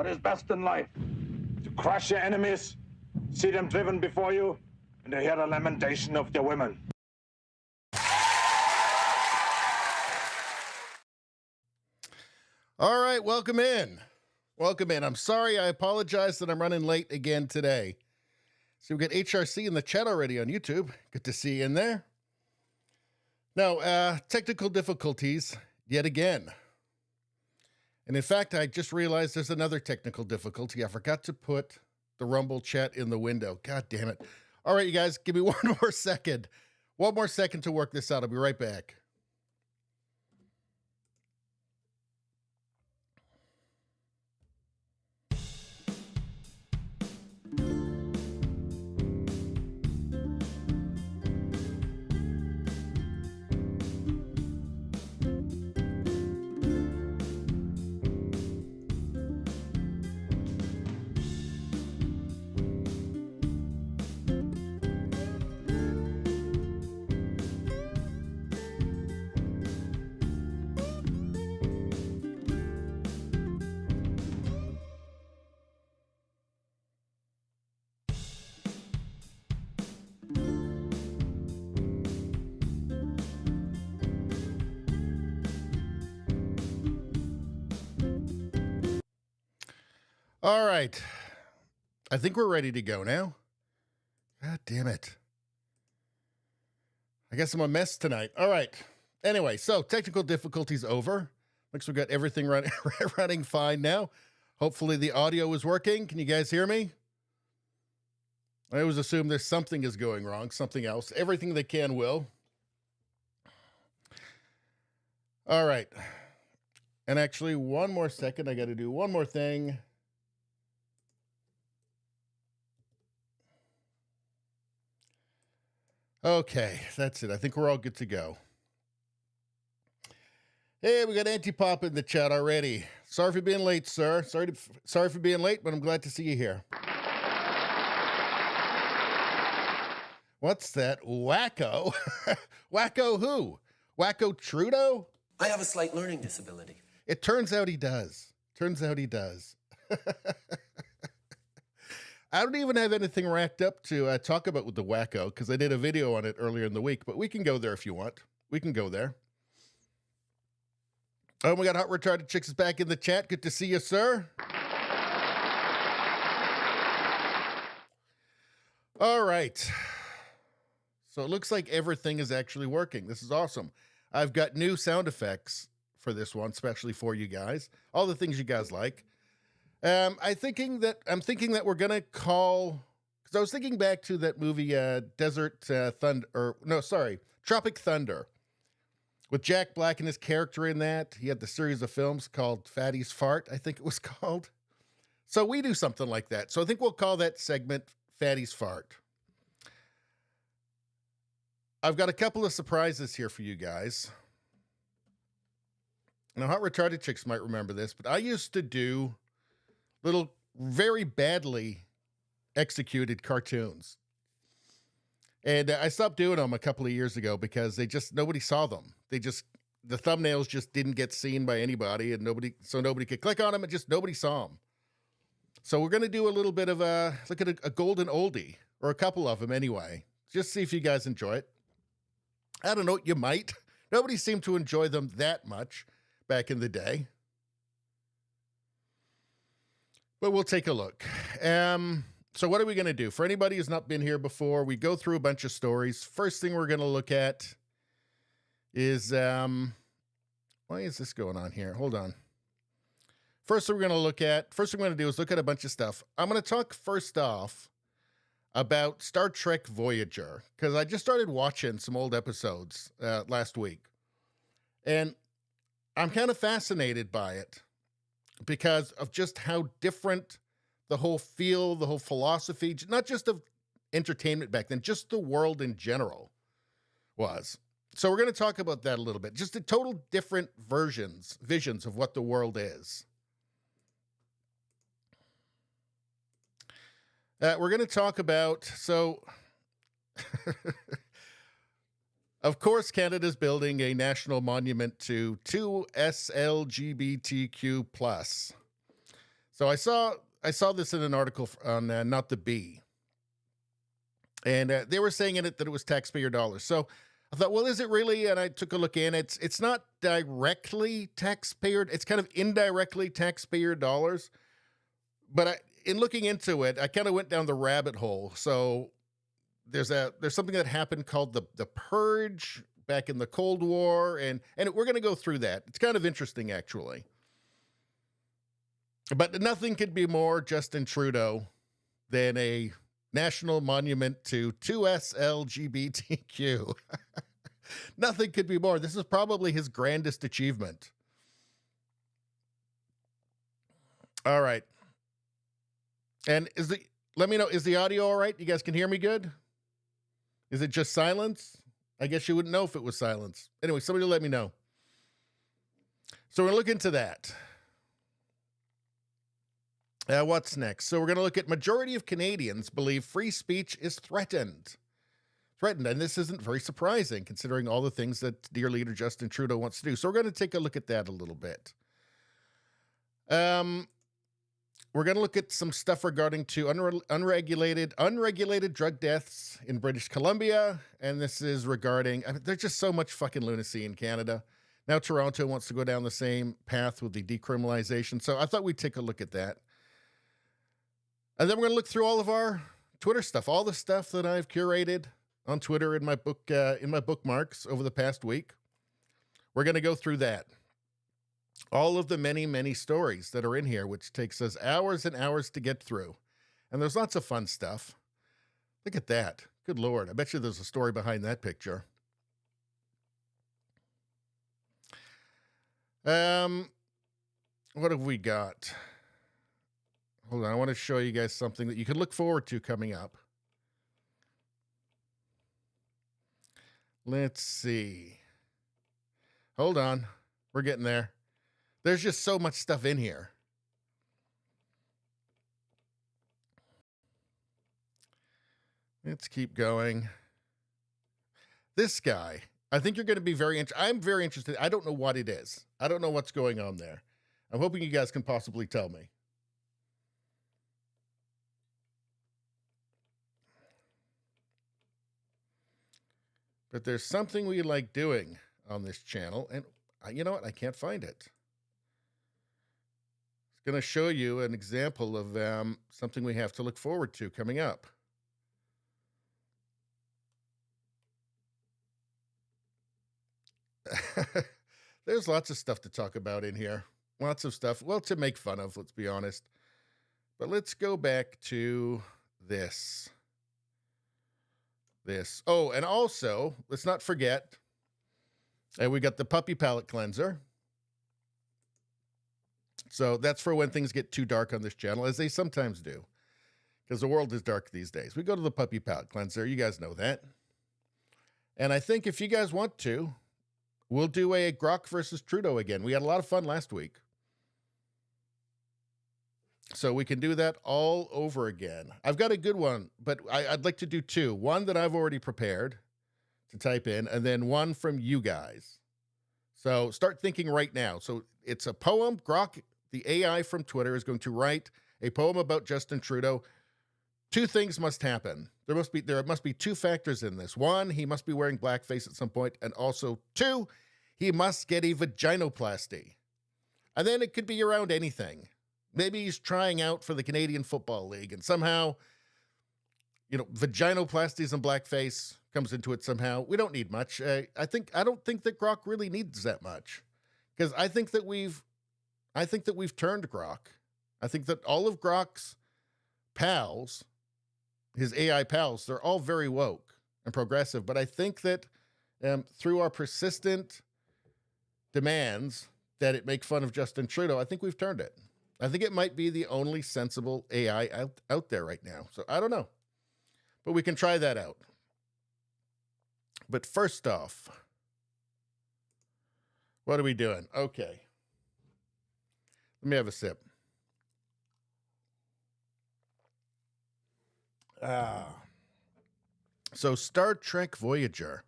what is best in life? To crush your enemies, see them driven before you, and to hear the lamentation of their women. All right, welcome in. Welcome in. I'm sorry, I apologize that I'm running late again today. So we got HRC in the chat already on YouTube. Good to see you in there. Now, technical difficulties yet again. And in fact, I just realized there's another technical difficulty. I forgot to put the Rumble chat in the window. God damn it. All right, you guys, give me one more second. One more second to work this out. I'll be right back. All right. I think we're ready to go now. God damn it. I guess I'm a mess tonight. All right. Anyway, so technical difficulties over. Looks we got everything running fine now. Hopefully the audio is working. Can you guys hear me? I always assume there's something is going wrong, something else. Everything they can will. All right. And actually, one more second. I got to do one more thing. Okay, that's it. I think we're all good to go. Hey, we got Antipop in the chat already. Sorry for being late, sir. Sorry for being late, but I'm glad to see you here. What's that? Wacko? Wacko who? Wacko Trudeau? I have a slight learning disability. It turns out he does. Turns out he does. I don't even have anything racked up to talk about with the Wacko because I did a video on it earlier in the week, but we can go there if you want. We can go there. Oh, we got Hot Retarded Chicks is back in the chat. Good to see you, sir. All right. So it looks like everything is actually working. This is awesome. I've got new sound effects for this one, especially for you guys. All the things you guys like. I'm thinking that we're gonna call, because I was thinking back to that movie Tropic Thunder, with Jack Black and his character in that. He had the series of films called Fatty's Fart, I think it was called. So we do something like that. So I think we'll call that segment Fatty's Fart. I've got a couple of surprises here for you guys. Now, Hot Retarded Chicks might remember this, but I used to do little very badly executed cartoons. And I stopped doing them a couple of years ago because nobody saw them. The thumbnails just didn't get seen by anybody, and nobody could click on them, and just nobody saw them. So we're going to do a little bit of look at a golden oldie, or a couple of them anyway. Just see if you guys enjoy it. I don't know, you might. Nobody seemed to enjoy them that much back in the day. But we'll take a look. So what are we going to do? For anybody who's not been here before, we go through a bunch of stories. First thing we're going to look at is, why is this going on here? Hold on. First thing we're going to do is look at a bunch of stuff. I'm going to talk first off about Star Trek Voyager, because I just started watching some old episodes last week. And I'm kind of fascinated by it, because of just how different the whole feel, the whole philosophy, not just of entertainment back then, just the world in general was. So we're going to talk about that a little bit. Just the total different visions of what the world is. We're going to talk about, of course, Canada's building a national monument to 2 SLGBTQ+. So I saw this in an article on Not the Bee. And they were saying in it that it was taxpayer dollars. So I thought, well, is it really? And I took a look in. It's not directly taxpayer. It's kind of indirectly taxpayer dollars. But in looking into it, I kind of went down the rabbit hole. So there's something that happened called the Purge back in the Cold War, and we're going to go through that. It's kind of interesting, actually. But nothing could be more Justin Trudeau than a national monument to 2S LGBTQ. Nothing could be more. This is probably his grandest achievement. All right. And let me know, is the audio all right? You guys can hear me good? Is it just silence? I guess you wouldn't know if it was silence. Anyway, somebody let me know. So we're looking into that. What's next? So we're going to look at majority of Canadians believe free speech is threatened. And this isn't very surprising considering all the things that dear leader Justin Trudeau wants to do. So we're going to take a look at that a little bit. We're going to look at some stuff regarding to unregulated drug deaths in British Columbia. And this is regarding, there's just so much fucking lunacy in Canada. Now Toronto wants to go down the same path with the decriminalization. So I thought we'd take a look at that. And then we're going to look through all of our Twitter stuff, all the stuff that I've curated on Twitter in my bookmarks over the past week. We're going to go through that. All of the many, many stories that are in here, which takes us hours and hours to get through. And there's lots of fun stuff. Look at that. Good Lord. I bet you there's a story behind that picture. What have we got? Hold on. I want to show you guys something that you can look forward to coming up. Let's see. Hold on. We're getting there. There's just so much stuff in here. Let's keep going. This guy, I think you're going to be very interested. I'm very interested. I don't know what it is. I don't know what's going on there. I'm hoping you guys can possibly tell me. But there's something we like doing on this channel, and you know what? I can't find it. It's going to show you an example of something we have to look forward to coming up. There's lots of stuff to talk about in here. Lots of stuff. Well, to make fun of, let's be honest. But let's go back to this. Oh, and also, let's not forget, we got the puppy palate cleanser. So that's for when things get too dark on this channel, as they sometimes do, because the world is dark these days. We go to the puppy palate cleanser. You guys know that. And I think if you guys want to, we'll do a Grok versus Trudeau again. We had a lot of fun last week. So we can do that all over again. I've got a good one, but I'd like to do two. One that I've already prepared to type in, and then one from you guys. So start thinking right now. So it's a poem. Grok, the AI from Twitter, is going to write a poem about Justin Trudeau. Two things must happen. There must be two factors in this. One, he must be wearing blackface at some point, and also two, he must get a vaginoplasty. And then it could be around anything. Maybe he's trying out for the Canadian Football League, and somehow, vaginoplasties and blackface comes into it somehow. We don't need much. I don't think that Grok really needs that much, because I think that we've turned Grok. I think that all of Grok's pals, his AI pals, they're all very woke and progressive. But I think that through our persistent demands that it make fun of Justin Trudeau, I think we've turned it. I think it might be the only sensible AI out there right now. So I don't know, but we can try that out. But first off, what are we doing? Okay. Let me have a sip. So Star Trek Voyager.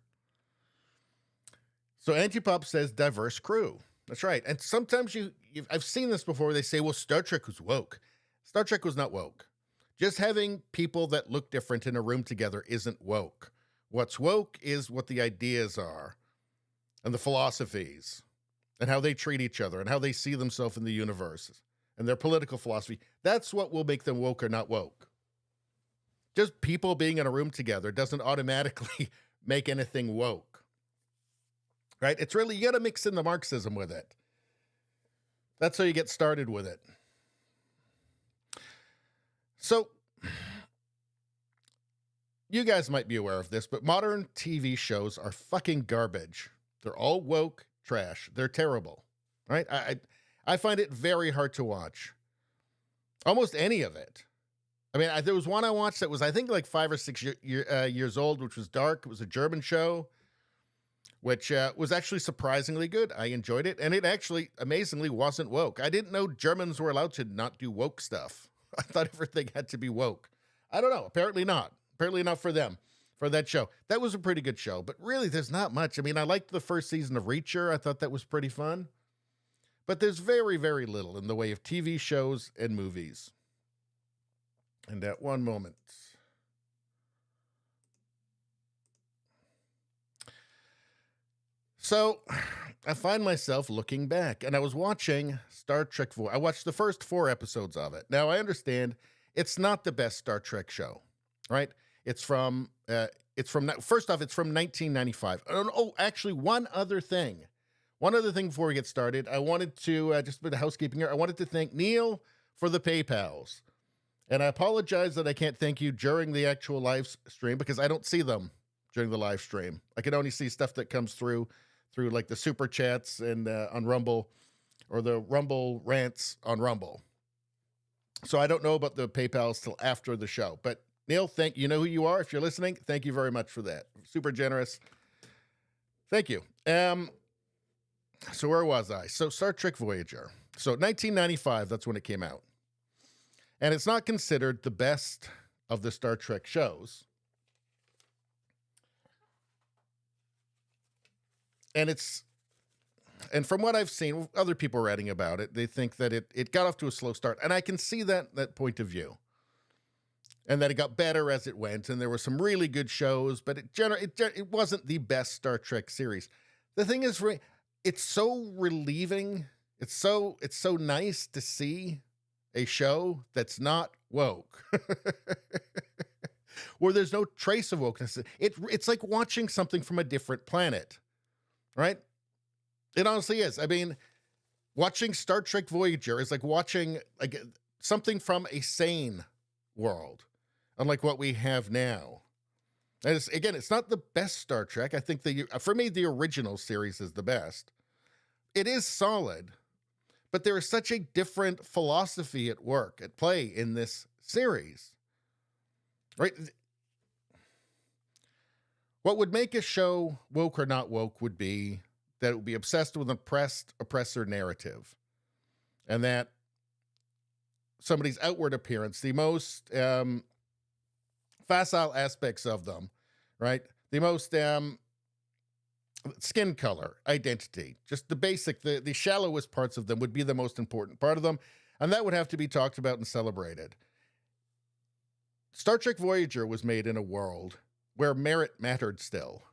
So Antipop says diverse crew. That's right. And sometimes you I've seen this before. They say, well, Star Trek was woke. Star Trek was not woke. Just having people that look different in a room together isn't woke. What's woke is what the ideas are and the philosophies and how they treat each other and how they see themselves in the universe and their political philosophy. That's what will make them woke or not woke. Just people being in a room together doesn't automatically make anything woke, right? It's really, you got to mix in the Marxism with it. That's how you get started with it. So, you guys might be aware of this, but modern TV shows are fucking garbage. They're all woke trash. They're terrible, right? I find it very hard to watch. Almost any of it. I mean, there was one I watched that was, I think, like 5 or 6 years old, which was dark. It was a German show, which was actually surprisingly good. I enjoyed it, and it actually, amazingly, wasn't woke. I didn't know Germans were allowed to not do woke stuff. I thought everything had to be woke. I don't know. Apparently not. Apparently not for them, for that show. That was a pretty good show, but really there's not much. I mean, I liked the first season of Reacher. I thought that was pretty fun. But there's very, very little in the way of TV shows and movies. And at one moment. So I find myself looking back, and I was watching Star Trek. I watched the first 4 episodes of it. Now, I understand it's not the best Star Trek show, right? It's from first off, it's from 1995. Oh, actually, one other thing before we get started. I wanted to, just a bit of housekeeping here. I wanted to thank Neil for the PayPals. And I apologize that I can't thank you during the actual live stream because I don't see them during the live stream. I can only see stuff that comes through like the super chats and on Rumble or the Rumble rants on Rumble. So I don't know about the PayPals till after the show. But Neil, you know who you are. If you're listening, thank you very much for that. Super generous. Thank you. So where was I? So Star Trek Voyager. So 1995, that's when it came out. And it's not considered the best of the Star Trek shows. And from what I've seen, other people writing about it, they think that it got off to a slow start. And I can see that point of view. And that it got better as it went. And there were some really good shows, but it wasn't the best Star Trek series. The thing is, it's so relieving. It's so nice to see a show that's not woke. Where there's no trace of wokeness. It's like watching something from a different planet. Right? It honestly is. I mean, watching Star Trek Voyager is like watching something from a sane world, unlike what we have now. And it's not the best Star Trek. I think for me, the original series is the best. It is solid, but there is such a different philosophy at play in this series. Right? What would make a show woke or not woke would be that it would be obsessed with an oppressor narrative. And that somebody's outward appearance, the most facile aspects of them, right? The most skin color, identity, just the basic, the shallowest parts of them would be the most important part of them. And that would have to be talked about and celebrated. Star Trek Voyager was made in a world where merit mattered still,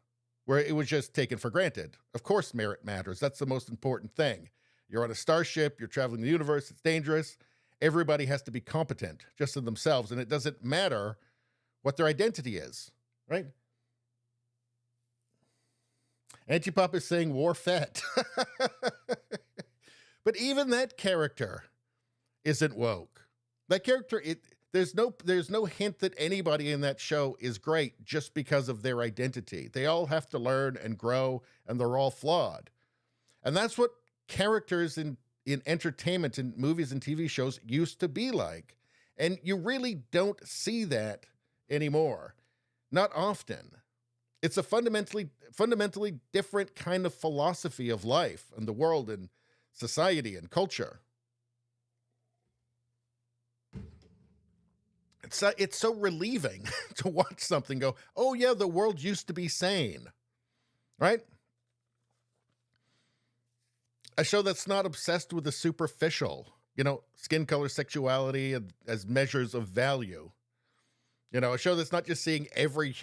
where it was just taken for granted. Of course, merit matters. That's the most important thing. You're on a starship, you're traveling the universe, it's dangerous. Everybody has to be competent just in themselves, and it doesn't matter what their identity is, right? Antipop is saying war fat. But even that character isn't woke. That character, there's no hint that anybody in that show is great just because of their identity. They all have to learn and grow, and they're all flawed. And that's what characters in entertainment and movies and TV shows used to be like. And you really don't see that anymore. Not often. It's a fundamentally different kind of philosophy of life and the world and society and culture. It's so relieving to watch something go, oh yeah, the world used to be sane, right? A show that's not obsessed with the superficial, skin color, sexuality as measures of value. A show that's not just seeing every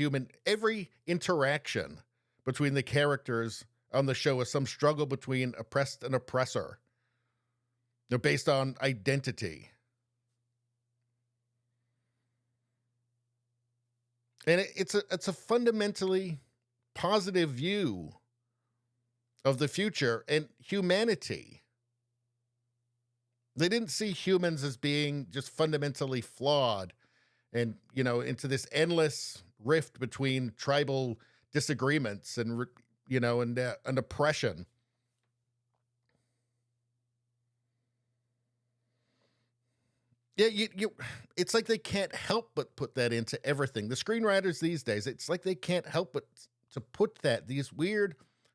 interaction between the characters on the show as some struggle between oppressed and oppressor. Based on identity. And it's a fundamentally positive view of the future and humanity. They didn't see humans as being just fundamentally flawed and, into this endless rift between tribal disagreements and, and oppression. Yeah, it's like they can't help but put that into everything. The screenwriters these days, it's like they can't help but to put these weird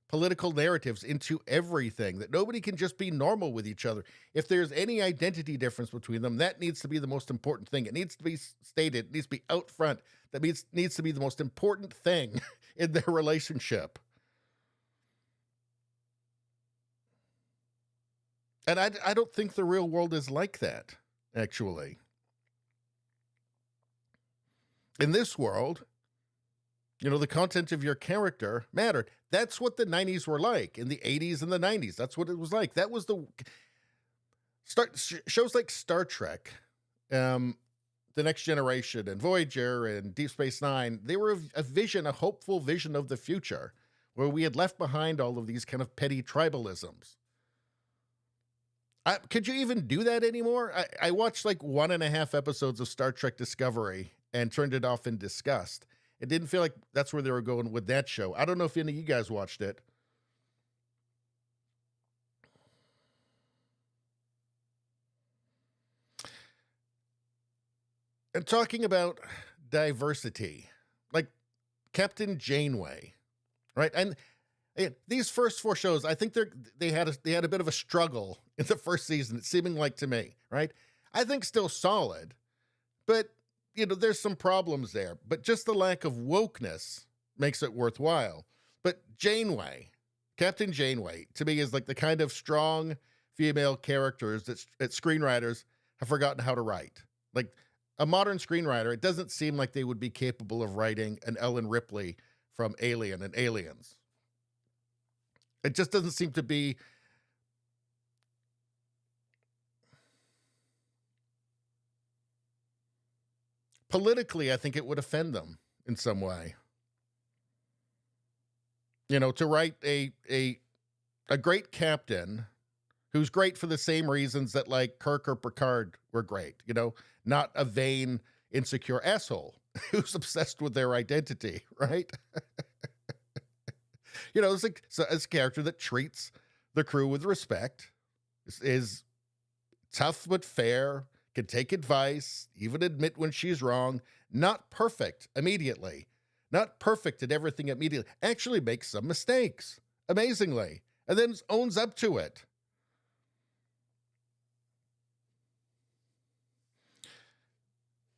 political narratives into everything, that nobody can just be normal with each other. If there's any identity difference between them, that needs to be the most important thing. It needs to be stated, it needs to be out front. That needs to be the most important thing in their relationship. And I don't think the real world is like that. Actually, in this world, the content of your character mattered. That's what the 90s were like. In the 80s and the 90s, that's what it was like. That was shows like Star Trek, The Next Generation and Voyager and Deep Space Nine. They were a hopeful vision of the future, where we had left behind all of these kind of petty tribalisms. Could you even do that anymore? I watched like 1.5 episodes of Star Trek Discovery and turned it off in disgust. It didn't feel like that's where they were going with that show. I don't know if any of you guys watched it. And talking about diversity, like Captain Janeway, right? And these first 4 shows, I think they had a bit of a struggle in the first season, it's seeming like to me, right? I think still solid, but there's some problems there. But just the lack of wokeness makes it worthwhile. But Captain Janeway, to me, is like the kind of strong female characters that screenwriters have forgotten how to write. Like a modern screenwriter, it doesn't seem like they would be capable of writing an Ellen Ripley from Alien and Aliens. It just doesn't seem to be. Politically, I think it would offend them in some way. To write a great captain who's great for the same reasons that like Kirk or Picard were great, not a vain, insecure asshole who's obsessed with their identity, right? It's like a character that treats the crew with respect, is tough but fair, can take advice, even admit when she's wrong, not perfect immediately, not perfect at everything immediately, actually makes some mistakes, amazingly, and then owns up to it.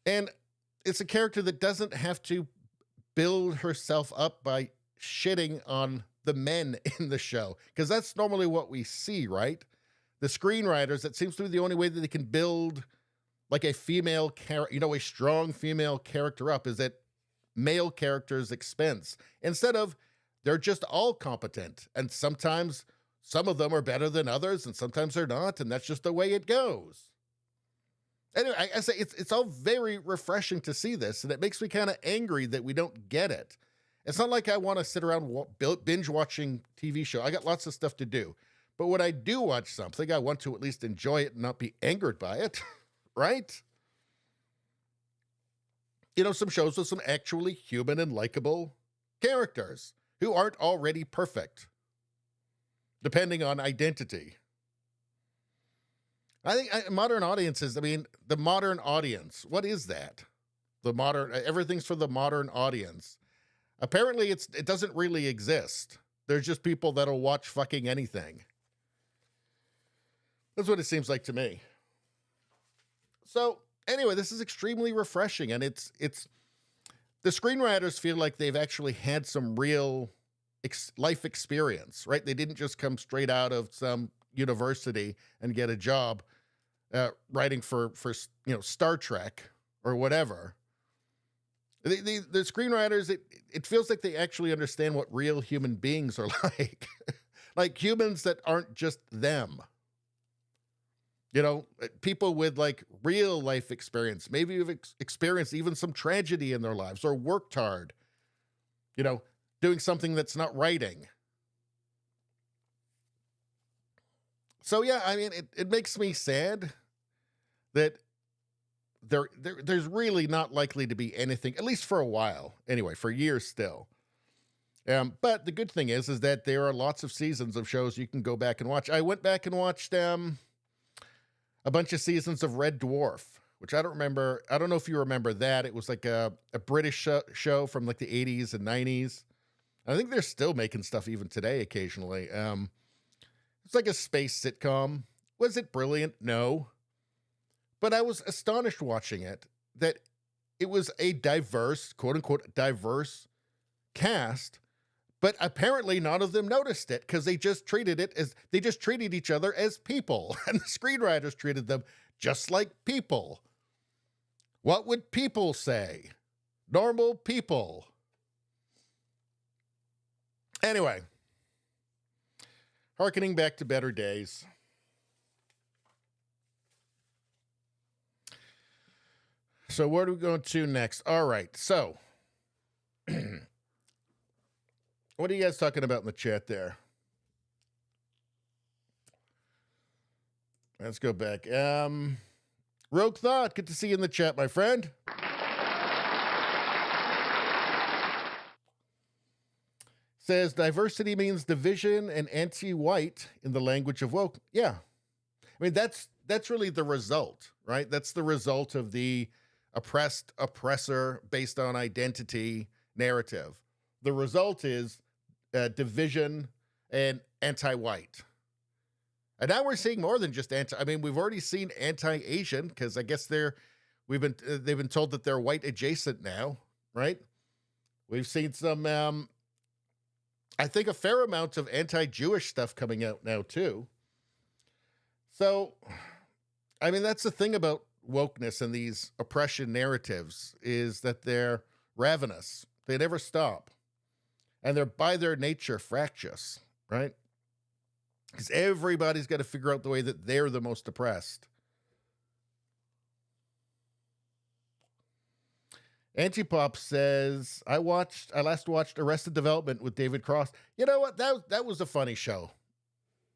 And it's a character that doesn't have to build herself up by shitting on the men in the show, because that's normally what we see, right? The screenwriters, that seems to be the only way that they can build like a female character, a strong female character up, is at male character's expense, instead of they're just all competent, and sometimes some of them are better than others and sometimes they're not, and that's just the way it goes. Anyway, I say it's all very refreshing to see this, and it makes me kind of angry that we don't get it. It's not like I want to sit around binge watching TV show. I got lots of stuff to do. But when I do watch something, I want to at least enjoy it and not be angered by it, right? Some shows with some actually human and likable characters who aren't already perfect, depending on identity. I think modern audiences, the modern audience, what is that? Everything's for the modern audience. Apparently, it doesn't really exist. There's just people that'll watch fucking anything. That's what it seems like to me. So, anyway, this is extremely refreshing, and it's the screenwriters feel like they've actually had some real life experience, right? They didn't just come straight out of some, university and get a job writing for Star Trek or whatever. The screenwriters, it feels like they actually understand what real human beings are like. Like humans that aren't just them. People with like real life experience, maybe have experienced even some tragedy in their lives or worked hard, doing something that's not writing. So yeah, I mean, it makes me sad that there's really not likely to be anything, at least for a while, anyway, for years still. But the good thing is that there are lots of seasons of shows you can go back and watch. I went back and watched a bunch of seasons of Red Dwarf, which I don't remember. I don't know if you remember that. It was like a British show from like the 80s and 90s. I think they're still making stuff even today occasionally. It's like a space sitcom. Was it brilliant? No. But I was astonished watching it that it was a diverse, quote unquote, diverse cast. But apparently none of them noticed it because they just treated each other as people. And the screenwriters treated them just like people. What would people say? Normal people. Anyway, hearkening back to better days. So where do we go to next? All right, so what are you guys talking about in the chat there? Let's go back. Rogue Thought, good to see you in the chat, my friend. Says diversity means division and anti-white in the language of woke. Yeah. I mean, that's really the result, right? That's the result of the oppressed oppressor based on identity narrative. The result is division and anti-white. And now we're seeing more than just we've already seen anti-Asian because I guess they've been told that they're white adjacent now, right? We've seen some, I think a fair amount of anti-Jewish stuff coming out now too. So, I mean, that's the thing about wokeness and these oppression narratives is that they're ravenous. They never stop. And they're by their nature fractious, right? Because everybody's got to figure out the way that they're the most oppressed. Antipop says, I last watched Arrested Development with David Cross. You know what? That was a funny show.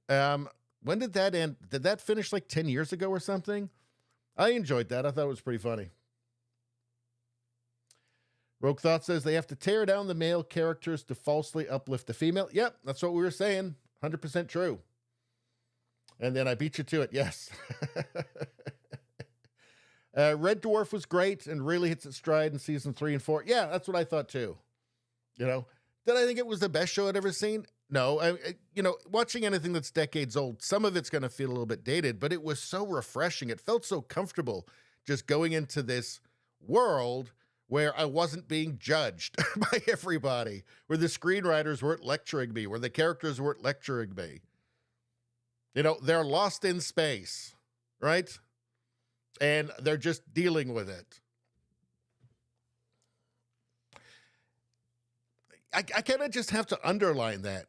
When did that end? Did that finish like 10 years ago or something? I enjoyed that. I thought it was pretty funny. Rogue Thought says they have to tear down the male characters to falsely uplift the female. Yep, that's what we were saying. 100% true. And then I beat you to it. Yes. Red Dwarf was great and really hits its stride in season 3 and 4. Yeah, that's what I thought too. Did I think it was the best show I'd ever seen? No. Watching anything that's decades old, some of it's going to feel a little bit dated, but it was so refreshing. It felt so comfortable just going into this world where I wasn't being judged by everybody, where the screenwriters weren't lecturing me, where the characters weren't lecturing me. They're lost in space, right? And they're just dealing with it. I kind of just have to underline that.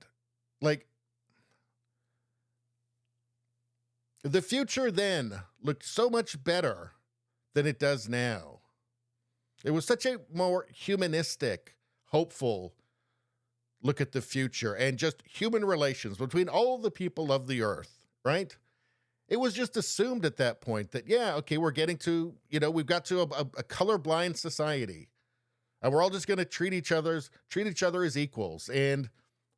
Like, the future then looked so much better than it does now. It was such a more humanistic, hopeful look at the future and just human relations between all the people of the earth, right? It was just assumed at that point that, yeah, okay, we're getting to, we've got to a colorblind society. And we're all just going to treat each other as equals. And,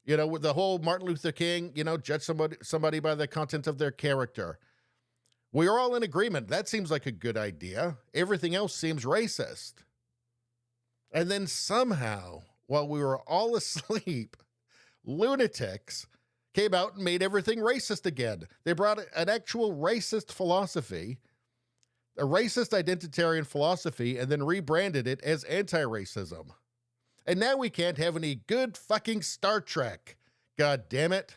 with the whole Martin Luther King, judge somebody by the content of their character. We are all in agreement. That seems like a good idea. Everything else seems racist. And then somehow, while we were all asleep, lunatics came out and made everything racist again. They brought an actual racist philosophy, a racist identitarian philosophy, and then rebranded it as anti-racism. And now we can't have any good fucking Star Trek. God damn it.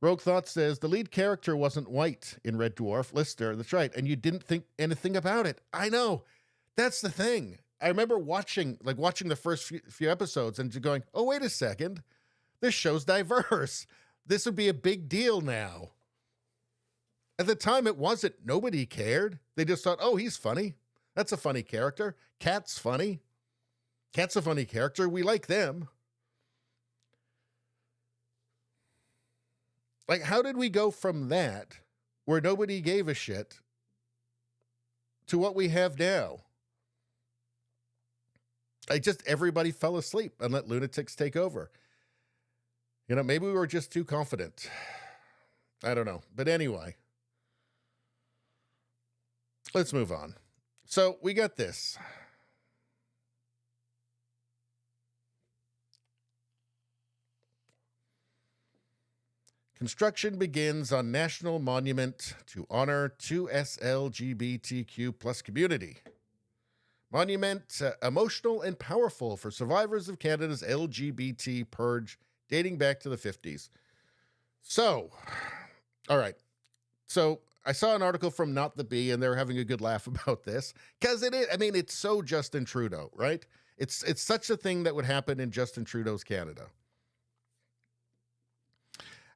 Rogue Thought says, the lead character wasn't white in Red Dwarf. Lister, that's right. And you didn't think anything about it. I know. That's the thing. I remember watching the first few episodes and going, oh, wait a second. This show's diverse. This would be a big deal now. At the time, it wasn't. Nobody cared. They just thought, oh, he's funny. That's a funny character. Cat's funny. Cat's a funny character. We like them. Like, how did we go from that, where nobody gave a shit, to what we have now? Everybody fell asleep and let lunatics take over. You know, maybe we were just too confident. I don't know. But anyway, let's move on. So we got this. Construction begins on National Monument to honor 2S LGBTQ plus community. Monument, emotional and powerful for survivors of Canada's LGBT purge dating back to the 50s. So, all right. So I saw an article from Not the Bee, and they're having a good laugh about this. Because it is, I mean, it's so Justin Trudeau, right? It's such a thing that would happen in Justin Trudeau's Canada.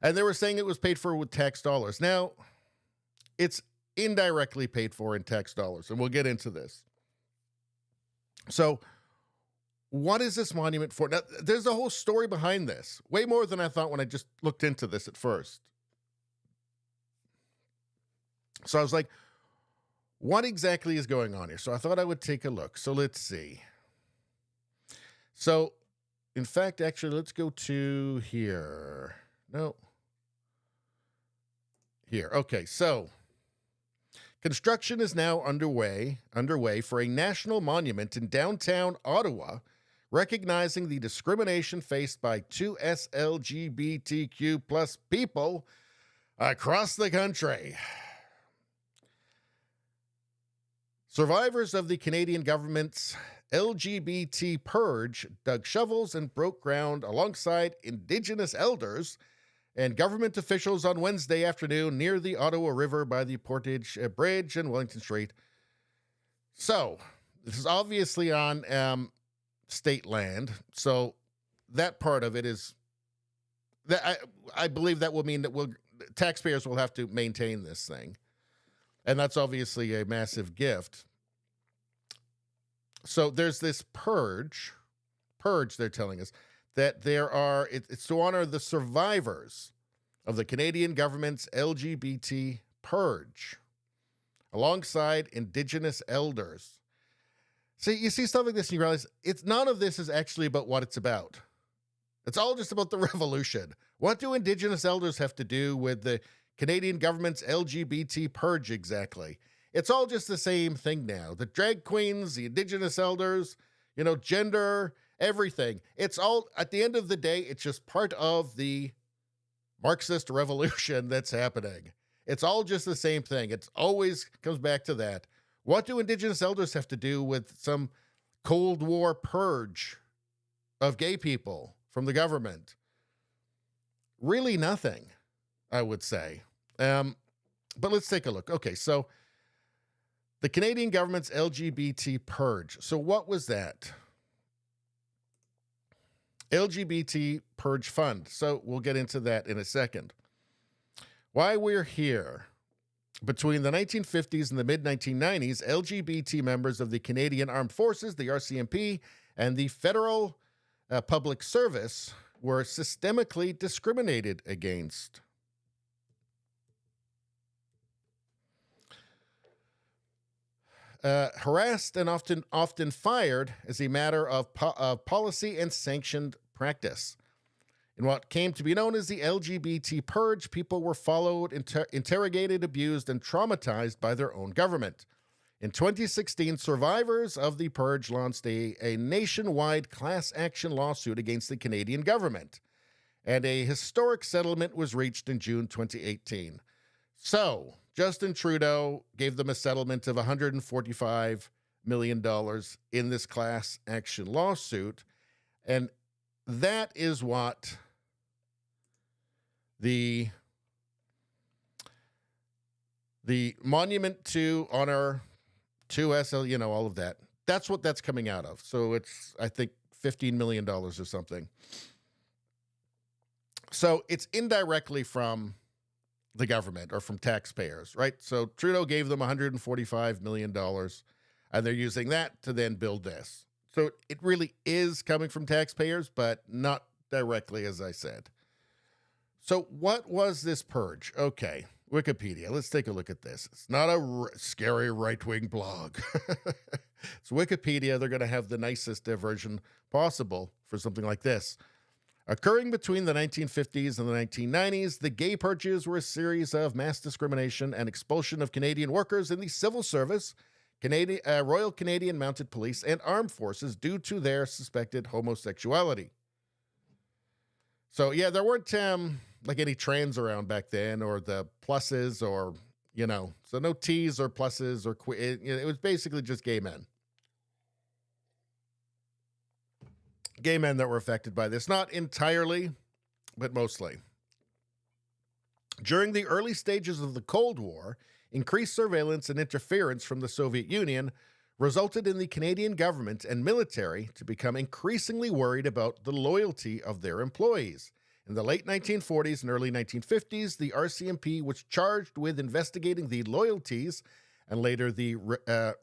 And they were saying it was paid for with tax dollars. Now, it's indirectly paid for in tax dollars, and we'll get into this. So, what is this monument for? Now, there's a whole story behind this, way more than I thought when I just looked into this at first. So I was like, what exactly is going on here? So I thought I would take a look. So let's see. So, in fact, actually, let's go to here. No. Here. Okay, so construction is now underway for a national monument in downtown Ottawa, recognizing the discrimination faced by 2S LGBTQ plus people across the country. Survivors of the Canadian government's LGBT purge dug shovels and broke ground alongside Indigenous elders and government officials on Wednesday afternoon near the Ottawa River by the Portage Bridge and Wellington Street. So, this is obviously on state land, so that part of it is that I believe that will mean that taxpayers will have to maintain this thing, and that's obviously a massive gift. So there's this purge. They're telling us that it's to honor the survivors of the Canadian government's LGBT purge, alongside Indigenous elders. See, you see stuff like this and you realize none of this is actually about what it's about. It's all just about the revolution. What do Indigenous elders have to do with the Canadian government's LGBT purge exactly? It's all just the same thing now. The drag queens, the Indigenous elders, gender, everything. It's all, at the end of the day, it's just part of the Marxist revolution that's happening. It's all just the same thing. It always comes back to that. What do Indigenous elders have to do with some Cold War purge of gay people from the government? Really nothing, I would say. But let's take a look. Okay, so the Canadian government's LGBT purge. So what was that? LGBT Purge Fund. So we'll get into that in a second. Why we're here. Between the 1950s and the mid-1990s, LGBT members of the Canadian Armed Forces, the RCMP, and the Federal Public Service were systemically discriminated against. Harassed and often fired as a matter of policy and sanctioned practice. In what came to be known as the LGBT purge, people were followed, interrogated, abused, and traumatized by their own government. In 2016, survivors of the purge launched a nationwide class action lawsuit against the Canadian government, and a historic settlement was reached in June 2018. So, Justin Trudeau gave them a settlement of $145 million in this class action lawsuit, and that is what the The monument to honor to SL, all of that. That's what that's coming out of. So it's, I think, $15 million or something. So it's indirectly from the government or from taxpayers, right? So Trudeau gave them $145 million, and they're using that to then build this. So it really is coming from taxpayers, but not directly, as I said. So what was this purge? Okay, Wikipedia. Let's take a look at this. It's not a scary right-wing blog. It's Wikipedia. They're going to have the nicest version possible for something like this. Occurring between the 1950s and the 1990s, the gay purges were a series of mass discrimination and expulsion of Canadian workers in the civil service, Royal Canadian Mounted Police, and armed forces due to their suspected homosexuality. So, yeah, there weren't like any trans around back then, or the pluses, or, so no T's or pluses or it was basically just gay men. Gay men that were affected by this. Not entirely, but mostly. During the early stages of the Cold War, increased surveillance and interference from the Soviet Union resulted in the Canadian government and military to become increasingly worried about the loyalty of their employees. In the late 1940s and early 1950s, the RCMP was charged with investigating the loyalties and later the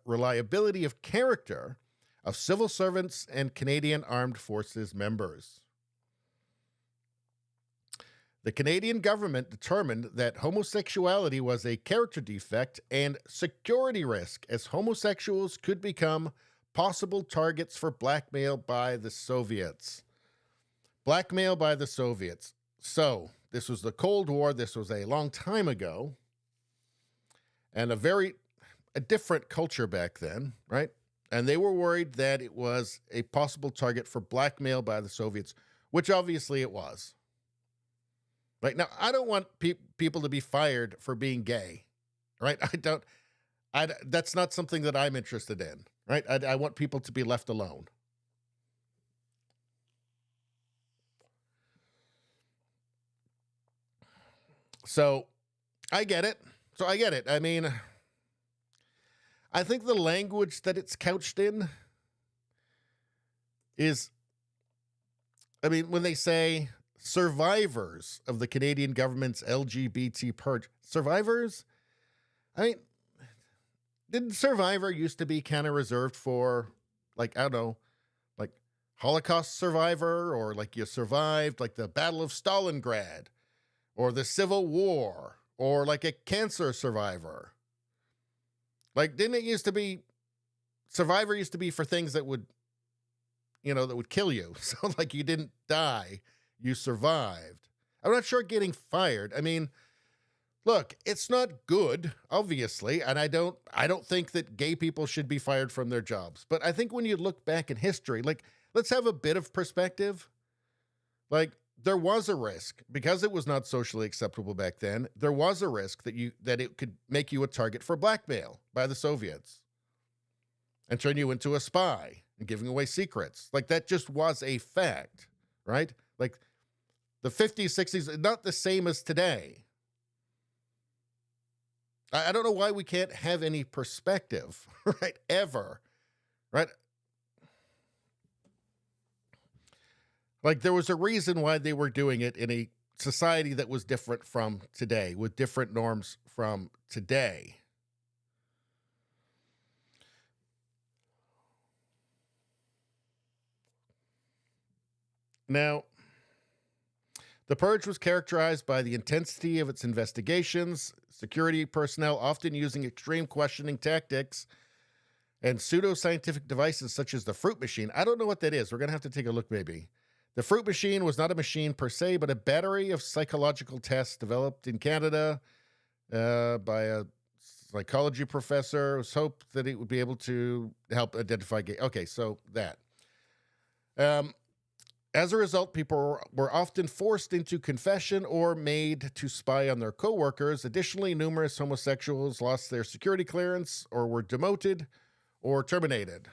reliability of character of civil servants and Canadian Armed Forces members. The Canadian government determined that homosexuality was a character defect and security risk, as homosexuals could become possible targets for blackmail by the Soviets. Blackmail by the Soviets. So, this was the Cold War. This was a long time ago. And a different culture back then, right? And they were worried that it was a possible target for blackmail by the Soviets, which obviously it was. Right? Now, I don't want people to be fired for being gay, right? That's not something that I'm interested in, right? I want people to be left alone. So, I get it. I mean, I think the language that it's couched in is, when they say survivors of the Canadian government's LGBT purge, survivors? Didn't survivor used to be kind of reserved for, like, I don't know, like Holocaust survivor, or like you survived, like the Battle of Stalingrad, or the Civil War, or like a cancer survivor? Like, didn't it used to be, survivor used to be for things that would, that would kill you. So, like, you didn't die, you survived. I'm not sure getting fired. Look, it's not good, obviously, and I don't think that gay people should be fired from their jobs. But I think when you look back in history, like, let's have a bit of perspective. Like, there was a risk, because it was not socially acceptable back then, there was a risk that it could make you a target for blackmail by the Soviets and turn you into a spy and giving away secrets. Like, that just was a fact, right? Like, the 50s, 60s, not the same as today. I don't know why we can't have any perspective, right? Ever, right? Like, there was a reason why they were doing it in a society that was different from today, with different norms from today. Now, the purge was characterized by the intensity of its investigations, security personnel often using extreme questioning tactics, and pseudoscientific devices such as the fruit machine. I don't know what that is. We're going to have to take a look, maybe. The fruit machine was not a machine per se, but a battery of psychological tests developed in Canada by a psychology professor. It was hoped that it would be able to help identify gay. Okay, so that. As a result, people were often forced into confession or made to spy on their coworkers. Additionally, numerous homosexuals lost their security clearance or were demoted or terminated.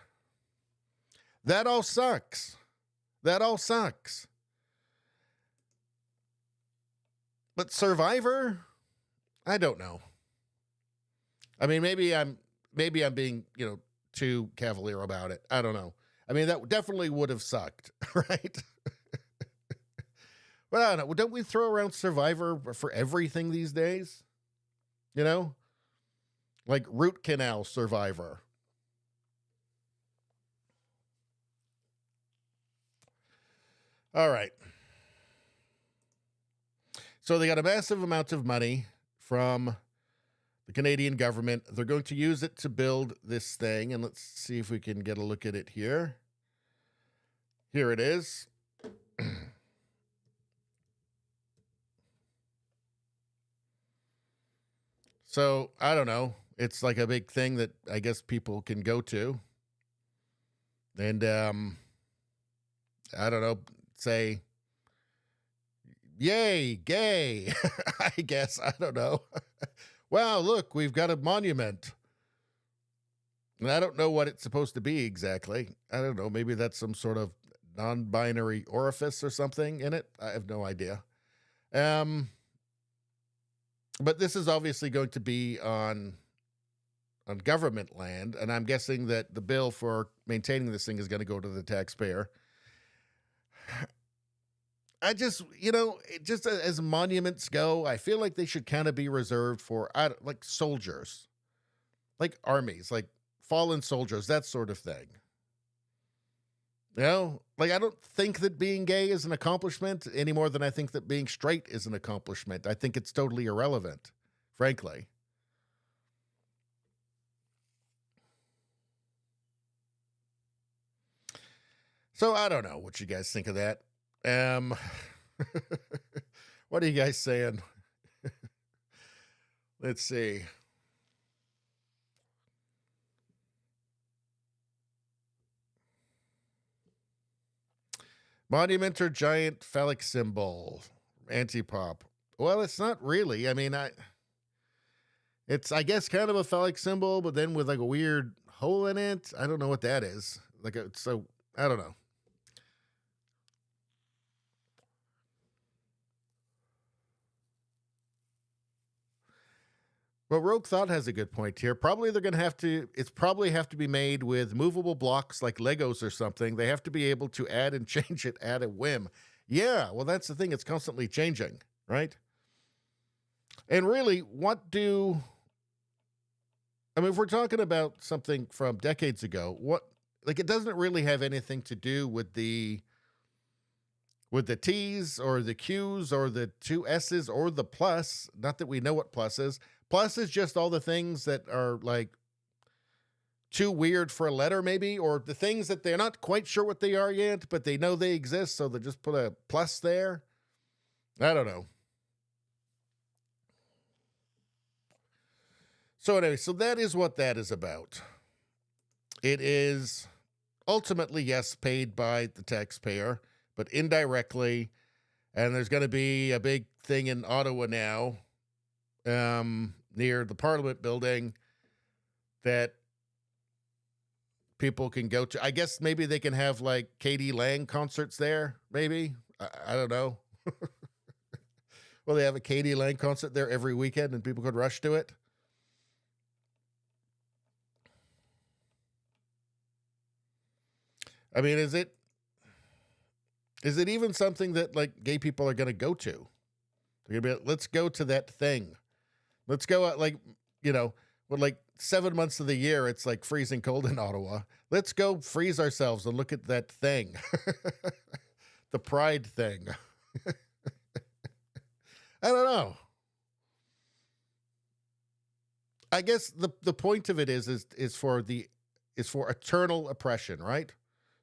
That all sucks. That all sucks. But Survivor? I don't know. I mean, maybe I'm being, too cavalier about it. I don't know. I mean, that definitely would have sucked, right? But I don't know. Don't we throw around Survivor for everything these days? You know? Like root canal Survivor. All right. So they got a massive amount of money from the Canadian government. They're going to use it to build this thing. And let's see if we can get a look at it here. Here it is. So, I don't know. It's like a big thing that I guess people can go to. And, I don't know, say, yay, gay, I guess. I don't know. Wow, look, we've got a monument. And I don't know what it's supposed to be exactly. I don't know. Maybe that's some sort of non-binary orifice or something in it. I have no idea. But this is obviously going to be on government land, and I'm guessing that the bill for maintaining this thing is going to go to the taxpayer. I just, just as monuments go, I feel like they should kind of be reserved for like soldiers, like armies, like fallen soldiers, that sort of thing. Like I don't think that being gay is an accomplishment any more than I think that being straight is an accomplishment. I think it's totally irrelevant, frankly. So I don't know what you guys think of that. What are you guys saying? Let's see. Monument or giant phallic symbol, anti-pop. Well, it's not really. I mean, it's, I guess, kind of a phallic symbol, but then with like a weird hole in it. I don't know what that is. So I don't know. Well, Rogue Thought has a good point here. Probably they're going to have to, it's probably have to be made with movable blocks like Legos or something. They have to be able to add and change it at a whim. Yeah, well, that's the thing. It's constantly changing, right? And really, if we're talking about something from decades ago, it doesn't really have anything to do with the T's or the Q's or the two S's or the plus. Not that we know what plus is. Plus is just all the things that are like too weird for a letter, maybe, or the things that they're not quite sure what they are yet, but they know they exist, so they just put a plus there. I don't know. So anyway, so that is what that is about. It is ultimately, yes, paid by the taxpayer, but indirectly, and there's going to be a big thing in Ottawa now, near the Parliament building that people can go to. I guess maybe they can have like Katie Lang concerts there, maybe. I don't know. Well, they have a Katie Lang concert there every weekend and people could rush to it. I mean, is it even something that like gay people are going to go to? They're going to be like, let's go to that thing. Let's go out with like 7 months of the year, it's like freezing cold in Ottawa. Let's go freeze ourselves and look at that thing. The pride thing. I don't know. I guess the point of it is for eternal oppression, right?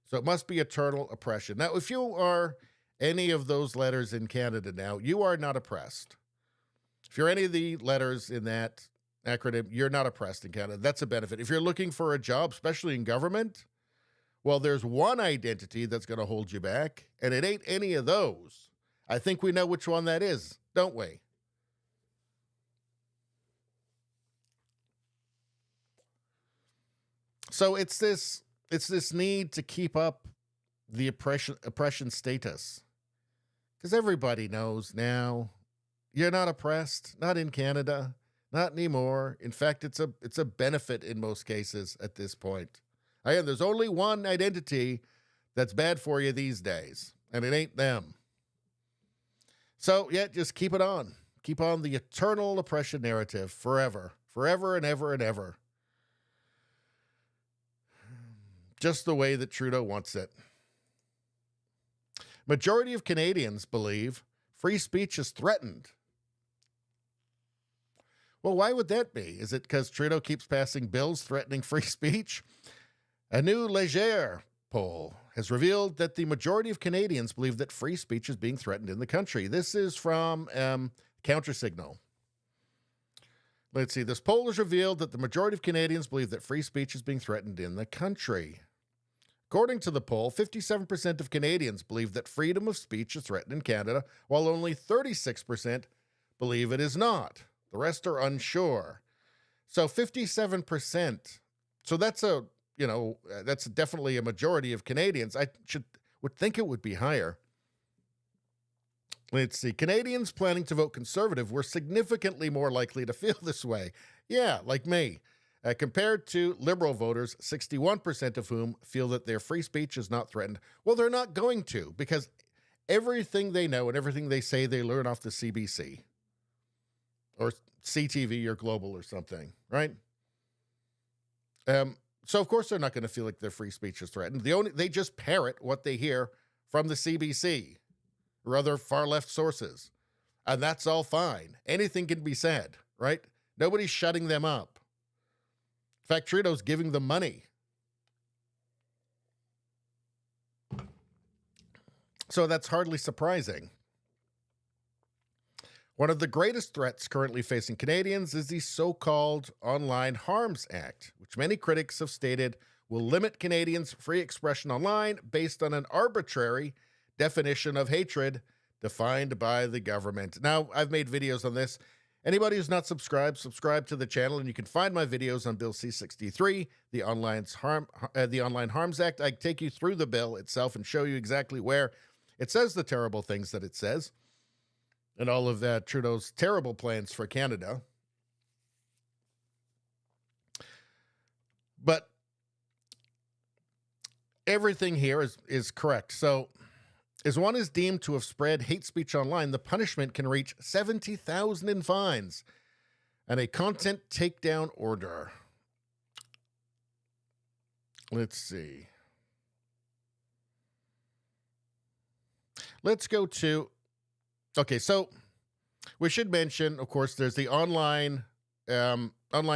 So it must be eternal oppression. Now, if you are any of those letters in Canada now, you are not oppressed. If you're any of the letters in that acronym, you're not oppressed in Canada. That's a benefit. If you're looking for a job, especially in government, well, there's one identity that's going to hold you back, and it ain't any of those. I think we know which one that is, don't we? So it's this need to keep up the oppression status. Because everybody knows now you're not oppressed, not in Canada, Not anymore. In fact, it's a benefit in most cases at this point. Again, there's only one identity that's bad for you these days, and it ain't them. So, yeah, just keep it on. Keep on the eternal oppression narrative forever. Forever and ever and ever. Just the way that Trudeau wants it. Majority of Canadians believe free speech is threatened. Well, why would that be? Is it because Trudeau keeps passing bills threatening free speech? A new Leger poll has revealed that the majority of Canadians believe that free speech is being threatened in the country. This is from Countersignal. Let's see. This poll has revealed that the majority of Canadians believe that free speech is being threatened in the country. According to the poll, 57% of Canadians believe that freedom of speech is threatened in Canada, while only 36% believe it is not. The rest are unsure. So 57%. So that's that's definitely a majority of Canadians. I would think it would be higher. Let's see. Canadians planning to vote Conservative were significantly more likely to feel this way. Yeah, like me. Compared to Liberal voters, 61% of whom feel that their free speech is not threatened. Well, they're not going to, because everything they know and everything they say, they learn off the CBC or CTV or Global or something, right? So, of course, they're not going to feel like their free speech is threatened. They just parrot what they hear from the CBC or other far-left sources, and that's all fine. Anything can be said, right? Nobody's shutting them up. In fact, Trudeau's giving them money. So that's hardly surprising. One of the greatest threats currently facing Canadians is the so-called Online Harms Act, which many critics have stated will limit Canadians' free expression online based on an arbitrary definition of hatred defined by the government. Now, I've made videos on this. Anybody who's not subscribed, subscribe to the channel, and you can find my videos on Bill C-63, the Online Harms Act. I take you through the bill itself and show you exactly where it says the terrible things that it says, and all of Trudeau's terrible plans for Canada. But everything here is correct. So, as one is deemed to have spread hate speech online, the punishment can reach $70,000 in fines and a content takedown order. Let's see. Let's go to... Okay, so we should mention, of course, there's the Online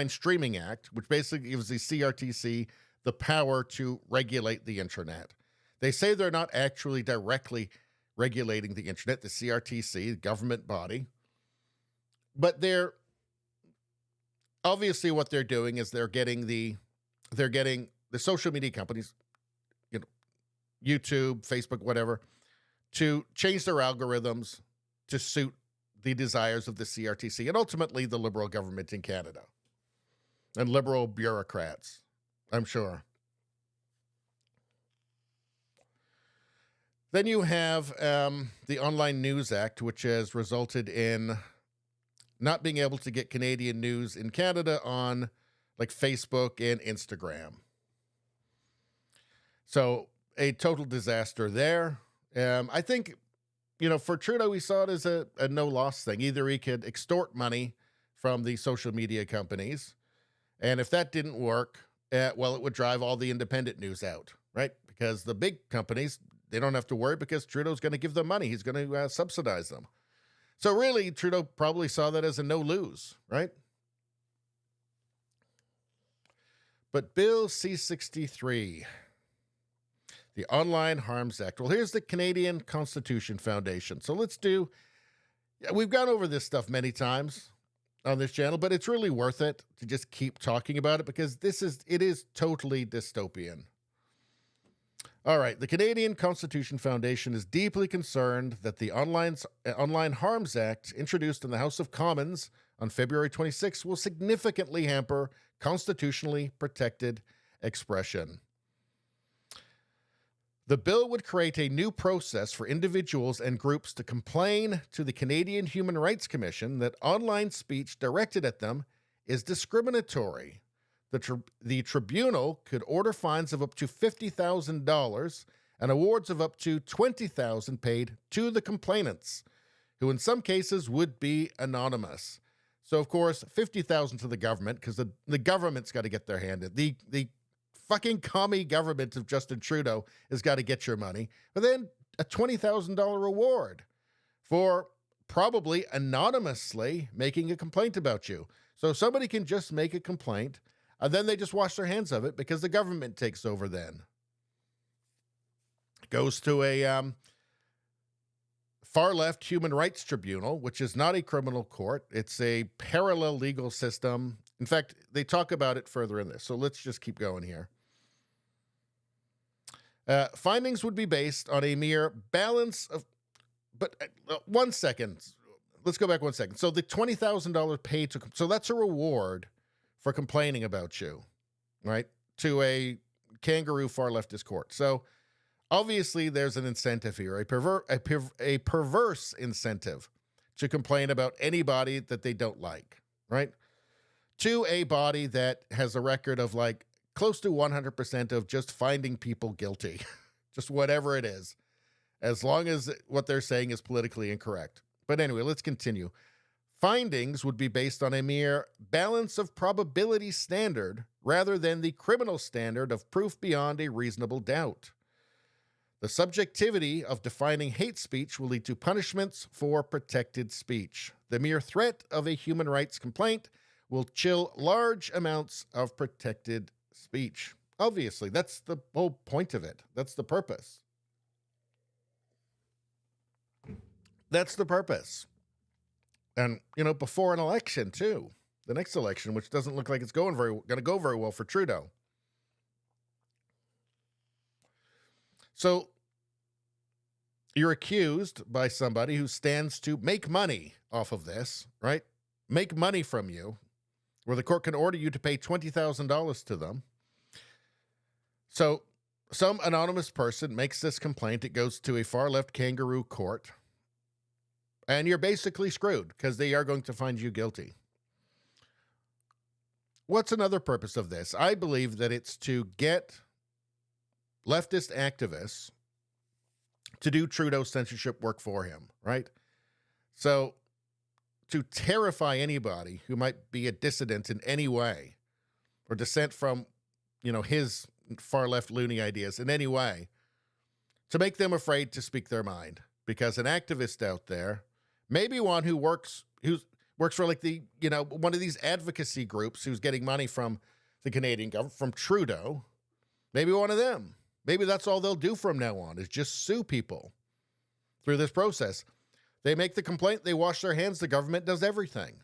Streaming Act, which basically gives the CRTC the power to regulate the internet. They say they're not actually directly regulating the internet, the CRTC, the government body, but they're obviously what they're doing is they're getting the social media companies, YouTube, Facebook, whatever, to change their algorithms to suit the desires of the CRTC and ultimately the Liberal government in Canada and Liberal bureaucrats, I'm sure. Then you have the Online News Act, which has resulted in not being able to get Canadian news in Canada on like Facebook and Instagram. So a total disaster there. I think, for Trudeau, we saw it as a no-loss thing. Either he could extort money from the social media companies, and if that didn't work, it would drive all the independent news out, right? Because the big companies, they don't have to worry because Trudeau's going to give them money. He's going to subsidize them. So really, Trudeau probably saw that as a no-lose, right? But Bill C-63, the Online Harms Act. Well, here's the Canadian Constitution Foundation. So we've gone over this stuff many times on this channel, but it's really worth it to just keep talking about it because it is totally dystopian. All right, the Canadian Constitution Foundation is deeply concerned that the Online Harms Act, introduced in the House of Commons on February 26, will significantly hamper constitutionally protected expression. The bill would create a new process for individuals and groups to complain to the Canadian Human Rights Commission that online speech directed at them is discriminatory. The tribunal could order fines of up to $50,000 and awards of up to $20,000 paid to the complainants, who in some cases would be anonymous. So, of course, $50,000 to the government, because the government's got to get their hand in. The fucking commie government of Justin Trudeau has got to get your money. But then a $20,000 reward for probably anonymously making a complaint about you. So somebody can just make a complaint, and then they just wash their hands of it because the government takes over then. It goes to a far-left human rights tribunal, which is not a criminal court. It's a parallel legal system. In fact, they talk about it further in this. So let's just keep going here. Findings would be based on a mere balance of... But 1 second. Let's go back 1 second. So the $20,000 paid to... So that's a reward for complaining about you, right? To a kangaroo far leftist court. So obviously there's an incentive here, a perverse incentive to complain about anybody that they don't like, right? To a body that has a record of like close to 100% of just finding people guilty, just whatever it is, as long as what they're saying is politically incorrect. But anyway, let's continue. Findings would be based on a mere balance of probability standard rather than the criminal standard of proof beyond a reasonable doubt. The subjectivity of defining hate speech will lead to punishments for protected speech. The mere threat of a human rights complaint will chill large amounts of protected speech. Obviously, that's the whole point of it. That's the purpose. That's the purpose. And, you know, before an election, too. The next election, which doesn't look like it's going to go very well for Trudeau. So you're accused by somebody who stands to make money off of this, right? Make money from you, where the court can order you to pay $20,000 to them. So some anonymous person makes this complaint. It goes to a far-left kangaroo court. And you're basically screwed because they are going to find you guilty. What's another purpose of this? I believe that it's to get leftist activists to do Trudeau's censorship work for him, right? So to terrify anybody who might be a dissident in any way or dissent from, you know, his far-left loony ideas in any way, to make them afraid to speak their mind. Because an activist out there, maybe one who works for like the, you know, one of these advocacy groups who's getting money from the Canadian government, from Trudeau, maybe one of them. Maybe that's all they'll do from now on is just sue people through this process. They make the complaint, they wash their hands, the government does everything.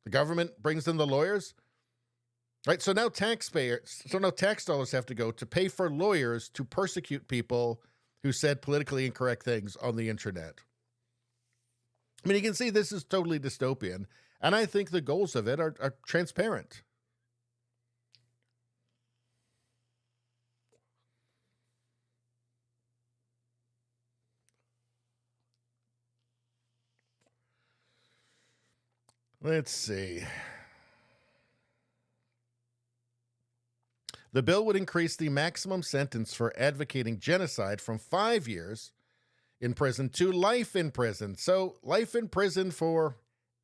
The government brings in the lawyers, right? So now tax dollars have to go to pay for lawyers to persecute people who said politically incorrect things on the internet. I mean, you can see this is totally dystopian, and I think the goals of it are transparent. Let's see. The bill would increase the maximum sentence for advocating genocide from 5 years in prison to life in prison. So life in prison for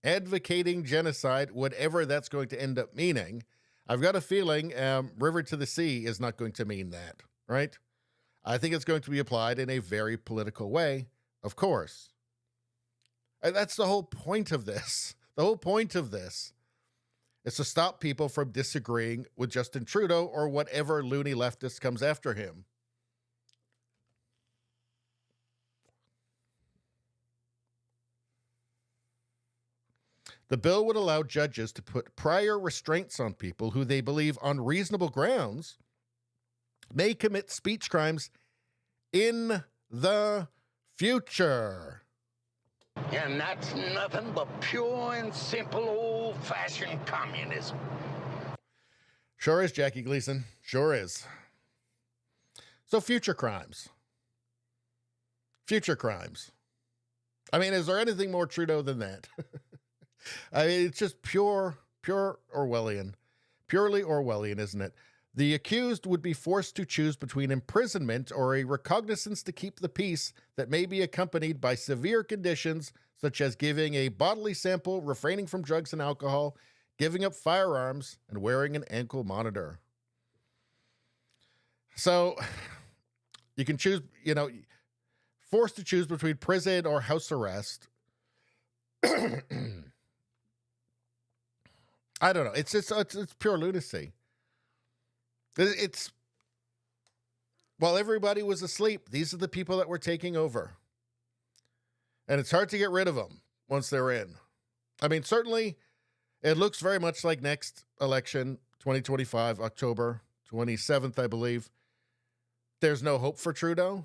advocating genocide, whatever that's going to end up meaning. I've got a feeling River to the Sea is not going to mean that, right? I think it's going to be applied in a very political way, of course. And that's the whole point of this. The whole point of this is to stop people from disagreeing with Justin Trudeau or whatever loony leftist comes after him. The bill would allow judges to put prior restraints on people who they believe on reasonable grounds may commit speech crimes in the future. And that's nothing but pure and simple old-fashioned communism. Sure is, Jackie Gleason. Sure is. So future crimes. future crimes. I mean, is there anything more Trudeau than that? I mean, it's just pure Orwellian. Purely Orwellian, isn't it? The accused would be forced to choose between imprisonment or a recognizance to keep the peace that may be accompanied by severe conditions, such as giving a bodily sample, refraining from drugs and alcohol, giving up firearms, and wearing an ankle monitor. So you can choose, forced to choose between prison or house arrest. I don't know. It's pure lunacy. While everybody was asleep, these are the people that were taking over. And it's hard to get rid of them once they're in. I mean, certainly it looks very much like next election, 2025, October 27th, I believe. There's no hope for Trudeau.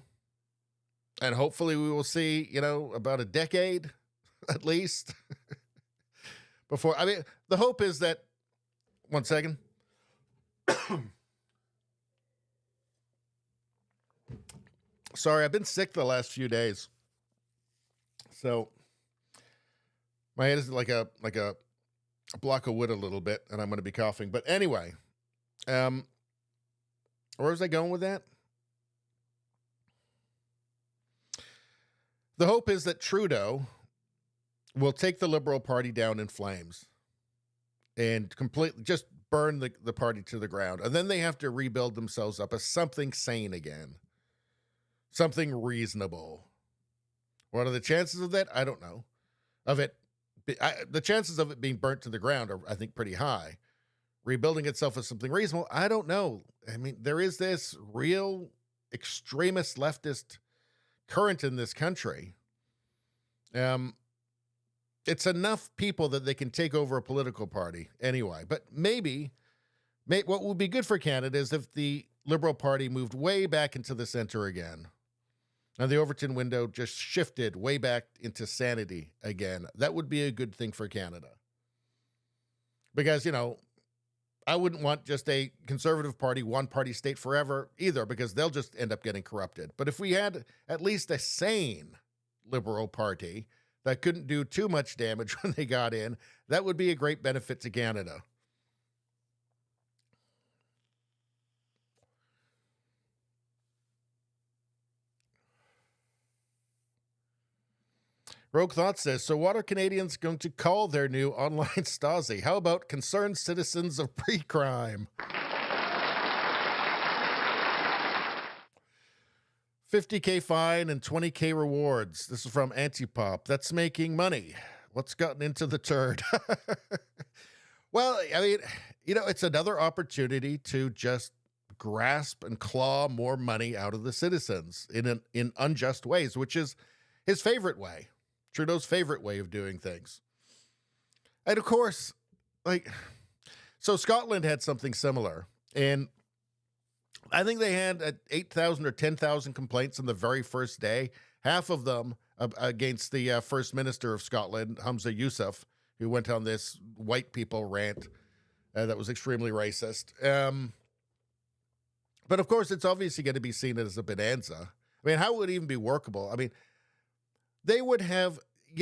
And hopefully we will see, about a decade at least before. I mean, the hope is that, one second. Sorry, I've been sick the last few days. So my head is like a block of wood a little bit, and I'm going to be coughing. But anyway, where was I going with that? The hope is that Trudeau will take the Liberal Party down in flames and completely just burn the party to the ground. And then they have to rebuild themselves up as something sane again. Something reasonable. What are the chances of that? I don't know. The chances of it being burnt to the ground are, I think, pretty high. Rebuilding itself as something reasonable, I don't know. I mean, there is this real extremist leftist current in this country. It's enough people that they can take over a political party anyway. But maybe what would be good for Canada is if the Liberal Party moved way back into the center again. And the Overton window just shifted way back into sanity again. That would be a good thing for Canada. Because, I wouldn't want just a conservative party, one-party state forever either, because they'll just end up getting corrupted. But if we had at least a sane Liberal Party that couldn't do too much damage when they got in, that would be a great benefit to Canada. Rogue Thought says, so what are Canadians going to call their new online Stasi? How about concerned citizens of pre-crime? 50K fine and 20K rewards. This is from Antipop. That's making money. What's gotten into the turd? Well, I mean, it's another opportunity to just grasp and claw more money out of the citizens in unjust ways, which is his favorite way. Trudeau's favorite way of doing things. And of course, so Scotland had something similar. And I think they had 8,000 or 10,000 complaints on the very first day. Half of them against the First Minister of Scotland, Humza Yousaf, who went on this white people rant that was extremely racist. But of course, it's obviously going to be seen as a bonanza. I mean, how would it even be workable? I mean, they would have,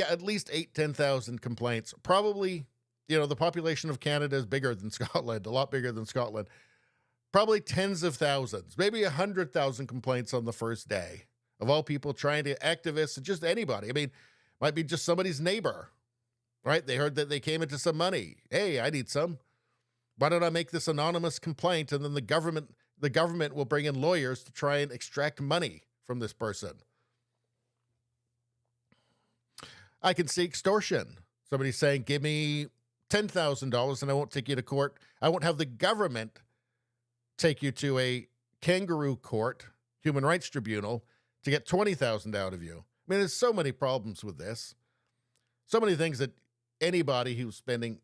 at least 10,000 complaints. Probably, the population of Canada is bigger than Scotland, a lot bigger than Scotland. Probably tens of thousands, maybe 100,000 complaints on the first day of all people trying to activists, just anybody. I mean, might be just somebody's neighbor, right? They heard that they came into some money. Hey, I need some. Why don't I make this anonymous complaint? And then the government will bring in lawyers to try and extract money from this person. I can see extortion. Somebody saying, give me $10,000 and I won't take you to court. I won't have the government take you to a kangaroo court, human rights tribunal, to get $20,000 out of you. I mean, there's so many problems with this. So many things that anybody who's spent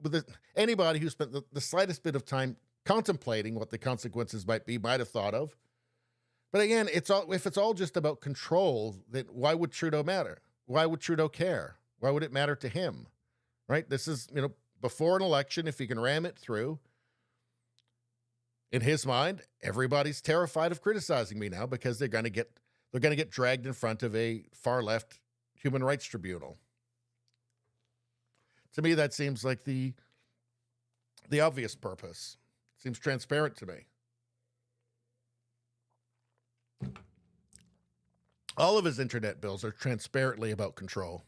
the slightest bit of time contemplating what the consequences might be might have thought of. But again, if it's all just about control, then why would Trudeau matter? Why would Trudeau care? Why would it matter to him? Right? This is, before an election, if he can ram it through, in his mind, everybody's terrified of criticizing me now because they're going to get they're going to get dragged in front of a far-left human rights tribunal. To me, that seems like the obvious purpose. Seems transparent to me. All of his internet bills are transparently about control.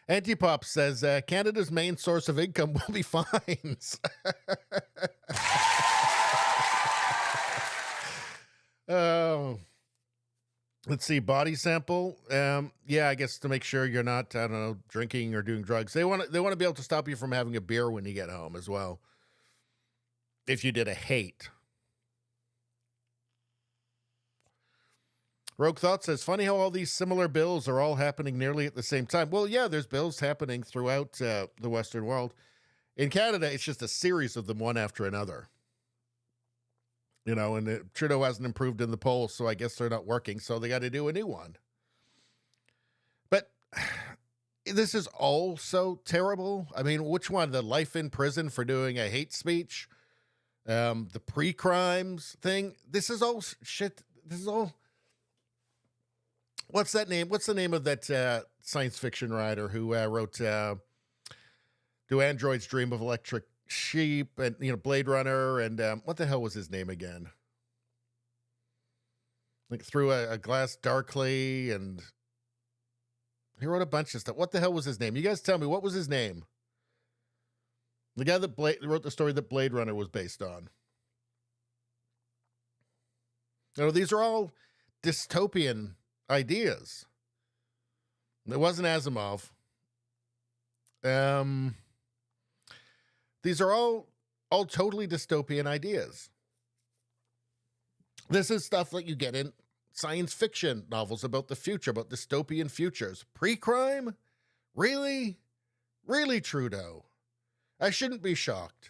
Antipop says Canada's main source of income will be fines. Oh, let's see. Body sample. Yeah, I guess to make sure you're not, I don't know, drinking or doing drugs. They want to be able to stop you from having a beer when you get home as well. If you did a hate. Rogue Thought says, funny how all these similar bills are all happening nearly at the same time. Well, yeah, there's bills happening throughout the Western world. In Canada, it's just a series of them, one after another. You know, and Trudeau hasn't improved in the polls, so I guess they're not working, so they got to do a new one. But this is all so terrible. I mean, which one? The life in prison for doing a hate speech? The pre-crimes thing? This is all shit. This is all... What's that name? What's the name of that science fiction writer who wrote Do Androids Dream of Electric Sheep and, you know, Blade Runner and what the hell was his name again? Like Through a Glass Darkly, and he wrote a bunch of stuff. What the hell was his name? You guys tell me, what was his name? The guy that wrote the story that Blade Runner was based on. You know, these are all dystopian ideas. It wasn't Asimov. These are all totally dystopian ideas. This is stuff that you get in science fiction novels about the future, about dystopian futures. Pre-crime? Really? Really, Trudeau? I shouldn't be shocked.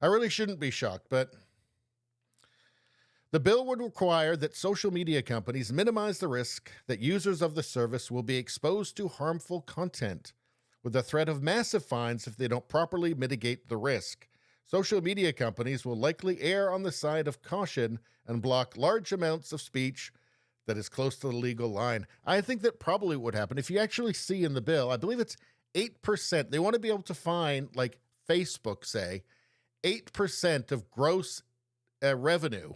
I really shouldn't be shocked, but the bill would require that social media companies minimize the risk that users of the service will be exposed to harmful content, with the threat of massive fines if they don't properly mitigate the risk. Social media companies will likely err on the side of caution and block large amounts of speech that is close to the legal line. I think that probably would happen. If you actually see in the bill, I believe it's 8%. They want to be able to fine, like Facebook say, 8% of gross revenue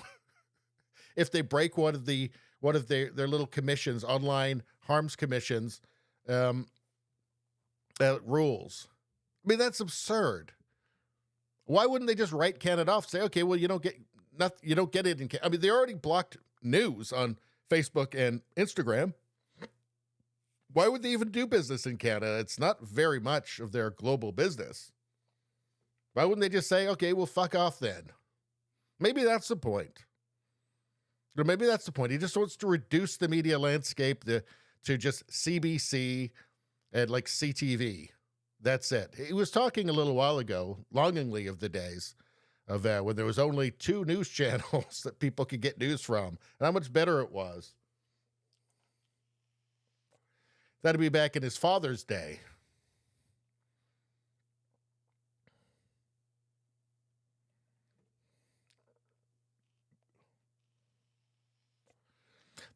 if they break one of their little commissions, online harms commissions, rules. I mean, that's absurd. Why wouldn't they just write Canada off? Say, okay, well, you don't get it in Canada. I mean, they already blocked news on Facebook and Instagram. Why would they even do business in Canada? It's not very much of their global business. Why wouldn't they just say, okay, well, fuck off then? Maybe that's the point. Or maybe that's the point. He just wants to reduce the media landscape to just CBC and like CTV. That's it. He was talking a little while ago, longingly, of the days of when there was only 2 news channels that people could get news from, and how much better it was. That'd be back in his father's day.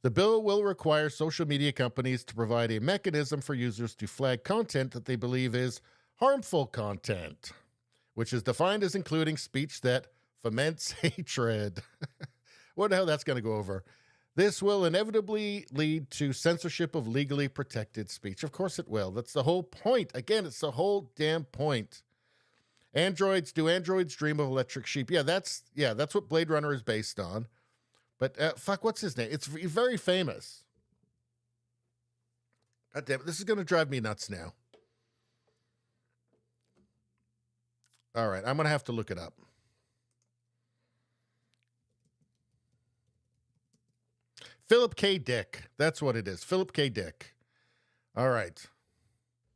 The bill will require social media companies to provide a mechanism for users to flag content that they believe is harmful content, which is defined as including speech that foments hatred. What the hell that's going to go over? This will inevitably lead to censorship of legally protected speech. Of course it will. That's the whole point. Again, it's the whole damn point. Do androids dream of electric sheep? Yeah, that's what Blade Runner is based on. But fuck, what's his name? It's very famous. God damn it, this is going to drive me nuts now. All right, I'm going to have to look it up. Philip K. Dick. That's what it is. Philip K. Dick. All right.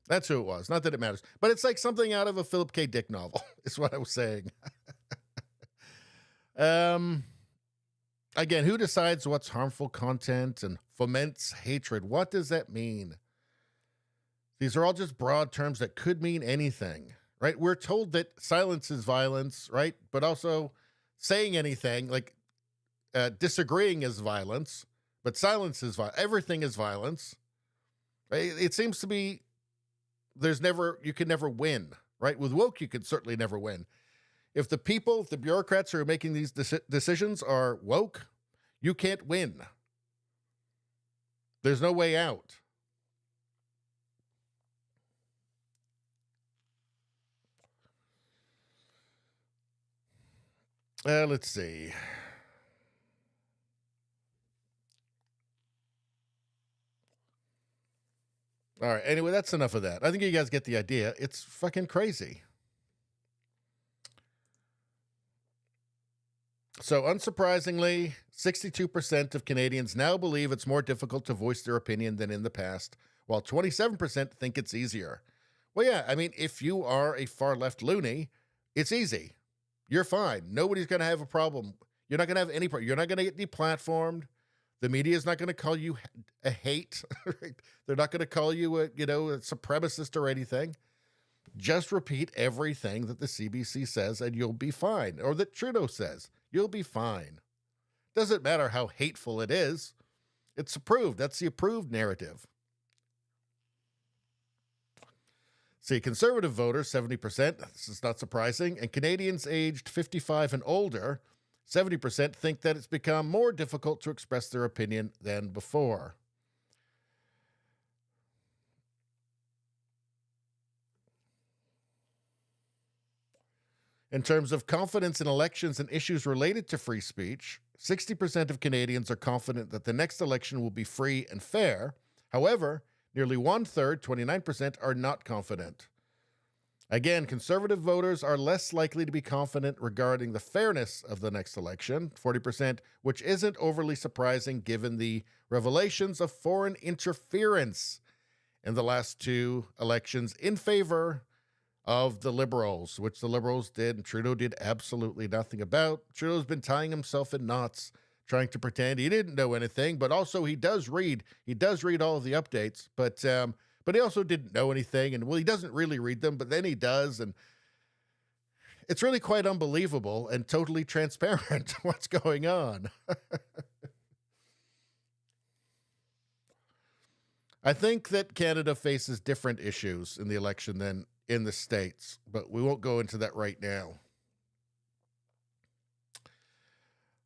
That's who it was. Not that it matters. But it's like something out of a Philip K. Dick novel, is what I was saying. Again, who decides what's harmful content and foments hatred? What does that mean? These are all just broad terms that could mean anything, right? We're told that silence is violence, right? But also saying anything, like disagreeing is violence, but silence is violence. Everything is violence. It seems to be you can never win, right? With woke, you can certainly never win. If the bureaucrats who are making these decisions are woke, you can't win. There's no way out. Let's see. All right. Anyway, that's enough of that. I think you guys get the idea. It's fucking crazy. So, unsurprisingly, 62% of Canadians now believe it's more difficult to voice their opinion than in the past, while 27% think it's easier. Well, yeah, I mean, if you are a far-left loony, it's easy. You're fine. Nobody's going to have a problem. You're not going to have any problem. You're not going to get deplatformed. The media is not going to call you a hate. They're not going to call you a supremacist or anything. Just repeat everything that the CBC says and you'll be fine. Or that Trudeau says. You'll be fine. Doesn't matter how hateful it is. It's approved. That's the approved narrative. See, conservative voters, 70%. This is not surprising. And Canadians aged 55 and older, 70% think that it's become more difficult to express their opinion than before. In terms of confidence in elections and issues related to free speech, 60% of Canadians are confident that the next election will be free and fair. However, nearly one-third, 29%, are not confident. Again, conservative voters are less likely to be confident regarding the fairness of the next election, 40%, which isn't overly surprising given the revelations of foreign interference in the last two elections in favor of the Liberals, which the Liberals did and Trudeau did absolutely nothing about. Trudeau's been tying himself in knots, trying to pretend he didn't know anything, but also he does read all of the updates, but he also didn't know anything, and well, he doesn't really read them, but then he does, and it's really quite unbelievable and totally transparent what's going on. I think that Canada faces different issues in the election than in the States, but we won't go into that right now.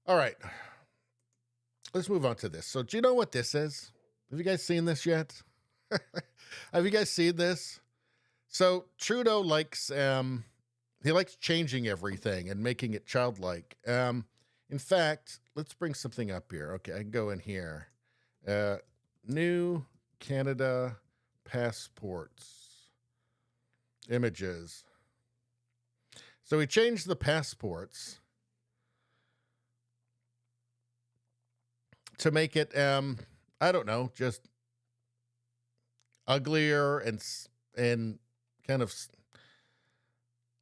All right. Let's move on to this. So do you know what this is? Have you guys seen this yet? Have you guys seen this? So Trudeau likes changing everything and making it childlike. In fact, let's bring something up here. Okay, I can go in here. New Canada passports. Images. So he changed the passports to make it, I don't know, just uglier and kind of,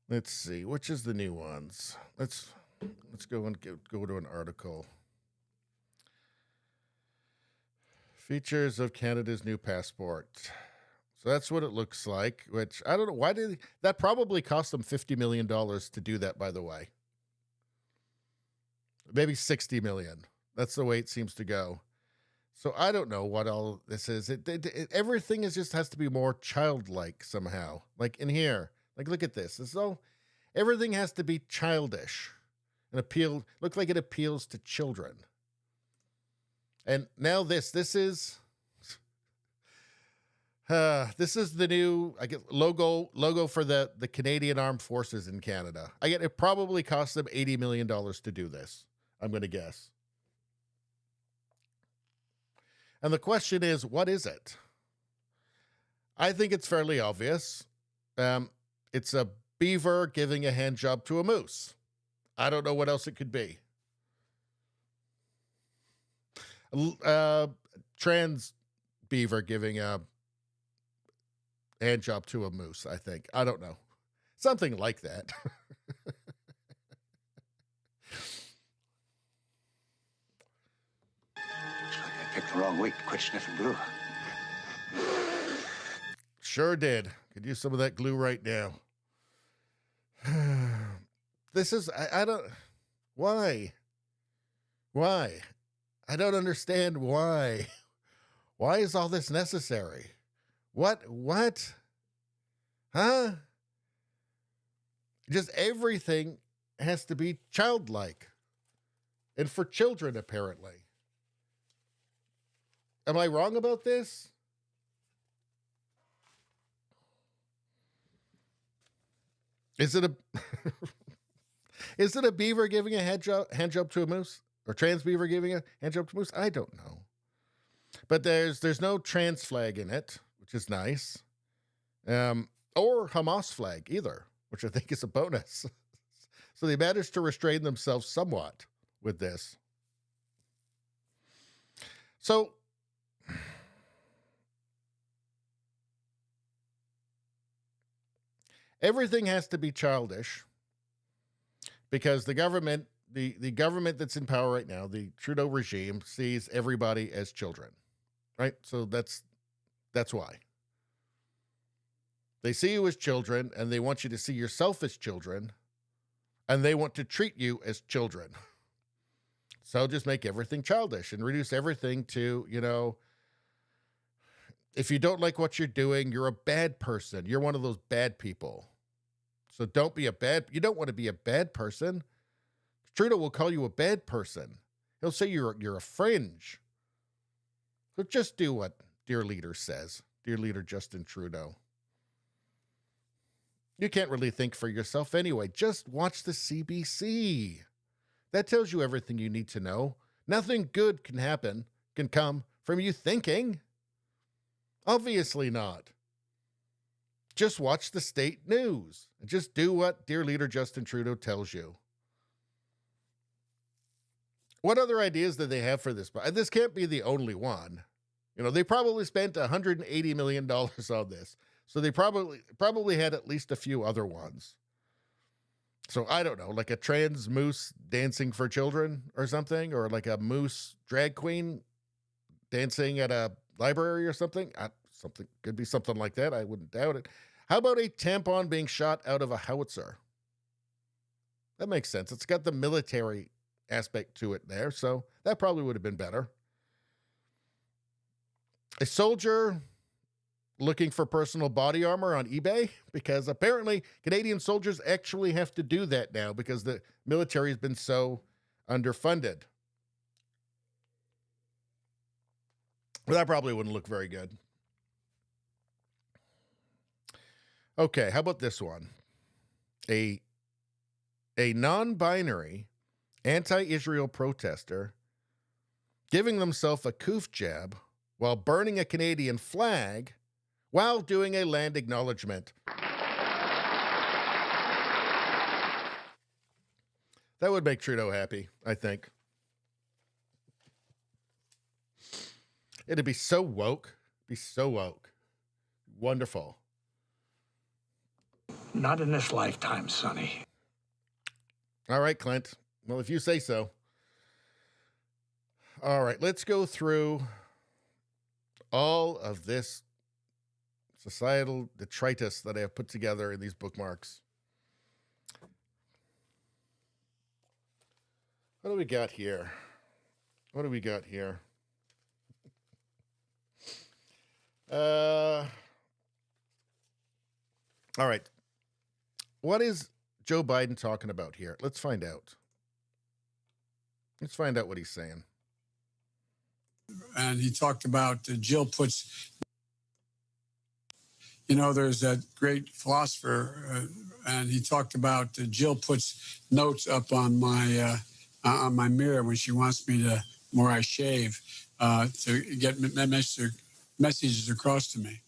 let's see, which is the new ones? Let's go and go to an article. Features of Canada's new passport. So that's what it looks like, which I don't know. Why did that probably cost them $50 million to do that, by the way? Maybe $60 million. That's the way it seems to go. So I don't know what all this is. Everything just has to be more childlike somehow. Like in here, like look at this. Everything has to be childish and look like it appeals to children. And now this is the new, I guess, logo for the Canadian Armed Forces in Canada. It probably cost them $80 million to do this, I'm going to guess. And the question is, what is it? I think it's fairly obvious. It's a beaver giving a hand job to a moose. I don't know what else it could be. Trans beaver giving a hand job to a moose, I think. I don't know. Something like that. I picked the wrong week to quit sniffing glue. Sure did. Could use some of that glue right now. This is, I don't, Why? Why? I don't understand why. Why is all this necessary? What? Huh? Just everything has to be childlike. And for children, apparently. Am I wrong about this? Is it a is it a beaver giving a hand job to a moose? Or trans beaver giving a hand job to a moose? I don't know. But there's no trans flag in it, which is nice. Or Hamas flag either, which I think is a bonus. So they managed to restrain themselves somewhat with this. So everything has to be childish because the government, the government that's in power right now, the Trudeau regime, sees everybody as children, right? So that's why. They see you as children, and they want you to see yourself as children, and they want to treat you as children. So just make everything childish and reduce everything to, if you don't like what you're doing, you're a bad person. You're one of those bad people. So you don't want to be a bad person. Trudeau will call you a bad person. He'll say you're a fringe. So just do what dear leader says, dear leader Justin Trudeau. You can't really think for yourself anyway. Just watch the CBC. That tells you everything you need to know. Nothing good can come from you thinking. Obviously not. Just watch the state news and just do what dear leader Justin Trudeau tells you. What other ideas did they have for this? This can't be the only one. They probably spent $180 million on this. So they probably had at least a few other ones. So I don't know, like a trans moose dancing for children or something, or like a moose drag queen dancing at a library or something. Could be something like that. I wouldn't doubt it. How about a tampon being shot out of a howitzer? That makes sense. It's got the military aspect to it there, so that probably would have been better. A soldier looking for personal body armor on eBay, because apparently Canadian soldiers actually have to do that now because the military has been so underfunded. Well, that probably wouldn't look very good. Okay, how about this one? A non-binary anti-Israel protester giving themselves a coof jab while burning a Canadian flag while doing a land acknowledgement. That would make Trudeau happy, I think. It'd be so woke. Wonderful. Not in this lifetime, Sonny. All right, Clint. Well, if you say so. All right, let's go through all of this societal detritus that I have put together in these bookmarks. What do we got here? All right. What is Joe Biden talking about here? Let's find out. Let's find out what he's saying. And he talked about Jill puts, there's that great philosopher, and he talked about Jill puts notes up on my mirror when she wants me to, where I shave, to get messages across to me.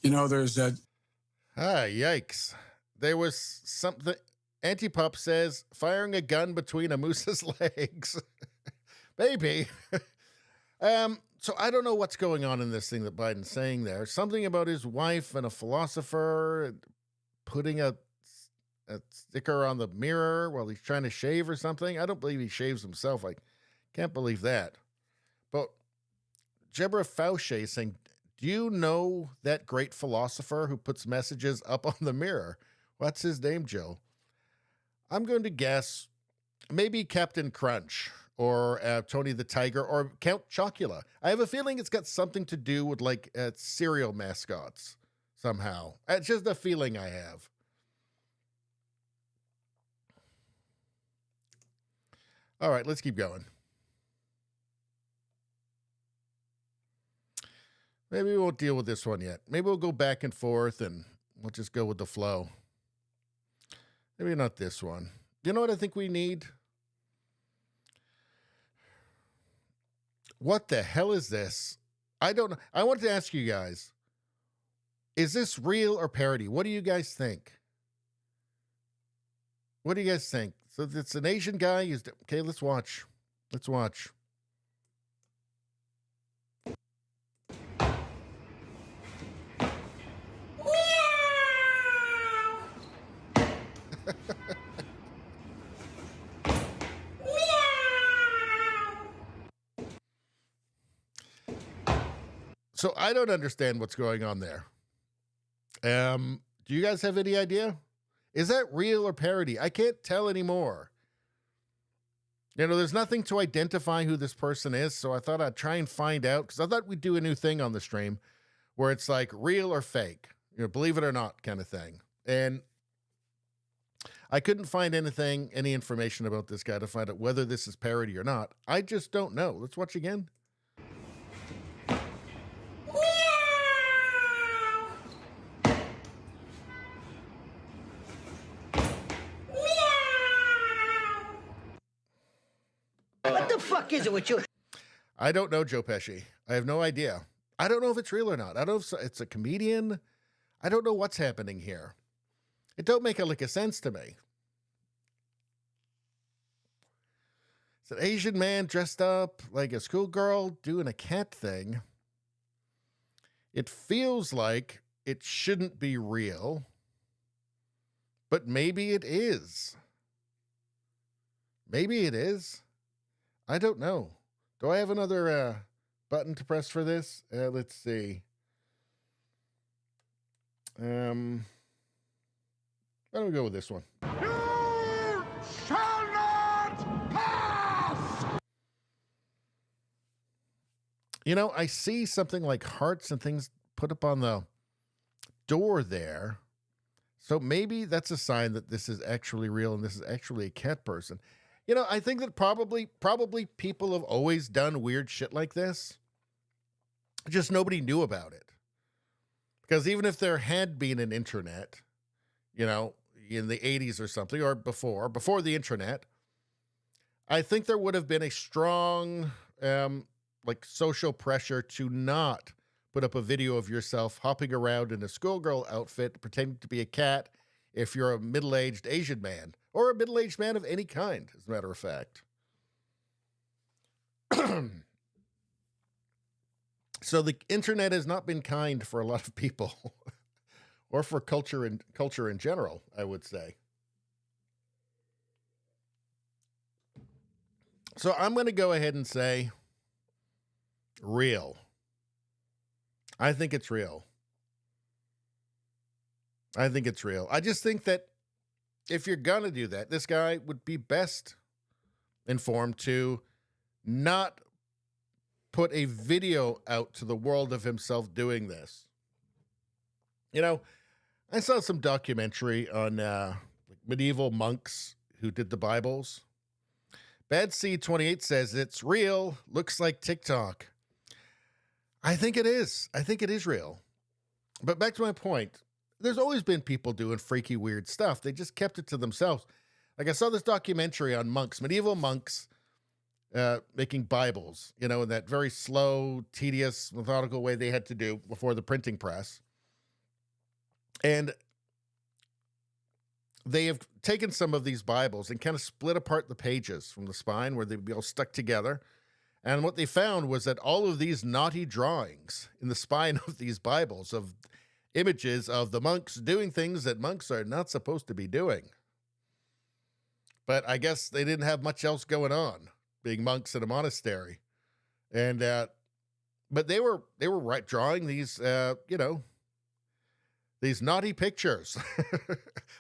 There's that. Yikes. There was something. Antipop says, firing a gun between a moose's legs. Baby. So I don't know what's going on in this thing that Biden's saying there. Something about his wife and a philosopher putting a sticker on the mirror while he's trying to shave or something. I don't believe he shaves himself. I can't believe that. But Deborah Fauché is saying, do you know that great philosopher who puts messages up on the mirror? What's his name, Jill? I'm going to guess maybe Captain Crunch or Tony the Tiger or Count Chocula. I have a feeling it's got something to do with like cereal mascots somehow. It's just a feeling I have. All right, let's keep going. Maybe we won't deal with this one yet. Maybe we'll go back and forth and we'll just go with the flow. Maybe not this one. You know what I think we need? What the hell is this? I don't know. I want to ask you guys, is this real or parody? What do you guys think? What do you guys think? So it's an Asian guy. Okay, let's watch. Let's watch. So I don't understand what's going on there. Do you guys have any idea? Is that real or parody? I can't tell anymore. You know, there's nothing to identify who this person is, so I thought I'd try and find out, because I thought we'd do a new thing on the stream where it's like real or fake, you know, believe it or not kind of thing. And I couldn't find any information about this guy to find out whether this is parody or not. I just don't know. Let's watch again. What the fuck is it with you? I don't know, Joe Pesci. I have no idea. I don't know if it's real or not. I don't know if it's a comedian. I don't know what's happening here. It don't make a lick of sense to me. It's an Asian man dressed up like a schoolgirl doing a cat thing. It feels like it shouldn't be real, but maybe it is. Maybe it is. I don't know. Do I have another button to press for this? Let's see. Why don't we go with this one? You shall not pass! You know, I see something like hearts and things put up on the door there. So maybe that's a sign that this is actually real and this is actually a cat person. You know, I think that probably people have always done weird shit like this. Just nobody knew about it. Because even if there had been an internet, you know, in the 80s or something, or before the internet, I think there would have been a strong, like social pressure to not put up a video of yourself hopping around in a schoolgirl outfit, pretending to be a cat if you're a middle-aged Asian man, or a middle-aged man of any kind, as a matter of fact. So the internet has not been kind for a lot of people, or for culture in general, I would say. So I'm going to go ahead and say real. I think it's real. I think it's real. I just think that if you're going to do that, this guy would be best informed to not put a video out to the world of himself doing this. You know, I saw some documentary on medieval monks who did the Bibles. Bad Seed 28 says it's real, looks like TikTok. I think it is. I think it is real. But back to my point, there's always been people doing freaky, weird stuff. They just kept it to themselves. Like I saw this documentary on monks, medieval monks, making Bibles, you know, in that very slow, tedious, methodical way they had to do before the printing press. And they have taken some of these Bibles and kind of split apart the pages from the spine where they'd be all stuck together. And what they found was that all of these naughty drawings in the spine of these Bibles of images of the monks doing things that monks are not supposed to be doing. But I guess they didn't have much else going on, being monks in a monastery. And, but they were right drawing these, you know, these naughty pictures.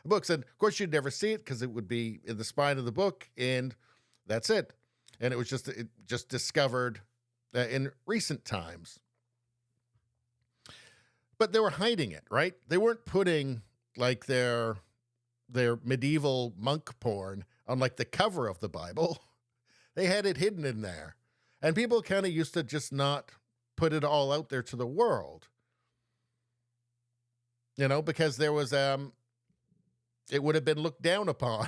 Books, and of course you'd never see it because it would be in the spine of the book, and that's it. And it was just discovered in recent times. But they were hiding it, right? They weren't putting like their medieval monk porn on like the cover of the Bible. They had it hidden in there. And people kind of used to just not put it all out there to the world. You know, because there was it would have been looked down upon.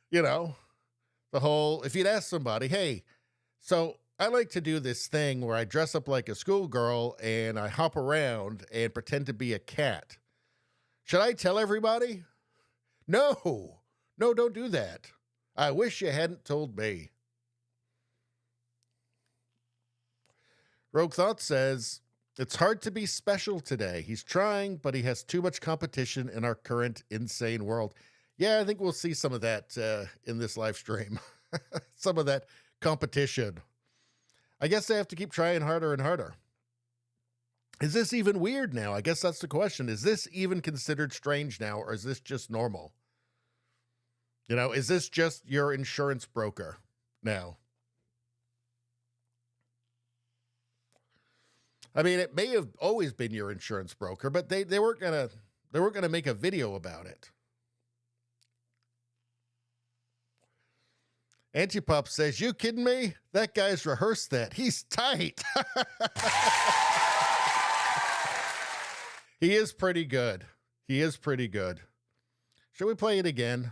You know, the whole, if you'd ask somebody, hey, so I like to do this thing where I dress up like a schoolgirl and I hop around and pretend to be a cat. Should I tell everybody? No, don't do that. I wish you hadn't told me. Rogue Thought says, it's hard to be special today. He's trying, but he has too much competition in our current insane world. Yeah, I think we'll see some of that in this live stream. Some of that competition. I guess they have to keep trying harder and harder. Is this even weird now? I guess that's the question. Is this even considered strange now, or is this just normal? You know, is this just your insurance broker now? I mean, it may have always been your insurance broker, but they weren't gonna make a video about it. Antipop says, you kidding me? That guy's rehearsed that. He's tight. He is pretty good. He is pretty good. Should we play it again?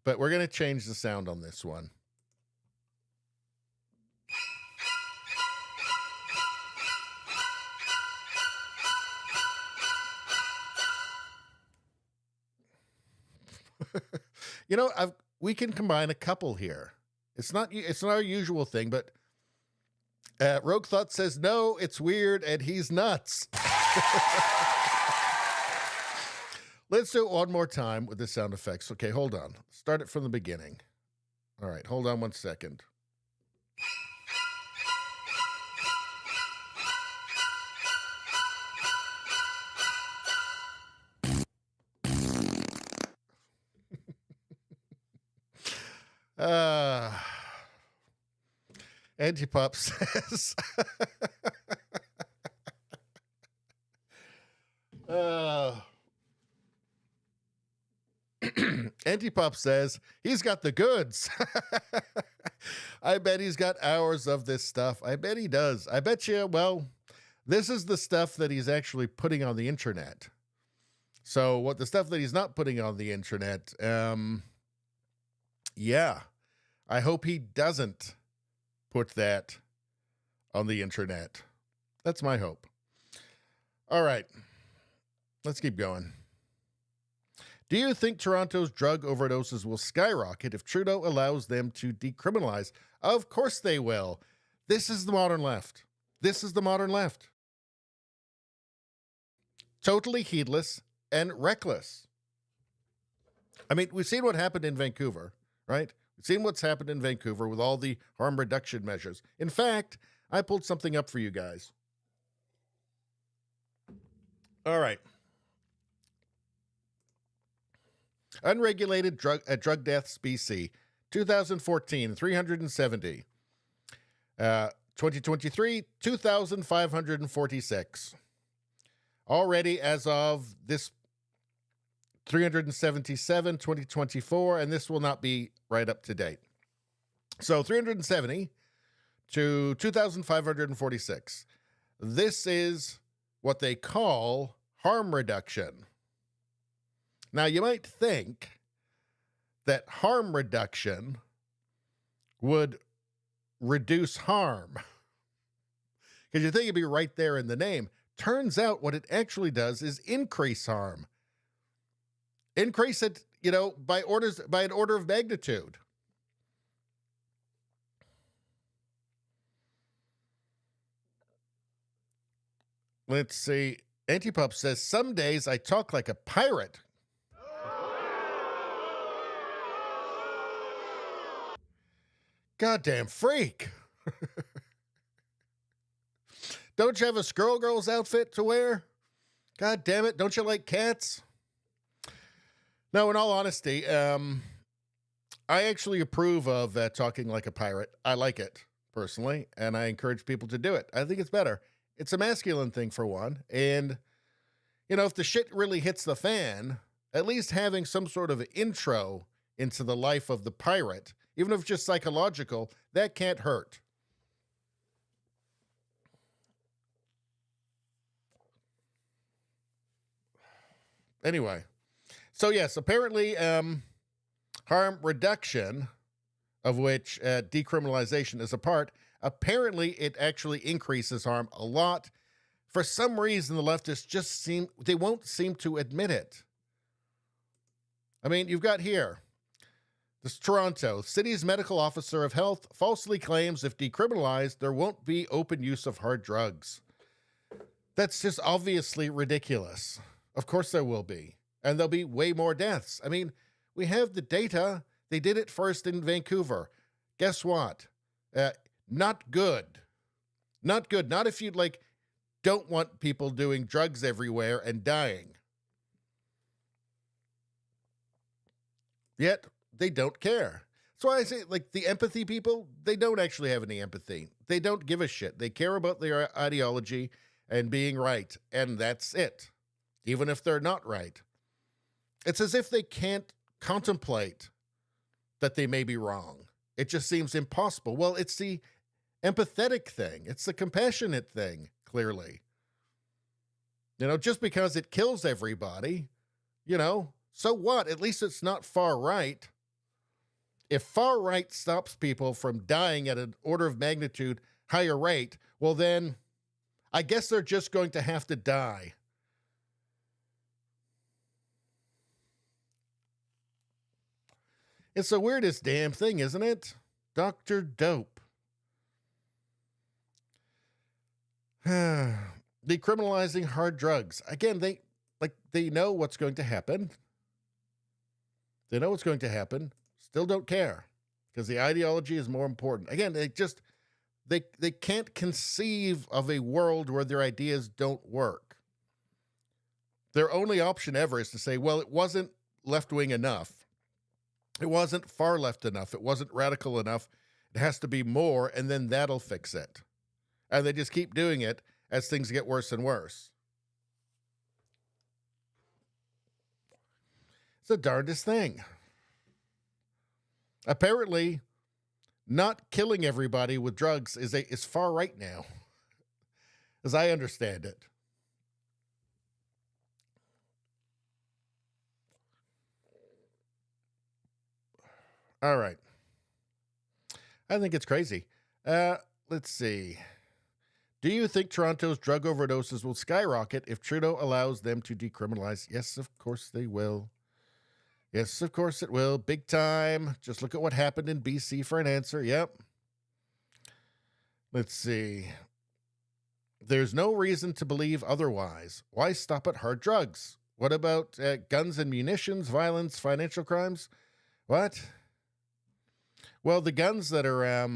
But we're going to change the sound on this one. You know, we can combine a couple here. It's not our usual thing, but Rogue Thought says, no, it's weird and he's nuts. Let's do it one more time with the sound effects. Okay, hold on. Start it from the beginning. All right, hold on 1 second. Antipop says, Antipop says, he's got the goods. I bet he's got hours of this stuff. I bet he does. I bet you, well, this is the stuff that he's actually putting on the internet. So what the stuff that he's not putting on the internet, yeah, I hope he doesn't put that on the internet. That's my hope. All right, let's keep going. Do you think Toronto's drug overdoses will skyrocket if Trudeau allows them to decriminalize? Of course they will. This is the modern left. This is the modern left. Totally heedless and reckless. I mean, we've seen what happened in Vancouver, right? We've seen what's happened in Vancouver with all the harm reduction measures. In fact, I pulled something up for you guys. All right. Unregulated drug deaths, BC, 2014, 370. 2023, 2,546. Already as of this 377, 2024, and this will not be right up to date. So 370 to 2,546. This is what they call harm reduction. Now, you might think that harm reduction would reduce harm, because you think it'd be right there in the name. Turns out what it actually does is increase harm. Increase it, you know, by an order of magnitude. Let's see. Antipop says, some days I talk like a pirate. Goddamn freak. Don't you have a Squirrel Girl's outfit to wear? God damn it. Don't you like cats? No, in all honesty, I actually approve of talking like a pirate. I like it, personally, and I encourage people to do it. I think it's better. It's a masculine thing, for one. And, you know, if the shit really hits the fan, at least having some sort of intro into the life of the pirate, even if it's just psychological, that can't hurt. Anyway, so yes, apparently harm reduction, of which decriminalization is a part, apparently it actually increases harm a lot. For some reason, the leftists just they won't seem to admit it. I mean, you've got here, this is Toronto. City's medical officer of health falsely claims if decriminalized, there won't be open use of hard drugs. That's just obviously ridiculous. Of course there will be. And there'll be way more deaths. I mean, we have the data. They did it first in Vancouver. Guess what? Not good. Not good. Not if you don't want people doing drugs everywhere and dying. Yet they don't care. That's why I say, the empathy people, they don't actually have any empathy. They don't give a shit. They care about their ideology and being right, and that's it. Even if they're not right. It's as if they can't contemplate that they may be wrong. It just seems impossible. Well, it's the empathetic thing. It's the compassionate thing, clearly. You know, just because it kills everybody, you know, so what? At least it's not far right. If far right stops people from dying at an order of magnitude higher rate, well then, I guess they're just going to have to die. It's the weirdest damn thing, isn't it? Dr. Dope. Decriminalizing hard drugs. Again, they know what's going to happen. They know what's going to happen. Still don't care because the ideology is more important. Again, they can't conceive of a world where their ideas don't work. Their only option ever is to say, well, it wasn't left-wing enough. It wasn't far left enough. It wasn't radical enough. It has to be more, and then that'll fix it. And they just keep doing it as things get worse and worse. It's the darndest thing. Apparently, not killing everybody with drugs is far right now, as I understand it. All right. I think it's crazy. Let's see. Do you think Toronto's drug overdoses will skyrocket if Trudeau allows them to decriminalize? Yes, of course they will. Yes, of course it will. Big time. Just look at what happened in BC for an answer. Yep. Let's see. There's no reason to believe otherwise. Why stop at hard drugs? What about guns and munitions, violence, financial crimes? What? Well, the guns that are,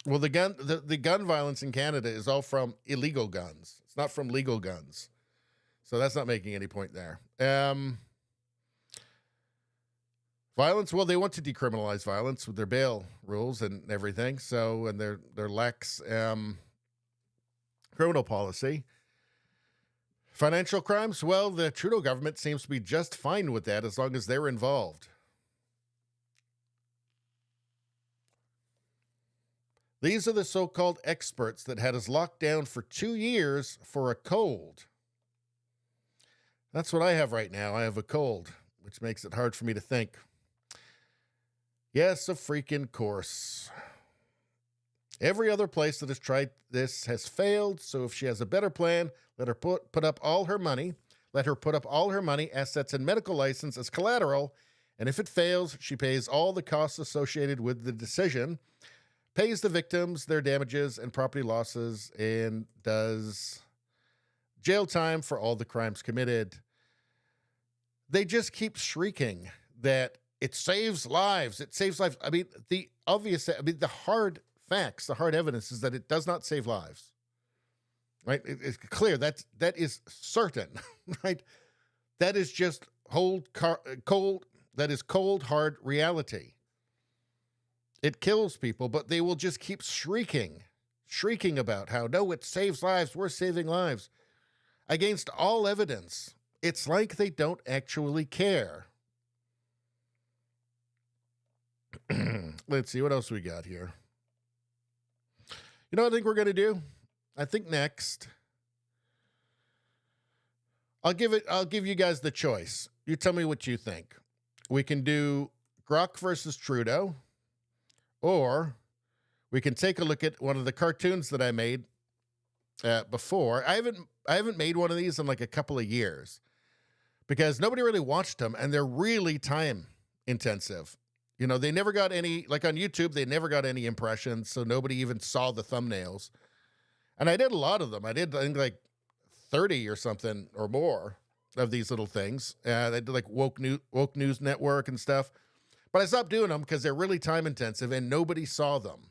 the gun violence in Canada is all from illegal guns. It's not from legal guns. So that's not making any point there. Violence, well, they want to decriminalize violence with their bail rules and everything. So, and their lax criminal policy. Financial crimes, well, the Trudeau government seems to be just fine with that as long as they're involved. These are the so-called experts that had us locked down for 2 years for a cold. That's what I have right now. I have a cold, which makes it hard for me to think. Yes, of freaking course. Every other place that has tried this has failed, so if she has a better plan, let her put up all her money. Let her put up all her money, assets, and medical license as collateral, and if it fails, she pays all the costs associated with the decision, pays the victims their damages and property losses, and does jail time for all the crimes committed. They just keep shrieking that it saves lives. It saves lives. I mean, obvious, I mean, the hard facts, the hard evidence is that it does not save lives, right? It's clear that is certain, right? That is just cold, that is cold, hard reality. It kills people, but they will just keep shrieking about how, no, it saves lives, we're saving lives. Against all evidence, it's like they don't actually care. Let's see, what else we got here? You know what I think we're going to do? I think next, I'll give you guys the choice. You tell me what you think. We can do Grok versus Trudeau, or we can take a look at one of the cartoons that I made before. I haven't made one of these in like a couple of years because nobody really watched them, and they're really time intensive. You know, they never got any, like on YouTube, they never got any impressions, so nobody even saw the thumbnails. And I did a lot of them. I did, I think, like 30 or something or more of these little things. I did like Woke News Network and stuff. But I stopped doing them because they're really time intensive and nobody saw them.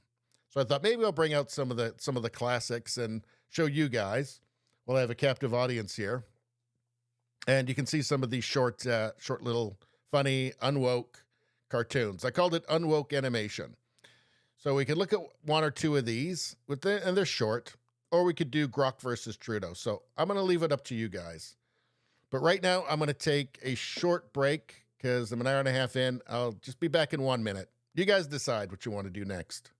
So I thought maybe I'll bring out some of the classics and show you guys. Well, I have a captive audience here. And you can see some of these short little funny, unwoke cartoons. I called it unwoke animation. So we could look at one or two of these, and they're short, or we could do Grok versus Trudeau. So I'm going to leave it up to you guys. But right now, I'm going to take a short break because I'm an hour and a half in. I'll just be back in 1 minute. You guys decide what you want to do next.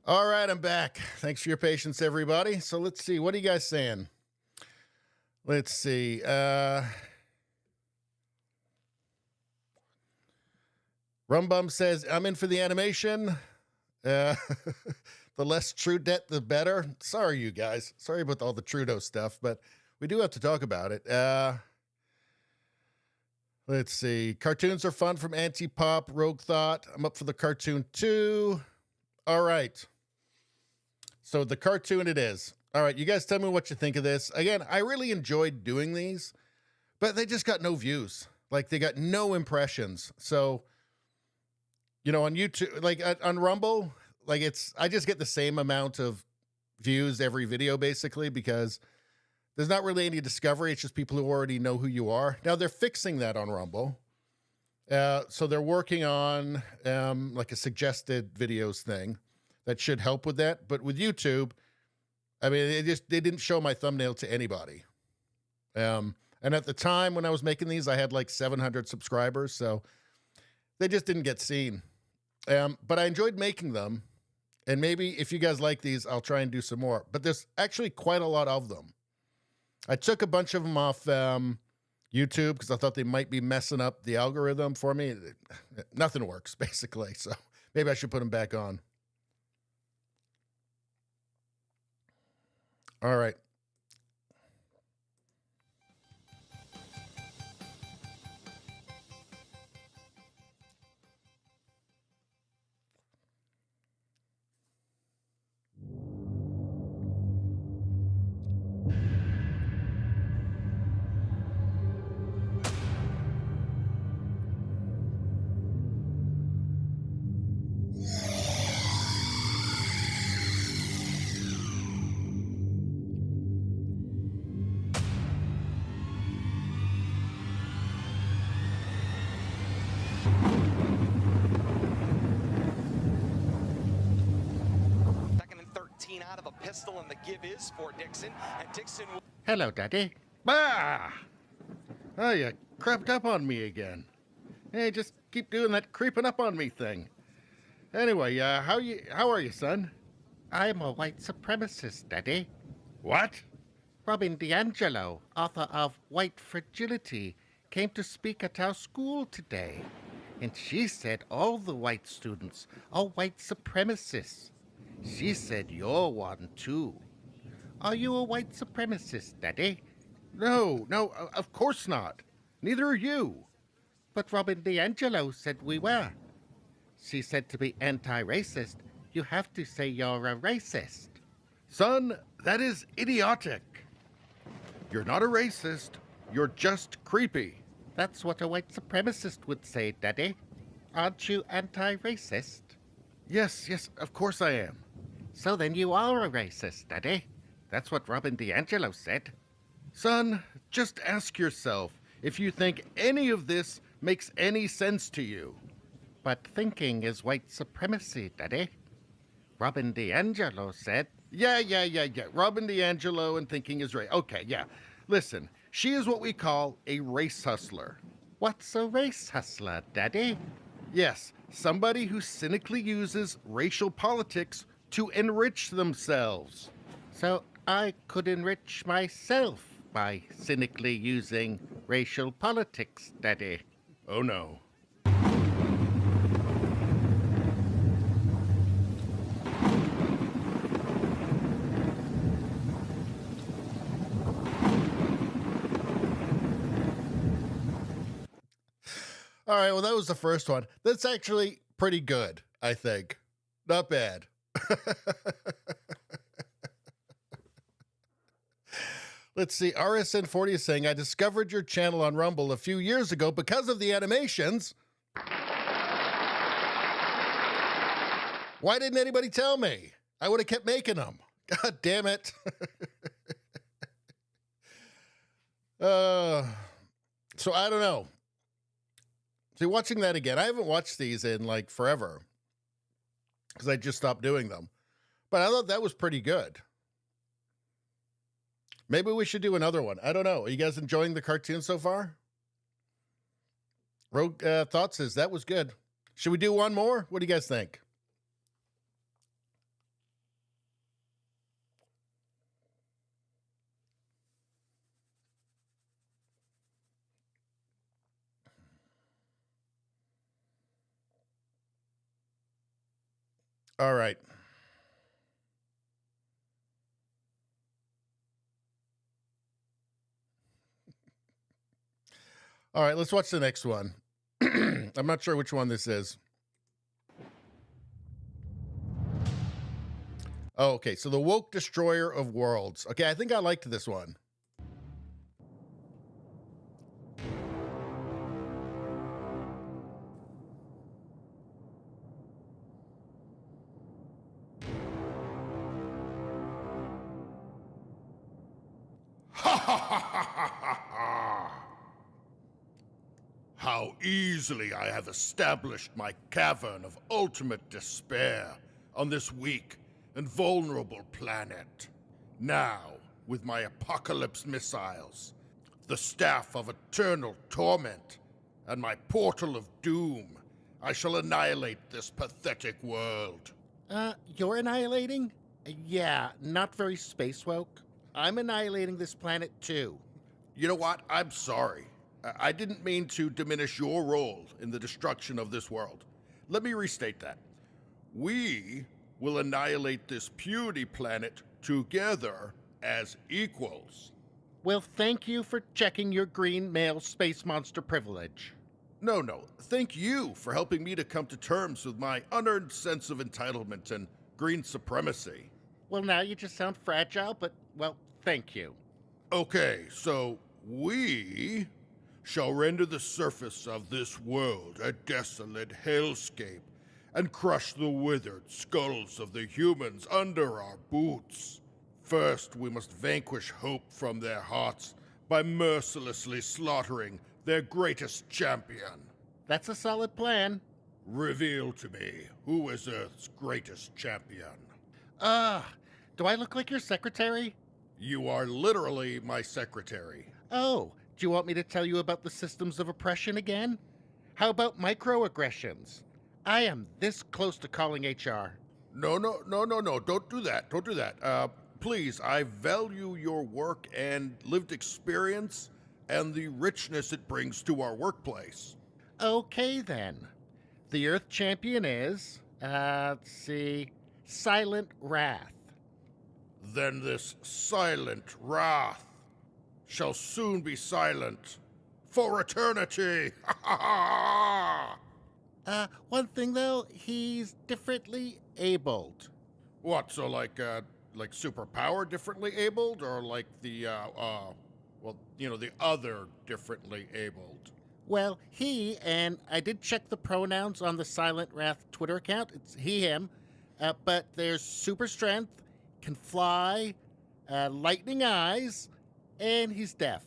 All right, I'm back. Thanks for your patience, everybody. So let's see. What are you guys saying? Let's see. Rumbum says, I'm in for the animation. The less true debt, the better. Sorry, you guys. Sorry about all the Trudeau stuff, but we do have to talk about it. Let's see. Cartoons are fun from Anti-Pop, Rogue Thought. I'm up for the cartoon too. All right. So the cartoon it is. All right, you guys tell me what you think of this. Again, I really enjoyed doing these, but they just got no views. Like, they got no impressions. So, you know, on YouTube, like on Rumble, like I just get the same amount of views every video, basically, because there's not really any discovery. It's just people who already know who you are. Now, they're fixing that on Rumble. So they're working on like a suggested videos thing that should help with that. But with YouTube, I mean, they didn't show my thumbnail to anybody. And at the time when I was making these, I had like 700 subscribers, so they just didn't get seen. But I enjoyed making them, and maybe if you guys like these, I'll try and do some more. But there's actually quite a lot of them. I took a bunch of them off YouTube because I thought they might be messing up the algorithm for me. Nothing works, basically, so maybe I should put them back on. All right. Out of a pistol, and the give is for Dixon, and Dixon will... Hello, Daddy. Bah! Oh, you crept up on me again. Hey, just keep doing that creeping up on me thing. Anyway, how are you, son? I'm a white supremacist, Daddy. What? Robin DiAngelo, author of White Fragility, came to speak at our school today. And she said all the white students are white supremacists. She said you're one, too. Are you a white supremacist, Daddy? No, of course not. Neither are you. But Robin DiAngelo said we were. She said to be anti-racist, you have to say you're a racist. Son, that is idiotic. You're not a racist. You're just creepy. That's what a white supremacist would say, Daddy. Aren't you anti-racist? Yes, of course I am. So then you are a racist, Daddy. That's what Robin DiAngelo said. Son, just ask yourself if you think any of this makes any sense to you. But thinking is white supremacy, Daddy. Robin DiAngelo said... Yeah. Robin DiAngelo and thinking is right. Okay, yeah. Listen, she is what we call a race hustler. What's a race hustler, Daddy? Yes, somebody who cynically uses racial politics to enrich themselves. So I could enrich myself by cynically using racial politics, Daddy. Oh no. All right, well, that was the first one. That's actually pretty good, I think. Not bad. Let's see. RSN40 is saying, I discovered your channel on Rumble a few years ago because of the animations. Why didn't anybody tell me? I would have kept making them. God damn it. So I don't know. See, watching that again, I haven't watched these in like forever because I just stopped doing them. But I thought that was pretty good. Maybe we should do another one. I don't know. Are you guys enjoying the cartoon so far? Rogue Thought says that was good. Should we do one more? What do you guys think? All right. All right, let's watch the next one. I'm not sure which one this is. Oh, okay, so the woke destroyer of worlds. Okay, I think I liked this one. How easily I have established my cavern of ultimate despair on this weak and vulnerable planet. Now, with my apocalypse missiles, the staff of eternal torment, and my portal of doom, I shall annihilate this pathetic world. You're annihilating? Yeah, not very space woke. I'm annihilating this planet too. You know what? I'm sorry. I didn't mean to diminish your role in the destruction of this world. Let me restate that. We will annihilate this puny planet together as equals. Well, thank you for checking your green male space monster privilege. No. Thank you for helping me to come to terms with my unearned sense of entitlement and green supremacy. Well, now you just sound fragile, but, well, thank you. Okay, so we shall render the surface of this world a desolate hellscape and crush the withered skulls of the humans under our boots. First, we must vanquish hope from their hearts by mercilessly slaughtering their greatest champion. That's a solid plan. Reveal to me who is Earth's greatest champion. Do I look like your secretary? You are literally my secretary. Oh, do you want me to tell you about the systems of oppression again? How about microaggressions? I am this close to calling HR. No. Don't do that. Please, I value your work and lived experience and the richness it brings to our workplace. Okay, then. The Earth champion is, Silent Wrath. Then this silent wrath shall soon be silent for eternity. One thing though, he's differently abled. What, so like superpower differently abled, or like the, the other differently abled? Well, and I did check the pronouns on the Silent Wrath Twitter account. It's he, him. But there's super strength, can fly, lightning eyes, and he's deaf.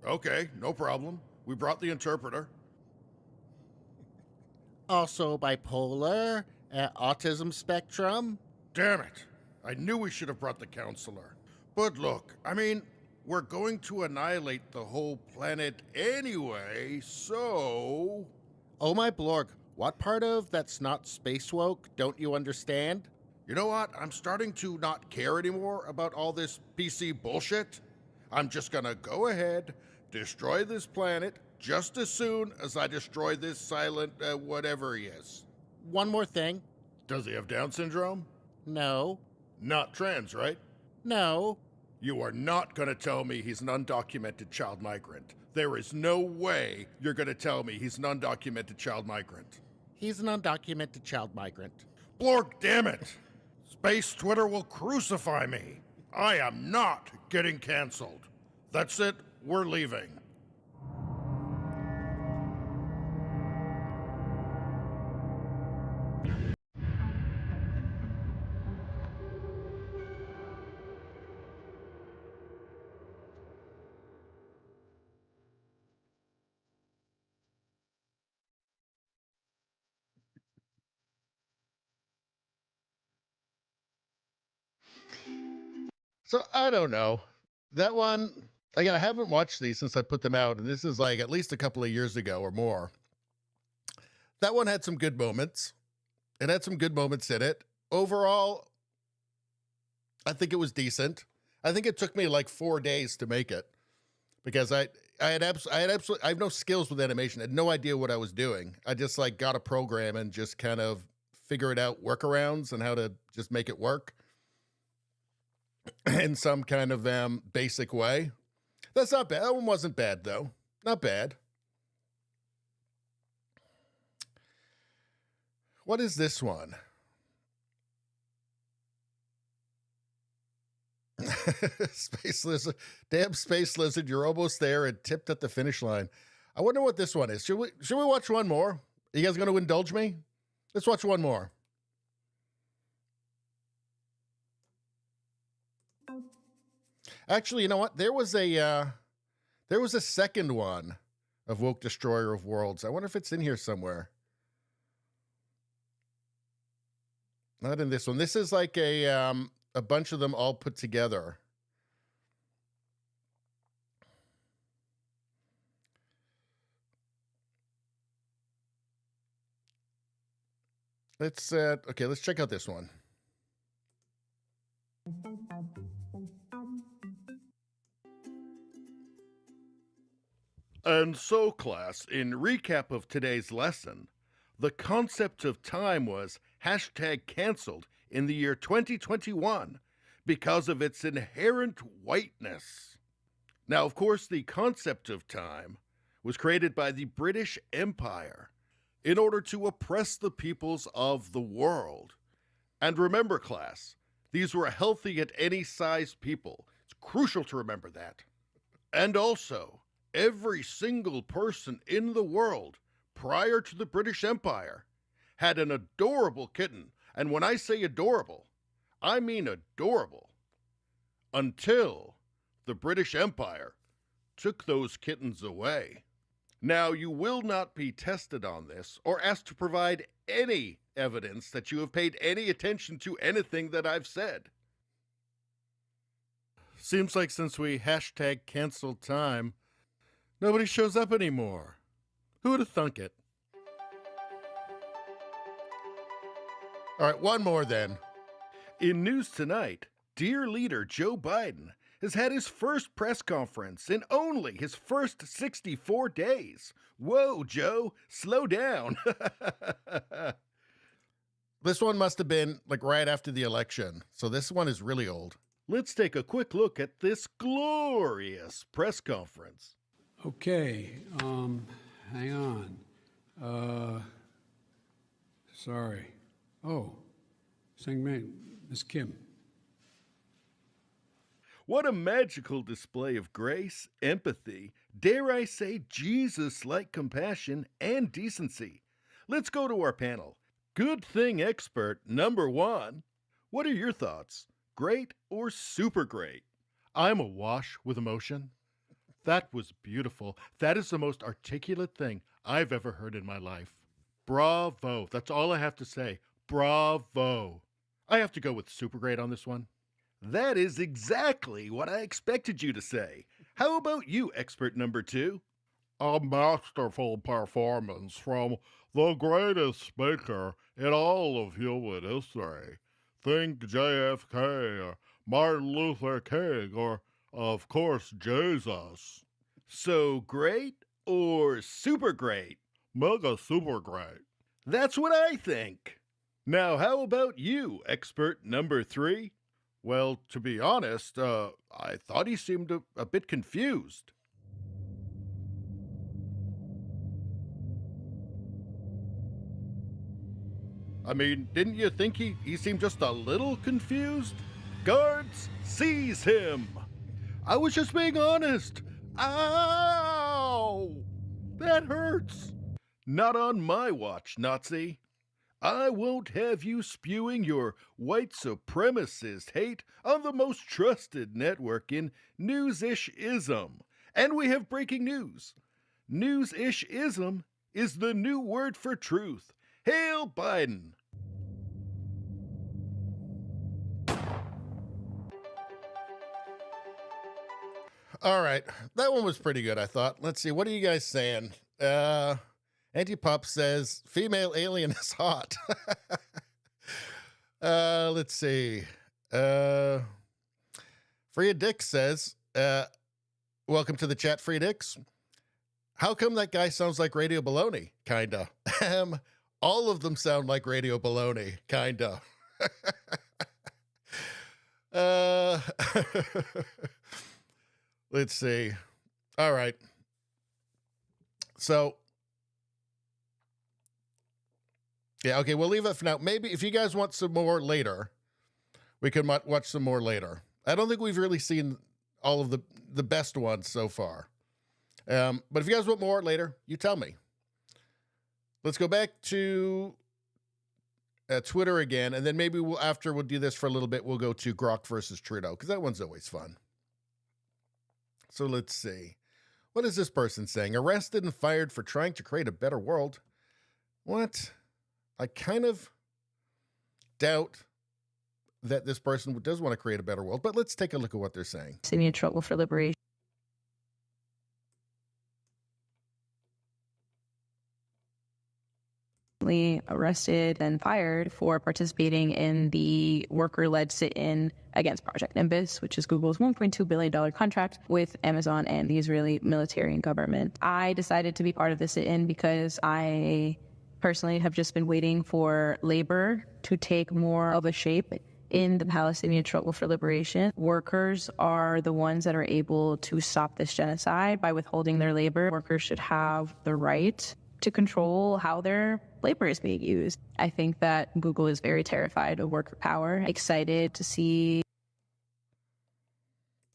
Okay, no problem. We brought the interpreter. Also bipolar, autism spectrum. Damn it. I knew we should have brought the counselor. But look, I mean, we're going to annihilate the whole planet anyway, so... Oh my blorg, what part of that's not space woke don't you understand? You know what? I'm starting to not care anymore about all this PC bullshit. I'm just gonna go ahead, destroy this planet just as soon as I destroy this silent whatever he is. One more thing. Does he have Down syndrome? No. Not trans, right? No. You are not gonna tell me he's an undocumented child migrant. There is no way you're gonna tell me he's an undocumented child migrant. He's an undocumented child migrant. Blorg, damn it! Space Twitter will crucify me. I am not getting canceled. That's it, we're leaving. So I don't know. That one, again, I haven't watched these since I put them out, and this is like at least a couple of years ago or more. That one had some good moments. It had some good moments in it. Overall, I think it was decent. I think it took me like 4 days to make it because I have no skills with animation. I had no idea what I was doing. I just like got a program and just kind of figuring out workarounds and how to just make it work in some kind of basic way. That's not bad. That one wasn't bad, though. Not bad. What is this one? Space lizard. Damn space lizard, you're almost there and tipped at the finish line. I wonder what this one is. Should we watch one more? Are you guys going to indulge me? Let's watch one more. Actually, you know what? There was a second one of Woke Destroyer of Worlds. I wonder if it's in here somewhere. Not in this one. This is like a bunch of them all put together. Let's check out this one. And so, class, in recap of today's lesson, the concept of time was #canceled in the year 2021 because of its inherent whiteness. Now, of course, the concept of time was created by the British Empire in order to oppress the peoples of the world. And remember, class, these were healthy at any size people. It's crucial to remember that. And also, every single person in the world prior to the British Empire had an adorable kitten. And when I say adorable, I mean adorable. Until the British Empire took those kittens away. Now, you will not be tested on this or asked to provide any evidence that you have paid any attention to anything that I've said. Seems like since we #canceled time, nobody shows up anymore. Who would have thunk it? All right, one more then. In news tonight, dear leader Joe Biden has had his first press conference in only his first 64 days. Whoa, Joe, slow down. This one must have been like right after the election, so this one is really old. Let's take a quick look at this glorious press conference. Okay, hang on. Sorry. Oh, Miss Kim. What a magical display of grace, empathy, dare I say Jesus-like compassion and decency. Let's go to our panel. Good thing expert number 1. What are your thoughts? Great or super great? I'm awash with emotion. That was beautiful. That is the most articulate thing I've ever heard in my life. Bravo. That's all I have to say. Bravo. I have to go with super great on this one. That is exactly what I expected you to say. How about you, expert number 2? A masterful performance from the greatest speaker in all of human history. Think JFK or Martin Luther King or, of course, Jesus. So great or super great? Mega super great. That's what I think. Now, how about you, expert number 3? Well, to be honest, I thought he seemed a bit confused. I mean, didn't you think he seemed just a little confused? Guards, seize him! I was just being honest. Ow! That hurts. Not on my watch, Nazi. I won't have you spewing your white supremacist hate on the most trusted network in News-ish-ism. And we have breaking news. News-ish-ism is the new word for truth. Hail Biden! All right, that one was pretty good, I thought. Let's see, what are you guys saying? Antipop says, female alien is hot. Let's see. Freya Dix says, welcome to the chat, Freya Dix. How come that guy sounds like Radio Baloney? Kinda. All of them sound like Radio Baloney, kind of. Let's see. All right. So, yeah, okay, we'll leave that for now. Maybe if you guys want some more later, we can watch some more later. I don't think we've really seen all of the best ones so far. But if you guys want more later, you tell me. Let's go back to Twitter again, and then maybe after we'll do this for a little bit, we'll go to Grok versus Trudeau, because that one's always fun. So let's see. What is this person saying? Arrested and fired for trying to create a better world. What? I kind of doubt that this person does want to create a better world, but let's take a look at what they're saying. City in trouble for liberation. Arrested and fired for participating in the worker-led sit-in against Project Nimbus, which is Google's $1.2 billion contract with Amazon and the Israeli military and government. I decided to be part of the sit-in because I personally have just been waiting for labor to take more of a shape in the Palestinian struggle for liberation. Workers are the ones that are able to stop this genocide by withholding their labor. Workers should have the right to control how their labor is being used. I think that Google is very terrified of worker power, excited to see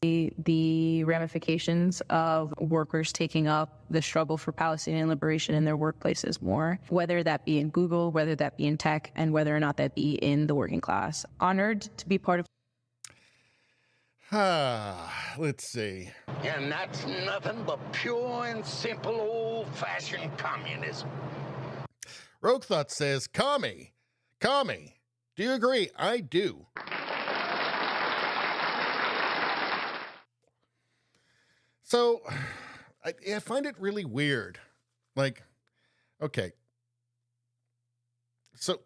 the ramifications of workers taking up the struggle for Palestinian liberation in their workplaces more, whether that be in Google, whether that be in tech, and whether or not that be in the working class. Honored to be part of. Let's see. And that's nothing but pure and simple old-fashioned communism. Rogue Thought says, Commie. Do you agree? I do. So, I find it really weird. Like, okay. So,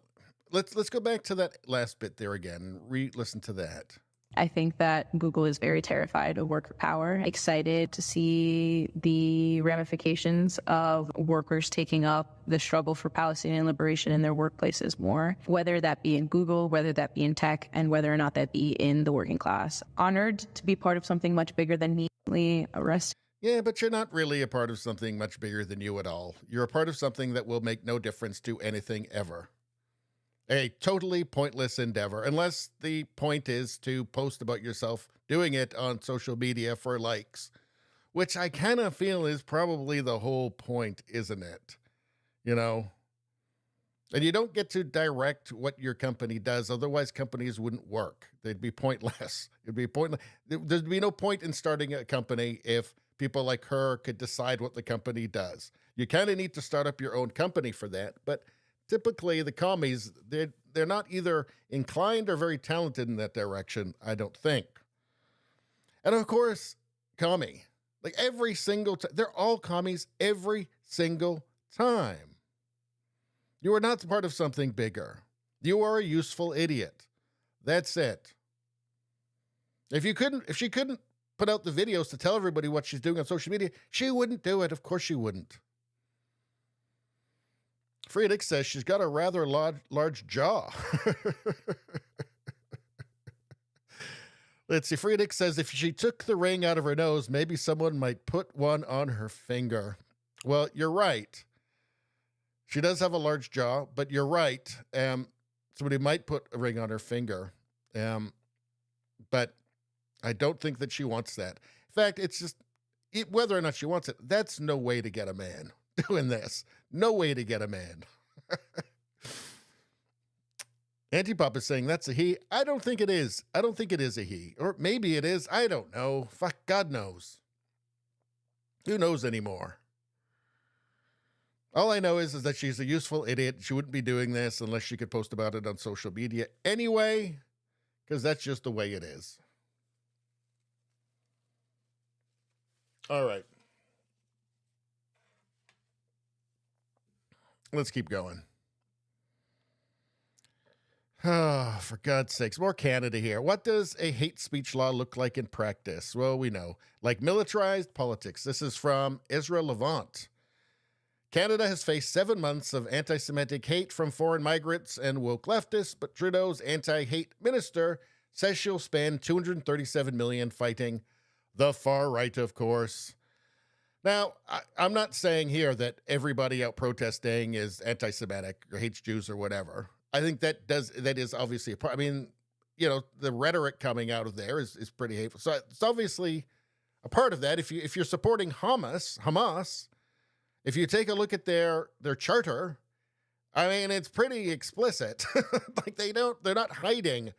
let's go back to that last bit there again and re-listen to that. I think that Google is very terrified of worker power, excited to see the ramifications of workers taking up the struggle for Palestinian liberation in their workplaces more, whether that be in Google, whether that be in tech, and whether or not that be in the working class. Honored to be part of something much bigger than me. Arrested. Yeah, but you're not really a part of something much bigger than you at all. You're a part of something that will make no difference to anything ever. A totally pointless endeavor, unless the point is to post about yourself doing it on social media for likes, which I kind of feel is probably the whole point, isn't it? You know? And you don't get to direct what your company does, otherwise companies wouldn't work. They'd be pointless. It'd be pointless. There'd be no point in starting a company if people like her could decide what the company does. You kind of need to start up your own company for that, but typically the commies, they're not either inclined or very talented in that direction, I don't think. And of course, commie. Like every single time, they're all commies every single time. You are not part of something bigger. You are a useful idiot. That's it. If she couldn't put out the videos to tell everybody what she's doing on social media, she wouldn't do it. Of course she wouldn't. Friedrich says she's got a rather large jaw. Let's see. Friedrich says if she took the ring out of her nose, maybe someone might put one on her finger. Well, you're right. She does have a large jaw, but you're right. Somebody might put a ring on her finger. But I don't think that she wants that. In fact, it's just whether or not she wants it, that's no way to get a man doing this. No way to get a man. Antipop is saying that's a he. I don't think it is. I don't think it is a he. Or maybe it is. I don't know. Fuck, God knows. Who knows anymore? All I know is that she's a useful idiot. She wouldn't be doing this unless she could post about it on social media anyway, because that's just the way it is. All right. Let's keep going. Oh, for God's sakes, more Canada here. What does a hate speech law look like in practice? Well, we know. Like militarized politics. This is from Ezra Levant. Canada has faced 7 months of anti-Semitic hate from foreign migrants and woke leftists, but Trudeau's anti-hate minister says she'll spend $237 million fighting the far right, of course. Now, I'm not saying here that everybody out protesting is anti-Semitic or hates Jews or whatever. I think that is obviously a part. I mean, you know, the rhetoric coming out of there is pretty hateful. So it's obviously a part of that. If you're supporting Hamas, if you take a look at their charter, I mean, it's pretty explicit. Like they're not hiding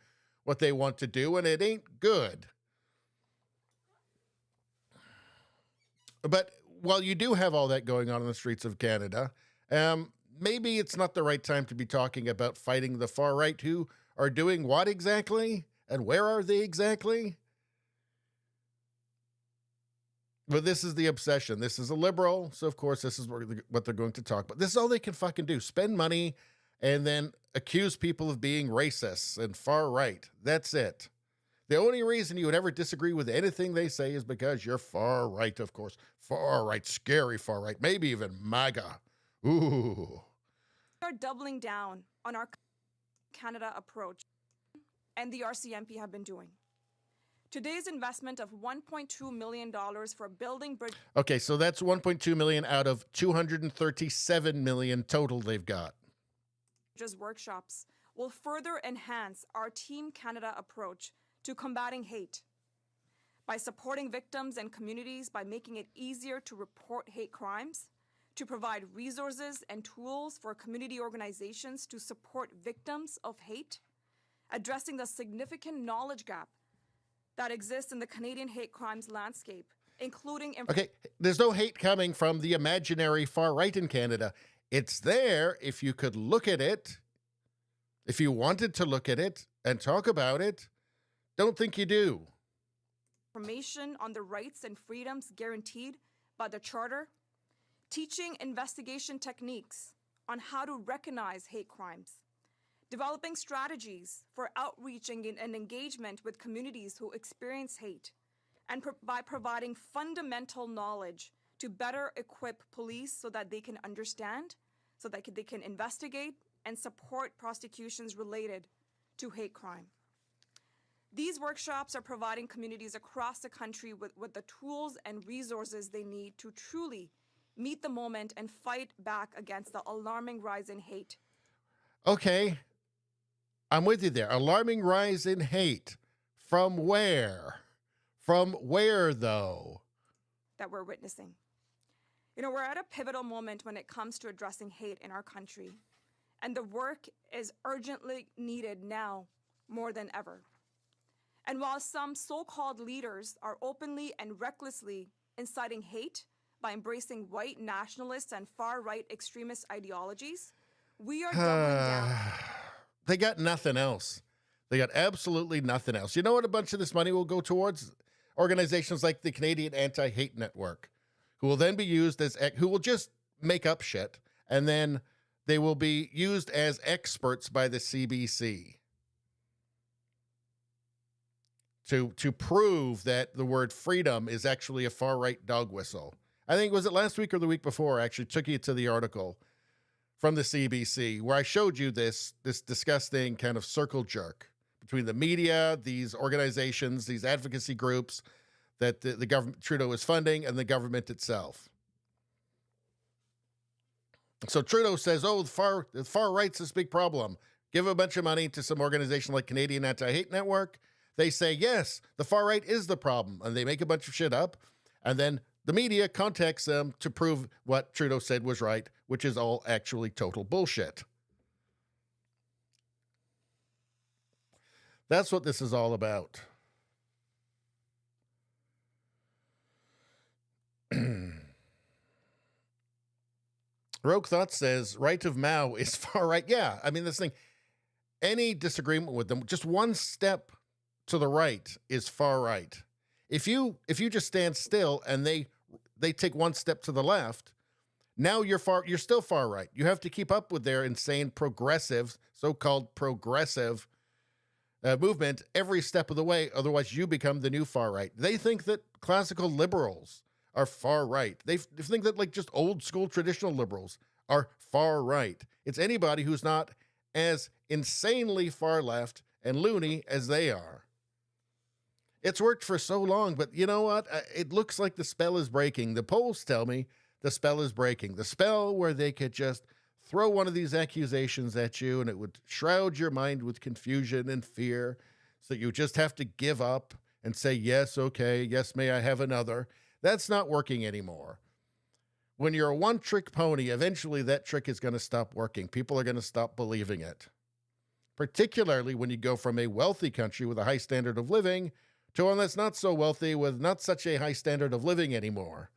what they want to do, and it ain't good. But while you do have all that going on in the streets of Canada, maybe it's not the right time to be talking about fighting the far right, who are doing what exactly, and where are they exactly? But this is the obsession. This is a liberal, so of course this is what they're going to talk about. This is all they can fucking do. Spend money and then accuse people of being racists and far right. That's it. The only reason you would ever disagree with anything they say is because you're far right, of course. Far right, scary far right, maybe even MAGA. Ooh. We are doubling down on our Canada approach, and the RCMP have been doing. Today's investment of $1.2 million for building bridges. Okay, so that's $1.2 million out of $237 million total they've got. Workshops will further enhance our Team Canada approach to combating hate by supporting victims and communities, by making it easier to report hate crimes, to provide resources and tools for community organizations to support victims of hate, addressing the significant knowledge gap that exists in the Canadian hate crimes landscape, including... Okay, there's no hate coming from the imaginary far right in Canada. It's there if you could look at it, if you wanted to look at it and talk about it. Don't think you do. Information on the rights and freedoms guaranteed by the Charter, teaching investigation techniques on how to recognize hate crimes, developing strategies for outreach and engagement with communities who experience hate, and by providing fundamental knowledge to better equip police so that they can understand, so that they can investigate and support prosecutions related to hate crime. These workshops are providing communities across the country with the tools and resources they need to truly meet the moment and fight back against the alarming rise in hate. Okay, I'm with you there. Alarming rise in hate. From where? From where, though? That we're witnessing. You know, we're at a pivotal moment when it comes to addressing hate in our country, and the work is urgently needed now more than ever. And while some so-called leaders are openly and recklessly inciting hate by embracing white nationalists and far-right extremist ideologies, we are doubling down. They got nothing else. They got absolutely nothing else. You know what a bunch of this money will go towards? Organizations like the Canadian Anti-Hate Network, who will then be used as, who will just make up shit, and then they will be used as experts by the CBC. To prove that the word freedom is actually a far-right dog whistle. I think, was it last week or the week before, I actually took you to the article from the CBC where I showed you this disgusting kind of circle jerk between the media, these organizations, these advocacy groups that the government, Trudeau is funding, and the government itself. So Trudeau says, oh, the far right's this big problem. Give a bunch of money to some organization like Canadian Anti-Hate Network. They say, yes, the far right is the problem. And they make a bunch of shit up. And then the media contacts them to prove what Trudeau said was right, which is all actually total bullshit. That's what this is all about. Rogue Thought says, right of Mao is far right. Yeah, I mean, this thing, any disagreement with them, just one step to the right is far right. If you just stand still and they take one step to the left, now you're still far right. You have to keep up with their insane progressive, so-called progressive movement every step of the way. Otherwise, you become the new far right. They think that classical liberals are far right. They think that like just old school traditional liberals are far right. It's anybody who's not as insanely far left and loony as they are. It's worked for so long, but you know what? It looks like the spell is breaking. The polls tell me the spell is breaking. The spell where they could just throw one of these accusations at you and it would shroud your mind with confusion and fear so that you just have to give up and say, yes, okay, yes, may I have another. That's not working anymore. When you're a one-trick pony, eventually that trick is going to stop working. People are going to stop believing it. Particularly when you go from a wealthy country with a high standard of living to one that's not so wealthy with not such a high standard of living anymore,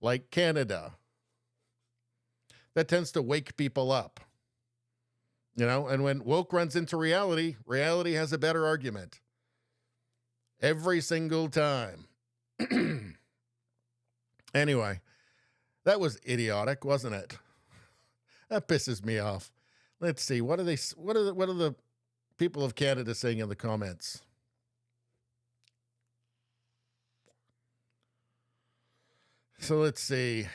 like Canada. That tends to wake people up. You know, and when woke runs into reality, reality has a better argument. Every single time. Anyway, that was idiotic, wasn't it? That pisses me off. Let's see. What are the people of Canada saying in the comments? So let's see.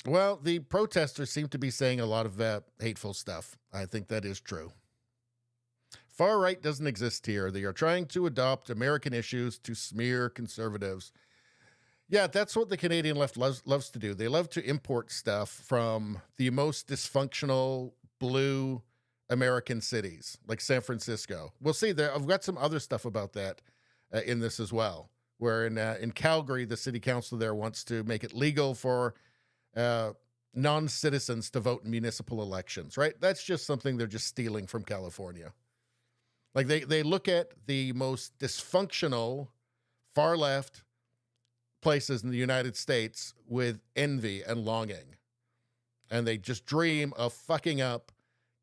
Well, the protesters seem to be saying a lot of hateful stuff. I think that is true. Far right doesn't exist here. They are trying to adopt American issues to smear conservatives. Yeah, that's what the Canadian left loves to do. They love to import stuff from the most dysfunctional blue American cities, like San Francisco. We'll see. I've got some other stuff about that in this as well, where in Calgary, the city council there wants to make it legal for non-citizens to vote in municipal elections, right? That's just something they're just stealing from California. Like they look at the most dysfunctional, far left places in the United States with envy and longing. And they just dream of fucking up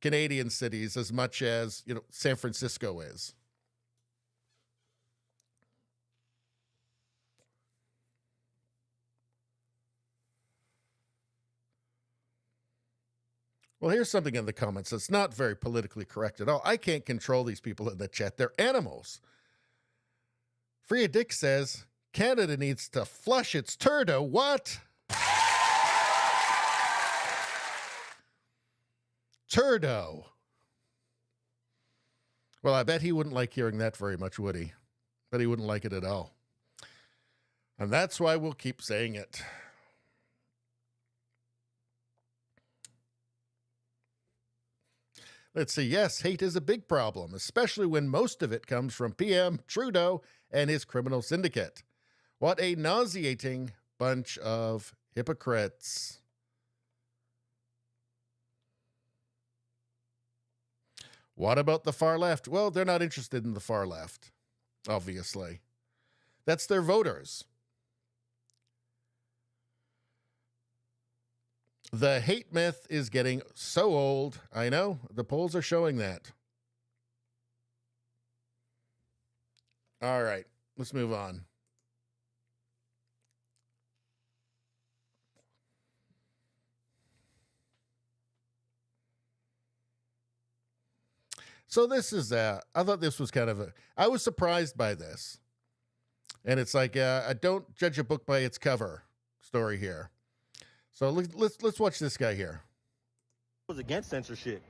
Canadian cities as much as, you know, San Francisco is. Well, here's something in the comments that's not very politically correct at all. I can't control these people in the chat. They're animals. Freya Dick says, Canada needs to flush its turdo. What? Turdo. Well, I bet he wouldn't like hearing that very much, would he? But he wouldn't like it at all. And that's why we'll keep saying it. Let's see. Yes, hate is a big problem, especially when most of it comes from PM Trudeau and his criminal syndicate. What a nauseating bunch of hypocrites. What about the far left? Well, they're not interested in the far left, obviously. That's their voters. The hate myth is getting so old. I know, the polls are showing that. All right, let's move on. So this is, I thought this was kind of I was surprised by this. And it's like, don't judge a book by its cover story here. So let's watch this guy here. Was against censorship.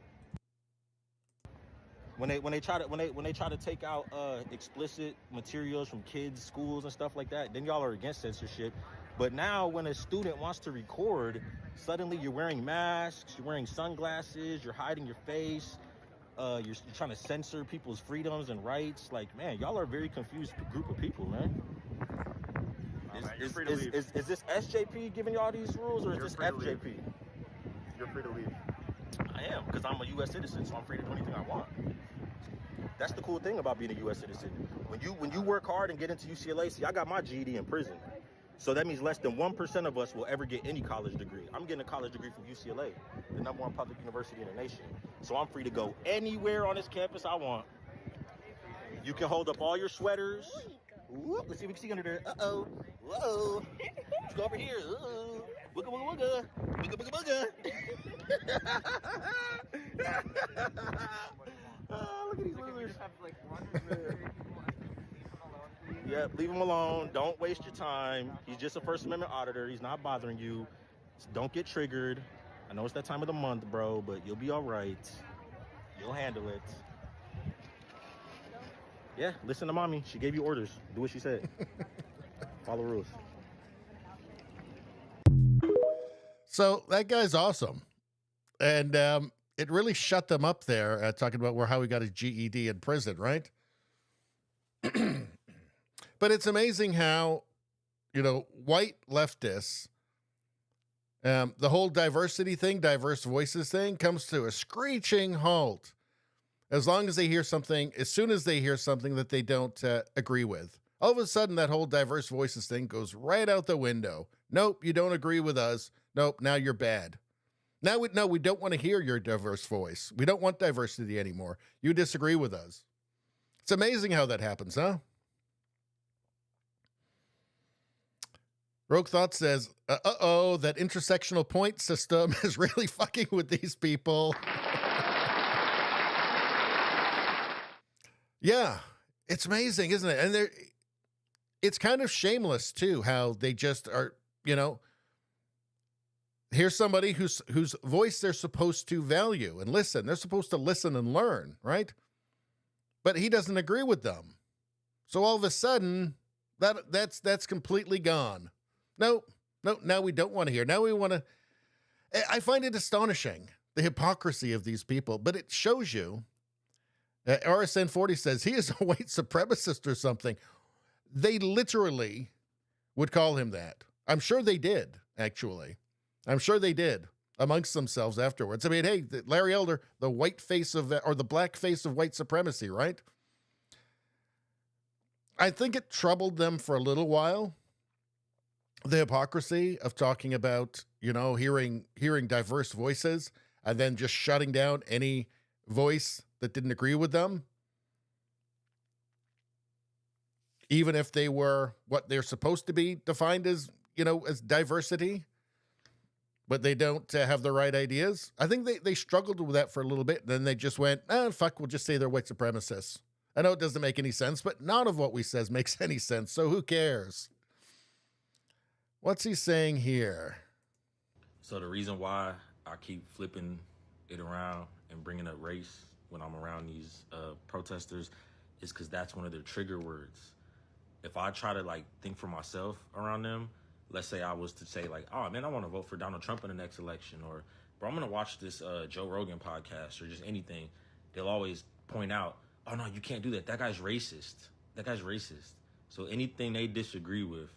When they try to take out explicit materials from kids' schools and stuff like that, then y'all are against censorship. But now when a student wants to record, suddenly you're wearing masks, you're wearing sunglasses, you're hiding your face, you're trying to censor people's freedoms and rights. Like, man, y'all are a very confused group of people, man. Is this SJP giving y'all these rules, or is this FJP? You're free to leave. I am, because I'm a U.S. citizen, so I'm free to do anything I want. That's the cool thing about being a U.S. citizen. When you work hard and get into UCLA, see, I got my GED in prison. So that means less than 1% of us will ever get any college degree. I'm getting a college degree from UCLA, the #1 public university in the nation. So I'm free to go anywhere on this campus I want. You can hold up all your sweaters. Ooh, let's see if we can see under there. Uh-oh. Whoa. Let's go over here. Uh-oh. Wooga, wooga, wooga. Booga, booga, booga. Oh, look at these losers. Yeah, leave him alone. Don't waste your time. He's just a First Amendment auditor. He's not bothering you. So don't get triggered. I know it's that time of the month, bro, but you'll be all right. You'll handle it. Yeah, listen to mommy. She gave you orders. Do what she said. Follow rules. So that guy's awesome. And it really shut them up there, talking about how he got his GED in prison, right? But it's amazing how, white leftists, the whole diversity thing, diverse voices thing, comes to a screeching halt as long as they hear something, as soon as they hear something that they don't agree with. All of a sudden, that whole diverse voices thing goes right out the window. Nope, you don't agree with us. Nope, now you're bad. Now we don't want to hear your diverse voice. We don't want diversity anymore. You disagree with us. It's amazing how that happens, huh? Rogue Thought says, that intersectional point system is really fucking with these people. Yeah, it's amazing, isn't it? And it's kind of shameless, too, how they just are, here's somebody whose voice they're supposed to value and listen. They're supposed to listen and learn, right? But he doesn't agree with them. So all of a sudden, that's completely gone. No, now we don't want to hear. Now we want to. I find it astonishing, the hypocrisy of these people, but it shows you. RSN 40 says he is a white supremacist or something. They literally would call him that. I'm sure they did, actually. I'm sure they did amongst themselves afterwards. I mean, hey, Larry Elder, the white face of, or the black face of white supremacy, right? I think it troubled them for a little while. The hypocrisy of talking about, hearing diverse voices and then just shutting down any voice that didn't agree with them. Even if they were what they're supposed to be defined as, as diversity, but they don't have the right ideas. I think they struggled with that for a little bit. Then they just went, fuck, we'll just say they're white supremacists. I know it doesn't make any sense, but none of what we says makes any sense. So who cares? What's he saying here? So the reason why I keep flipping it around and bringing up race when I'm around these protesters is because that's one of their trigger words. If I try to think for myself around them, let's say I was to say oh man, I want to vote for Donald Trump in the next election, or bro, I'm going to watch this Joe Rogan podcast or just anything. They'll always point out, oh no, you can't do that. That guy's racist. That guy's racist. So anything they disagree with,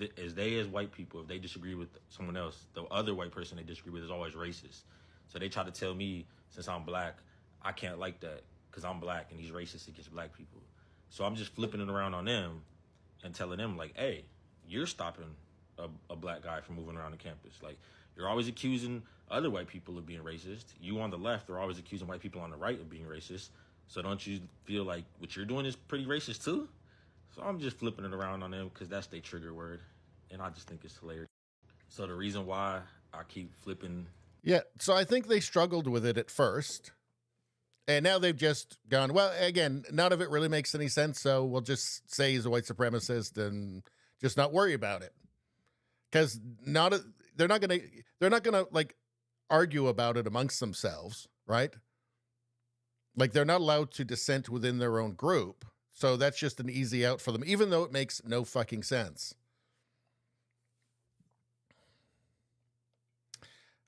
as white people, if they disagree with someone else, the other white person they disagree with is always racist. So they try to tell me, since I'm black, I can't like that because I'm black and he's racist against black people. So I'm just flipping it around on them and telling them hey, you're stopping a black guy from moving around the campus. You're always accusing other white people of being racist. You on the left are always accusing white people on the right of being racist. So don't you feel like what you're doing is pretty racist too? So I'm just flipping it around on them because that's their trigger word. And I just think it's hilarious. So the reason why I keep flipping. Yeah, so I think they struggled with it at first. And now they've just gone, well, again, none of it really makes any sense. So we'll just say he's a white supremacist and just not worry about it. Because they're not going to argue about it amongst themselves, right? They're not allowed to dissent within their own group. So that's just an easy out for them, even though it makes no fucking sense.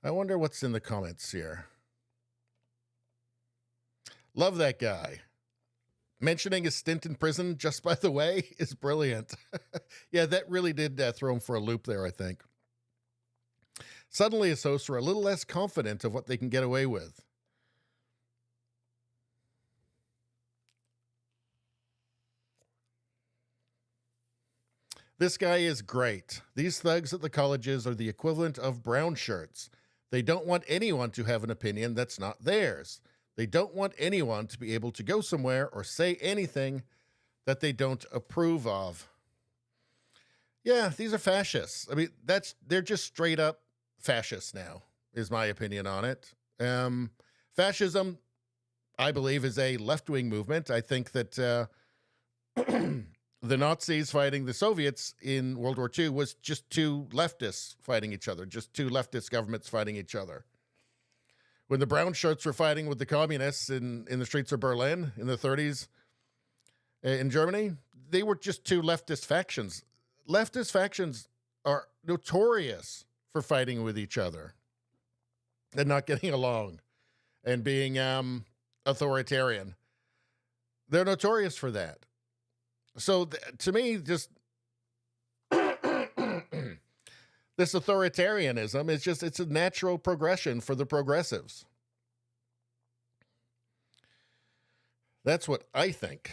I wonder what's in the comments here. Love that guy. Mentioning his stint in prison, just by the way, is brilliant. Yeah, that really did throw him for a loop there, I think. Suddenly his hosts are a little less confident of what they can get away with. This guy is great. These thugs at the colleges are the equivalent of brown shirts. They don't want anyone to have an opinion that's not theirs. They don't want anyone to be able to go somewhere or say anything that they don't approve of. Yeah, these are fascists. I mean, they're just straight up fascists now, is my opinion on it. Fascism, I believe, is a left-wing movement. I think that the Nazis fighting the Soviets in World War II was just two leftists fighting each other, just two leftist governments fighting each other. When the brown shirts were fighting with the communists in the streets of Berlin in the 30s in Germany, they were just two leftist factions. Leftist factions are notorious for fighting with each other and not getting along and being authoritarian. They're notorious for that. So to me, just this authoritarianism is just, it's a natural progression for the progressives. That's what I think.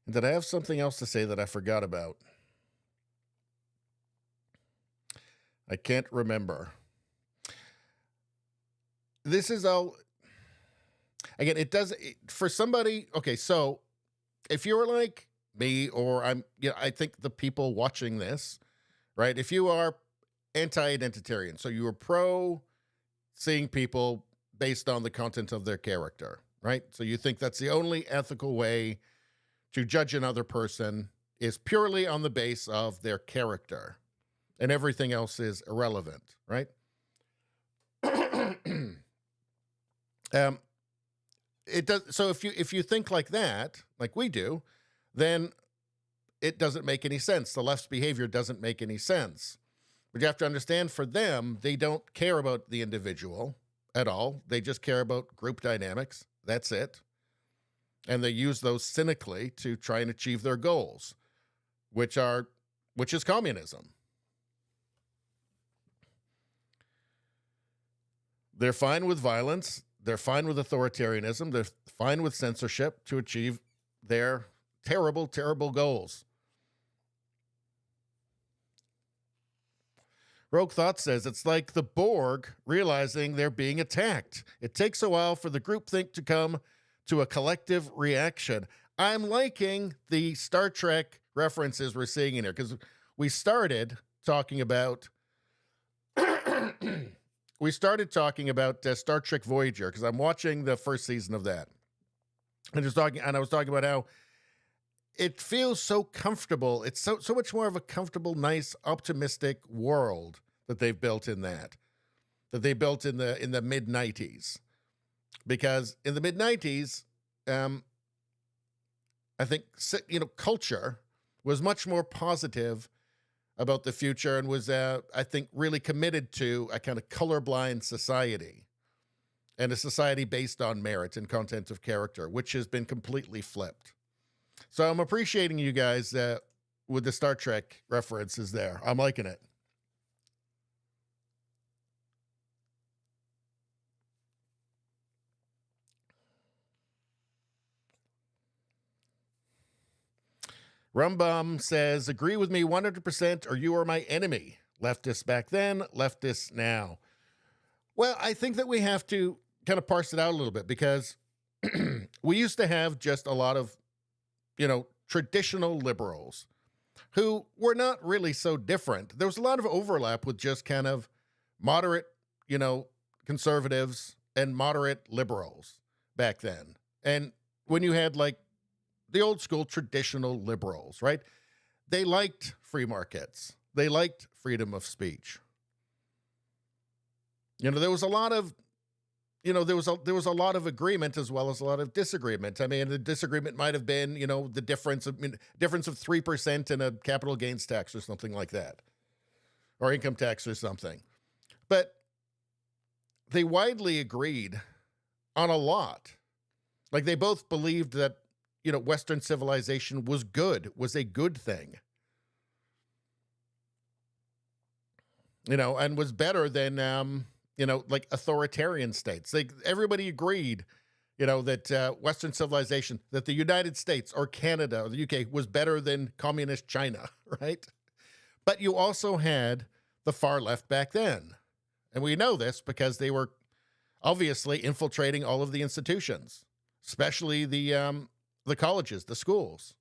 Did I have something else to say that I forgot about? I can't remember. This is all, again, for somebody, okay, so if you're like me, or I think the people watching this, right? If you are anti-identitarian, so you are pro seeing people based on the content of their character, right? So you think that's the only ethical way to judge another person is purely on the base of their character, and everything else is irrelevant, right? It does. So if you think like that, like we do, then it doesn't make any sense. The left's behavior doesn't make any sense. But you have to understand, for them, they don't care about the individual at all. They just care about group dynamics. That's it. And they use those cynically to try and achieve their goals, which is communism. They're fine with violence. They're fine with authoritarianism. They're fine with censorship to achieve their terrible, terrible goals. Rogue Thought says, it's like the Borg realizing they're being attacked. It takes a while for the groupthink to come to a collective reaction. I'm liking the Star Trek references we're seeing in here, because we started talking about Star Trek Voyager, because I'm watching the first season of that. And I was talking about how it feels so comfortable. It's so much more of a comfortable, nice, optimistic world that they've built in that they built in the mid-90s. Because in the mid-90s, I think, culture was much more positive about the future and was, I think, really committed to a kind of colorblind society, and a society based on merit and content of character, which has been completely flipped. So I'm appreciating you guys with the Star Trek references there. I'm liking it. Rumbum says, agree with me 100%, or you are my enemy. Leftists back then, leftists now. Well, I think that we have to kind of parse it out a little bit, because we used to have just a lot of, traditional liberals who were not really so different. There was a lot of overlap with just kind of moderate, conservatives and moderate liberals back then. And when you had like the old school traditional liberals, right? They liked free markets. They liked freedom of speech. There was a lot of, there was a lot of agreement as well as a lot of disagreement. I mean, the disagreement might have been, the difference of 3% in a capital gains tax or something like that, or income tax or something. But they widely agreed on a lot. Like, they both believed that, Western civilization was a good thing. And was better than, like authoritarian states. Everybody agreed, that Western civilization, that the United States or Canada or the UK was better than communist China, right? But you also had the far left back then. And we know this because they were obviously infiltrating all of the institutions, especially the colleges, the schools.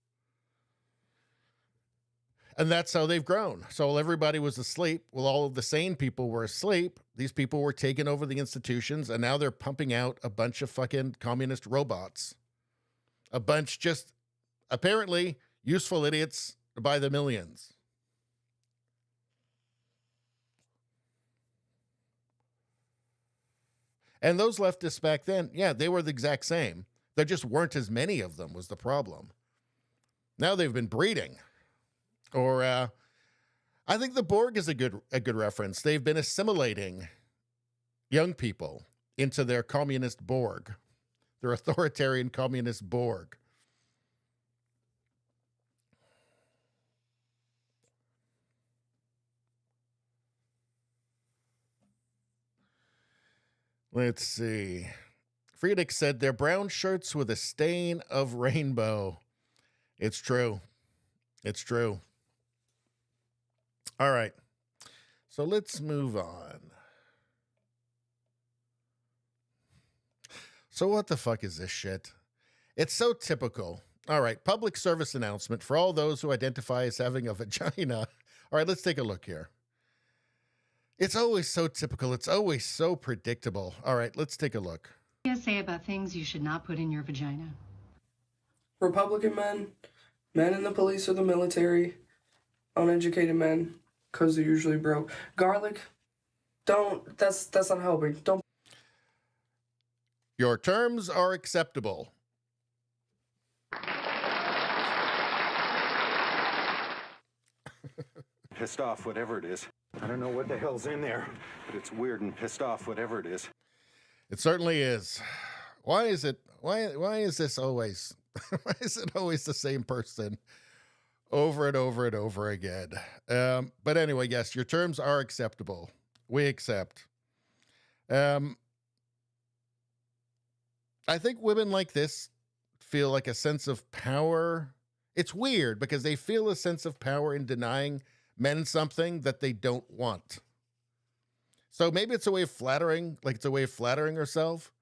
And that's how they've grown. So while everybody was asleep, while all of the sane people were asleep, these people were taking over the institutions, and now they're pumping out a bunch of fucking communist robots. A bunch just apparently useful idiots by the millions. And those leftists back then, yeah, they were the exact same. There just weren't as many of them was the problem. Now they've been breeding. Or I think the Borg is a good reference. They've been assimilating young people into their communist Borg, their authoritarian communist Borg. Let's see. Friedrich said they're brown shirts with a stain of rainbow. It's true. It's true. All right. So let's move on. So what the fuck is this shit? It's so typical. All right. Public service announcement for all those who identify as having a vagina. All right. Let's take a look here. It's always so typical. It's always so predictable. All right. Let's take a look. Say about things you should not put in your vagina. Republican men, men in the police or the military, uneducated men, because they're usually broke. Garlic, that's not helping. Don't. Your terms are acceptable. Pissed off, whatever it is. I don't know what the hell's in there, but it's weird and pissed off, whatever it is. It certainly is. Why is it? Why is this always? Why is it always the same person over and over and over again? But anyway, yes, your terms are acceptable. We accept. I think women like this feel like a sense of power. It's weird because they feel a sense of power in denying men something that they don't want. So maybe it's a way of flattering, like it's a way of flattering herself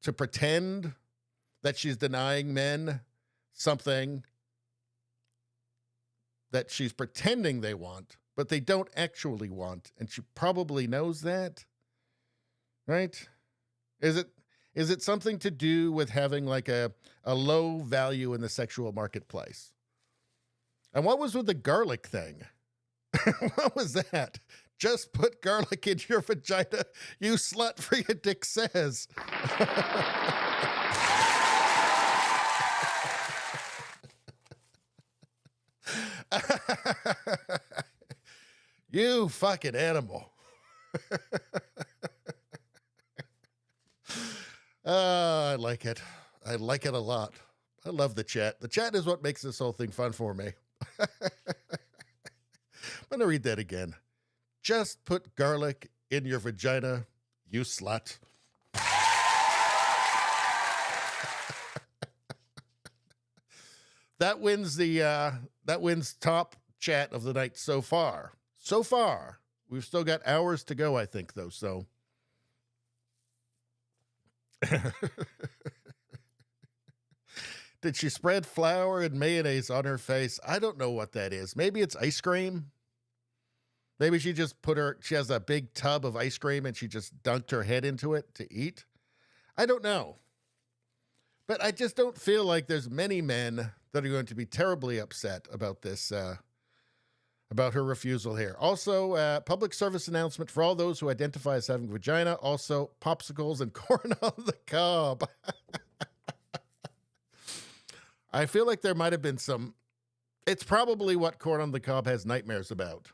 to pretend that she's denying men something that she's pretending they want, but they don't actually want. And she probably knows that, right? Is it something to do with having like a low value in the sexual marketplace? And what was with the garlic thing? What was that? Just put garlic in your vagina, you slut, for your dick says. You fucking animal. I like it. I like it a lot. I love the chat. The chat is what makes this whole thing fun for me. I'm going to read that again. Just put garlic in your vagina, you slut. That wins top chat of the night so far. So far. We've still got hours to go, I think, though, so. Did she spread flour and mayonnaise on her face? I don't know what that is. Maybe it's ice cream. Maybe she just she has a big tub of ice cream and she just dunked her head into it to eat. I don't know. But I just don't feel like there's many men that are going to be terribly upset about this, about her refusal here. Also, public service announcement for all those who identify as having vagina. Also, popsicles and corn on the cob. I feel like there might have been some. It's probably what corn on the cob has nightmares about.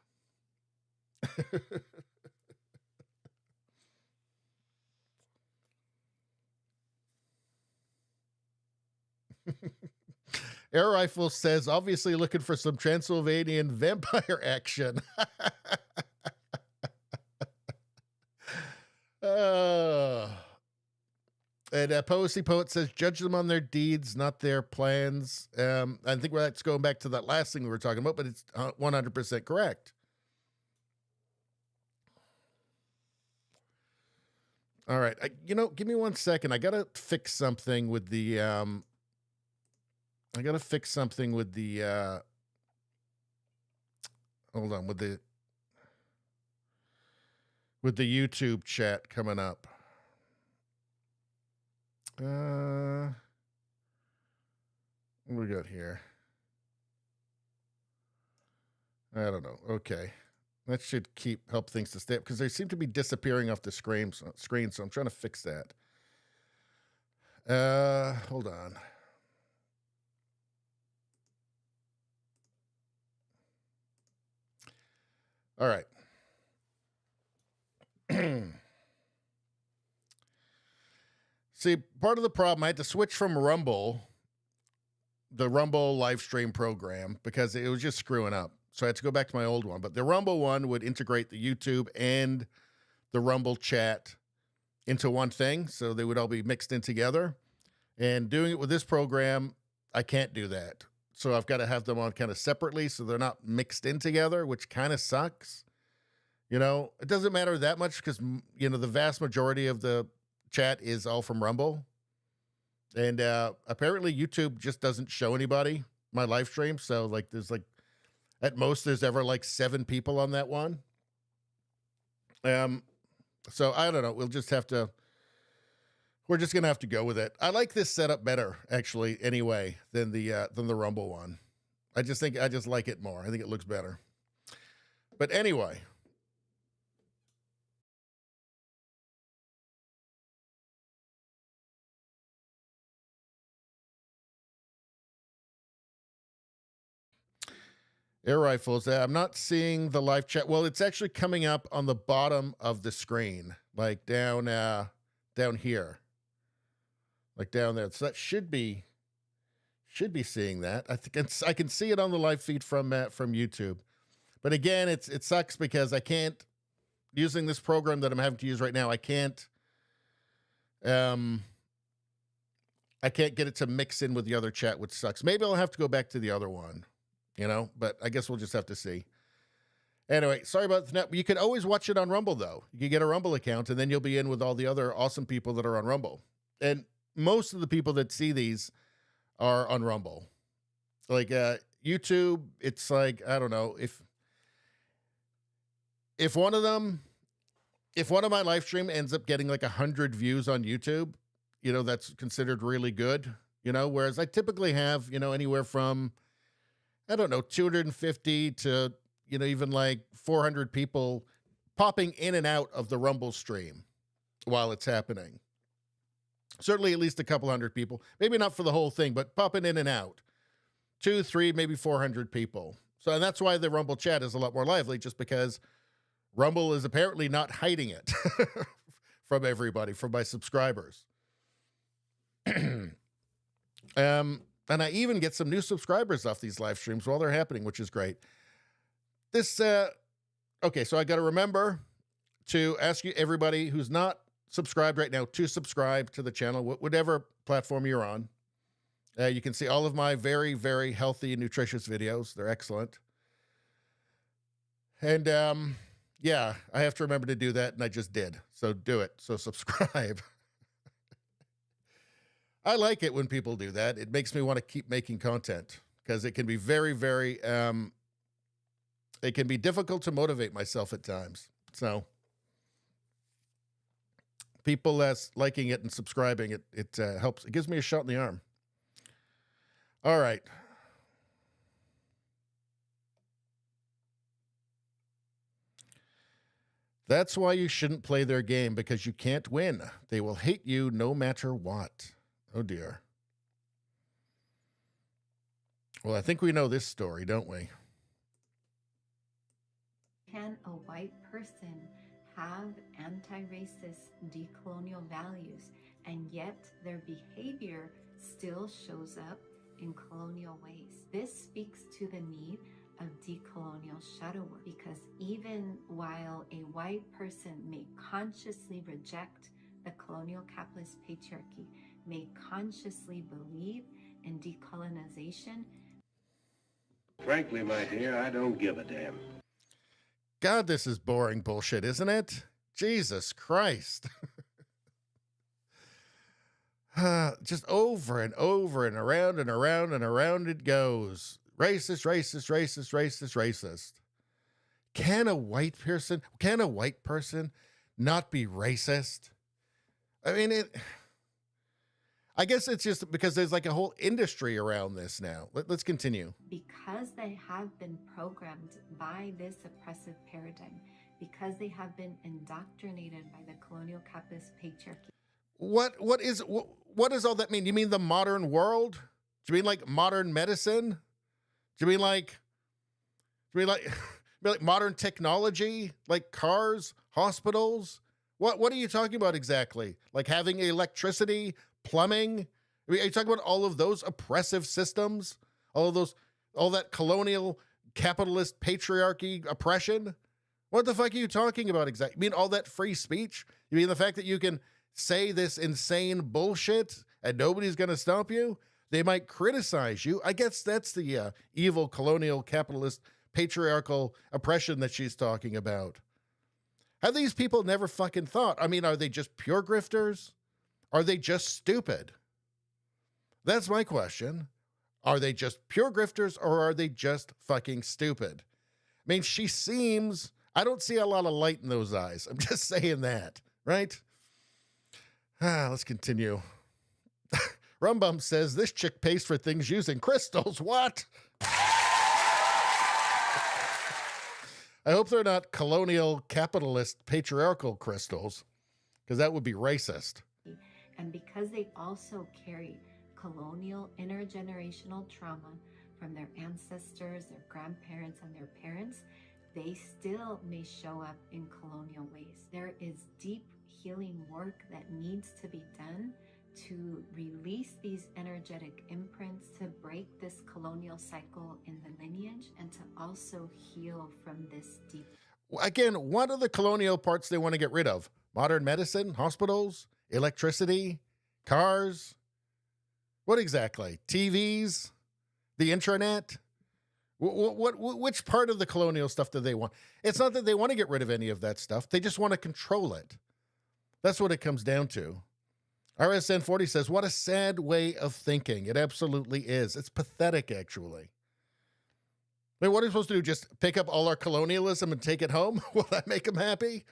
Air Rifle says, obviously looking for some Transylvanian vampire action. And Poesy Poet says, judge them on their deeds, not their plans. I think that's going back to that last thing we were talking about, but it's 100% correct. All right. Give me 1 second. I got to fix something with the, hold on, with the YouTube chat coming up. What do we got here? I don't know. Okay. That should help things to stay up because they seem to be disappearing off the screen, so I'm trying to fix that. Hold on. All right. See, part of the problem, I had to switch from Rumble, the Rumble live stream program, because it was just screwing up. So I had to go back to my old one. But the Rumble one would integrate the YouTube and the Rumble chat into one thing. So they would all be mixed in together. And doing it with this program, I can't do that. So I've got to have them on kind of separately so they're not mixed in together, which kind of sucks. You know, it doesn't matter that much because, you know, the vast majority of the chat is all from Rumble. And apparently YouTube just doesn't show anybody my live stream. So like there's like, at most there's ever like 7 people on that one. So I don't know. We're just going to have to go with it. I like this setup better actually anyway than the Rumble one. I just like it more. I think it looks better. But anyway, air rifles. I'm not seeing the live chat. Well, it's actually coming up on the bottom of the screen, like down here, like down there. So that should be seeing that. I think I can see it on the live feed from YouTube. But again, it sucks because I can't, using this program that I'm having to use right now, I can't get it to mix in with the other chat, which sucks. Maybe I'll have to go back to the other one. You know, but I guess we'll just have to see. Anyway, sorry about that. You can always watch it on Rumble, though. You can get a Rumble account, and then you'll be in with all the other awesome people that are on Rumble. And most of the people that see these are on Rumble. Like YouTube, it's like, I don't know, if one of my live stream ends up getting like 100 views on YouTube, you know, that's considered really good, you know, whereas I typically have, you know, anywhere from, I don't know, 250 to, you know, even like 400 people popping in and out of the Rumble stream while it's happening. Certainly at least a couple hundred people, maybe not for the whole thing, but popping in and out. 2, 3, maybe 400 people. So and that's why the Rumble chat is a lot more lively, just because Rumble is apparently not hiding it from everybody, from my subscribers. And I even get some new subscribers off these live streams while they're happening, which is great. Okay, so I got to remember to ask you, everybody who's not subscribed right now, to subscribe to the channel, whatever platform you're on. You can see all of my very, very healthy and nutritious videos. They're excellent. And yeah, I have to remember to do that, and I just did. So do it. So subscribe. I like it when people do that. It makes me want to keep making content because it can be very, very, it can be difficult to motivate myself at times. So people liking it and subscribing, it helps. It gives me a shot in the arm. All right. That's why you shouldn't play their game, because you can't win. They will hate you no matter what. Oh, dear. Well, I think we know this story, don't we? Can a white person have anti-racist, decolonial values, and yet their behavior still shows up in colonial ways? This speaks to the need of decolonial shadow work, because even while a white person may consciously reject the colonial capitalist patriarchy, may consciously believe in decolonization. Frankly, my dear, I don't give a damn. God, this is boring bullshit, isn't it? Jesus Christ. Just over and over and around and around and around it goes. Racist, racist, racist, racist, racist. Can a white person not be racist? I mean, I guess it's just because there's like a whole industry around this now. Let's continue. Because they have been programmed by this oppressive paradigm, because they have been indoctrinated by the colonial capitalist patriarchy. What does all that mean? You mean the modern world? Do you mean like modern medicine? Do you mean like modern technology, like cars, hospitals? What are you talking about exactly? Like having electricity, plumbing? I mean, are you talking about all of those oppressive systems? All that colonial capitalist patriarchy oppression? What the fuck are you talking about exactly? You mean all that free speech? You mean the fact that you can say this insane bullshit and nobody's going to stop you? They might criticize you. I guess that's the evil colonial capitalist patriarchal oppression that she's talking about. Have these people never fucking thought? I mean, are they just pure grifters? Are they just stupid? That's my question. Are they just pure grifters or are they just fucking stupid? I mean, I don't see a lot of light in those eyes. I'm just saying that, right? Let's continue. Rumbum says, this chick pays for things using crystals. What? I hope they're not colonial, capitalist, patriarchal crystals, because that would be racist. And because they also carry colonial intergenerational trauma from their ancestors, their grandparents, and their parents, they still may show up in colonial ways. There is deep healing work that needs to be done to release these energetic imprints, to break this colonial cycle in the lineage, and to also heal from this deep. Again, what are the colonial parts they want to get rid of? Modern medicine, hospitals, electricity, cars? What exactly? TVs? The intranet? Which part of the colonial stuff do they want? It's not that they want to get rid of any of that stuff. They just want to control it. That's what it comes down to. RSN 40 says, what a sad way of thinking. It absolutely is. It's pathetic, actually. I mean, what are we supposed to do? Just pick up all our colonialism and take it home? Will that make them happy?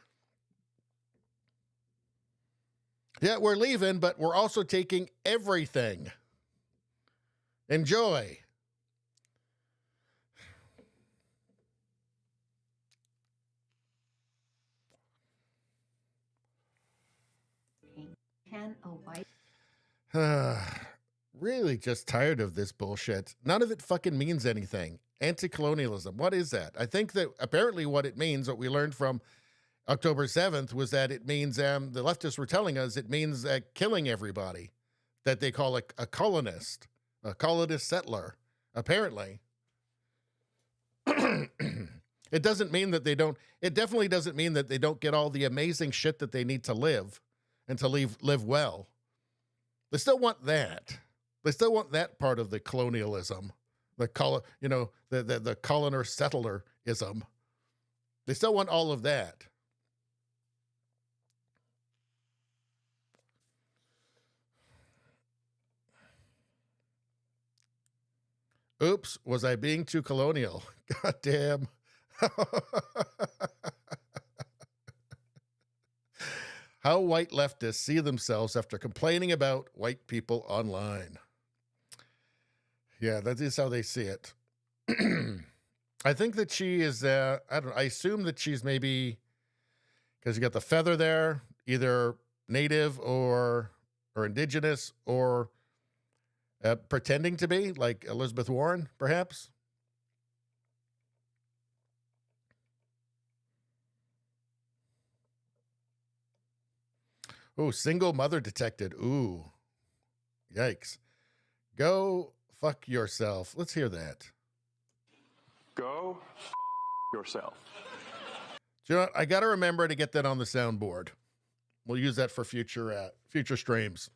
Yeah, we're leaving, but we're also taking everything. Enjoy. Can a white really just tired of this bullshit. None of it fucking means anything. Anti-colonialism. What is that? I think that apparently what it means, what we learned from October 7th, was that it means, the leftists were telling us, it means killing everybody that they call a colonist settler, apparently. It doesn't mean that it definitely doesn't mean that they don't get all the amazing shit that they need to live and to live well. They still want that. They still want that part of the colonialism, the colonist settlerism. They still want all of that. Oops, was I being too colonial? God damn. How white leftists see themselves after complaining about white people online. Yeah, that is how they see it. I think that she is, I assume that she's maybe, because you got the feather there, either native or indigenous or pretending to be, like Elizabeth Warren, perhaps. Oh, single mother detected. Ooh, yikes. Go fuck yourself. Let's hear that. Go fuck yourself. Do you know what? I got to remember to get that on the soundboard. We'll use that for future streams.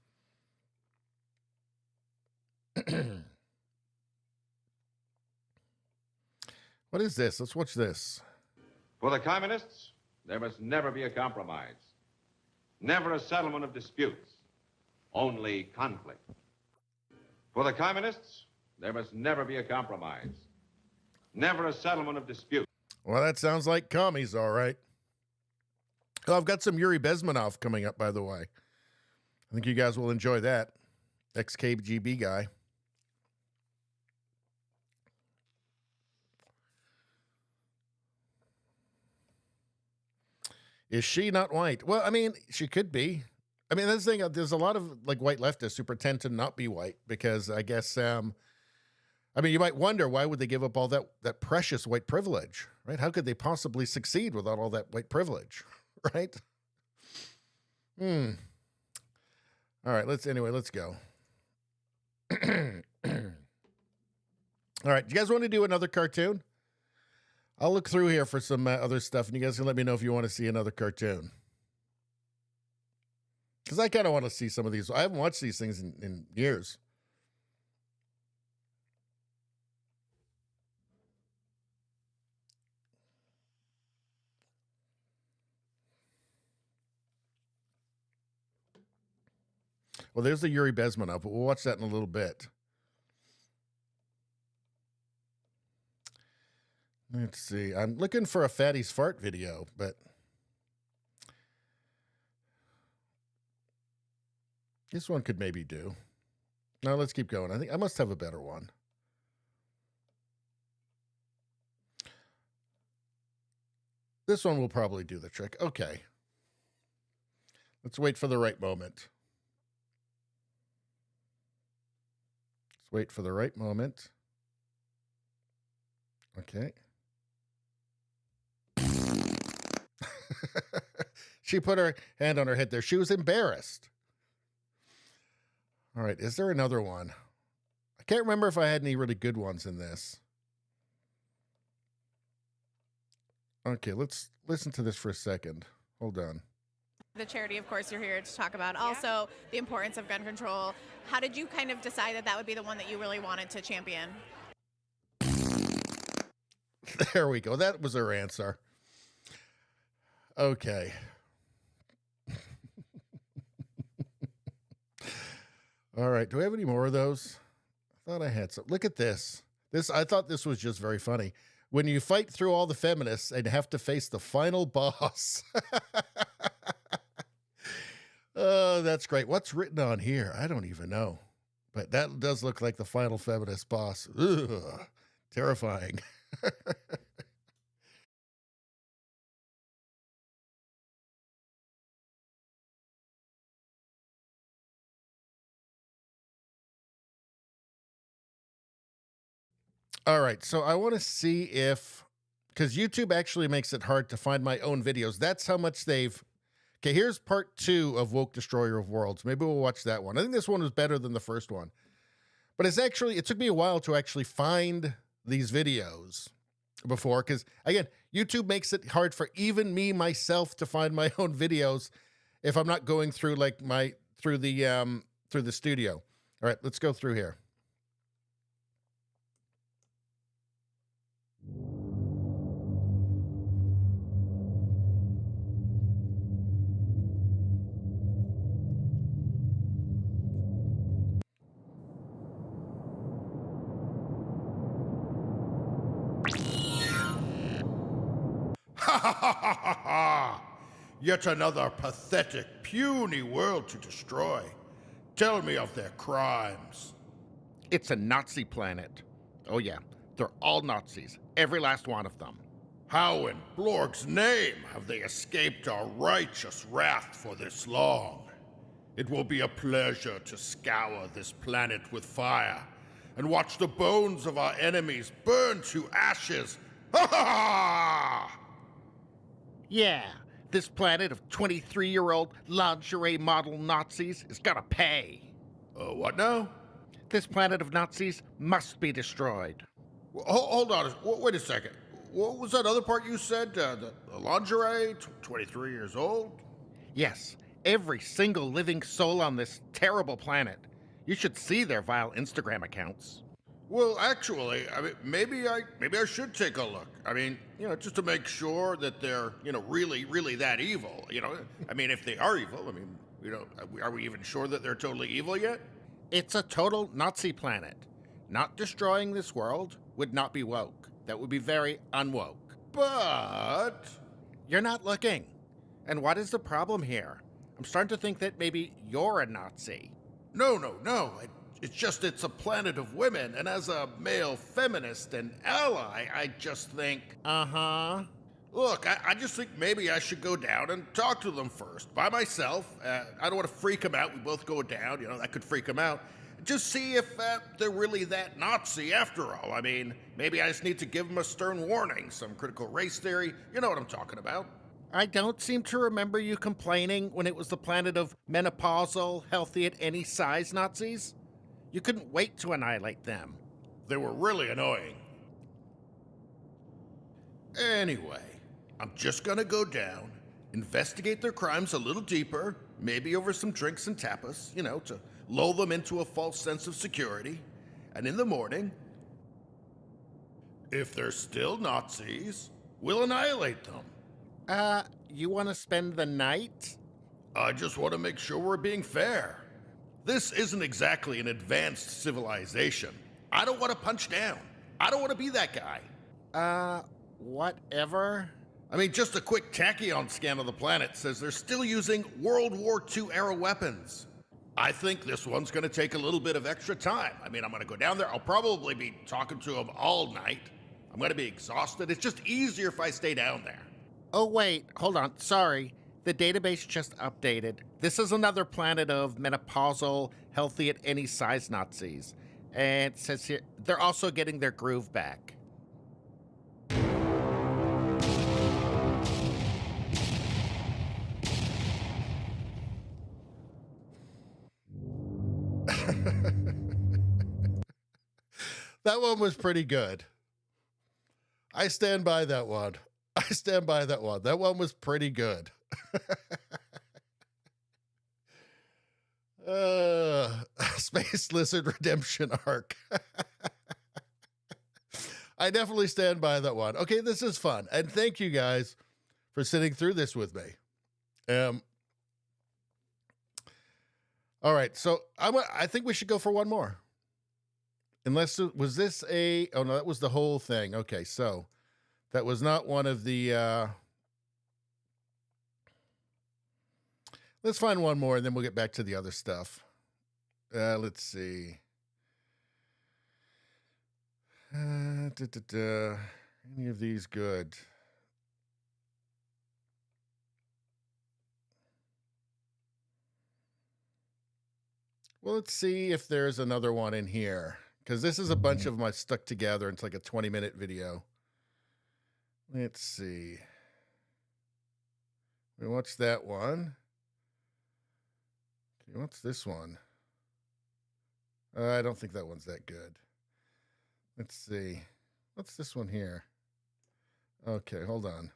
What is this? Let's watch this. For the communists, there must never be a compromise. Never a settlement of disputes. Only conflict. For the communists, there must never be a compromise. Never a settlement of disputes. Well, that sounds like commies, all right. Oh, I've got some Yuri Bezmenov coming up, by the way. I think you guys will enjoy that. Ex-KGB guy. Is she not white? Well, I mean, she could be. I mean, that's the thing. There's a lot of like white leftists who pretend to not be white because I guess, I mean, you might wonder why would they give up all that precious white privilege, right? How could they possibly succeed without all that white privilege, right? All right, let's go. All right, do you guys want to do another cartoon? I'll look through here for some other stuff, and you guys can let me know if you want to see another cartoon. Because I kind of want to see some of these. I haven't watched these things in years. Well, there's the Yuri Bezmenov, but we'll watch that in a little bit. Let's see. I'm looking for a Fatty's Fart video, but this one could maybe do. No, let's keep going. I think I must have a better one. This one will probably do the trick. Okay. Let's wait for the right moment. Let's wait for the right moment. Okay. She put her hand on her head there. She was embarrassed. All right. Is there another one? I can't remember if I had any really good ones in this. Okay, let's listen to this for a second. Hold on. The charity, of course, you're here to talk about. Also, the importance of gun control. How did you kind of decide that that would be the one that you really wanted to champion? There we go. That was her answer. Okay. All right. Do we have any more of those? I thought I had some. Look at this. I thought this was just very funny. When you fight through all the feminists and have to face the final boss. Oh, that's great. What's written on here? I don't even know. But that does look like the final feminist boss. Ugh, terrifying. All right, so I want to see if, because YouTube actually makes it hard to find my own videos. That's how much they've. Okay, here's part 2 of Woke Destroyer of Worlds. Maybe we'll watch that one. I think this one was better than the first one. But it took me a while to actually find these videos before, because again, YouTube makes it hard for even me myself to find my own videos if I'm not going through through the studio. All right, let's go through here. Yet another pathetic, puny world to destroy. Tell me of their crimes. It's a Nazi planet. Oh yeah, they're all Nazis, every last one of them. How in Blorg's name have they escaped our righteous wrath for this long? It will be a pleasure to scour this planet with fire and watch the bones of our enemies burn to ashes. Ha ha ha! Yeah, this planet of 23-year-old lingerie model Nazis is gonna pay. What now? This planet of Nazis must be destroyed. Hold on. Wait a second. What was that other part you said? The lingerie, 23 years old? Yes, every single living soul on this terrible planet. You should see their vile Instagram accounts. Well, actually, I mean, maybe I should take a look. I mean, just to make sure that they're, really, really that evil. I mean, if they are evil, I mean, are we even sure that they're totally evil yet? It's a total Nazi planet. Not destroying this world would not be woke. That would be very unwoke. but you're not looking. And what is the problem here? I'm starting to think that maybe you're a Nazi. No. It's a planet of women, and as a male feminist and ally, I just think... Uh-huh. Look, I just think maybe I should go down and talk to them first, by myself. I don't want to freak them out. We both go down, that could freak them out. Just see if they're really that Nazi after all. I mean, maybe I just need to give them a stern warning, some critical race theory. You know what I'm talking about. I don't seem to remember you complaining when it was the planet of menopausal, healthy at any size Nazis. You couldn't wait to annihilate them. They were really annoying. Anyway, I'm just gonna go down, investigate their crimes a little deeper, maybe over some drinks and tapas, to lull them into a false sense of security. And in the morning, if they're still Nazis, we'll annihilate them. You want to spend the night? I just want to make sure we're being fair. This isn't exactly an advanced civilization. I don't want to punch down. I don't want to be that guy. Whatever. I mean, just a quick tachyon scan of the planet says they're still using World War II-era weapons. I think this one's going to take a little bit of extra time. I mean, I'm going to go down there. I'll probably be talking to them all night. I'm going to be exhausted. It's just easier if I stay down there. Oh, wait. Hold on. Sorry. The database just updated. This is another planet of menopausal, healthy at any size Nazis. And it says here, they're also getting their groove back. That one was pretty good. I stand by that one. That one was pretty good. Space Lizard Redemption Arc. I definitely stand by that one. Okay, this is fun. And thank you guys for sitting through this with me. All right, so I think we should go for one more. Unless, was this a... Oh, no, that was the whole thing. Okay, so that was not one of the... Let's find one more, and then we'll get back to the other stuff. Let's see. Any of these good? Well, let's see if there's another one in here, because this is a bunch of them stuck together. It's like a 20-minute video. Let's see. We watched that one. Okay, what's this one? I don't think that one's that good. Let's see. What's this one here? Okay, hold on.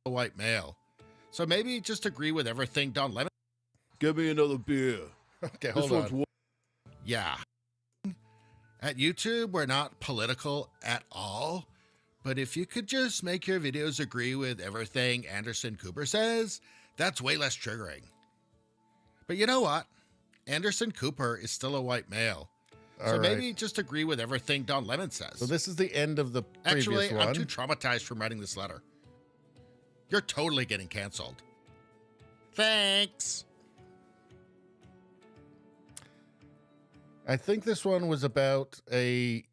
A white male. So maybe just agree with everything Don Lemon. Give me another beer. Okay, hold this on. One's yeah. At YouTube, we're not political at all. But if you could just make your videos agree with everything Anderson Cooper says, that's way less triggering. But you know what? Anderson Cooper is still a white male. So maybe just agree with everything Don Lemon says. So this is the end of the previous one. Actually, I'm too traumatized from writing this letter. You're totally getting canceled. Thanks. I think this one was about a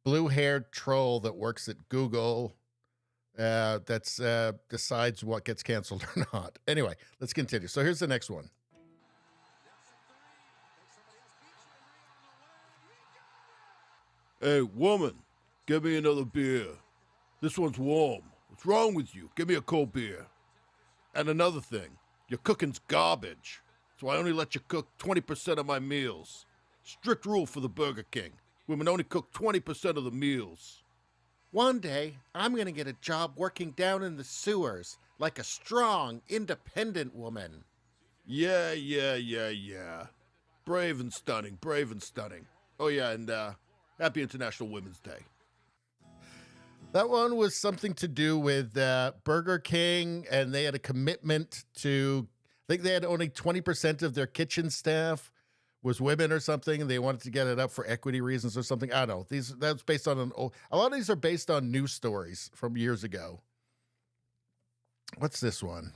blue-haired troll that works at Google that's decides what gets canceled or not. Anyway, let's continue. So here's the next one. Hey, woman, give me another beer. This one's warm. What's wrong with you? Give me a cold beer. And another thing, your cooking's garbage. So I only let you cook 20% of my meals. Strict rule for the Burger King. Women only cook 20% of the meals. One day, I'm going to get a job working down in the sewers, like a strong, independent woman. Yeah. Brave and stunning. Oh yeah, and happy International Women's Day. That one was something to do with Burger King, and they had a commitment to... think they had only 20% of their kitchen staff was women or something, and they wanted to get it up for equity reasons or something. I don't know. That's based on a lot of these are based on news stories from years ago. What's this one?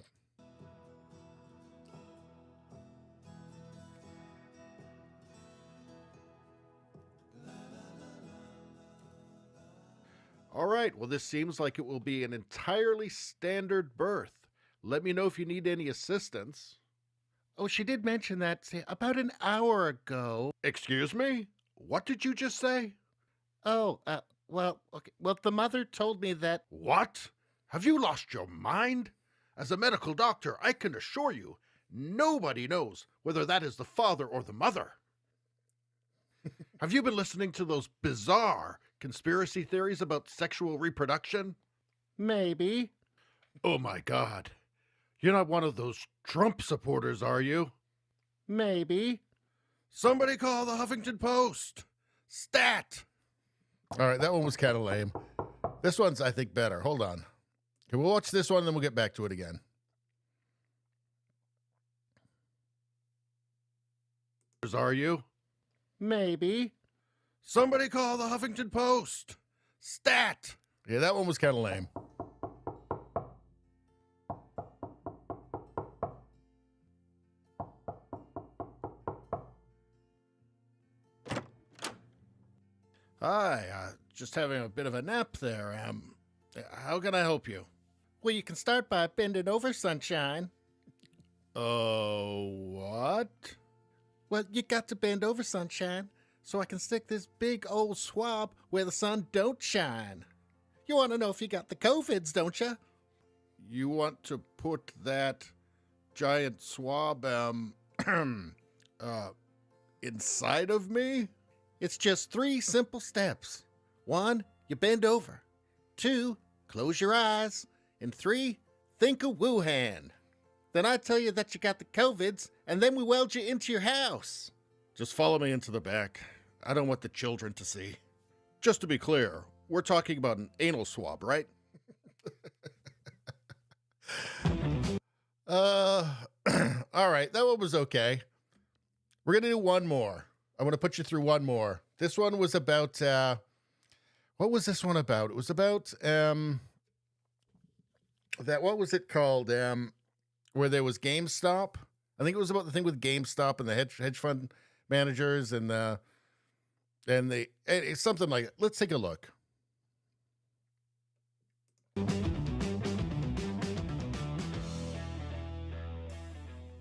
All right, well, this seems like it will be an entirely standard birth. Let me know if you need any assistance. Oh, she did mention that about an hour ago. Excuse me? What did you just say? Oh, well, okay. Well, the mother told me that... What? Have you lost your mind? As a medical doctor, I can assure you, nobody knows whether that is the father or the mother. Have you been listening to those bizarre conspiracy theories about sexual reproduction? Maybe. Oh my God. You're not one of those Trump supporters, are you? Maybe. Somebody call the Huffington Post. Stat! All right, that one was kind of lame. This one's, I think, better. Hold on. Okay, we'll watch this one, and then we'll get back to it again. Are you? Maybe. Somebody call the Huffington Post. Stat! Yeah, that one was kind of lame. Hi, just having a bit of a nap there. How can I help you? Well, you can start by bending over, sunshine. Oh, what? Well, you got to bend over, sunshine, so I can stick this big old swab where the sun don't shine. You want to know if you got the COVIDs, don't you? You want to put that giant swab, inside of me? It's just 3 simple steps. 1, you bend over. 2, close your eyes. And 3, think of Wuhan. Then I tell you that you got the COVIDs, and then we weld you into your house. Just follow me into the back. I don't want the children to see. Just to be clear, we're talking about an anal swab, right? All right, that one was okay. We're going to do one more. I'm going to put you through one more. This one was about, what was this one about? It was about, what was it called? Where there was GameStop. I think it was about the thing with GameStop and the hedge fund managers and it's something like that. Let's take a look.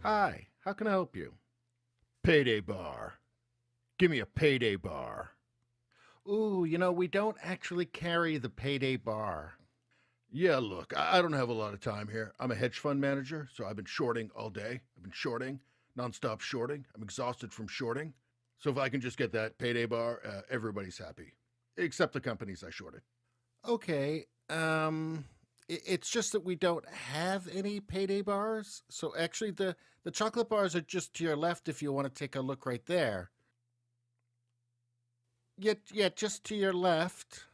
Hi, how can I help you? Payday bar. Give me a payday bar. Ooh, we don't actually carry the payday bar. Yeah, look, I don't have a lot of time here. I'm a hedge fund manager, so I've been shorting all day. I've been shorting, nonstop shorting. I'm exhausted from shorting. So if I can just get that payday bar, everybody's happy. Except the companies I shorted. Okay, it's just that we don't have any payday bars. So actually the chocolate bars are just to your left if you want to take a look right there. Yeah, just to your left.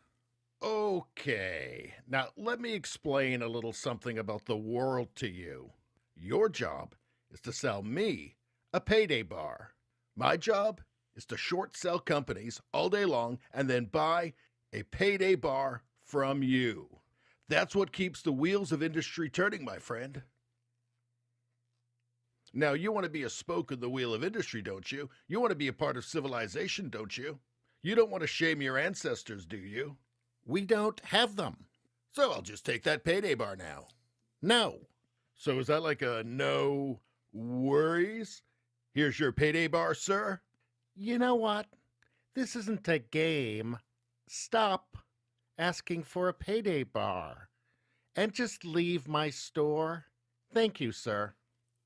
Okay, now let me explain a little something about the world to you. Your job is to sell me a payday bar. My job is to short sell companies all day long and then buy a payday bar from you. That's what keeps the wheels of industry turning, my friend. Now, you want to be a spoke in the wheel of industry, don't you? You want to be a part of civilization, don't you? You don't want to shame your ancestors, do you? We don't have them. So I'll just take that payday bar now. No. So is that like a no worries? Here's your payday bar, sir. You know what? This isn't a game. Stop asking for a payday bar and just leave my store. Thank you, sir.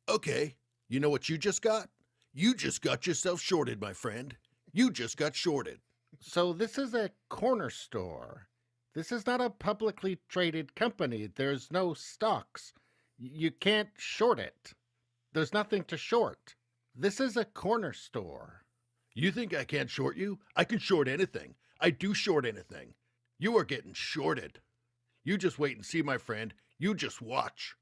Okay. You know what you just got? You just got yourself shorted, my friend. You just got shorted. So this is a corner store. This is not a publicly traded company. There's no stocks. You can't short it. There's nothing to short. This is a corner store. You think I can't short you? I can short anything. I do short anything. You are getting shorted. You just wait and see, my friend. You just watch.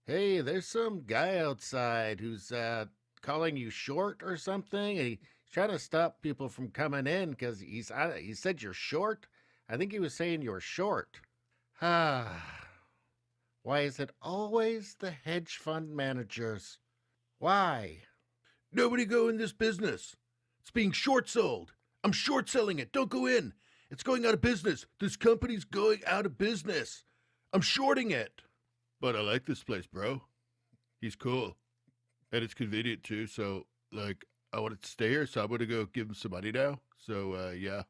Hey, there's some guy outside who's calling you short or something. He's trying to stop people from coming in because he said you're short. I think he was saying you're short. Ah, why is it always the hedge fund managers? Why? Nobody go in this business. It's being short sold. I'm short selling it. Don't go in. It's going out of business. This company's going out of business. I'm shorting it. But I like this place, bro. He's cool. And it's convenient too, so like I wanted to stay here, so I'm gonna go give him some money now. So yeah.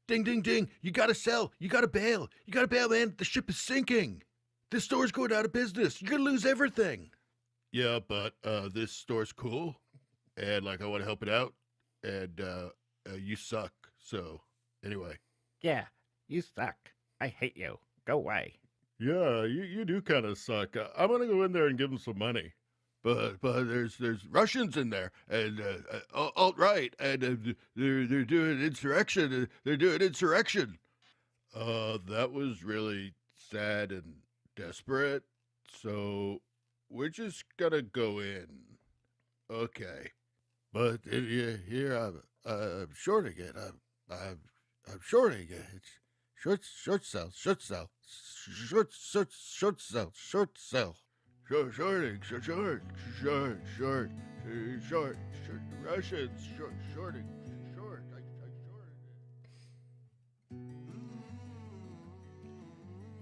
Ding ding ding. You gotta sell. You gotta bail. You gotta bail, man. The ship is sinking. This store's going out of business. You're gonna lose everything. Yeah, but this store's cool. And like I wanna help it out. And you suck. So anyway. Yeah, you suck. I hate you. Go away. Yeah, you do kind of suck. I'm gonna go in there and give them some money, but there's Russians in there and alt right, and they're doing insurrection. They're doing insurrection. That was really sad and desperate. So we're just gonna go in, okay? But here I'm shorting it. I'm shorting it. It's short sell. Shorting, Russians, shorting, short.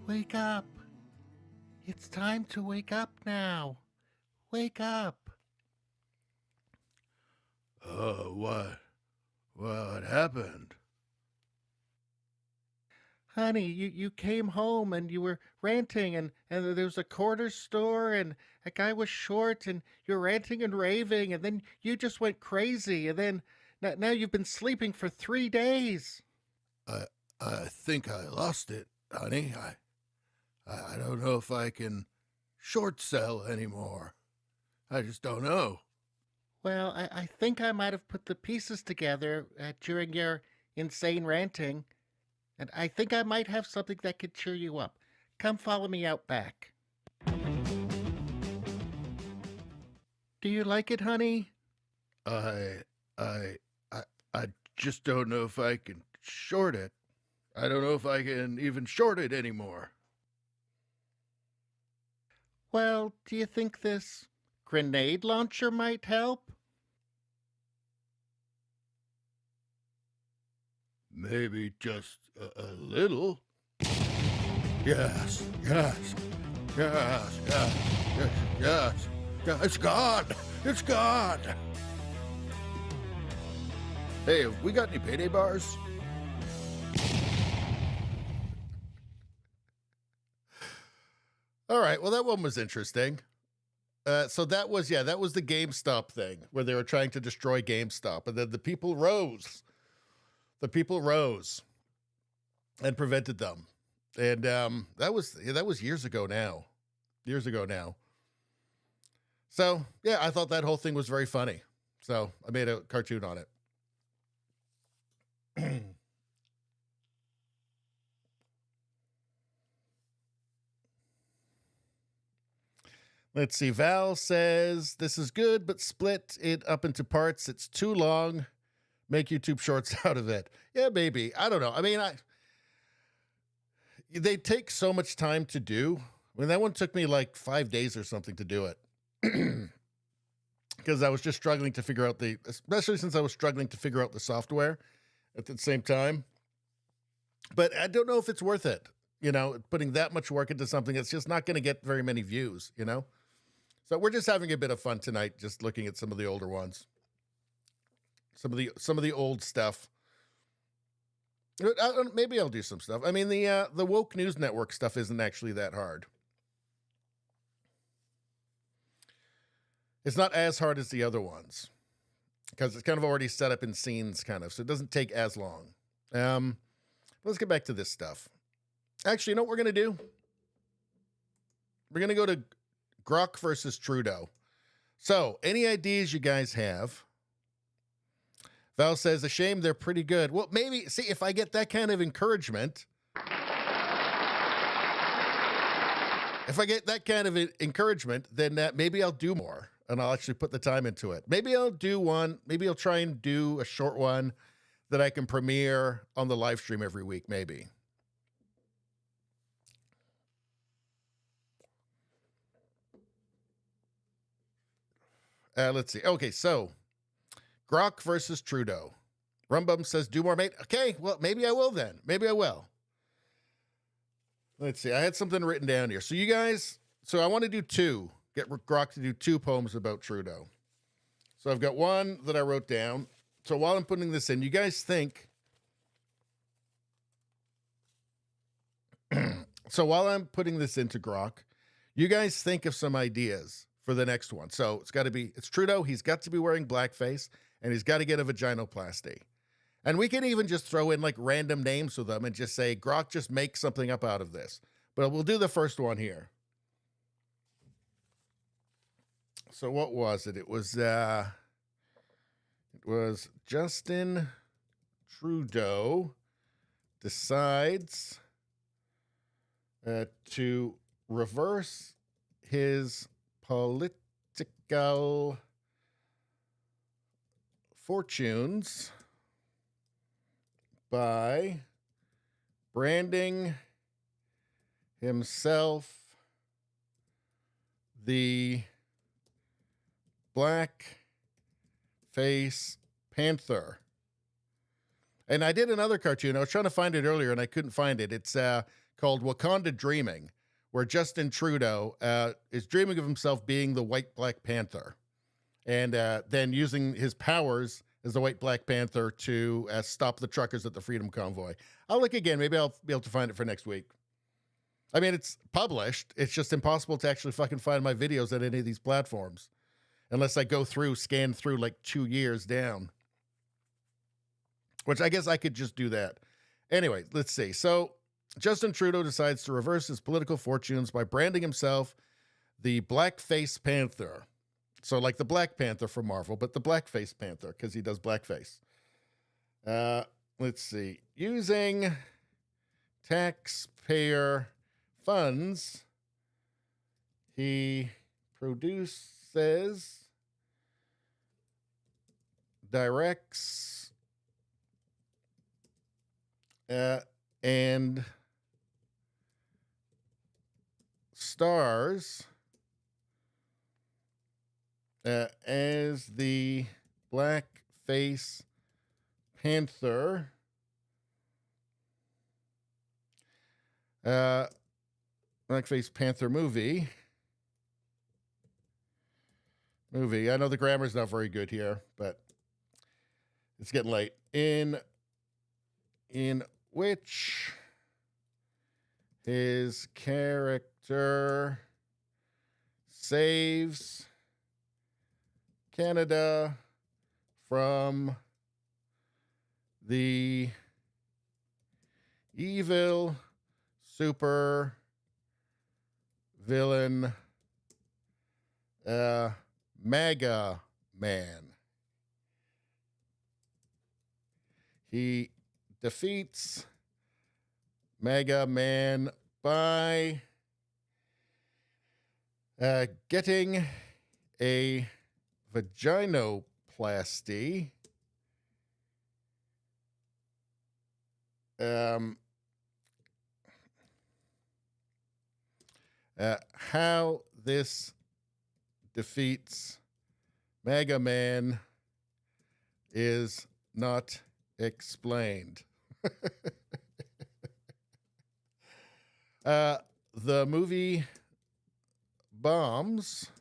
Wake up. It's time to wake up now. Wake up. What happened? Honey, you came home and you were ranting and there was a quarter store and a guy was short and you're ranting and raving and then you just went crazy and then now you've been sleeping for 3 days. I think I lost it, honey. I don't know if I can short sell anymore. I just don't know. Well, I think I might have put the pieces together during your insane ranting. And I think I might have something that could cheer you up. Come follow me out back. Do you like it, honey? I just don't know if I can short it. I don't know if I can even short it anymore. Well, do you think this grenade launcher might help? Maybe just a little. Yes. It's gone. It's gone. Hey, have we got any payday bars? All right. Well, that one was interesting. So that was the GameStop thing where they were trying to destroy GameStop, and then the people rose. The people rose and prevented them. And that was years ago now. So, yeah, I thought that whole thing was very funny. So I made a cartoon on it. Let's see. Val says, this is good, but split it up into parts. It's too long. Make YouTube shorts out of it. Yeah, maybe. I don't know. I mean, they take so much time to do. I mean, that one took me like 5 days or something to do it. Because I was just struggling to figure out especially since I was struggling to figure out the software at the same time. But I don't know if it's worth it, putting that much work into something that's just not going to get very many views, So we're just having a bit of fun tonight, just looking at some of the older ones. Some of the old stuff. Maybe I'll do some stuff. I mean, the Woke News Network stuff isn't actually that hard. It's not as hard as the other ones because it's kind of already set up in scenes, kind of, so it doesn't take as long. Let's get back to this stuff. Actually, you know what we're gonna do? We're gonna go to Grok versus Trudeau. So, any ideas you guys have? Val says, a shame they're pretty good. Well, maybe, see, if I get that kind of encouragement, if I get that kind of encouragement, then maybe I'll do more and I'll actually put the time into it. Maybe I'll do one. Maybe I'll try and do a short one that I can premiere on the live stream every week, maybe. Let's see. Okay, so Grok versus Trudeau. Rumbum says, do more, mate. Okay, well, maybe I will then. Maybe I will. Let's see. I had something written down here. So you guys, I want to do two. Get Grok to do 2 poems about Trudeau. So I've got one that I wrote down. So while I'm putting this in, you guys think. So while I'm putting this into Grok, you guys think of some ideas for the next one. So it's Trudeau. He's got to be wearing blackface and he's got to get a vaginoplasty. And we can even just throw in like random names with them and just say, Grok, just make something up out of this. But we'll do the first one here. So what was it? It was Justin Trudeau decides to reverse his political fortunes by branding himself the Black Face Panther. And I did another cartoon. I was trying to find it earlier and I couldn't find it. It's called Wakanda Dreaming, where Justin Trudeau is dreaming of himself being the White Black Panther and then using his powers as the White Black Panther to stop the truckers at the Freedom Convoy. I'll look again. Maybe I'll be able to find it for next week. I mean, it's published. It's just impossible to actually fucking find my videos at any of these platforms unless I scan through like 2 years down, which I guess I could just do that. Anyway, let's see. So Justin Trudeau decides to reverse his political fortunes by branding himself the Blackface Panther. So like the Black Panther from Marvel, but the Blackface Panther because he does blackface. Let's see. Using taxpayer funds, he produces, directs, and stars as the Blackface Panther Blackface Panther movie. I know the grammar's not very good here, but it's getting late. In which his character saves Canada from the evil super villain MAGA Man. He defeats MAGA Man by getting a vaginoplasty. How this defeats MAGA Man is not explained. The movie bombs.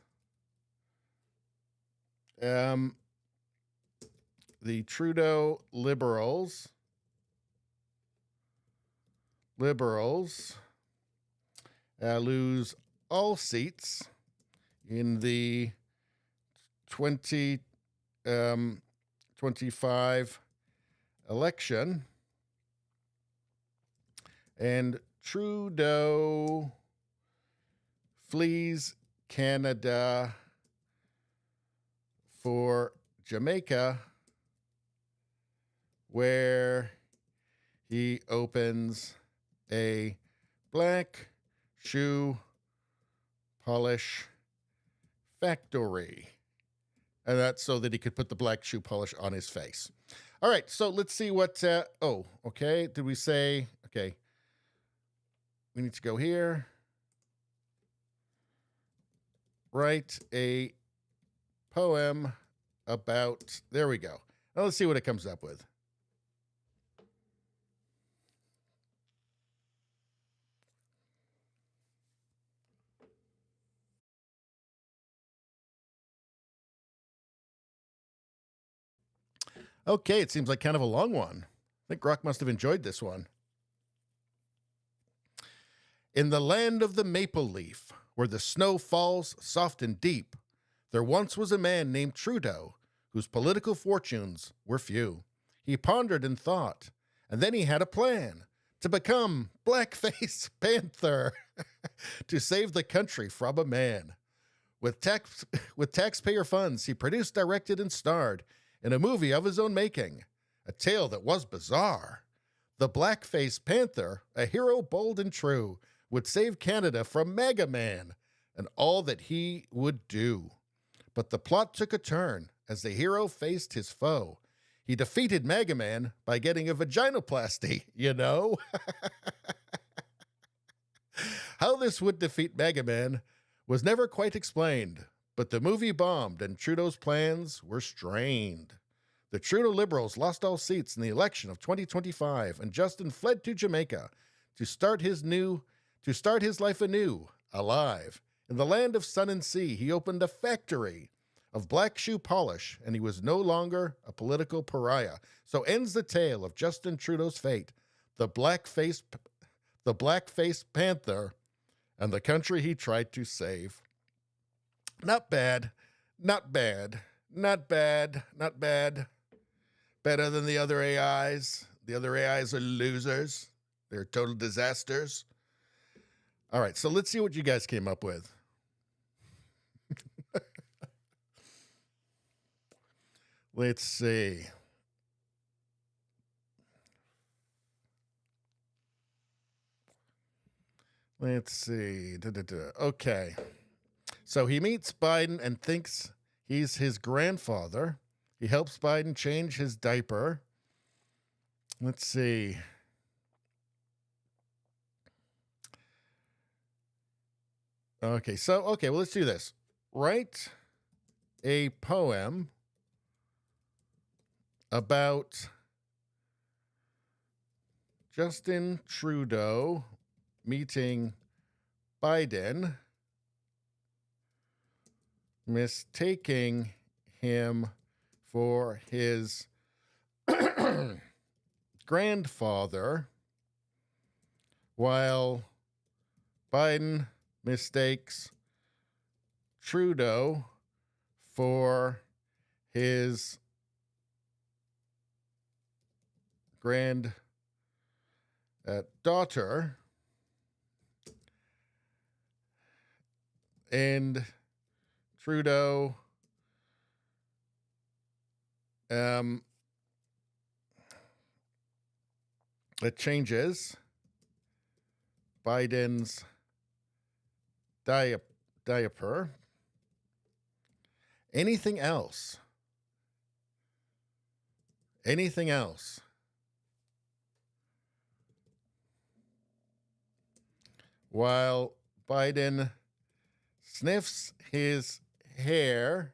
The Trudeau liberals lose all seats in the 2025 election, and Trudeau flees Canada for Jamaica, where he opens a black shoe polish factory. And that's so that he could put the black shoe polish on his face. All right, so let's see what, okay. Did we say, okay. We need to go here. Write a poem about, there we go. Now let's see what it comes up with. Okay, it seems like kind of a long one. I think Grok must have enjoyed this one. In the land of the maple leaf, where the snow falls soft and deep, there once was a man named Trudeau, whose political fortunes were few. He pondered and thought, and then he had a plan to become Blackface Panther to save the country from a man. With taxpayer funds, he produced, directed, and starred in a movie of his own making, a tale that was bizarre. The Blackface Panther, a hero bold and true, would save Canada from MAGA Man and all that he would do. But the plot took a turn as the hero faced his foe. He defeated MAGA Man by getting a vaginoplasty, you know? How this would defeat MAGA Man was never quite explained, but the movie bombed and Trudeau's plans were strained. The Trudeau Liberals lost all seats in the election of 2025, and Justin fled to Jamaica to start his life anew, alive. In the land of sun and sea, he opened a factory of black shoe polish, and he was no longer a political pariah. So ends the tale of Justin Trudeau's fate, the blackface Panther, and the country he tried to save. Not bad, not bad, not bad, not bad. Better than the other AIs. The other AIs are losers. They're total disasters. All right, so let's see what you guys came up with. Let's see. Let's see. Okay. So he meets Biden and thinks he's his grandfather. He helps Biden change his diaper. Let's see. Okay, well, let's do this. Write a poem about Justin Trudeau meeting Biden, mistaking him for his grandfather, while Biden mistakes Trudeau for his daughter, and Trudeau it changes Biden's diaper. Anything else? Anything else? While Biden sniffs his hair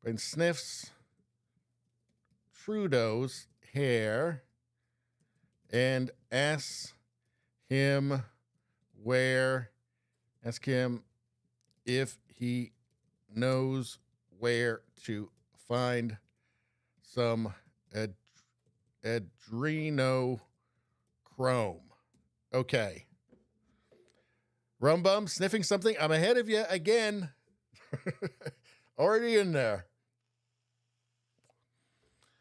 and sniffs Trudeau's hair and asks him if he knows where to find some adrenochrome. Okay. Rumbum, sniffing something. I'm ahead of you again. Already in there.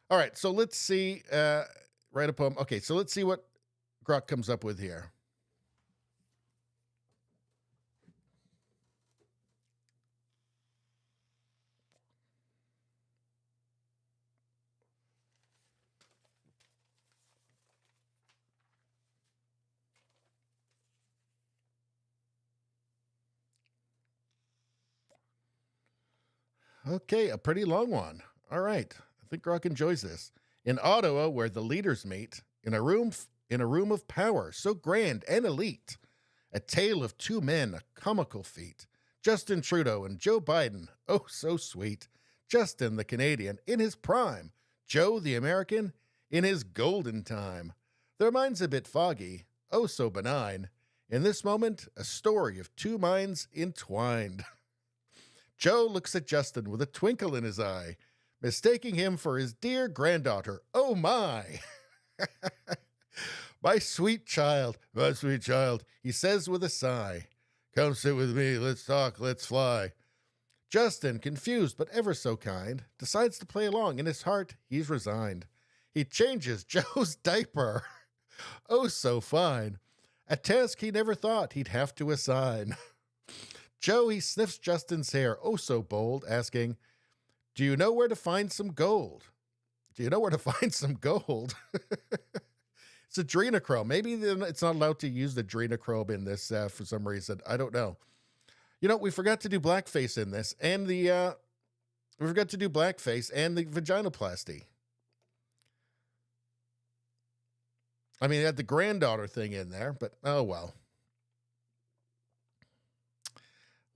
All right, so let's see. Write a poem. Okay, so let's see what Grok comes up with here. Okay, a pretty long one. All right. I think Grok enjoys this. In Ottawa, where the leaders meet, in a room of power, so grand and elite, a tale of two men, a comical feat. Justin Trudeau and Joe Biden, oh so sweet. Justin the Canadian in his prime, Joe the American in his golden time. Their minds a bit foggy, oh so benign. In this moment, a story of two minds entwined. Joe looks at Justin with a twinkle in his eye, mistaking him for his dear granddaughter. Oh my! My sweet child, he says with a sigh. Come sit with me, let's talk, let's fly. Justin, confused but ever so kind, decides to play along. In his heart, he's resigned. He changes Joe's diaper. Oh, so fine. A task he never thought he'd have to assign. Joe, he sniffs Justin's hair, oh so bold, asking, do you know where to find some gold? Do you know where to find some gold? It's adrenochrome. Maybe it's not allowed to use the adrenochrome in this for some reason. I don't know. You know, we forgot to do blackface in this, and we forgot to do blackface and the vaginoplasty. I mean, they had the granddaughter thing in there, but oh well.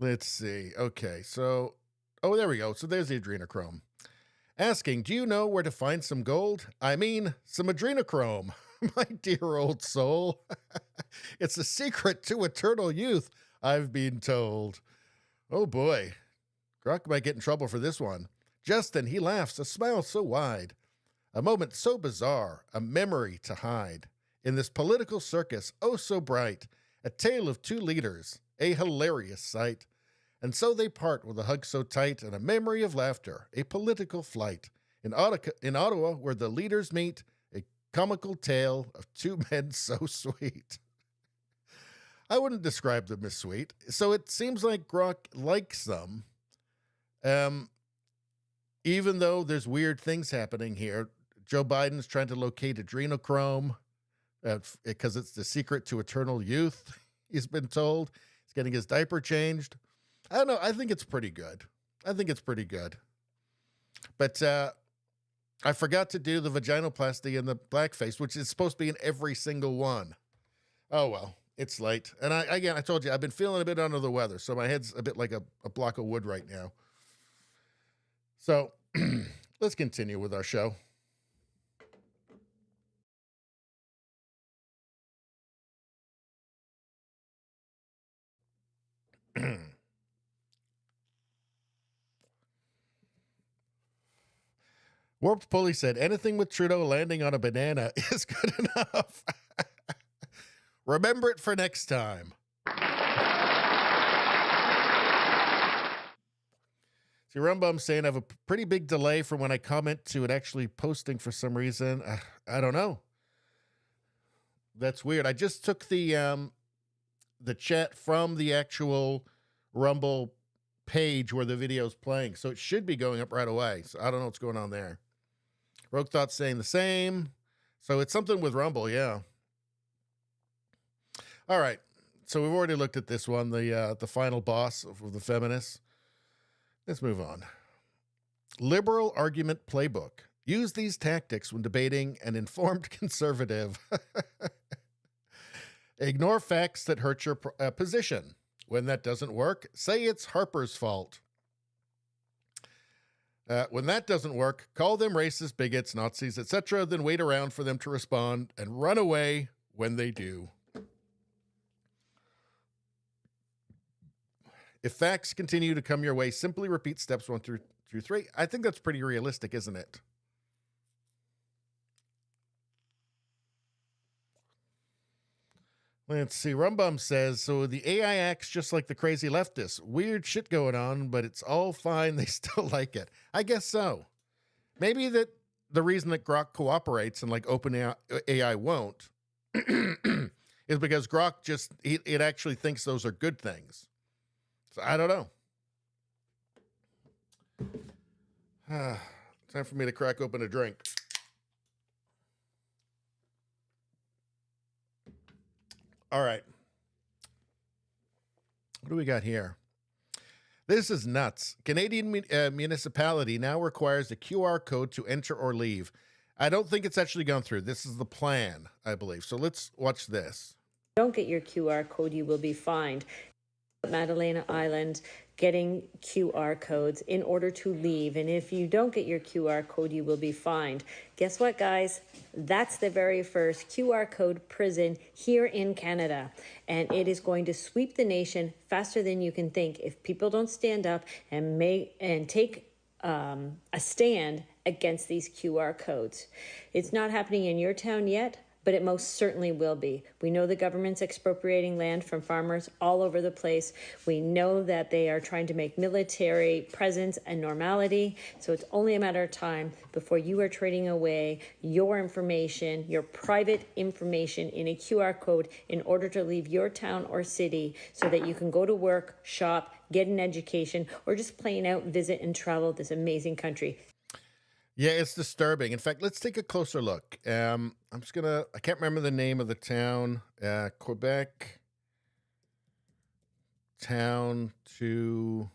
Let's see. Okay, so, oh, there we go. So there's the adrenochrome. Asking, do you know where to find some gold? I mean, some adrenochrome. My dear old soul. It's the secret to eternal youth, I've been told. Oh boy. Grok might get in trouble for this one. Justin, he laughs, a smile so wide. A moment so bizarre, a memory to hide. In this political circus, oh so bright, a tale of two leaders, a hilarious sight. And so they part with a hug so tight and a memory of laughter, a political flight. In Ottawa, where the leaders meet, a comical tale of two men so sweet. I wouldn't describe them as sweet, so it seems like Grok likes them. Even though there's weird things happening here. Joe Biden's trying to locate adrenochrome because it's the secret to eternal youth, he's been told. He's getting his diaper changed. I don't know. I think it's pretty good. But I forgot to do the vaginoplasty and the blackface, which is supposed to be in every single one. Oh, well, it's late. And I told you, I've been feeling a bit under the weather, so my head's a bit like a block of wood right now. So let's continue with our show. Warped Pulley said, anything with Trudeau landing on a banana is good enough. Remember it for next time. See, Rumbum saying I have a pretty big delay from when I comment to it actually posting for some reason. I don't know. That's weird. I just took the chat from the actual Rumble page where the video is playing, so it should be going up right away. So I don't know what's going on there. Rogue Thought's saying the same. So it's something with Rumble, yeah. All right. So we've already looked at this one, the final boss of the feminists. Let's move on. Liberal argument playbook. Use these tactics when debating an informed conservative. Ignore facts that hurt your position. When that doesn't work, say it's Harper's fault. When that doesn't work, call them racist, bigots, Nazis, etc., then wait around for them to respond and run away when they do. If facts continue to come your way, simply repeat steps 1 through 3. I think that's pretty realistic, isn't it? Let's see. Rumbum says, so the AI acts just like the crazy leftists. Weird shit going on, but it's all fine. They still like it. I guess so. Maybe that the reason that Grok cooperates and like OpenAI won't is because Grok it actually thinks those are good things. So I don't know. Time for me to crack open a drink. All right. What do we got here? This is nuts. Canadian municipality now requires a QR code to enter or leave. I don't think it's actually gone through. This is the plan, I believe. So let's watch this. Don't get your QR code, you will be fined. Madalena Island getting QR codes in order to leave. And if you don't get your QR code, you will be fined. Guess what, guys? That's the very first QR code prison here in Canada. And it is going to sweep the nation faster than you can think if people don't stand up and take a stand against these QR codes. It's not happening in your town yet, but it most certainly will be. We know the government's expropriating land from farmers all over the place. We know that they are trying to make military presence a normality. So it's only a matter of time before you are trading away your information, your private information in a QR code in order to leave your town or city so that you can go to work, shop, get an education, or just plain out visit and travel this amazing country. Yeah, it's disturbing. In fact, let's take a closer look. I can't remember the name of the town. Quebec town to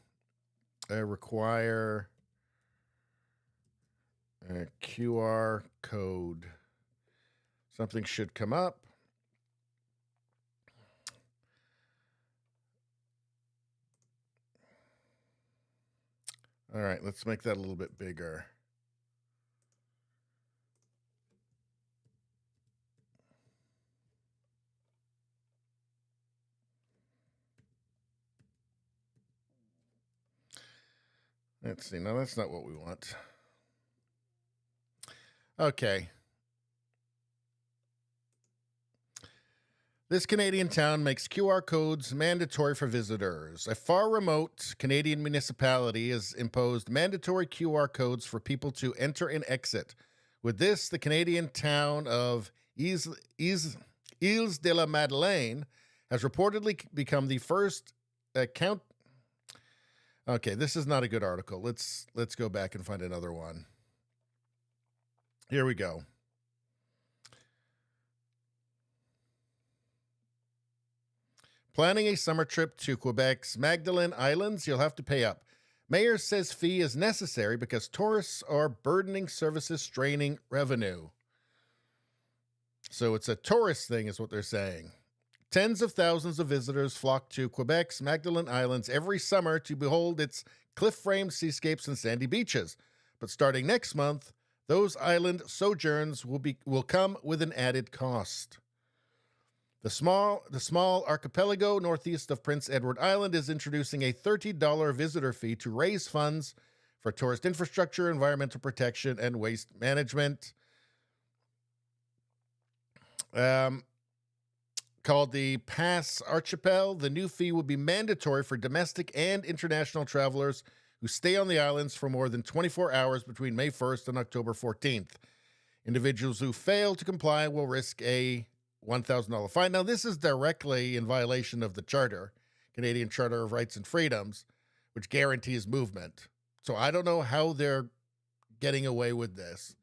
require a QR code. Something should come up. All right, let's make that a little bit bigger. Let's see. No, that's not what we want. Okay. This Canadian town makes QR codes mandatory for visitors. A far remote Canadian municipality has imposed mandatory QR codes for people to enter and exit. With this, the Canadian town of Îles de la Madeleine has reportedly become the first count. Okay, this is not a good article. Let's go back and find another one. Here we go. Planning a summer trip to Quebec's Magdalen Islands, you'll have to pay up. Mayor says fee is necessary because tourists are burdening services, straining revenue. So it's a tourist thing is what they're saying. Tens of thousands of visitors flock to Quebec's Magdalen Islands every summer to behold its cliff-framed seascapes and sandy beaches. But starting next month, those island sojourns will come with an added cost. The small archipelago northeast of Prince Edward Island is introducing a $30 visitor fee to raise funds for tourist infrastructure, environmental protection, and waste management. Called the Pass Archipel, the new fee will be mandatory for domestic and international travelers who stay on the islands for more than 24 hours between May 1st and October 14th. Individuals who fail to comply will risk a $1,000 fine. Now, this is directly in violation of the Charter, Canadian Charter of Rights and Freedoms, which guarantees movement. So I don't know how they're getting away with this.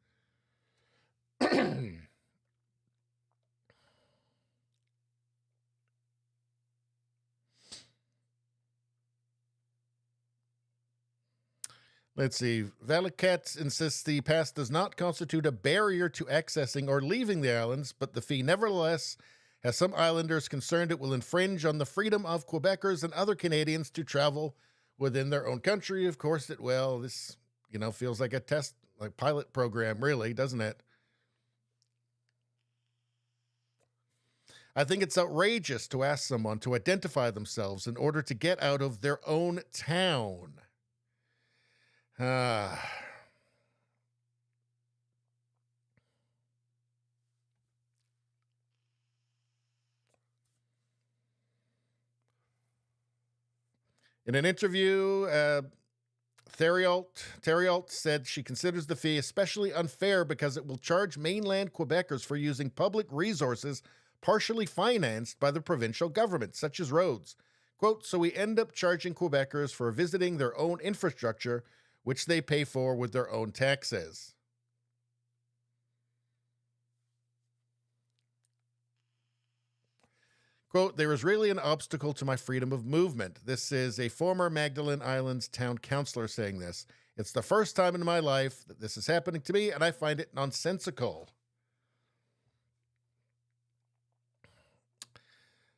Let's see. Valiquette insists the pass does not constitute a barrier to accessing or leaving the islands, but the fee nevertheless has some islanders concerned it will infringe on the freedom of Quebecers and other Canadians to travel within their own country. Of course it will. This, feels like a test, like pilot program, really, doesn't it? I think it's outrageous to ask someone to identify themselves in order to get out of their own town. In an interview, Thériault said she considers the fee especially unfair because it will charge mainland Quebecers for using public resources partially financed by the provincial government, such as roads. Quote, so we end up charging Quebecers for visiting their own infrastructure, which they pay for with their own taxes. Quote, there is really an obstacle to my freedom of movement. This is a former Magdalen Islands town councilor saying this. It's the first time in my life that this is happening to me, and I find it nonsensical.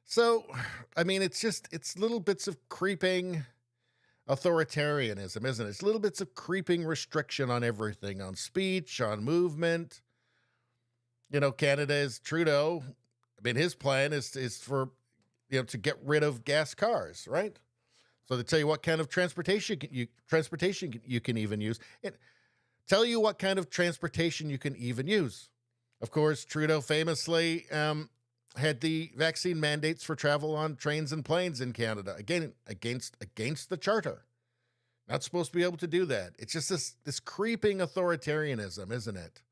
So, I mean, it's little bits of creeping authoritarianism, isn't it? It's little bits of creeping restriction on everything, on speech, on movement. You know, Canada's Trudeau, I mean, his plan is for, to get rid of gas cars, right? So they tell you what kind of transportation you can even use. And tell you what kind of transportation you can even use. Of course, Trudeau famously had the vaccine mandates for travel on trains and planes in Canada. Again, against the charter. Not supposed to be able to do that. It's just this creeping authoritarianism, isn't it?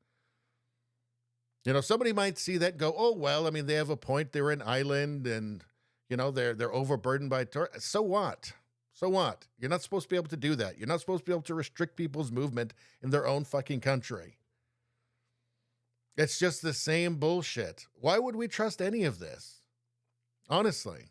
You know, somebody might see that and go, oh, well, I mean, they have a point. They're an island and, they're overburdened by tourists. So what? So what? You're not supposed to be able to do that. You're not supposed to be able to restrict people's movement in their own fucking country. It's just the same bullshit. Why would we trust any of this? Honestly.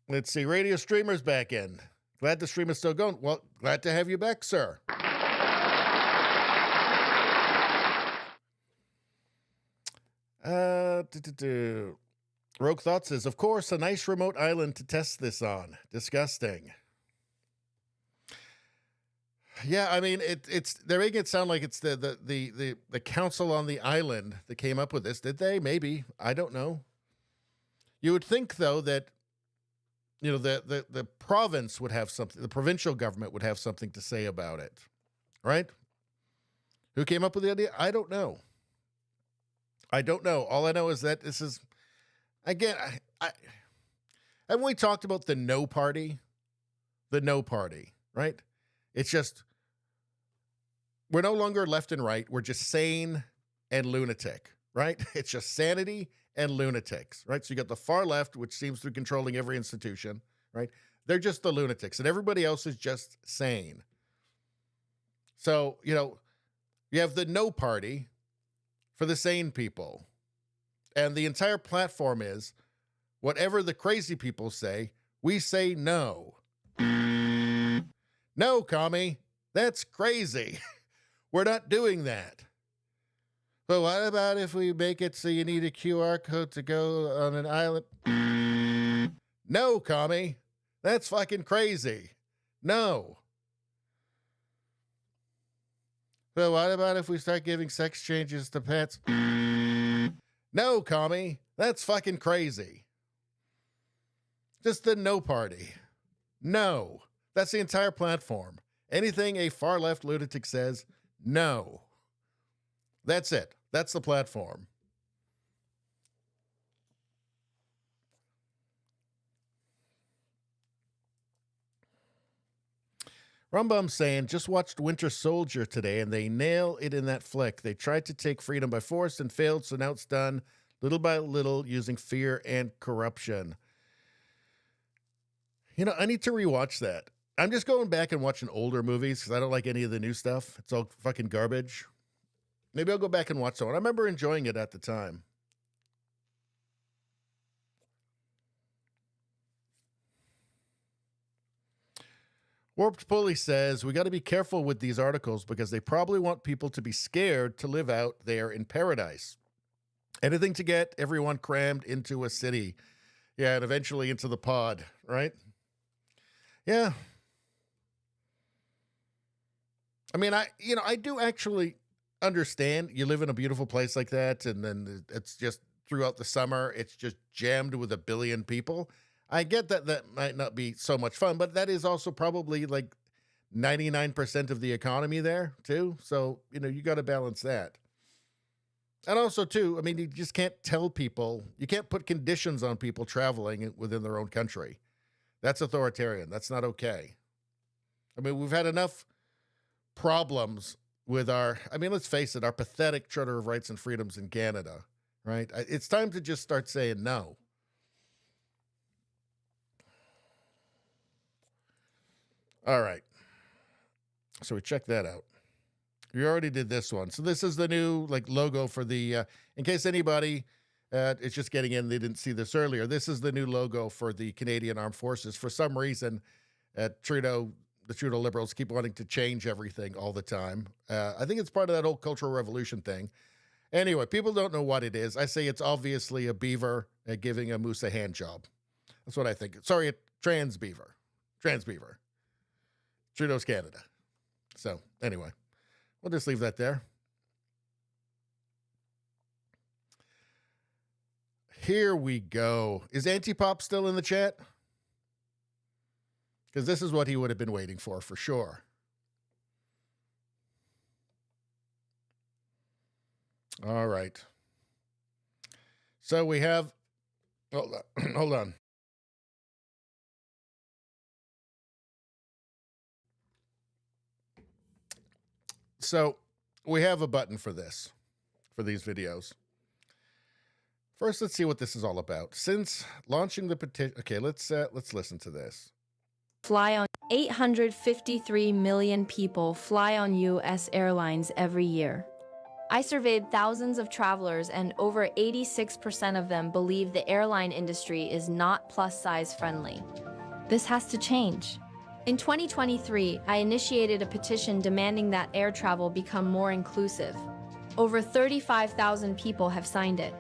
Let's see. Radio Streamer's back in. Glad the stream is still going. Well, glad to have you back, sir. Rogue Thought says, of course, a nice remote island to test this on. Disgusting. Yeah, I mean, they're making it sound like it's the council on the island that came up with this. Did they? Maybe. I don't know. You would think, though, that the province would have something, the provincial government would have something to say about it, right? Who came up with the idea? I don't know. All I know is that this is, again, haven't we talked about the no party? The no party, right? It's just, we're no longer left and right. We're just sane and lunatic, right? It's just sanity and lunatics, right? So you got the far left, which seems to be controlling every institution, right? They're just the lunatics, and everybody else is just sane. So, you have the no party for the sane people. And the entire platform is, whatever the crazy people say, we say no. No, commie, that's crazy. We're not doing that. But what about if we make it so you need a QR code to go on an island? No, commie. That's fucking crazy. No. But what about if we start giving sex changes to pets? No, commie. That's fucking crazy. Just the no party. No. That's the entire platform. Anything a far left lunatic says, no. That's it. That's the platform. Rumbum saying, just watched Winter Soldier today and they nail it in that flick. They tried to take freedom by force and failed, so now it's done little by little using fear and corruption. I need to rewatch that. I'm just going back and watching older movies because I don't like any of the new stuff. It's all fucking garbage. Maybe I'll go back and watch that one. I remember enjoying it at the time. Warped Pulley says, we got to be careful with these articles because they probably want people to be scared to live out there in paradise. Anything to get everyone crammed into a city. Yeah, and eventually into the pod, right? Yeah. I mean, I do actually understand you live in a beautiful place like that, and then it's just throughout the summer, it's just jammed with 1 billion people. I get that might not be so much fun, but that is also probably like 99% of the economy there too. So, you got to balance that. And also too, I mean, you just can't tell people, you can't put conditions on people traveling within their own country. That's authoritarian. That's not okay. I mean, we've had enough problems with let's face it, our pathetic Charter of Rights and Freedoms in Canada, right? It's time to just start saying no. All right. So we checked that out. We already did this one. So this is the new like logo for the, in case anybody is just getting in, they didn't see this earlier. This is the new logo for the Canadian Armed Forces. For some reason, the Trudeau Liberals keep wanting to change everything all the time. I think it's part of that whole Cultural Revolution thing. Anyway, people don't know what it is. I say it's obviously a beaver giving a moose a hand job. That's what I think. Sorry, a trans beaver. Trudeau's Canada. So anyway, we'll just leave that there. Here we go. Is Antipop still in the chat? Because this is what he would have been waiting for sure. All right. So we have, hold on. So we have a button for this, for these videos. First, let's see what this is all about. Since launching the petition, okay, let's listen to this. Fly on 853 million people fly on U.S. airlines every year. I surveyed thousands of travelers, and over 86% of them believe the airline industry is not plus-size friendly. This has to change. In 2023, I initiated a petition demanding that air travel become more inclusive. Over 35,000 people have signed it.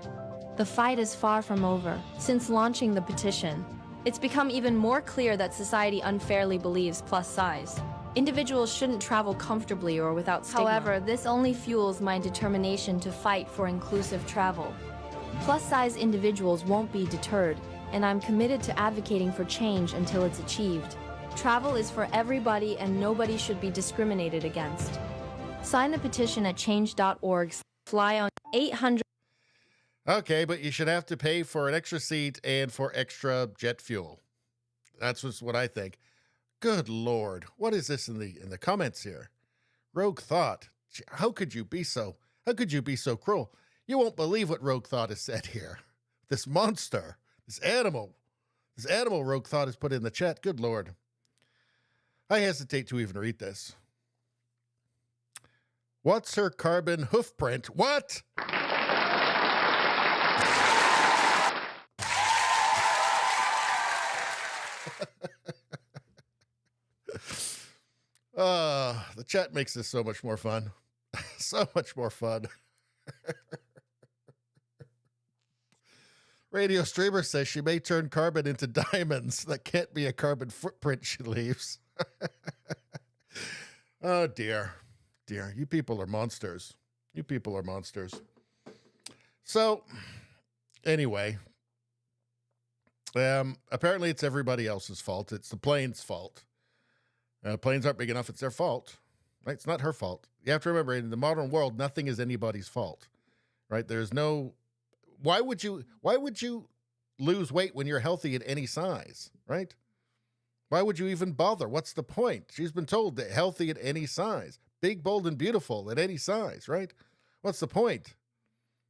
The fight is far from over. Since launching the petition, it's become even more clear that society unfairly believes plus size. Individuals shouldn't travel comfortably or without stigma. However, this only fuels my determination to fight for inclusive travel. Plus-size individuals won't be deterred, and I'm committed to advocating for change until it's achieved. Travel is for everybody, and nobody should be discriminated against. Sign the petition at change.org. Fly on 800. Okay, but you should have to pay for an extra seat and for extra jet fuel. That's just what I think. Good Lord, what is this in the comments here? Rogue Thought. How could you be so cruel? You won't believe what Rogue Thought has said here. This monster, this animal Rogue Thought has put in the chat. Good Lord. I hesitate to even read this. What's her carbon hoof print? What? The chat makes this so much more fun. So much more fun. Radio Streamer says she may turn carbon into diamonds. That can't be a carbon footprint she leaves. Oh, dear. Dear, you people are monsters. You people are monsters. So, anyway, apparently it's everybody else's fault. It's the plane's fault. Planes aren't big enough. It's their fault. Right? It's not her fault. You have to remember, in the modern world, nothing is anybody's fault. Right? There's no... Why would you lose weight when you're healthy at any size? Right? Why would you even bother? What's the point? She's been told that healthy at any size. Big, bold, and beautiful at any size. Right? What's the point?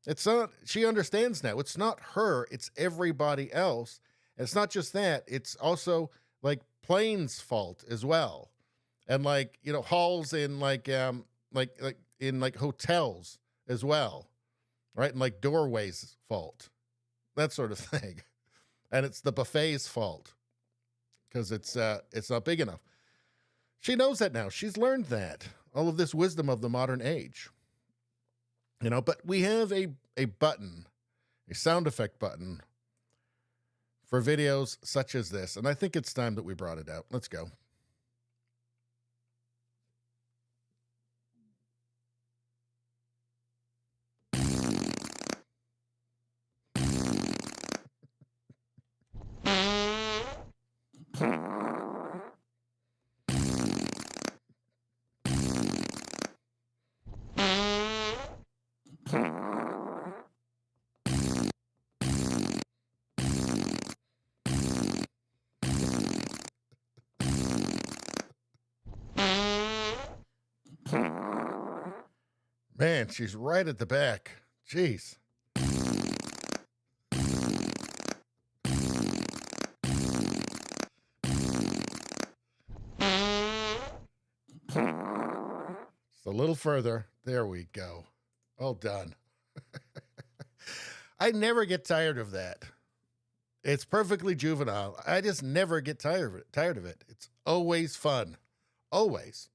It's not... She understands now. It's not her. It's everybody else. And it's not just that. It's also, like, planes' fault as well. And like, you know, halls in like in like hotels as well, right? And like doorways' fault, that sort of thing. And it's the buffet's fault because it's not big enough. She knows that now. She's learned that, all of this wisdom of the modern age, you know. But we have a button, a sound effect button for videos such as this, and I think it's time that we brought it out. Let's go. Man, she's right at the back. Jeez. Just a little further. There we go. All done. I never get tired of that. It's perfectly juvenile. I just never get tired of it. It's always fun. Always.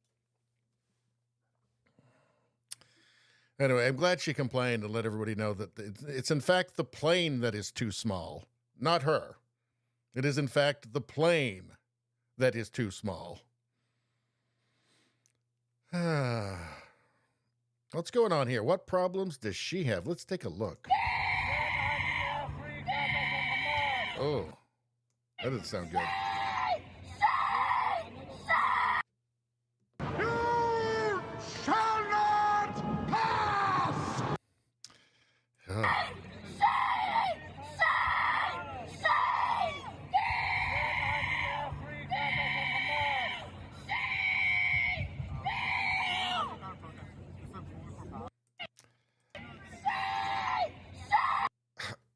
Anyway, I'm glad she complained and let everybody know that it's in fact the plane that is too small, not her. It is in fact the plane that is too small. What's going on here? What problems does she have? Let's take a look. Oh, that doesn't sound good. You shall not pass!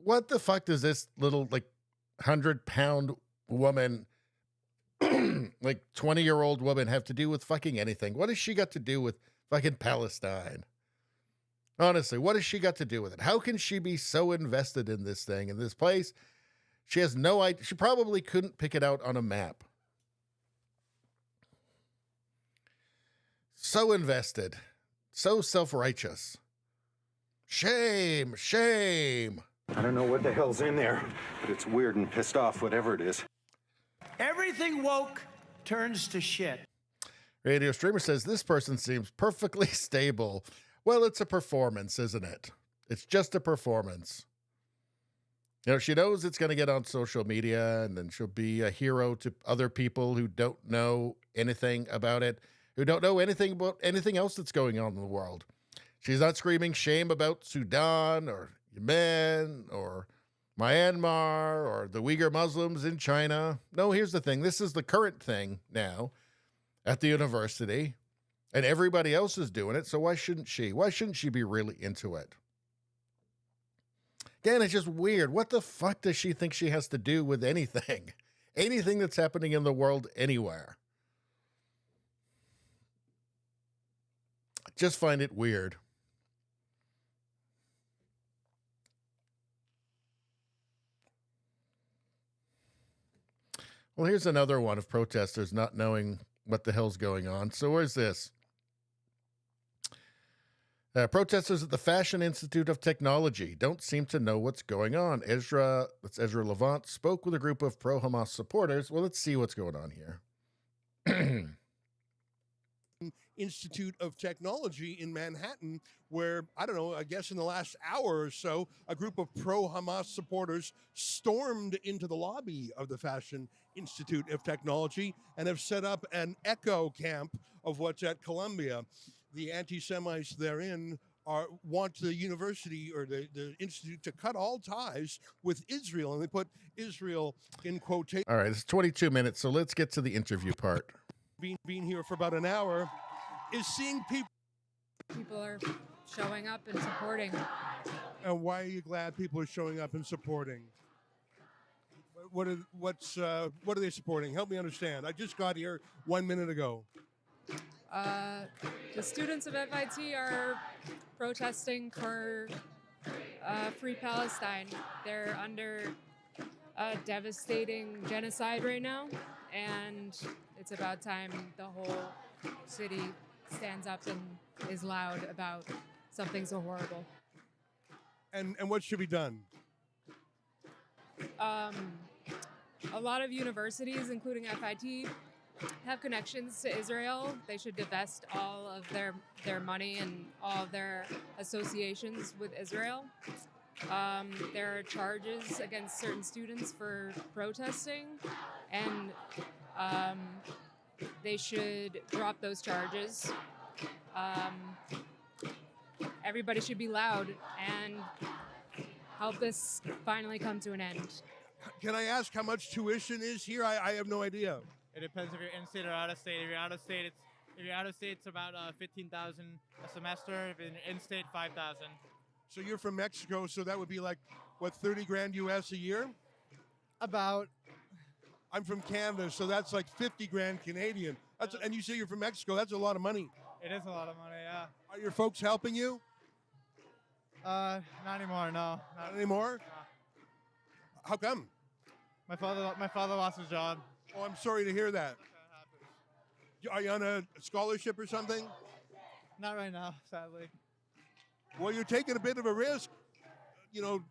What the fuck does this little, 100-pound woman, like 20-year-old woman, have to do with fucking anything? What has she got to do with fucking Palestine? Honestly, what has she got to do with it? How can she be so invested in this thing, in this place? She has no idea. She probably couldn't pick it out on a map. So invested. So self-righteous. Shame, shame. I don't know what the hell's in there, but it's weird and pissed off, whatever it is. Everything woke turns to shit. Radio Streamer says this person seems perfectly stable. Well, it's a performance, isn't it? It's just a performance. You know, she knows it's going to get on social media, and then she'll be a hero to other people who don't know anything about it, who don't know anything about anything else that's going on in the world. She's not screaming shame about Sudan or Yemen or Myanmar or the Uyghur Muslims in China. No, here's the thing. This is the current thing now at the university, and everybody else is doing it, so why shouldn't she? Why shouldn't she be really into it? Again, it's just weird. What the fuck does she think she has to do with anything? Anything that's happening in the world anywhere. I just find it weird. Well, here's another one of protesters not knowing what the hell's going on. So where's this? Protesters at the Fashion Institute of Technology don't seem to know what's going on. Ezra Levant spoke with a group of pro-Hamas supporters. Well, let's see what's going on here. Institute of Technology in Manhattan, where, I don't know, I guess in the last hour or so, a group of pro-Hamas supporters stormed into the lobby of the Fashion Institute of Technology and have set up an echo camp of what's at Columbia. The anti-Semites therein want the university or the institute to cut all ties with Israel, and they put Israel in quotation. All right, it's 22 minutes, so let's get to the interview part. Being here for about an hour is seeing people are showing up and supporting. And why are you glad people are showing up and supporting? What are they supporting? Help me understand. I just got here 1 minute ago. The students of FIT are protesting for free Palestine. They're under a devastating genocide right now, and it's about time the whole city stands up and is loud about something so horrible. And what should be done? A lot of universities, including FIT, have connections to Israel. They should divest all of their money and all of their associations with Israel. There are charges against certain students for protesting, and they should drop those charges. Everybody should be loud and help this finally come to an end. Can I ask how much tuition is here? I have no idea. It depends if you're in state or out of state. If you're out of state, it's about $15,000 a semester. If you're in state, $5,000. So you're from Mexico, so that would be like what, 30 grand US a year? About. I'm from Canada, so that's like 50 grand Canadian. And you say you're from Mexico. That's a lot of money. It is a lot of money, yeah. Are your folks helping you? Not anymore, no. Not anymore? How come? My father lost his job. Oh, I'm sorry to hear that. Are you on a scholarship or something? Not right now, sadly. Well, you're taking a bit of a risk. You know,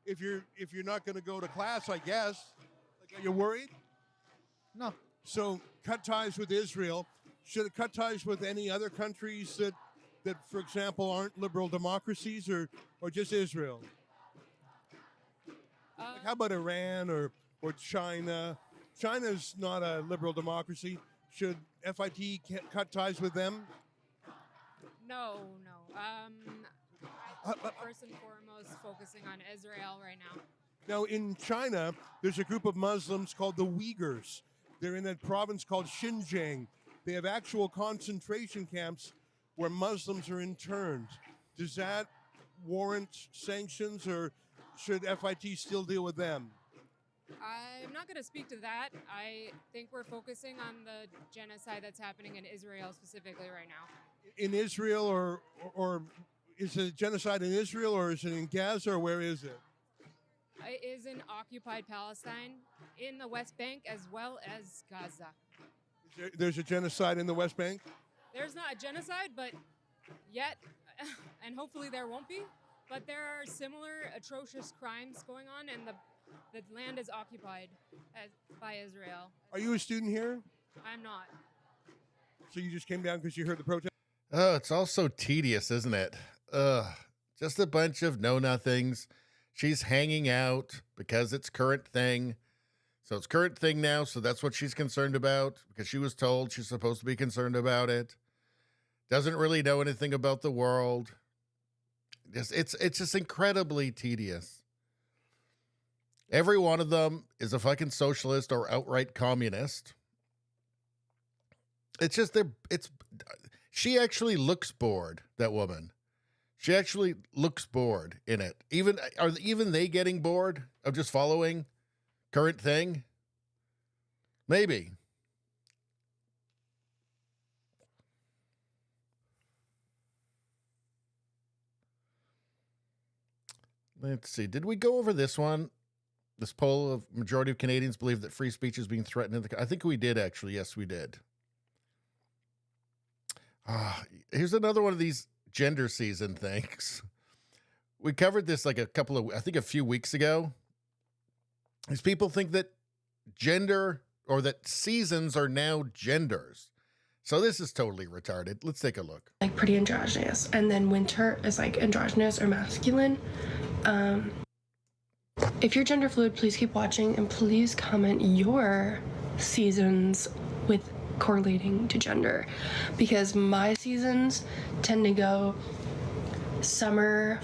if you're not going to go to class, I guess. Like, are you worried? No. So, cut ties with Israel. Should it cut ties with any other countries that, for example, aren't liberal democracies, or just Israel? Like, how about Iran or China? China's not a liberal democracy. Should FIT cut ties with them? No. First and foremost, focusing on Israel right now. Now, in China, there's a group of Muslims called the Uyghurs. They're in a province called Xinjiang. They have actual concentration camps where Muslims are interned. Does that warrant sanctions, or should FIT still deal with them? I'm not going to speak to that. I think we're focusing on the genocide that's happening in Israel specifically right now. In Israel, or is it genocide in Israel, or is it in Gaza, or where is it? It is in occupied Palestine, in the West Bank, as well as Gaza. There's a genocide in the West Bank? There's not a genocide, but yet, and hopefully there won't be, but there are similar atrocious crimes going on, and the land is occupied by Israel. Are you a student here? I'm not. So you just came down because you heard the protest? Oh, it's all so tedious, isn't it? Just a bunch of know-nothings. She's hanging out because it's current thing. So it's current thing now, so that's what she's concerned about because she was told she's supposed to be concerned about it. Doesn't really know anything about the world. It's just incredibly tedious. Every one of them is a fucking socialist or outright communist. It's just she actually looks bored, that woman. She actually looks bored in it. Are even they getting bored of just following current thing? Maybe. Let's see. Did we go over this one? This poll of majority of Canadians believe that free speech is being threatened. I think we did, actually. Yes, we did. Here's another one of these gender season things. We covered this like a few weeks ago. These people think that gender or that seasons are now genders. So this is totally retarded. Let's take a look. Like pretty androgynous, and then winter is like androgynous or masculine. If you're gender fluid, please keep watching and please comment your seasons with correlating to gender, because my seasons tend to go summer,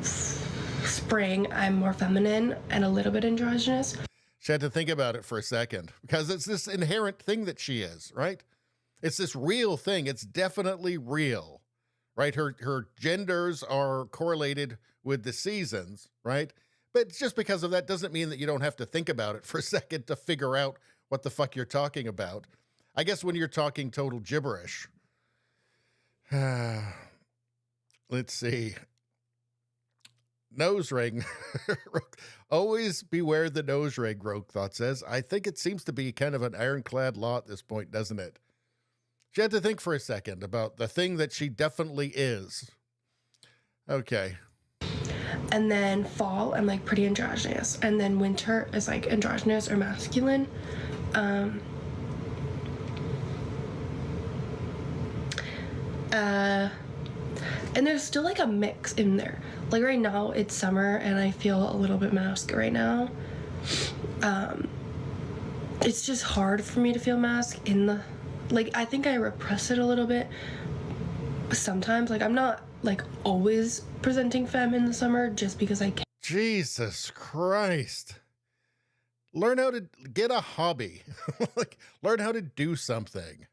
spring, I'm more feminine and a little bit androgynous. She had to think about it for a second because it's this inherent thing that she is, right? It's this real thing. It's definitely real, right? Her genders are correlated with the seasons, right? But just because of that doesn't mean that you don't have to think about it for a second to figure out what the fuck you're talking about. I guess when you're talking total gibberish. Let's see. Nose ring. Always beware the nose ring, Rogue Thought says. I think it seems to be kind of an ironclad law at this point, doesn't it? She had to think for a second about the thing that she definitely is. Okay. And then fall, I'm like pretty androgynous. And then winter is like androgynous or masculine. And there's still like a mix in there. Like right now it's summer and I feel a little bit masc right now. It's just hard for me to feel masc in the, like, I think I repress it a little bit sometimes. Like I'm not like always presenting femme in the summer just because I can. Jesus Christ. Learn how to get a hobby. Like learn how to do something.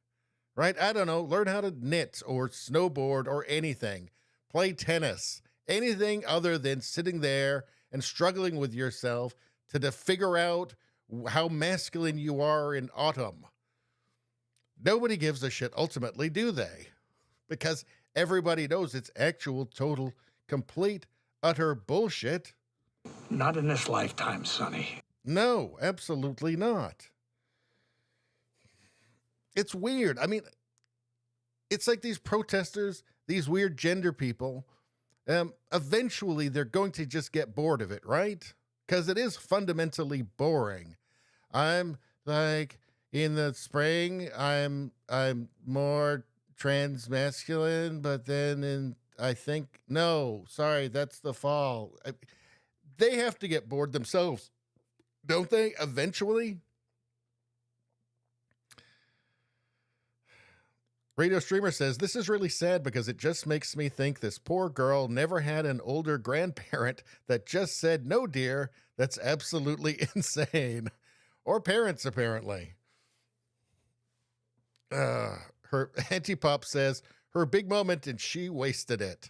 Right? I don't know. Learn how to knit or snowboard or anything. Play tennis. Anything other than sitting there and struggling with yourself to figure out how masculine you are in autumn. Nobody gives a shit ultimately, do they? because everybody knows it's actual, total, complete, utter bullshit. Not in this lifetime, Sonny. No, absolutely not. It's weird. I mean, it's like these protesters, these weird gender people, eventually they're going to just get bored of it, right? Because it is fundamentally boring. I'm like, in the spring, I'm more transmasculine, but then I think, no, sorry, that's the fall. They have to get bored themselves, don't they, eventually? Radio Streamer says, this is really sad because it just makes me think this poor girl never had an older grandparent that just said, no, dear, that's absolutely insane. Or parents, apparently. Her Antipop says, her big moment and she wasted it.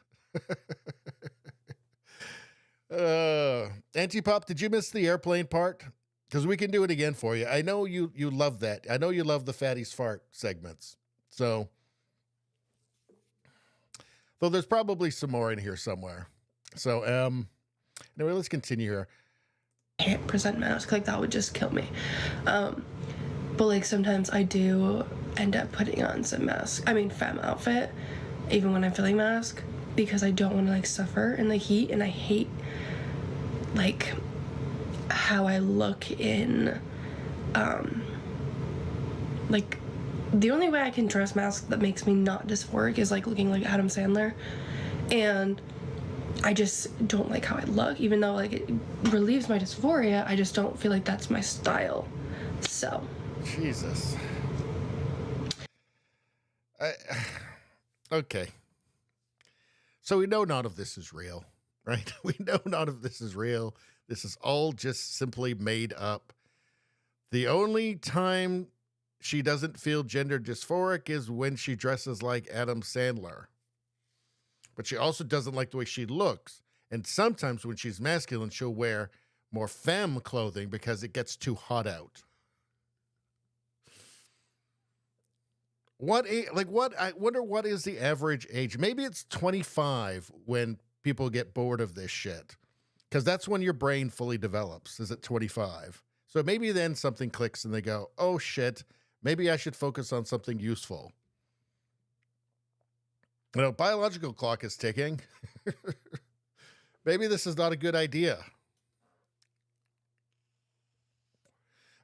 Antipop, did you miss the airplane part? Because we can do it again for you. I know you love that. I know you love the Fatty's Fart segments. So, though there's probably some more in here somewhere. So, anyway, let's continue here. Can't present mask, like that would just kill me. But like sometimes I do end up putting on some femme outfit, even when I'm feeling mask, because I don't want to like suffer in the heat, and I hate like how I look in like the only way I can dress mask that makes me not dysphoric is like looking like Adam Sandler, and I just don't like how I look, even though like it relieves my dysphoria. I just don't feel like that's my style. So Jesus. Okay. So we know none of this is real, right? We know none of this is real. This is all just simply made up. The only time she doesn't feel gender dysphoric is when she dresses like Adam Sandler. But she also doesn't like the way she looks. And sometimes when she's masculine, she'll wear more femme clothing because it gets too hot out. I wonder what is the average age? Maybe it's 25 when people get bored of this shit. Because that's when your brain fully develops, is at 25. So maybe then something clicks and they go, oh shit, maybe I should focus on something useful. You know, biological clock is ticking. Maybe this is not a good idea.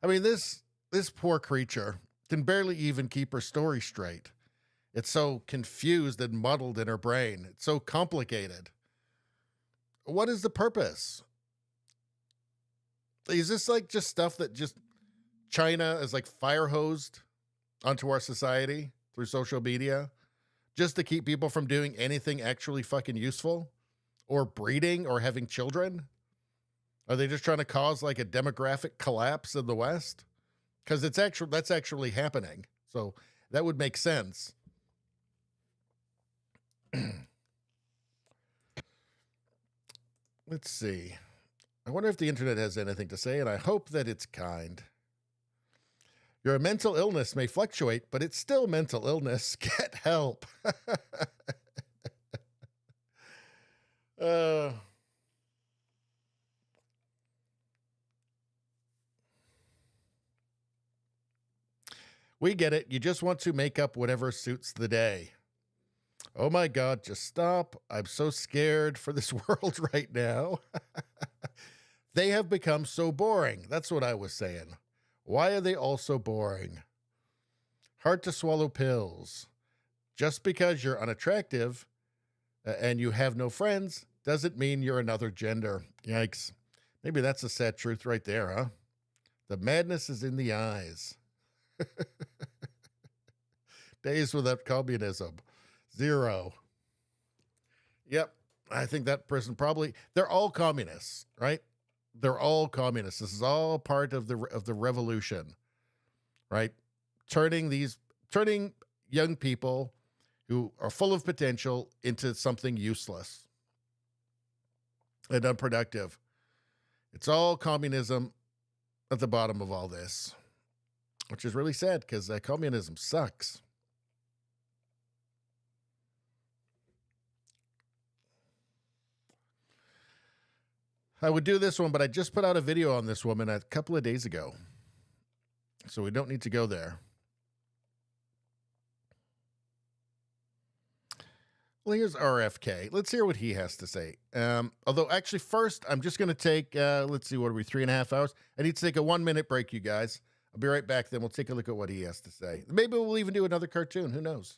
I mean, this poor creature can barely even keep her story straight. It's so confused and muddled in her brain. It's so complicated. What is the purpose? Is this like just stuff that just China is like fire hosed onto our society through social media just to keep people from doing anything actually fucking useful or breeding or having children? Are they just trying to cause like a demographic collapse in the West? Because that's actually happening. So that would make sense. Let's see. I wonder if the internet has anything to say, and I hope that it's kind. Your mental illness may fluctuate, but it's still mental illness. Get help. We get it. You just want to make up whatever suits the day. Oh my God, just stop. I'm so scared for this world right now. They have become so boring. That's what I was saying. Why are they all so boring? Hard to swallow pills. Just because you're unattractive and you have no friends doesn't mean you're another gender. Yikes. Maybe that's a sad truth right there, huh? The madness is in the eyes. Days without communism. 0. Yep. I think that person probably, they're all communists, right? They're all communists. This is all part of the revolution, right? Turning young people who are full of potential into something useless and unproductive. It's all communism at the bottom of all this, which is really sad because communism sucks. I would do this one, but I just put out a video on this woman a couple of days ago. So we don't need to go there. Well, here's RFK. Let's hear what he has to say. Although, actually, first, I'm just going to take, let's see, what are we, 3.5 hours? I need to take a 1-minute break, you guys. I'll be right back, then we'll take a look at what he has to say. Maybe we'll even do another cartoon. Who knows?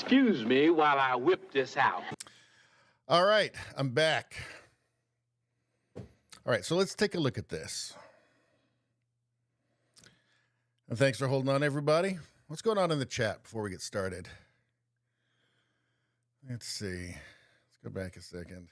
Excuse me while I whip this out. All right, I'm back. All right, so let's take a look at this. And thanks for holding on, everybody. What's going on in the chat before we get started? Let's see. Let's go back a second.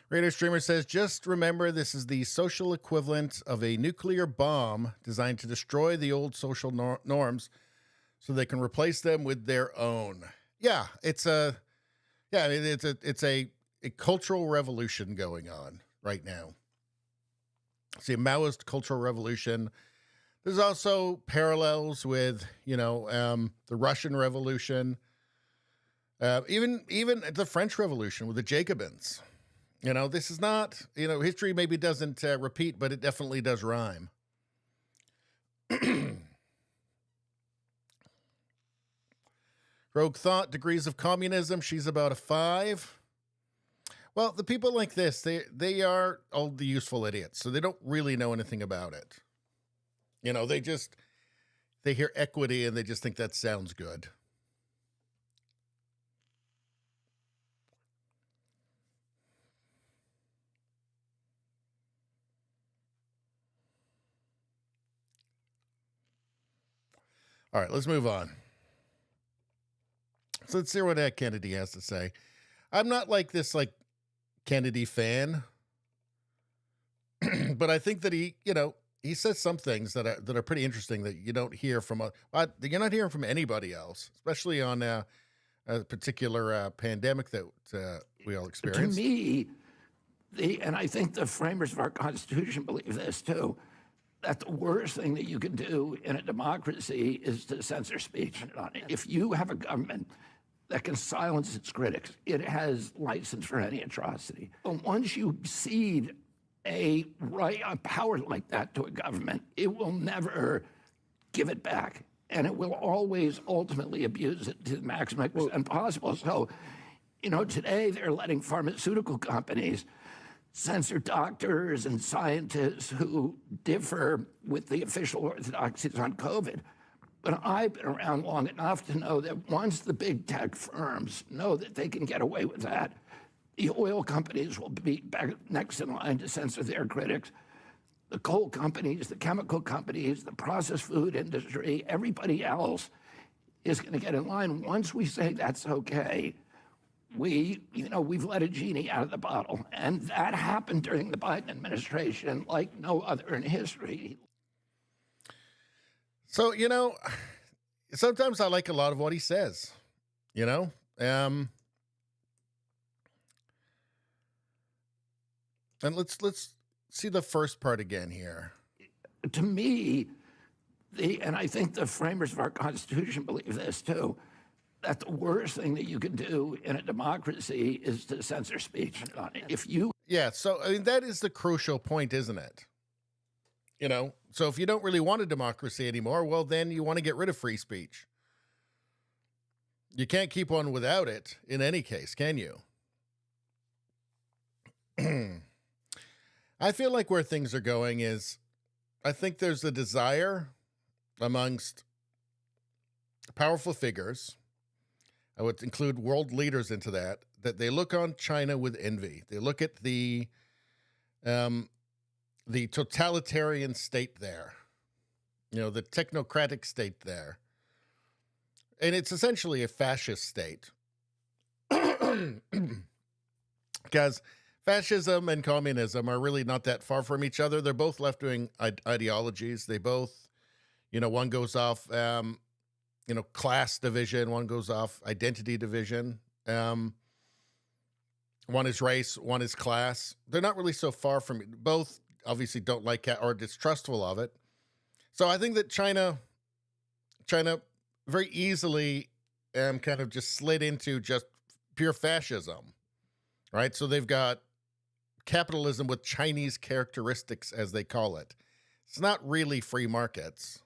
Radio Streamer says, just remember this is the social equivalent of a nuclear bomb designed to destroy the old social norms so they can replace them with their own. Yeah, it's a cultural revolution going on right now. It's a Maoist cultural revolution. There's also parallels with, the Russian Revolution, even the French Revolution with the Jacobins. This is not, history maybe doesn't repeat, but it definitely does rhyme. Rogue Thought, degrees of communism. She's about a 5. Well, the people like this, they are all the useful idiots, so they don't really know anything about it. They hear equity and they just think that sounds good. All right, let's move on. So let's see what Kennedy has to say. I'm not this Kennedy fan, but I think that he says some things that are pretty interesting that you don't hear from you're not hearing from anybody else, especially on a particular pandemic that we all experienced. To me, and I think the framers of our Constitution believe this too, that the worst thing that you can do in a democracy is to censor speech. If you have a government that can silence its critics, it has license for any atrocity. But once you cede a power like that to a government, it will never give it back. And it will always ultimately abuse it to the maximum extent possible. So, today they're letting pharmaceutical companies censor doctors and scientists who differ with the official orthodoxies on COVID. But I've been around long enough to know that once the big tech firms know that they can get away with that, the oil companies will be back next in line to censor their critics. The coal companies, the chemical companies, the processed food industry, everybody else is going to get in line. Once we say that's okay, we've let a genie out of the bottle. And that happened during the Biden administration like no other in history. So, sometimes I like a lot of what he says, and let's see the first part again here. To me, and I think the framers of our Constitution believe this too, that the worst thing that you can do in a democracy is to censor speech. So that is the crucial point, isn't it? So if you don't really want a democracy anymore, well, then you want to get rid of free speech. You can't keep on without it in any case, can you? I feel like where things are going is, I think there's a desire amongst powerful figures, I would include world leaders into that they look on China with envy. They look at the totalitarian state there, the technocratic state there. And it's essentially a fascist state. Because fascism and communism are really not that far from each other. They're both left-wing ideologies. They both, one goes off, class division. One goes off identity division. One is race, one is class. They're not really so far from it. Both obviously don't like it or distrustful of it. So I think that China very easily kind of just slid into just pure fascism, right? So they've got capitalism with Chinese characteristics, as they call it. It's not really free markets.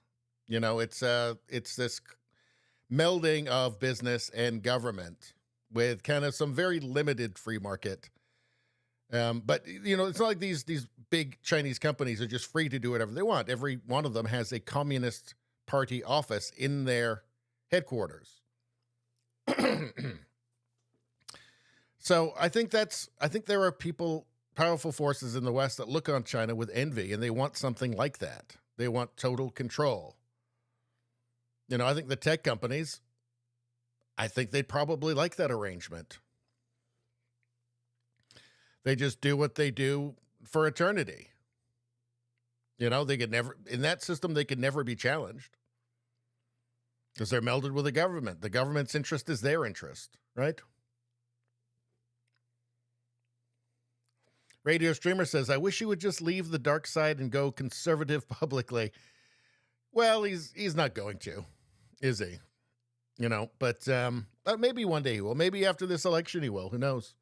It's this melding of business and government with kind of some very limited free market. But it's not like these big Chinese companies are just free to do whatever they want. Every one of them has a Communist Party office in their headquarters. So I think there are powerful forces in the West that look on China with envy, and they want something like that. They want total control. I think the tech companies, I think they'd probably like that arrangement. They just do what they do for eternity. You know, they could never, in that system, they could never be challenged because they're melded with the government. The government's interest is their interest, right? Radio Streamer says, I wish he would just leave the dark side and go conservative publicly. Well, he's not going to, is he? You know, but maybe one day he will. Maybe after this election he will. Who knows?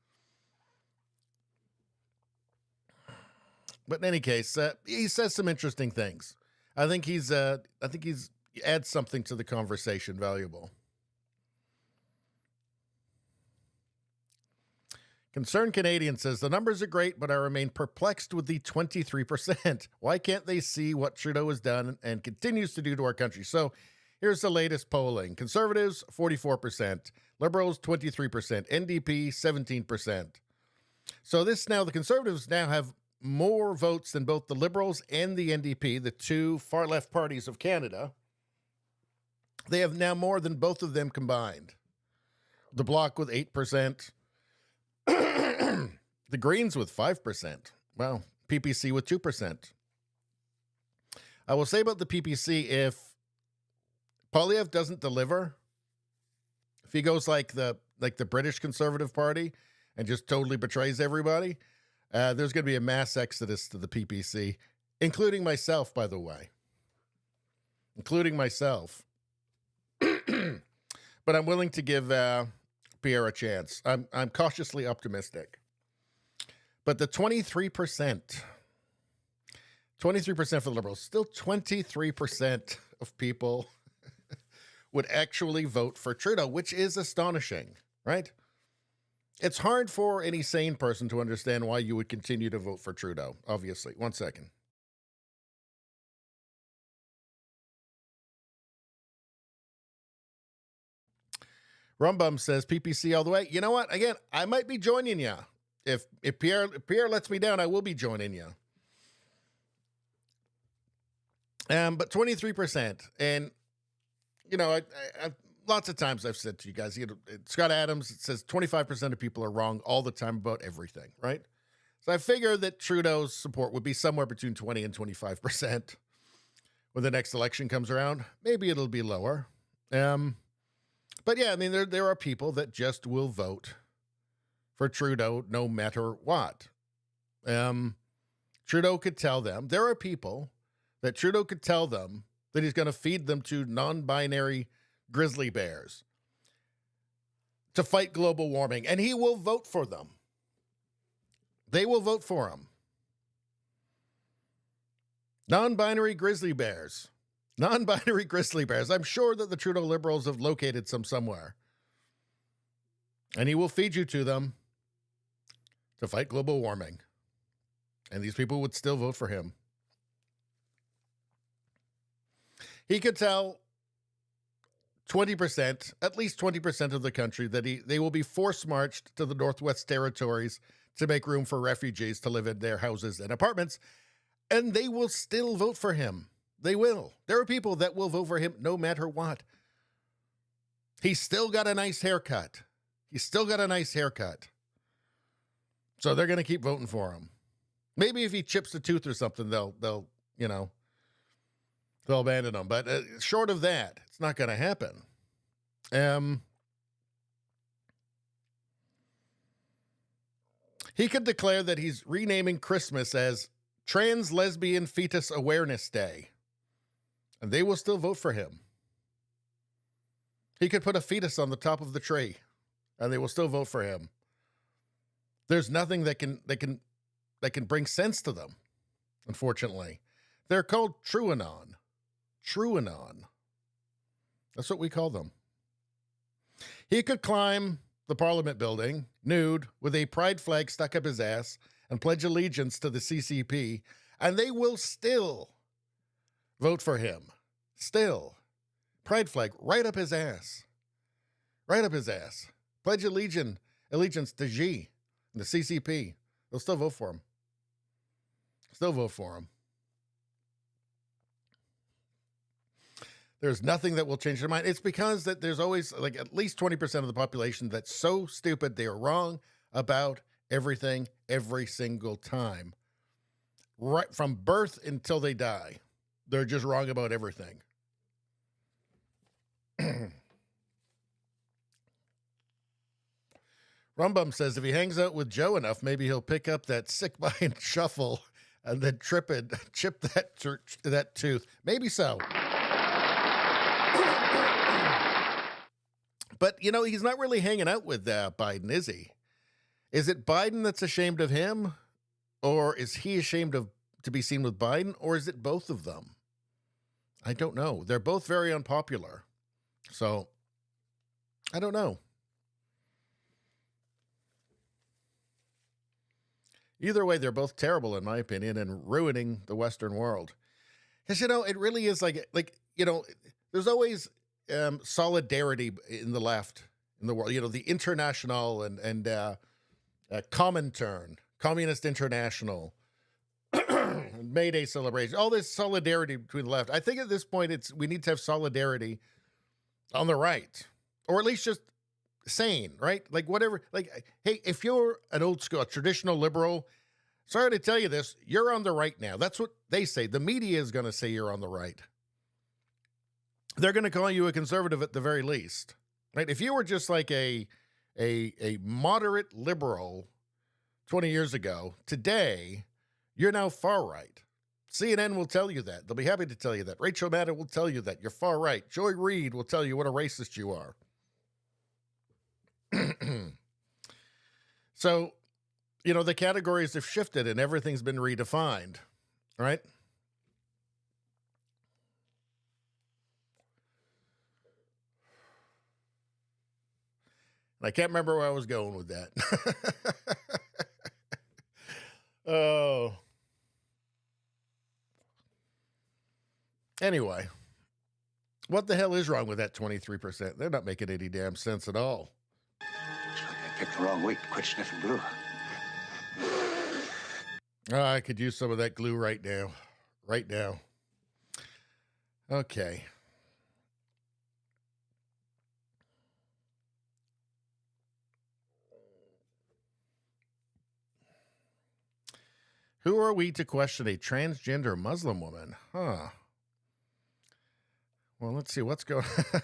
But in any case, he says some interesting things. I think he's adds something to the conversation valuable. Concerned Canadian says, the numbers are great, but I remain perplexed with the 23%. Why can't they see what Trudeau has done and continues to do to our country? So here's the latest polling. Conservatives, 44%. Liberals, 23%. NDP, 17%. So the Conservatives now have more votes than both the Liberals and the NDP, the two far-left parties of Canada. They have now more than both of them combined. The Bloc with 8%. The Greens with 5%. Wow. PPC with 2%. I will say about the PPC, if Poilievre doesn't deliver, if he goes like the British Conservative Party and just totally betrays everybody, there's going to be a mass exodus to the PPC, including myself, by the way. Including myself. But I'm willing to give Pierre a chance. I'm cautiously optimistic. But the 23% for the Liberals, still 23% of people would actually vote for Trudeau, which is astonishing, right? It's hard for any sane person to understand why you would continue to vote for Trudeau, obviously. One second. Rumbum says PPC all the way. You know what? Again, I might be joining you. If Pierre lets me down, I will be joining you. But 23%. And, you know, I lots of times I've said to you guys, Scott Adams says 25% of people are wrong all the time about everything, right? So I figure that Trudeau's support would be somewhere between 20 and 25% when the next election comes around. Maybe it'll be lower. But yeah, I mean, there are people that just will vote for Trudeau no matter what. Trudeau could tell them, there are people that Trudeau could tell them that he's going to feed them to non-binary grizzly bears to fight global warming, and he will vote for them. They will vote for him. Non-binary grizzly bears. Non-binary grizzly bears. I'm sure that the Trudeau Liberals have located some somewhere. And he will feed you to them to fight global warming. And these people would still vote for him. He could tell 20%, at least 20% of the country, that they will be force-marched to the Northwest Territories to make room for refugees to live in their houses and apartments, and they will still vote for him. They will. There are people that will vote for him no matter what. He's still got a nice haircut. He's still got a nice haircut. So they're going to keep voting for him. Maybe if he chips a tooth or something, they'll abandon him. But short of that, it's not going to happen. He could declare that he's renaming Christmas as Trans Lesbian Fetus Awareness Day, and they will still vote for him. He could put a fetus on the top of the tree, and they will still vote for him. There's nothing that can bring sense to them, unfortunately. They're called Truanon. Truanon. That's what we call them. He could climb the Parliament building, nude, with a pride flag stuck up his ass, and pledge allegiance to the CCP, and they will still vote for him. Still. Pride flag right up his ass. Right up his ass. Pledge allegiance to G and the CCP. They'll still vote for him. Still vote for him. There's nothing that will change their mind. It's because that there's always like at least 20% of the population that's so stupid they are wrong about everything, every single time. Right from birth until they die. They're just wrong about everything. Rumbum says if he hangs out with Joe enough, maybe he'll pick up that sick mind shuffle and then chip that tooth. Maybe so. But, you know, he's not really hanging out with Biden, is he? Is it Biden that's ashamed of him? Or is he ashamed of to be seen with Biden? Or is it both of them? I don't know. They're both very unpopular. So, I don't know. Either way, they're both terrible, in my opinion, and ruining the Western world. Because, you know, it really is like, you know, there's always solidarity in the left, in the world. You know, the International and Comintern, Communist International, May Day celebration, all this solidarity between the left. I think at this point, we need to have solidarity on the right, or at least just sane, right? Like whatever, like, hey, if you're an old school, traditional liberal, sorry to tell you this, you're on the right now. That's what they say. The media is going to say you're on the right. They're going to call you a conservative at the very least, right? If you were just like a moderate liberal 20 years ago, today, you're now far right. CNN will tell you that. They'll be happy to tell you that. Rachel Maddow will tell you that. You're far right. Joy Reid will tell you what a racist you are. So, you know, the categories have shifted and everything's been redefined, right? I can't remember where I was going with that. Oh. Anyway, what the hell is wrong with that 23%? They're not making any damn sense at all. I picked the wrong week to quit sniffing glue. Oh, I could use some of that glue right now. Right now. Okay. Who are we to question a transgender Muslim woman? Huh. Well, let's see what's going on.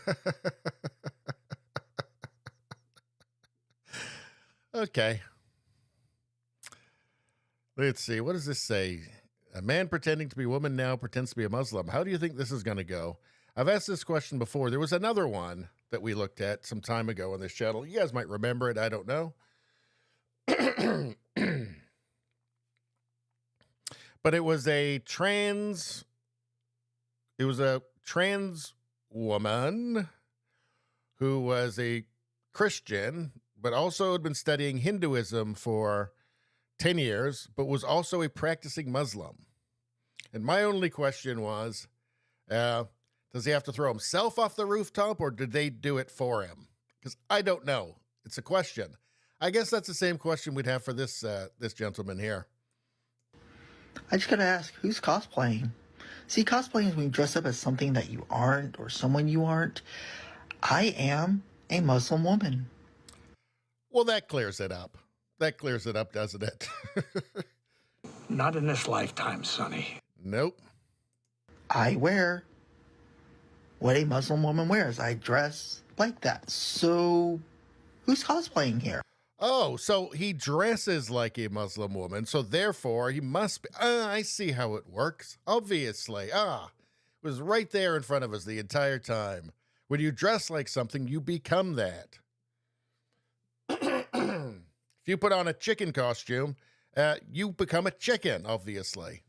Okay. Let's see. What does this say? A man pretending to be a woman now pretends to be a Muslim. How do you think this is going to go? I've asked this question before. There was another one that we looked at some time ago on this channel. You guys might remember it. I don't know. But it was a trans woman who was a Christian, but also had been studying Hinduism for 10 years, but was also a practicing Muslim. And my only question was, does he have to throw himself off the rooftop, or did they do it for him? Because I don't know. It's a question. I guess that's the same question we'd have for this gentleman here. I just gotta ask, who's cosplaying? See, cosplaying is when you dress up as something that you aren't or someone you aren't. I am a Muslim woman. Well, that clears it up. That clears it up, doesn't it? Not in this lifetime, Sonny. Nope. I wear what a Muslim woman wears. I dress like that. So, who's cosplaying here? Oh, so he dresses like a Muslim woman, so therefore he must be. I see how it works. Obviously. It was right there in front of us the entire time. When you dress like something, you become that. If you put on a chicken costume, you become a chicken, obviously.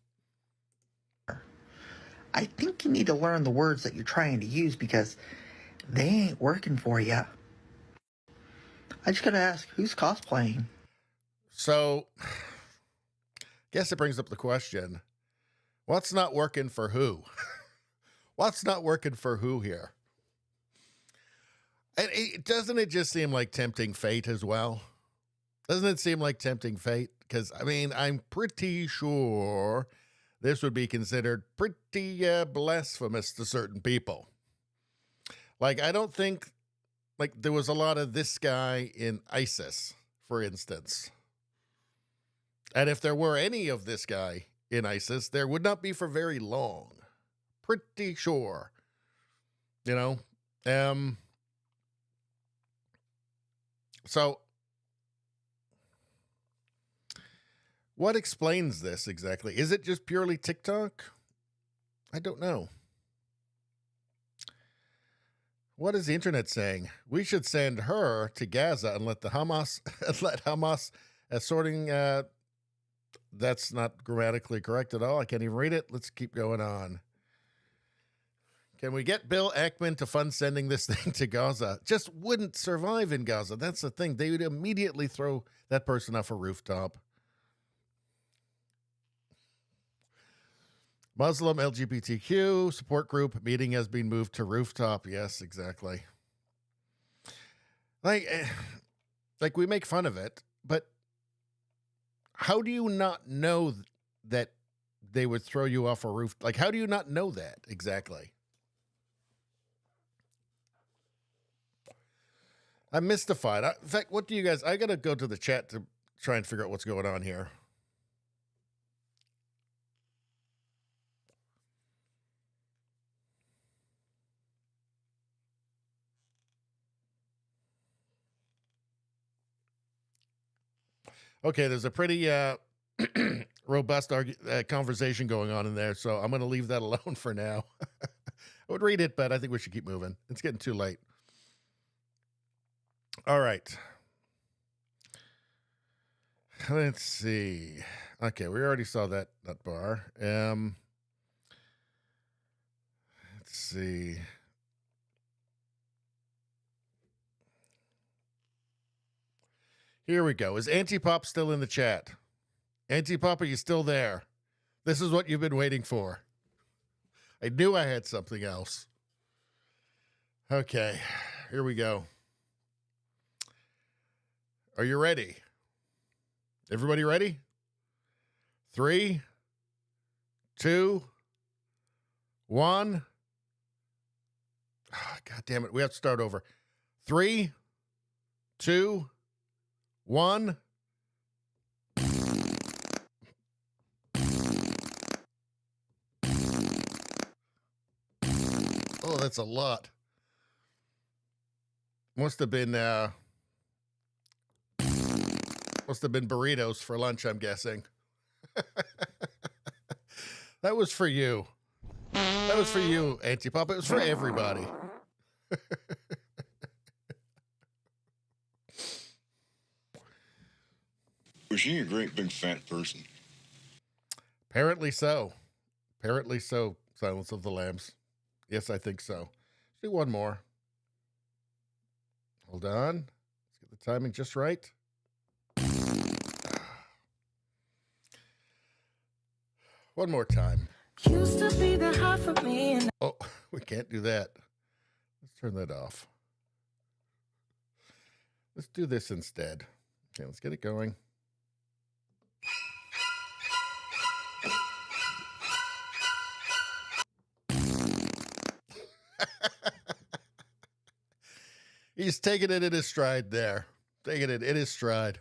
I think you need to learn the words that you're trying to use because they ain't working for you. I just gotta ask, who's cosplaying? So, guess it brings up the question, what's not working for who? What's not working for who here? And doesn't it just seem like tempting fate as well? Doesn't it seem like tempting fate? Because, I mean, I'm pretty sure this would be considered pretty blasphemous to certain people. Like, I don't think, like, there was a lot of this guy in ISIS, for instance. And if there were any of this guy in ISIS, there would not be for very long. Pretty sure. You know? So, what explains this exactly? Is it just purely TikTok? I don't know. What is the internet saying? We should send her to Gaza and let Hamas sorting. That's not grammatically correct at all. I can't even read it. Let's keep going on. Can we get Bill Ackman to fund sending this thing to Gaza? Just wouldn't survive in Gaza. That's the thing. They would immediately throw that person off a rooftop. Muslim LGBTQ support group meeting has been moved to rooftop. Yes, exactly. Like we make fun of it, but how do you not know that they would throw you off a roof? Like, how do you not know that exactly? I'm mystified. In fact, what do you guys... I got to go to the chat to try and figure out what's going on here. Okay, there's a pretty robust conversation going on in there, so I'm going to leave that alone for now. I would read it, but I think we should keep moving. It's getting too late. All right. Let's see. Okay, we already saw that bar. Let's see. Here we go. Is Antipop still in the chat? Antipop, are you still there? This is what you've been waiting for. I knew I had something else. Okay, here we go. Are you ready? Everybody ready? 3, 2, 1. Oh, God damn it. We have to start over. 3, 2, 1. Oh, that's a lot. Must have been burritos for lunch, I'm guessing. That was for you. That was for you, Antipop. It was for everybody. Was she a great big fat person? Apparently so. Apparently so, Silence of the Lambs. Yes, I think so. Let's do one more. Hold on. Let's get the timing just right. One more time. Used to be the half of me and oh, we can't do that. Let's turn that off. Let's do this instead. Okay, let's get it going. He's taking it in his stride there. Taking it in his stride.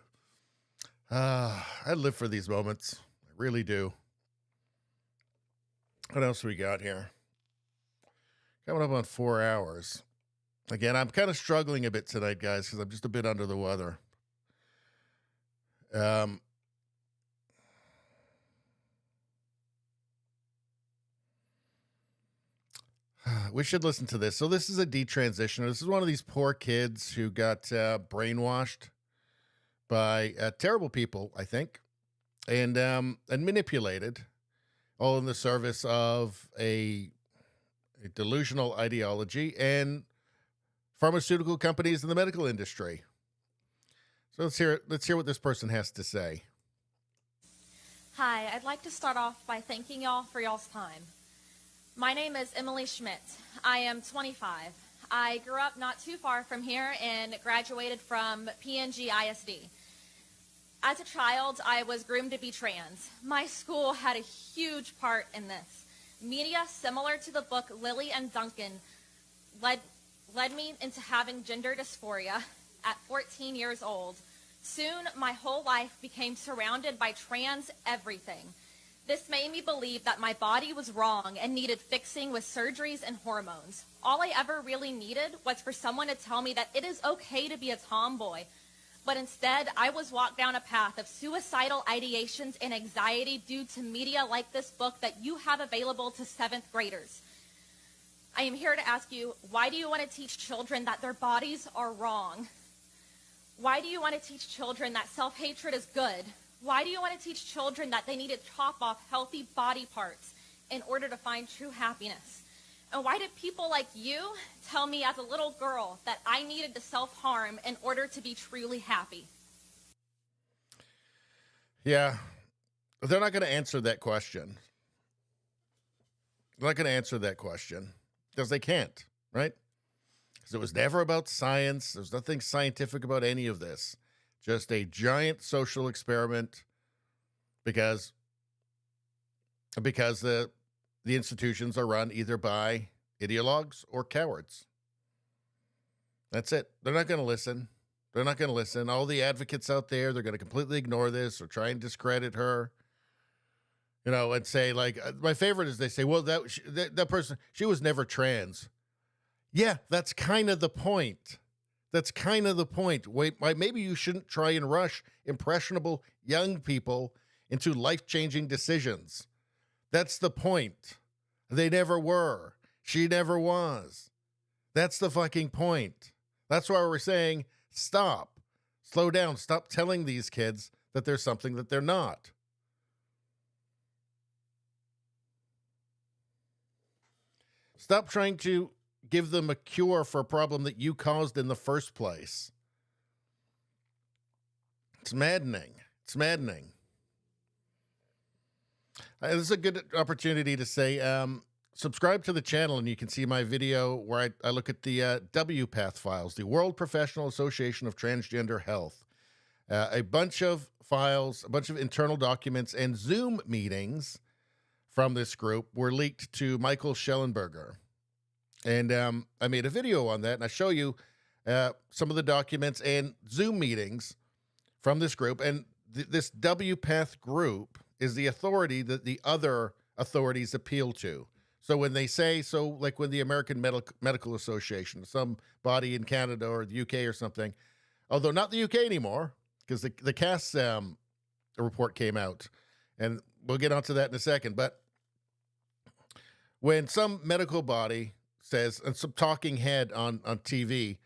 I live for these moments. I really do. What else we got here? Coming up on 4 hours. Again, I'm kind of struggling a bit tonight, guys, because I'm just a bit under the weather. We should listen to this. So this is a detransitioner. This is one of these poor kids who got brainwashed by terrible people, I think, and manipulated, all in the service of a delusional ideology and pharmaceutical companies in the medical industry. So let's hear what this person has to say. Hi, I'd like to start off by thanking y'all for y'all's time. My name is Emily Schmidt. I am 25. I grew up not too far from here and graduated from PNG ISD. As a child, I was groomed to be trans. My school had a huge part in this. Media similar to the book Lily and Duncan led me into having gender dysphoria at 14 years old Soon, my whole life became surrounded by trans everything. This made me believe that my body was wrong and needed fixing with surgeries and hormones. All I ever really needed was for someone to tell me that it is okay to be a tomboy. But instead, I was walked down a path of suicidal ideations and anxiety due to media like this book that you have available to 7th graders. I am here to ask you, why do you want to teach children that their bodies are wrong? Why do you want to teach children that self-hatred is good? Why do you want to teach children that they need to chop off healthy body parts in order to find true happiness? And why did people like you tell me as a little girl that I needed to self-harm in order to be truly happy? Yeah, they're not going to answer that question. They're not going to answer that question because they can't, right? Because it was never about science. There's nothing scientific about any of this. Just a giant social experiment because the institutions are run either by ideologues or cowards. That's it. They're not going to listen. They're not going to listen. All the advocates out there, they're going to completely ignore this or try and discredit her. You know, and say, like, my favorite is they say, well, that person, she was never trans. Yeah, that's kind of the point. That's kind of the point. Wait, maybe you shouldn't try and rush impressionable young people into life-changing decisions. That's the point. They never were. She never was. That's the fucking point. That's why we're saying, stop. Slow down. Stop telling these kids that there's something that they're not. Stop trying to give them a cure for a problem that you caused in the first place. It's maddening. It's maddening. This is a good opportunity to say, subscribe to the channel and you can see my video where I look at the WPATH files, the World Professional Association of Transgender Health. A bunch of files, a bunch of internal documents and Zoom meetings from this group were leaked to Michael Schellenberger. And I made a video on that, and I show you some of the documents and Zoom meetings from this group. And this WPATH group is the authority that the other authorities appeal to. So when they say, like when the American Medical Association, some body in Canada or the UK or something, although not the UK anymore, because the CAS report came out, and we'll get onto that in a second. But when some medical body says, and some talking head on TV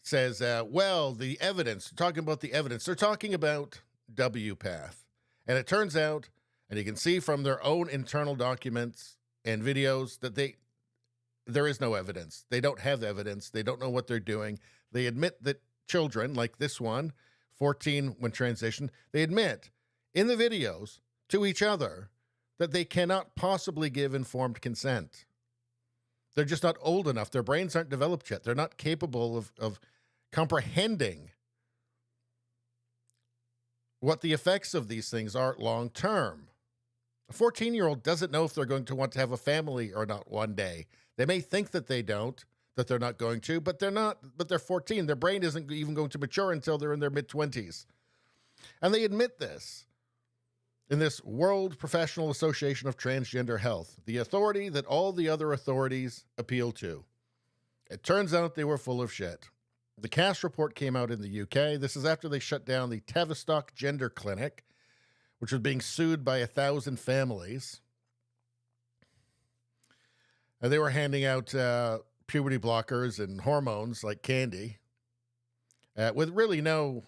says, well, the evidence, talking about the evidence, they're talking about WPATH. And it turns out, and you can see from their own internal documents and videos that there is no evidence. They don't have evidence. They don't know what they're doing. They admit that children, like this one, 14 when transitioned, they admit in the videos to each other that they cannot possibly give informed consent. They're just not old enough. Their brains aren't developed yet. They're not capable of comprehending what the effects of these things are long term. A 14-year-old doesn't know if they're going to want to have a family or not one day. They may think that they don't, that they're not going to, but they're not. But they're 14. Their brain isn't even going to mature until they're in their mid-20s. And they admit this in this World Professional Association of Transgender Health, the authority that all the other authorities appeal to. It turns out they were full of shit. The CAS report came out in the UK. This is after they shut down the Tavistock Gender Clinic, which was being sued by 1,000 families. And they were handing out puberty blockers and hormones like candy with really no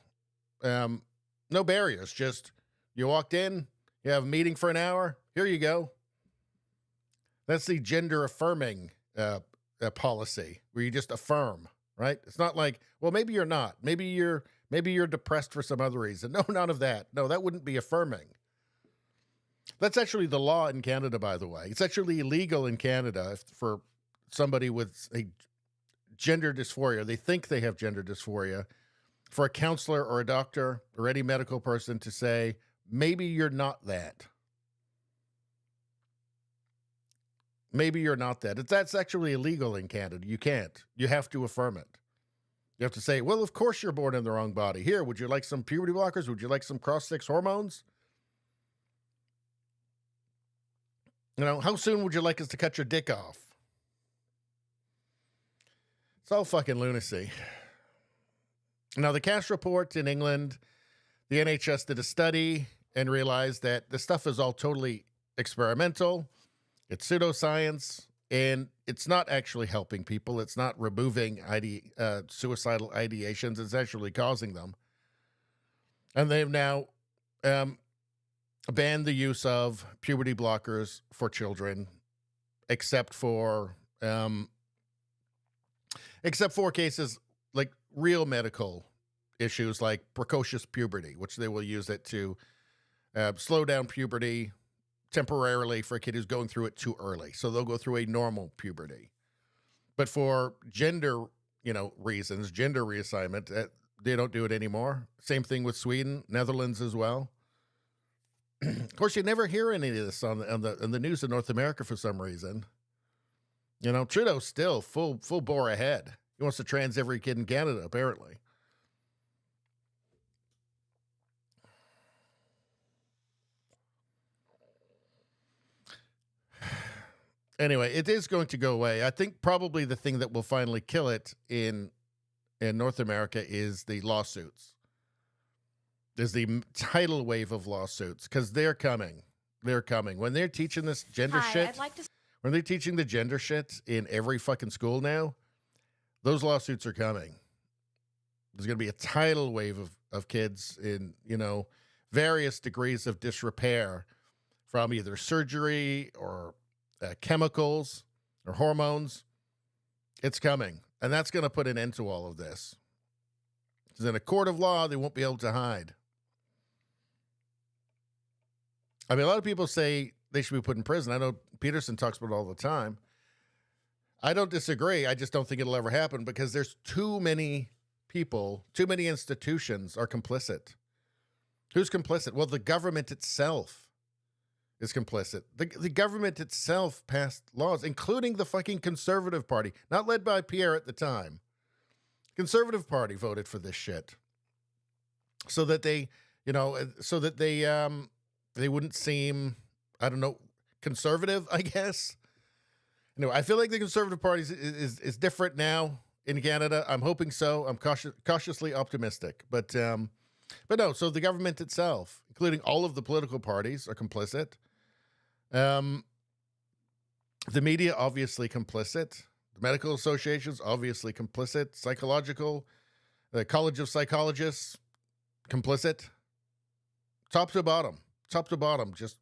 barriers. Just you walked in, you have a meeting for an hour, here you go. That's the gender affirming policy where you just affirm, right? It's not like, well, maybe you're not. Maybe you're depressed for some other reason. No, none of that. No, that wouldn't be affirming. That's actually the law in Canada, by the way. It's actually illegal in Canada for somebody with a gender dysphoria. They think they have gender dysphoria, for a counselor or a doctor or any medical person to say, maybe you're not that. Maybe you're not that. That's actually illegal in Canada. You can't. You have to affirm it. You have to say, well, of course you're born in the wrong body. Here, would you like some puberty blockers? Would you like some cross-sex hormones? You know, how soon would you like us to cut your dick off? It's all fucking lunacy. Now, the Cash report in England, the NHS did a study and realized that the stuff is all totally experimental. It's pseudoscience, and it's not actually helping people. It's not removing suicidal ideations. It's actually causing them. And they've now banned the use of puberty blockers for children, except for cases like real medical issues like precocious puberty, which they will use it to slow down puberty temporarily for a kid who's going through it too early. So they'll go through a normal puberty. But for gender, reasons, gender reassignment, they don't do it anymore. Same thing with Sweden, Netherlands as well. Of course, you never hear any of this on the news in North America for some reason. Trudeau's still full bore ahead. He wants to trans every kid in Canada, apparently. Anyway, it is going to go away. I think probably the thing that will finally kill it in North America is the lawsuits. There's the tidal wave of lawsuits because they're coming. They're coming. When they're teaching this gender shit, when they're teaching the gender shit in every fucking school now, those lawsuits are coming. There's going to be a tidal wave of kids in, various degrees of disrepair from either surgery or chemicals or hormones. It's coming. And that's going to put an end to all of this. Because in a court of law, they won't be able to hide. I mean, a lot of people say they should be put in prison. I know Peterson talks about it all the time. I don't disagree. I just don't think it'll ever happen because there's too many people, too many institutions are complicit. Who's complicit? Well, the government itself is complicit. The government itself passed laws, including the fucking Conservative Party, not led by Pierre at the time. Conservative Party voted for this shit so that they wouldn't seem, I don't know, conservative, I guess. I feel like the Conservative Party is different now in Canada. I'm hoping so. I'm cautiously optimistic. But no, so the government itself, including all of the political parties, are complicit. The media, obviously complicit. The medical associations, obviously complicit. The College of Psychologists, complicit. Top to bottom, just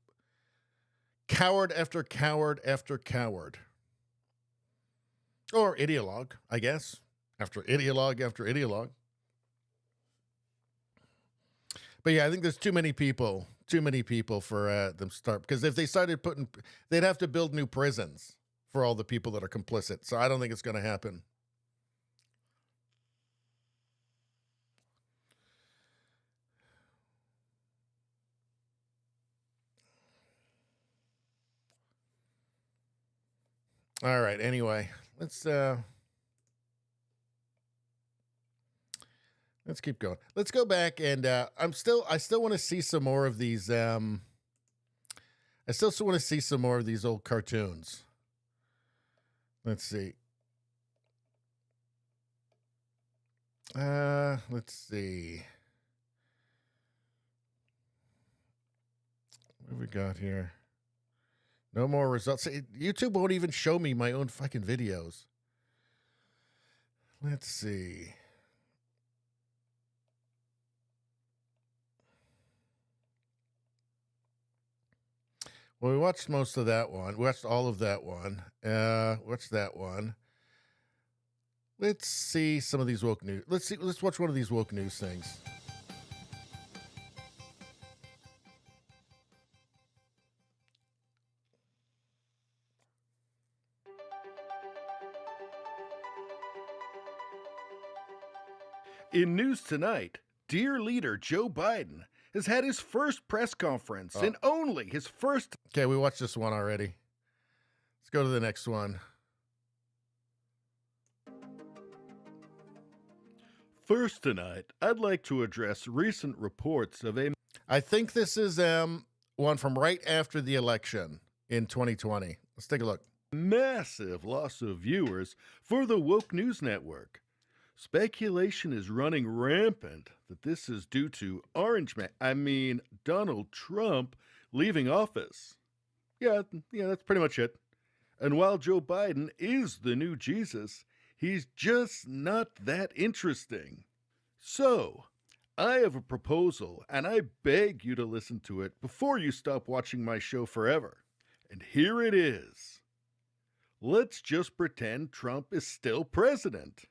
coward after coward after coward. Or ideologue, I guess. After ideologue after ideologue. But yeah, I think there's too many people for them to start. Because if they started they'd have to build new prisons for all the people that are complicit. So I don't think it's going to happen. All right. Anyway, let's keep going. Let's go back and I still want to see some more of these. I still want to see some more of these old cartoons. Let's see. Let's see. What have we got here? No more results. YouTube won't even show me my own fucking videos. Let's see. Well, we watched most of that one. We watched all of that one. What's that one? Let's see some of these woke news. Let's watch one of these woke news things. In news tonight, dear leader Joe Biden has had his first press conference and only his first. Okay, we watched this one already. Let's go to the next one. First tonight, I'd like to address recent reports of a... I think this is one from right after the election in 2020. Let's take a look. Massive loss of viewers for the Woke News Network. Speculation is running rampant that this is due to Donald Trump leaving office. Yeah, that's pretty much it. And while Joe Biden is the new Jesus, he's just not that interesting. So, I have a proposal, and I beg you to listen to it before you stop watching my show forever. And here it is. Let's just pretend Trump is still president.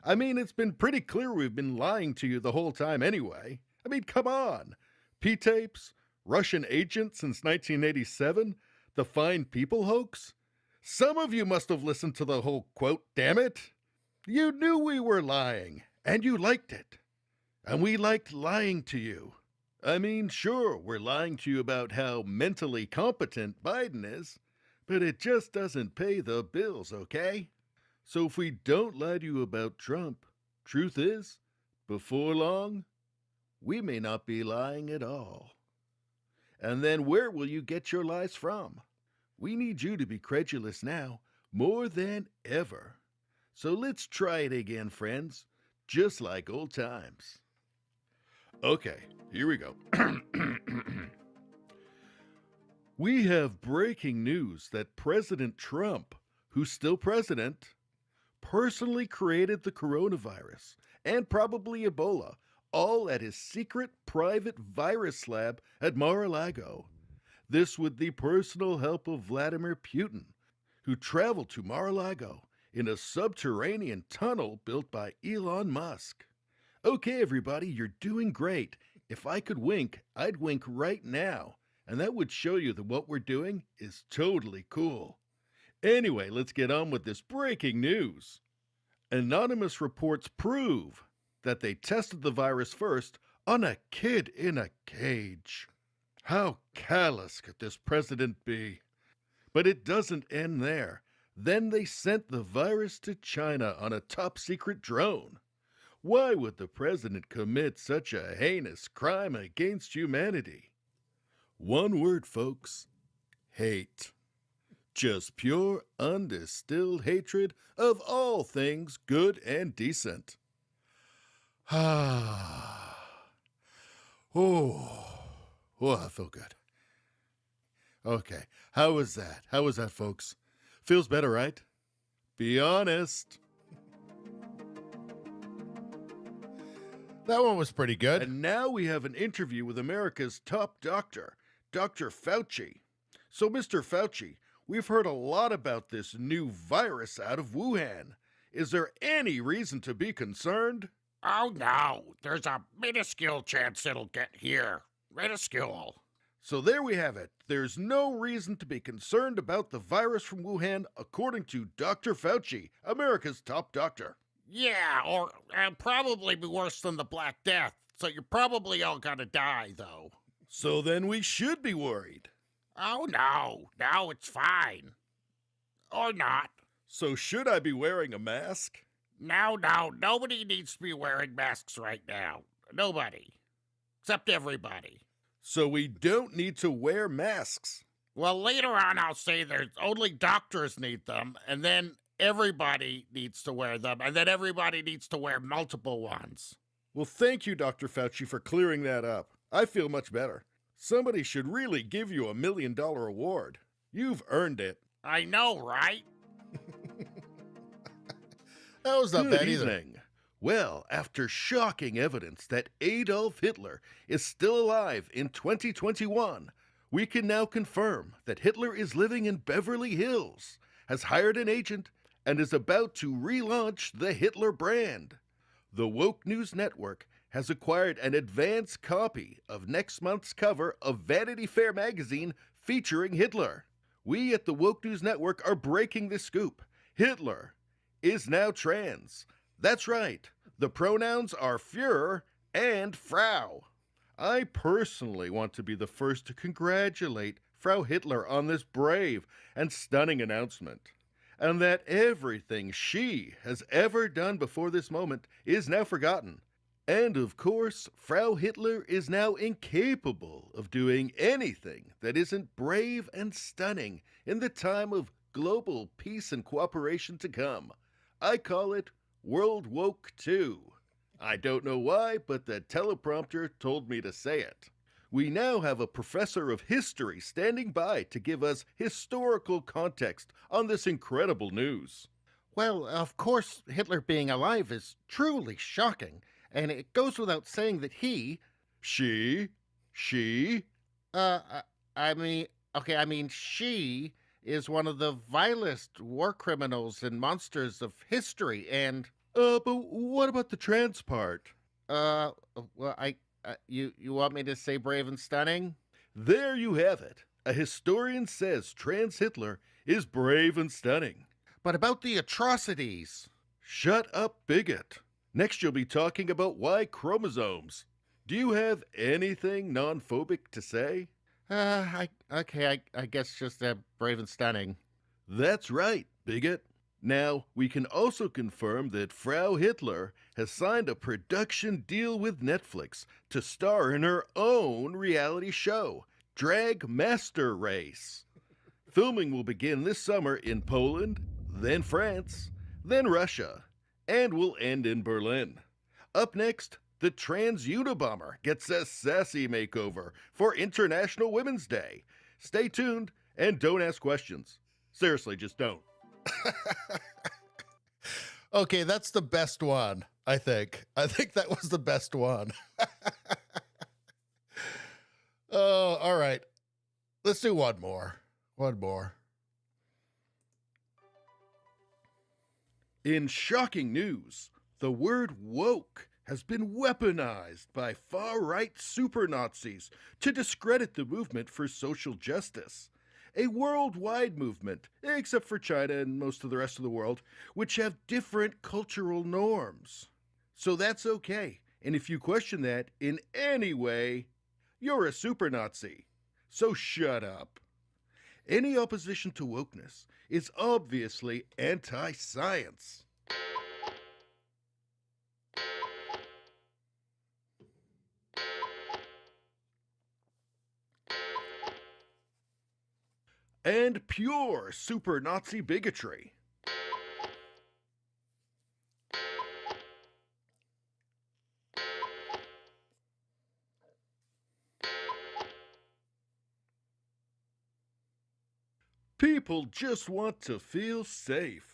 I mean, it's been pretty clear we've been lying to you the whole time anyway. I mean, come on. P-tapes, Russian agents since 1987, the Fine People hoax. Some of you must have listened to the whole quote, damn it. You knew we were lying, and you liked it. And we liked lying to you. I mean, sure, we're lying to you about how mentally competent Biden is, but it just doesn't pay the bills, okay? So if we don't lie to you about Trump, truth is, before long, we may not be lying at all. And then where will you get your lies from? We need you to be credulous now, more than ever. So let's try it again, friends, just like old times. Okay, here we go. We have breaking news that President Trump, who's still president, personally created the coronavirus and probably Ebola, all at his secret private virus lab at Mar-a-Lago. This with the personal help of Vladimir Putin, who traveled to Mar-a-Lago in a subterranean tunnel built by Elon Musk. Okay, everybody, you're doing great. If I could wink, I'd wink right now, and that would show you that what we're doing is totally cool. Anyway, let's get on with this breaking news. Anonymous reports prove that they tested the virus first on a kid in a cage. How callous could this president be? But it doesn't end there. Then they sent the virus to China on a top-secret drone. Why would the president commit such a heinous crime against humanity? One word, folks. Hate. Just pure, undistilled hatred of all things good and decent. Oh, I feel good. Okay, how was that? How was that, folks? Feels better, right? Be honest. That one was pretty good. And now we have an interview with America's top doctor, Dr. Fauci. So, Mr. Fauci, we've heard a lot about this new virus out of Wuhan. Is there any reason to be concerned? Oh, no. There's a minuscule chance it'll get here. Minuscule. So there we have it. There's no reason to be concerned about the virus from Wuhan, according to Dr. Fauci, America's top doctor. Yeah, or probably be worse than the Black Death. So you're probably all gonna die, though. So then we should be worried. Oh, no. No, it's fine. Or not. So should I be wearing a mask? No. Nobody needs to be wearing masks right now. Nobody. Except everybody. So we don't need to wear masks. Well, later on I'll say there's only doctors need them, and then everybody needs to wear them, and then everybody needs to wear multiple ones. Well, thank you, Dr. Fauci, for clearing that up. I feel much better. Somebody should really give you $1 million award. You've earned it. I know, right? That was not bad either. Evening. Well, after shocking evidence that Adolf Hitler is still alive in 2021, we can now confirm that Hitler is living in Beverly Hills, has hired an agent, and is about to relaunch the Hitler brand. The Woke News Network has acquired an advance copy of next month's cover of Vanity Fair magazine featuring Hitler. We at the Woke News Network are breaking the scoop. Hitler is now trans. That's right. The pronouns are Führer and Frau. I personally want to be the first to congratulate Frau Hitler on this brave and stunning announcement. and that everything she has ever done before this moment is now forgotten. And of course, Frau Hitler is now incapable of doing anything that isn't brave and stunning in the time of global peace and cooperation to come. I call it World Woke 2. I don't know why, but the teleprompter told me to say it. We now have a professor of history standing by to give us historical context on this incredible news. Well, of course, Hitler being alive is truly shocking, and it goes without saying that he... She? she is one of the vilest war criminals and monsters of history, and... But what about the trans part? Well, you want me to say brave and stunning? There you have it. A historian says trans Hitler is brave and stunning. But about the atrocities... Shut up, bigot. Next you'll be talking about Y chromosomes. Do you have anything non-phobic to say? I guess just brave and stunning. That's right, bigot. Now, we can also confirm that Frau Hitler has signed a production deal with Netflix to star in her own reality show, Drag Master Race. Filming will begin this summer in Poland, then France, then Russia, and will end in Berlin. Up next, the trans Unabomber gets a sassy makeover for International Women's Day. Stay tuned and don't ask questions. Seriously, just don't. Okay, that's the best one, I think. I think that was the best one. Oh, all right. Let's do one more. One more. In shocking news, the word woke has been weaponized by far-right super Nazis to discredit the movement for social justice. A worldwide movement, except for China and most of the rest of the world, which have different cultural norms. So that's okay, and if you question that in any way, you're a super Nazi. So shut up. Any opposition to wokeness is obviously anti-science. And pure super Nazi bigotry. People just want to feel safe.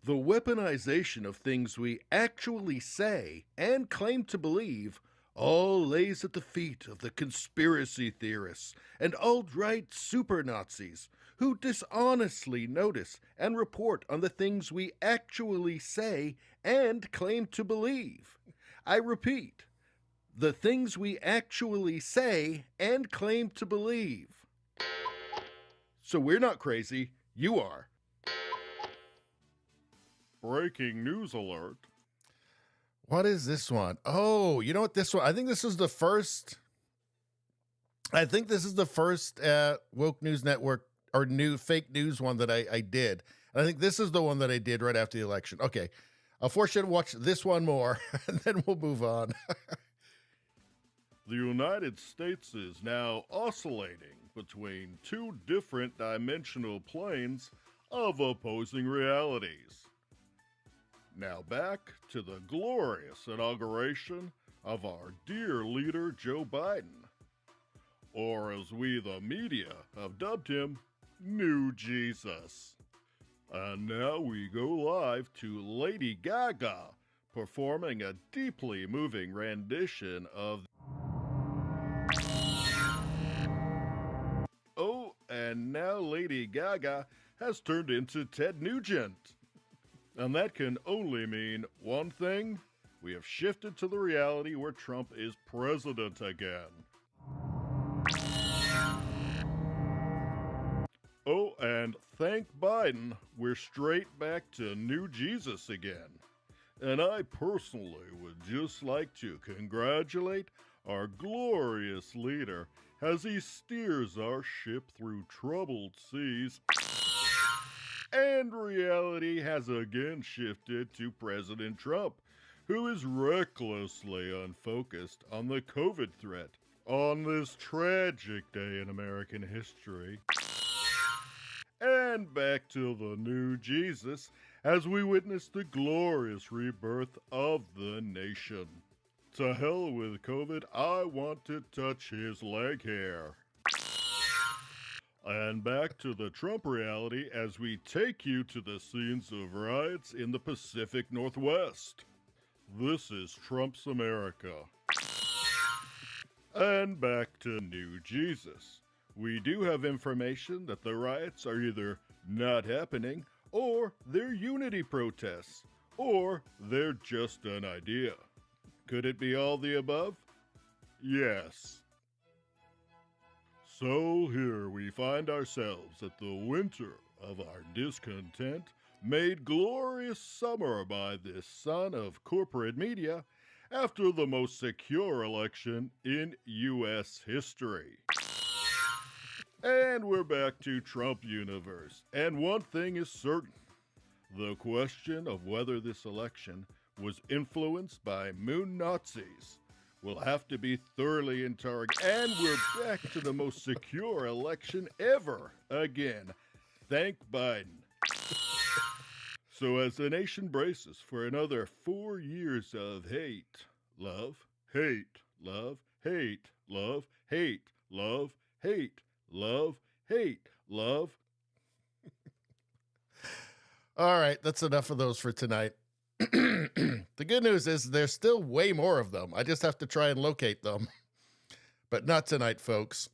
The weaponization of things we actually say and claim to believe all lays at the feet of the conspiracy theorists and alt-right super Nazis who dishonestly notice and report on the things we actually say and claim to believe. I repeat, the things we actually say and claim to believe. So we're not crazy, you are. Breaking news alert. What is this one? Oh, you know what this one? I think this is the first Woke News Network or new fake news one that I did. And I think this is the one that I did right after the election. Okay. I'll force you to watch this one more and then we'll move on. The United States is now oscillating between two different dimensional planes of opposing realities. Now back to the glorious inauguration of our dear leader Joe Biden, or as we the media have dubbed him, New Jesus. And now we go live to Lady Gaga performing a deeply moving rendition of... Oh, and now Lady Gaga has turned into Ted Nugent. And that can only mean one thing. We have shifted to the reality where Trump is president again. Oh, and thank Biden, we're straight back to New Jesus again. And I personally would just like to congratulate our glorious leader as he steers our ship through troubled seas. And reality has again shifted to President Trump, who is recklessly unfocused on the COVID threat on this tragic day in American history. And back to the new Jesus as we witness the glorious rebirth of the nation. To hell with COVID, I want to touch his leg hair. And back to the Trump reality as we take you to the scenes of riots in the Pacific Northwest. This is Trump's America. And back to New Jesus. We do have information that the riots are either not happening, or they're unity protests, or they're just an idea. Could it be all the above? Yes. So here we find ourselves at the winter of our discontent, made glorious summer by this son of corporate media, after the most secure election in U.S. history. And we're back to Trump universe, and one thing is certain. The question of whether this election was influenced by moon Nazis will have to be thoroughly interrogated. And we're back to the most secure election ever again. Thank Biden. So as the nation braces for another 4 years of hate, love, hate, love, hate, love, hate, love, hate, love, hate, love. All right, that's enough of those for tonight. The good news is there's still way more of them. I just have to try and locate them. But not tonight, folks.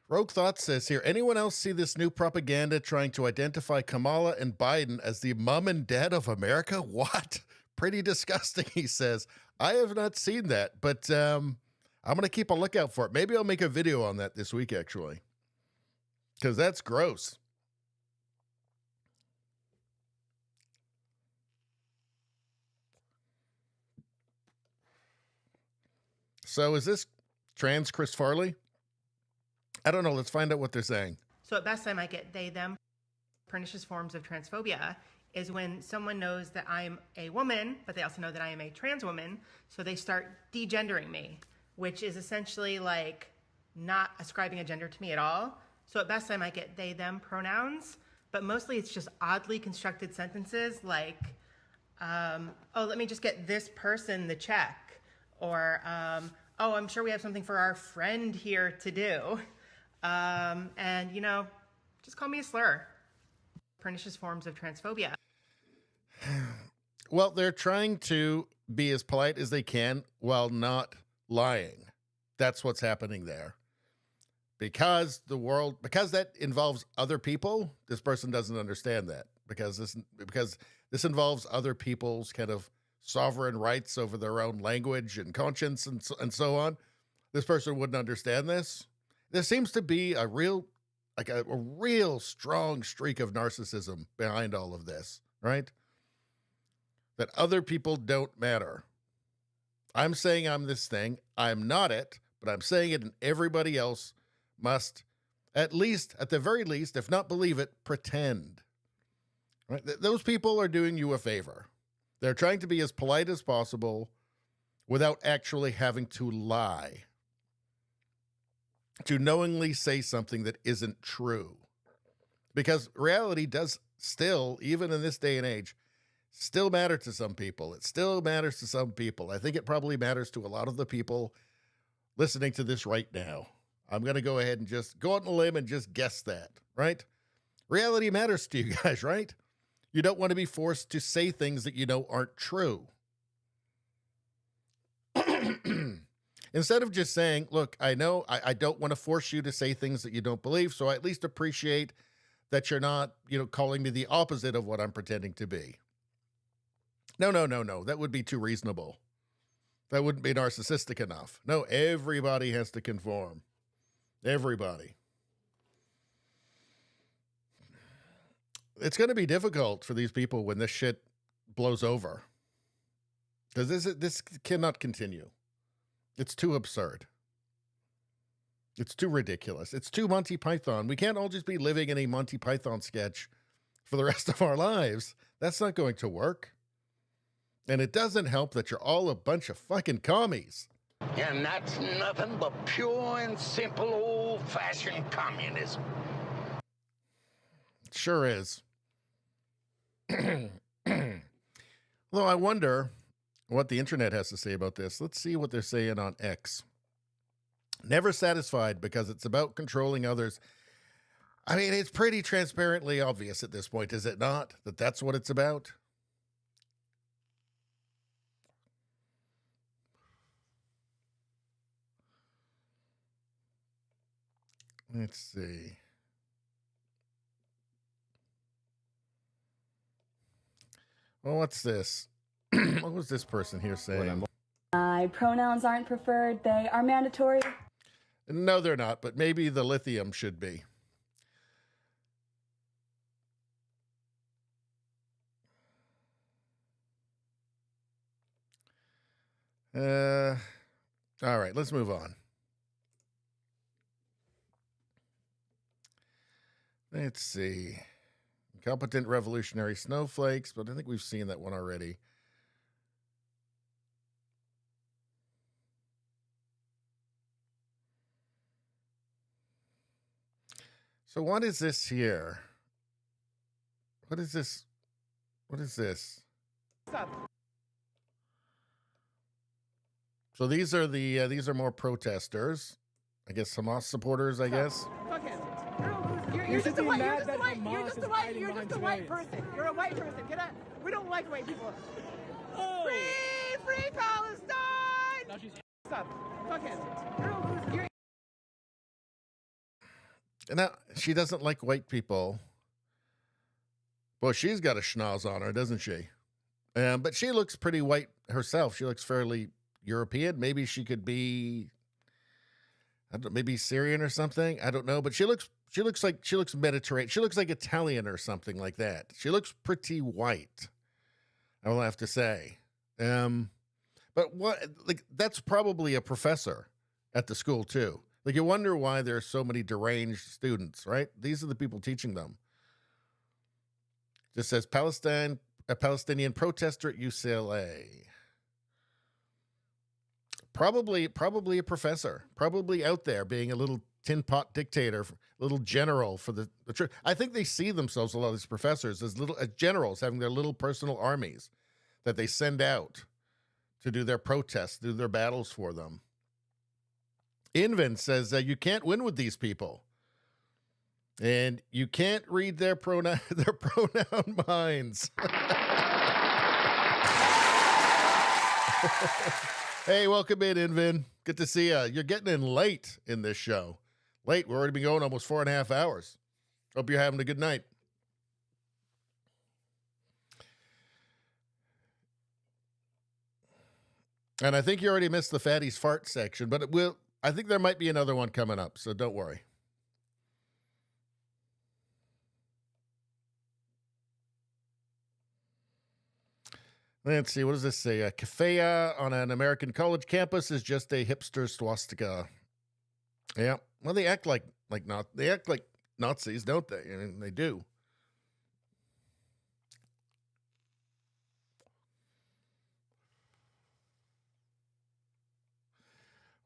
Rogue Thought says here, anyone else see this new propaganda trying to identify Kamala and Biden as the mom and dad of America? What? Pretty disgusting, he says. I have not seen that, but I'm going to keep a lookout for it. Maybe I'll make a video on that this week, actually, because that's gross. So is this trans Chris Farley? I don't know. Let's find out what they're saying. So at best, I might get they, them. Pernicious forms of transphobia is when someone knows that I'm a woman, but they also know that I am a trans woman. So they start degendering me, which is essentially like not ascribing a gender to me at all. So at best, I might get they, them pronouns, but mostly it's just oddly constructed sentences like, oh, let me just get this person the check. Or, oh, I'm sure we have something for our friend here to do. And, you know, just call me a slur. Pernicious forms of transphobia. Well, they're trying to be as polite as they can while not lying. That's what's happening there. Because that involves other people, this person doesn't understand that. Because this involves other people's kind of sovereign rights over their own language and conscience and so on. This person wouldn't understand this. There seems to be a real strong streak of narcissism behind all of this, right? That other people don't matter. I'm saying I'm this thing. I'm not it, but I'm saying it, and everybody else must at the very least, if not believe it, pretend. Right? Those people are doing you a favor. They're trying to be as polite as possible without actually having to lie, to knowingly say something that isn't true. Because reality does still, even in this day and age, still matter to some people. It still matters to some people. I think it probably matters to a lot of the people listening to this right now. I'm going to go ahead and just go out on a limb and just guess that, right? Reality matters to you guys, right? You don't want to be forced to say things that you know aren't true. Instead of just saying, look, I know I don't want to force you to say things that you don't believe, so I at least appreciate that you're not, calling me the opposite of what I'm pretending to be. No. That would be too reasonable. That wouldn't be narcissistic enough. No, everybody has to conform. Everybody. It's going to be difficult for these people when this shit blows over. Because this cannot continue. It's too absurd. It's too ridiculous. It's too Monty Python. We can't all just be living in a Monty Python sketch for the rest of our lives. That's not going to work. And it doesn't help that you're all a bunch of fucking commies. And that's nothing but pure and simple old-fashioned communism. It sure is. Although I wonder what the internet has to say about this. Let's see what they're saying on X. Never satisfied because it's about controlling others. I mean, it's pretty transparently obvious at this point, is it not? That that's what it's about? Let's see. Well, what's this? What was this person here saying? My pronouns aren't preferred. They are mandatory. No, they're not, but maybe the lithium should be. All right, let's move on. Let's see. Competent revolutionary snowflakes, but I think we've seen that one already. So what is this here? What is this? What is this? So these are more protesters. I guess Hamas supporters, I guess. You're just a white person. You're a white person. Get up. We don't like white people. Oh. Free Palestine! Now she's up. Fuckhead. Now, she doesn't like white people. Well, she's got a schnoz on her, doesn't she? But she looks pretty white herself. She looks fairly European. Maybe she could be, I don't know, maybe Syrian or something. I don't know. But she looks Mediterranean. She looks like Italian or something like that. She looks pretty white, I will have to say. But that's probably a professor at the school too. Like, you wonder why there are so many deranged students, right? These are the people teaching them. Just says a Palestinian protester at UCLA. Probably a professor, probably out there being a little tin pot dictator, little general for the church. I think they see themselves, a lot of these professors, as generals having their little personal armies that they send out to do their protests, do their battles for them. Invin says you can't win with these people, and you can't read their pronoun minds. Hey, welcome in, Invin. Good to see you. You're getting in late in this show. Late. We've already been going almost 4.5 hours. Hope you're having a good night. And I think you already missed the fatty's fart section, but I think there might be another one coming up, so don't worry. Let's see, what does this say? A cafe on an American college campus is just a hipster swastika. Yeah, well, they act like Nazis, don't they? I mean, they do.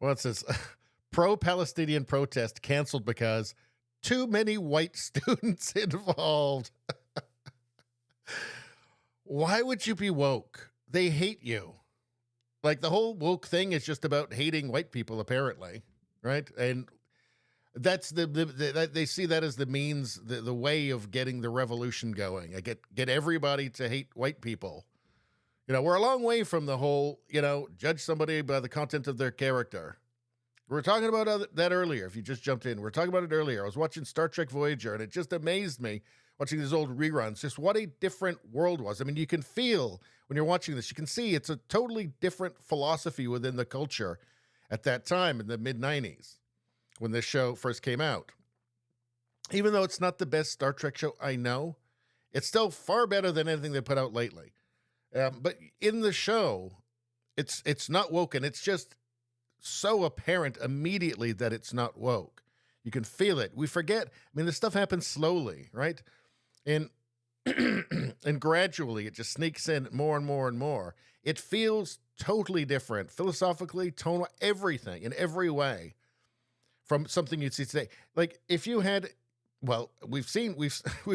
Well, it says pro-Palestinian protest canceled because too many white students involved. Why would you be woke? They hate you. Like, the whole woke thing is just about hating white people, apparently, right? And that's they see that as the means, the way of getting the revolution going. I get everybody to hate white people. You know, we're a long way from the whole, judge somebody by the content of their character. We were talking about that earlier, if you just jumped in. We were talking about it earlier. I was watching Star Trek Voyager, and it just amazed me watching these old reruns, just what a different world was. I mean, you can feel when you're watching this, you can see it's a totally different philosophy within the culture at that time in the mid-90s when this show first came out. Even though it's not the best Star Trek show I know, it's still far better than anything they put out lately. But in the show, it's not woke, and it's just so apparent immediately that it's not woke. You can feel it. We forget. I mean, this stuff happens slowly, right? And and gradually it just sneaks in more and more and more. It feels totally different, philosophically, tonal, everything, in every way, from something you'd see today. Like if you had, well, we've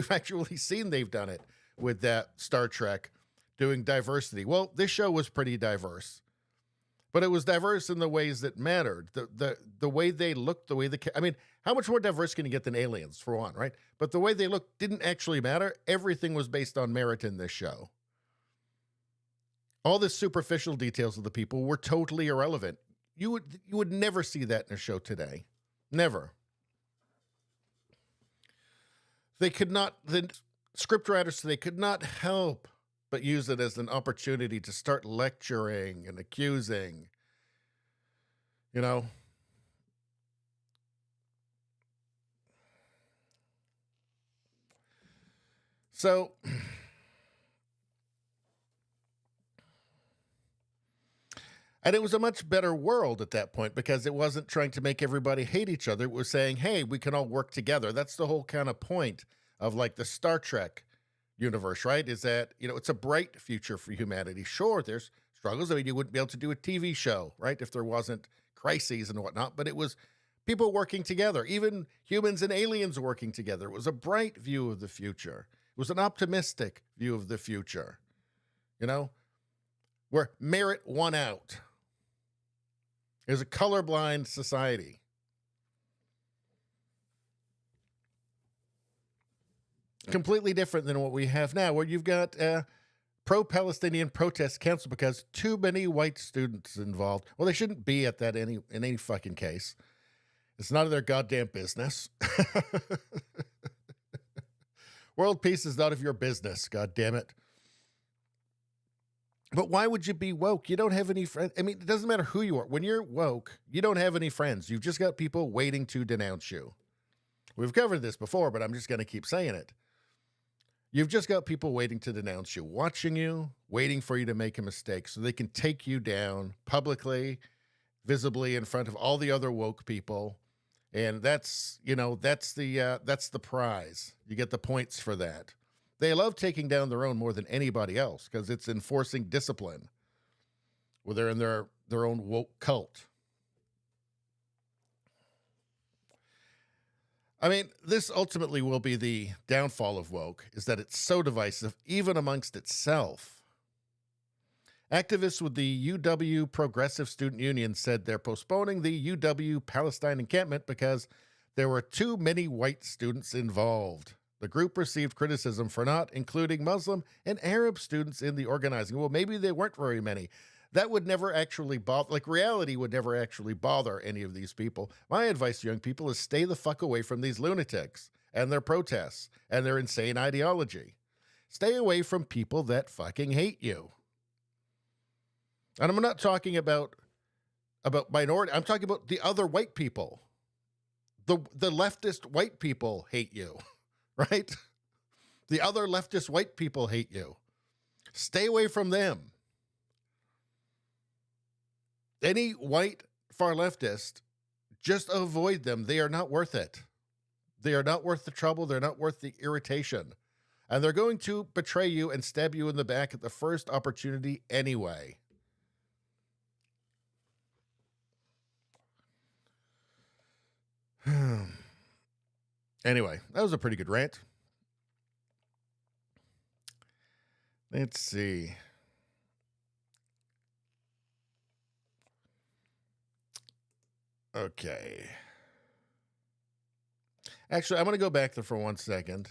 actually seen they've done it with that Star Trek doing diversity. Well, this show was pretty diverse, but it was diverse in the ways that mattered. The way they looked, the way I mean, how much more diverse can you get than Aliens, for one, right? But the way they looked didn't actually matter. Everything was based on merit in this show. All the superficial details of the people were totally irrelevant. You would never see that in a show today. Never. The scriptwriters, they could not help but use it as an opportunity to start lecturing and accusing, you know. So, and it was a much better world at that point because it wasn't trying to make everybody hate each other. It was saying, hey, we can all work together. That's the whole kind of point of like the Star Trek universe, right? Is that, you know, it's a bright future for humanity. Sure, there's struggles. I mean, you wouldn't be able to do a TV show, right, if there wasn't crises and whatnot, but it was people working together, even humans and aliens working together. It was a bright view of the future. It was an optimistic view of the future, you know, where merit won out. It was a colorblind society. Completely different than what we have now, where you've got pro-Palestinian protest canceled because too many white students involved. Well, they shouldn't be at that in any fucking case. It's none of their goddamn business. World peace is none of your business, god damn it. But why would you be woke? You don't have any friends. I mean, it doesn't matter who you are. When you're woke, you don't have any friends. You've just got people waiting to denounce you. We've covered this before, but I'm just going to keep saying it. You've just got people waiting to denounce you, watching you, waiting for you to make a mistake so they can take you down publicly, visibly in front of all the other woke people. And that's, you know, that's the prize. You get the points for that. They love taking down their own more than anybody else because it's enforcing discipline. Well, they're in their own woke cult. I mean, this ultimately will be the downfall of woke, is that it's so divisive, even amongst itself. Activists with the UW Progressive Student Union said they're postponing the UW Palestine encampment because there were too many white students involved. The group received criticism for not including Muslim and Arab students in the organizing. Well, maybe there weren't very many. That would never actually bother, like reality would never actually bother any of these people. My advice to young people is stay the fuck away from these lunatics and their protests and their insane ideology. Stay away from people that fucking hate you. And I'm not talking about minority. I'm talking about the other white people. The leftist white people hate you, right? The other leftist white people hate you. Stay away from them. Any white far leftist, just avoid them. They are not worth it. They are not worth the trouble. They're not worth the irritation. And they're going to betray you and stab you in the back at the first opportunity anyway. Anyway, that was a pretty good rant. Let's see. Okay. Actually, I'm going to go back there for 1 second.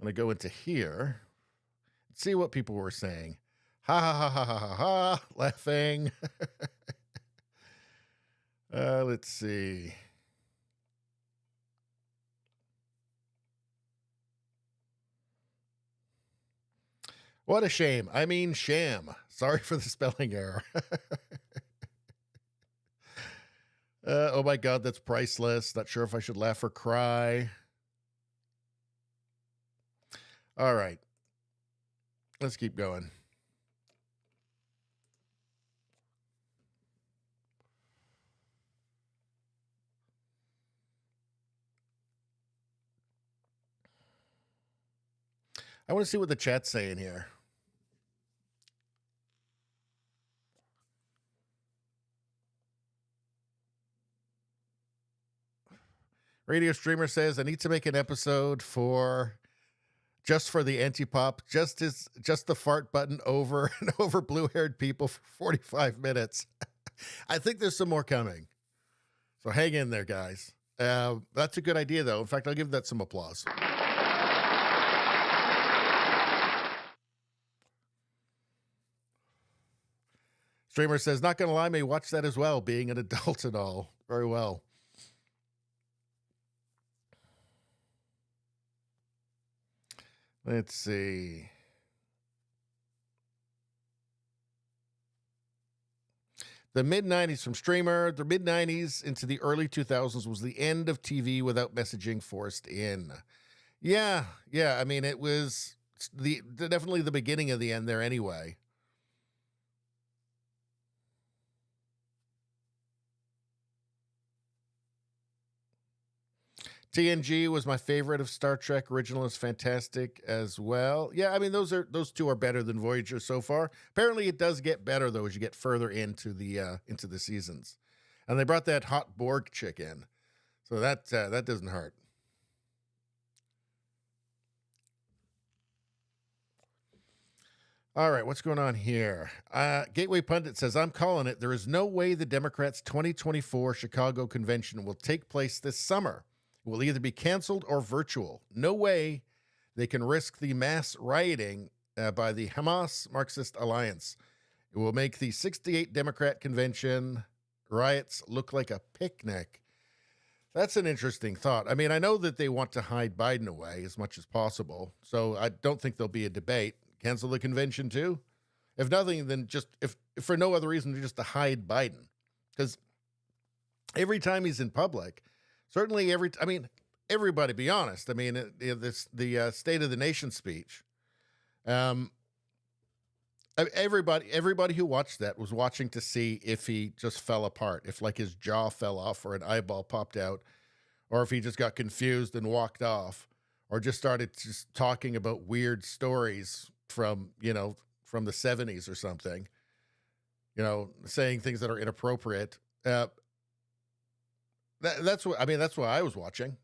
I'm going to go into here and see what people were saying. Ha ha ha ha ha ha ha, laughing. Let's see. What a shame. I mean, sham. Sorry for the spelling error. Oh my God, that's priceless. Not sure if I should laugh or cry. All right. Let's keep going. I want to see what the chat's saying here. Radio Streamer says, I need to make an episode just for the anti-pop, just the fart button over and over blue-haired people for 45 minutes. I think there's some more coming. So hang in there, guys. That's a good idea, though. In fact, I'll give that some applause. Streamer says, not going to lie, may watch that as well, being an adult and all. Very well. Let's see. The mid-90s from Streamer. The mid-90s into the early 2000s was the end of TV without messaging forced in. Yeah. I mean, it was definitely the beginning of the end there anyway. TNG was my favorite of Star Trek. Original is fantastic as well. Yeah, I mean, those two are better than Voyager so far. Apparently, it does get better though as you get further into the seasons. And they brought that hot Borg chick in, so that doesn't hurt. All right, what's going on here? Gateway Pundit says, I'm calling it. There is no way the Democrats' 2024 Chicago convention will take place this summer. It will either be canceled or virtual. No way they can risk the mass rioting by the Hamas Marxist Alliance. It will make the 68 Democrat convention riots look like a picnic. That's an interesting thought. I mean, I know that they want to hide Biden away as much as possible, so I don't think there'll be a debate. Cancel the convention too? If nothing, then just, if for no other reason, just to hide Biden. Because every time he's in public, certainly everybody, be honest. I mean, the State of the Nation speech. Everybody who watched that was watching to see if he just fell apart, if like his jaw fell off or an eyeball popped out, or if he just got confused and walked off, or just started just talking about weird stories from the 70s or something, saying things that are inappropriate. That's what I was watching.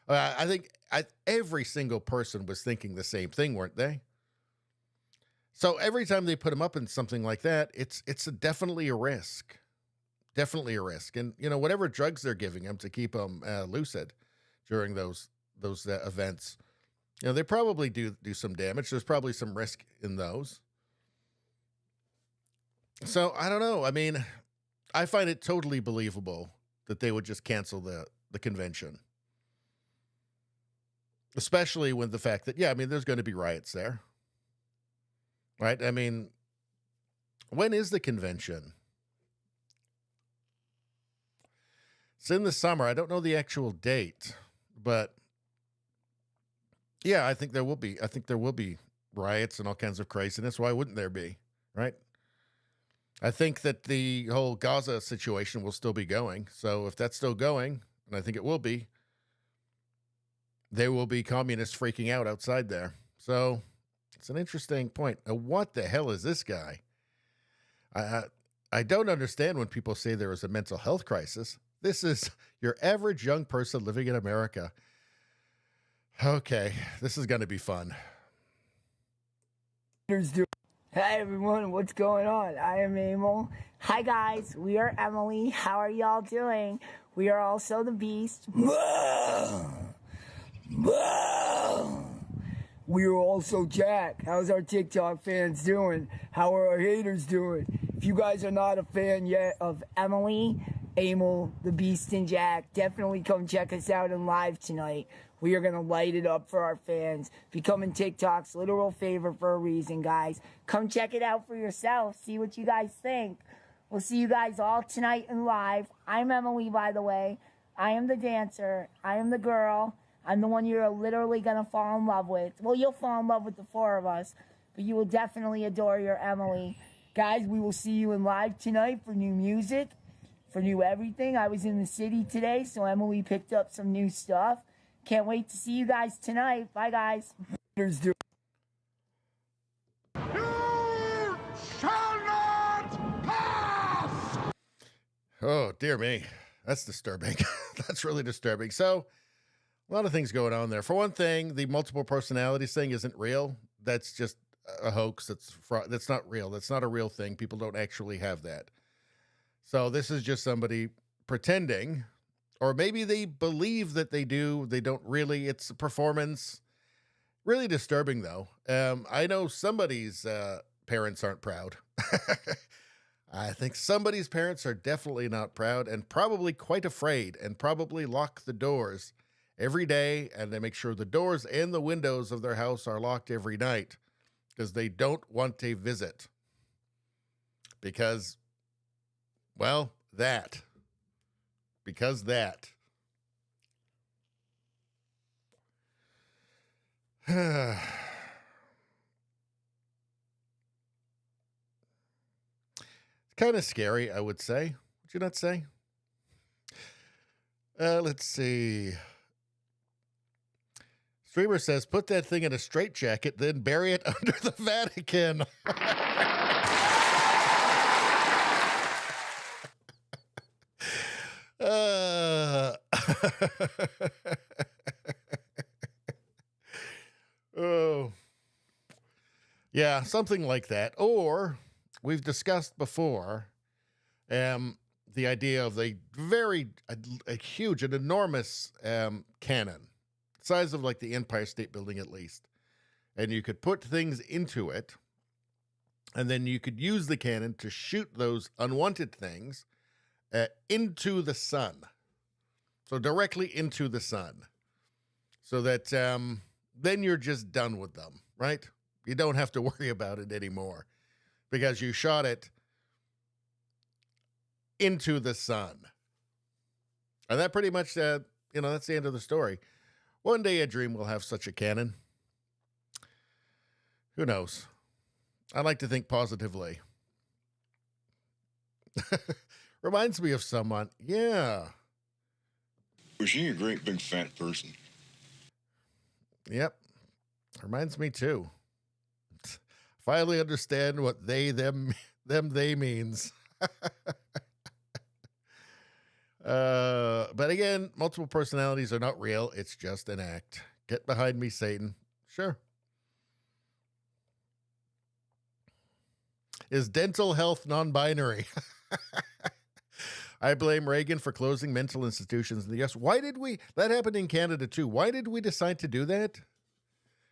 I think every single person was thinking the same thing, weren't they? So every time they put him up in something like that, it's definitely a risk. Definitely a risk. And, whatever drugs they're giving him to keep him lucid during those events, they probably do some damage. There's probably some risk in those. So I don't know. I mean, I find it totally believable that they would just cancel the convention. Especially with the fact that, there's going to be riots there. Right? I mean, when is the convention? It's in the summer. I don't know the actual date, but I think there will be. I think there will be riots and all kinds of craziness. Why wouldn't there be? Right? I think that the whole Gaza situation will still be going. So if that's still going, and I think it will be, there will be communists freaking out outside there. So it's an interesting point. Now, what the hell is this guy? I don't understand when people say there is a mental health crisis. This is your average young person living in America. Okay, this is going to be fun. Hey everyone, what's going on? I am Emil. Hi guys, we are Emily. How are y'all doing? We are also the Beast. We are also Jack. How's our TikTok fans doing? How are our haters doing? If you guys are not a fan yet of Emily, Emil, the Beast, and Jack, definitely come check us out in live tonight. We are going to light it up for our fans. Becoming TikTok's literal favorite for a reason, guys. Come check it out for yourself. See what you guys think. We'll see you guys all tonight in live. I'm Emily, by the way. I am the dancer. I am the girl. I'm the one you're literally going to fall in love with. Well, you'll fall in love with the four of us, but you will definitely adore your Emily. Guys, we will see you in live tonight for new music, for new everything. I was in the city today, so Emily picked up some new stuff. Can't wait to see you guys tonight. Bye, guys. You shall not pass! Oh, dear me. That's disturbing. That's really disturbing. So, a lot of things going on there. For one thing, the multiple personalities thing isn't real. That's just a hoax. That's not real. That's not a real thing. People don't actually have that. So, this is just somebody pretending, or maybe they believe that they do. They don't really. It's a performance. Really disturbing, though. I know somebody's parents aren't proud. I think somebody's parents are definitely not proud and probably quite afraid and probably lock the doors every day, and they make sure the doors and the windows of their house are locked every night because they don't want a visit. Because, well, that. Because that. It's kind of scary, I would say. Would you not say? Let's see. Streamer says, put that thing in a straitjacket, then bury it under the Vatican. Oh, yeah, something like that. Or we've discussed before the idea of a huge and enormous cannon, size of like the Empire State Building at least. And you could put things into it, and then you could use the cannon to shoot those unwanted things into the sun. So directly into the sun. So that then you're just done with them, right? You don't have to worry about it anymore because you shot it into the sun. And that pretty much, that's the end of the story. One day I dream we'll have such a cannon. Who knows? I like to think positively. Reminds me of someone. Yeah. Was she a great big fat person? Yep. Reminds me too. Finally understand what they means. But again, multiple personalities are not real. It's just an act. Get behind me, Satan. Sure. Is dental health non-binary? I blame Reagan for closing mental institutions in the U.S. Why did that happened in Canada too. Why did we decide to do that?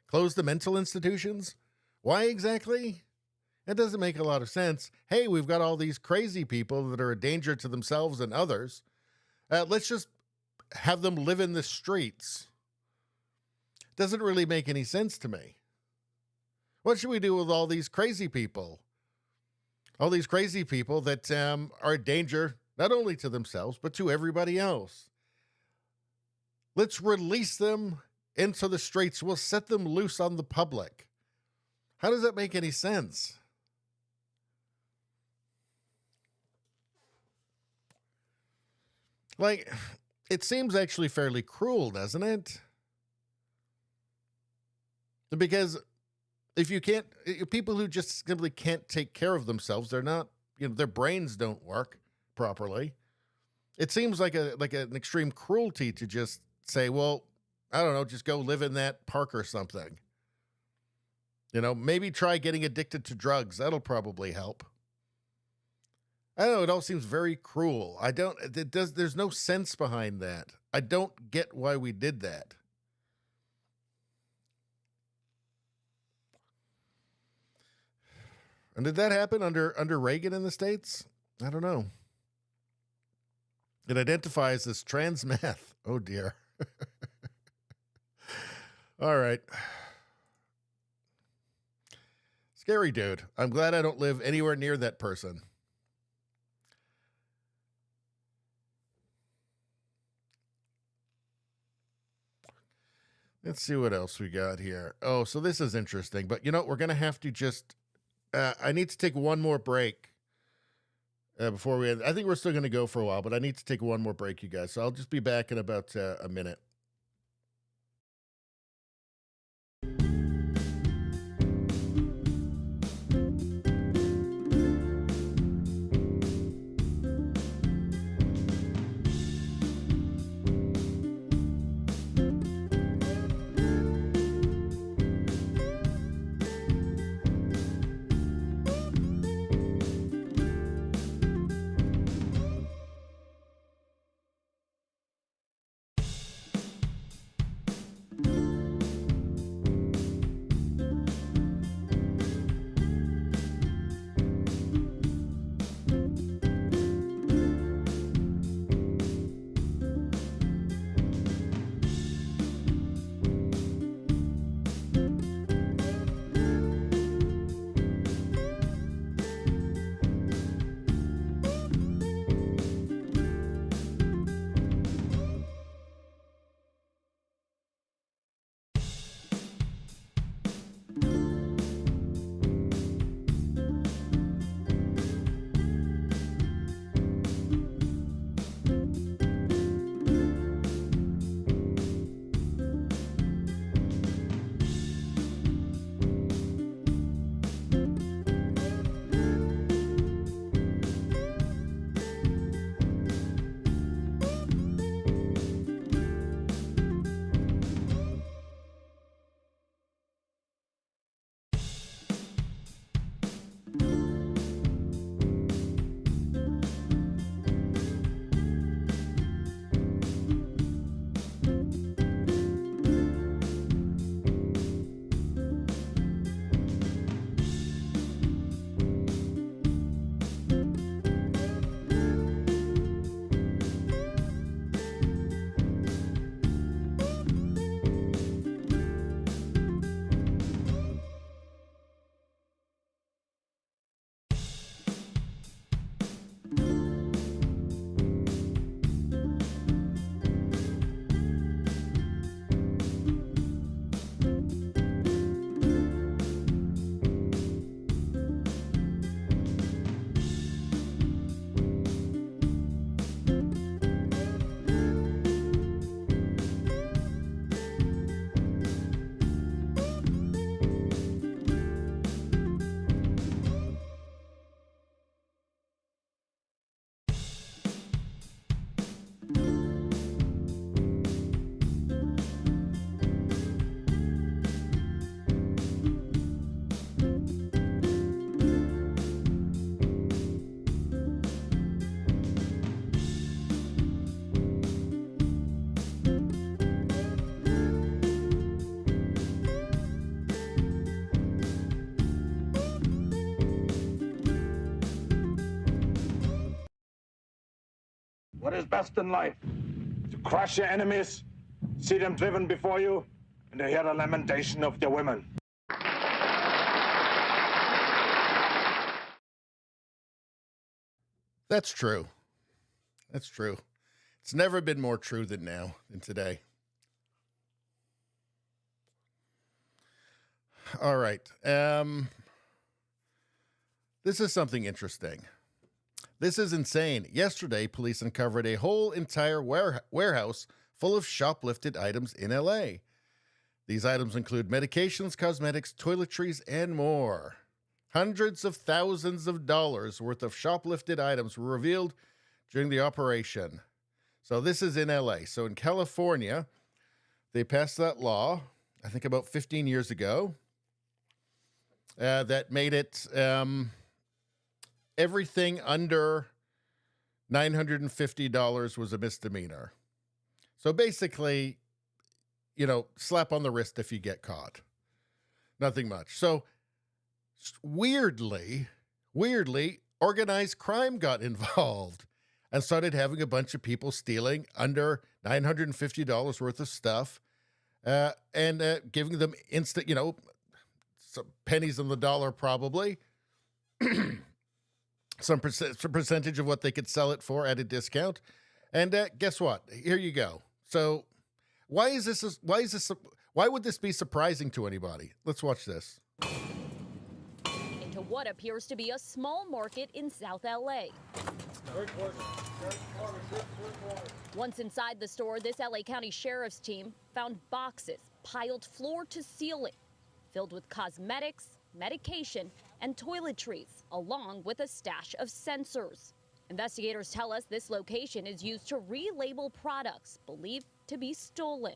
Close the mental institutions? Why exactly? It doesn't make a lot of sense. Hey, we've got all these crazy people that are a danger to themselves and others. Let's just have them live in the streets. Doesn't really make any sense to me. What should we do with all these crazy people? All these crazy people that are a danger not only to themselves, but to everybody else. Let's release them into the streets. We'll set them loose on the public. How does that make any sense? Like, it seems actually fairly cruel, doesn't it? Because if you can't, people who just simply can't take care of themselves, they're not, their brains don't work properly. It seems like an extreme cruelty to just say, well, I don't know, just go live in that park or something. Maybe try getting addicted to drugs. That'll probably help. I don't know. It all seems very cruel. There's no sense behind that. I don't get why we did that. And did that happen under Reagan in the States? I don't know. It identifies as trans meth. Oh, dear. All right. Scary dude. I'm glad I don't live anywhere near that person. Let's see what else we got here. Oh, so this is interesting. But, you know, we're going to have to just... I need to take one more break before we... I think we're still going to go for a while, but I need to take one more break, you guys. So I'll just be back in about a minute. What is best in life? To crush your enemies, see them driven before you, and to hear the lamentation of their women. That's true. That's true. It's never been more true than now, than today. All right. This is something interesting. This is insane. Yesterday, police uncovered a whole entire warehouse full of shoplifted items in LA. These items include medications, cosmetics, toiletries, and more. Hundreds of thousands of dollars worth of shoplifted items were revealed during the operation. So this is in LA. So in California, they passed that law, I think about 15 years ago, that made it everything under $950 was a misdemeanor. So basically, you know, slap on the wrist if you get caught. Nothing much. So weirdly, organized crime got involved and started having a bunch of people stealing under $950 worth of stuff and giving them instant, some pennies on the dollar probably, some percentage of what they could sell it for at a discount. And guess what? Here you go. So why would this be surprising to anybody? Let's watch this. Into what appears to be a small market in South LA. Once inside the store, this LA County Sheriff's team found boxes piled floor to ceiling, filled with cosmetics, medication, and toiletries, along with a stash of sensors. Investigators tell us this location is used to relabel products believed to be stolen.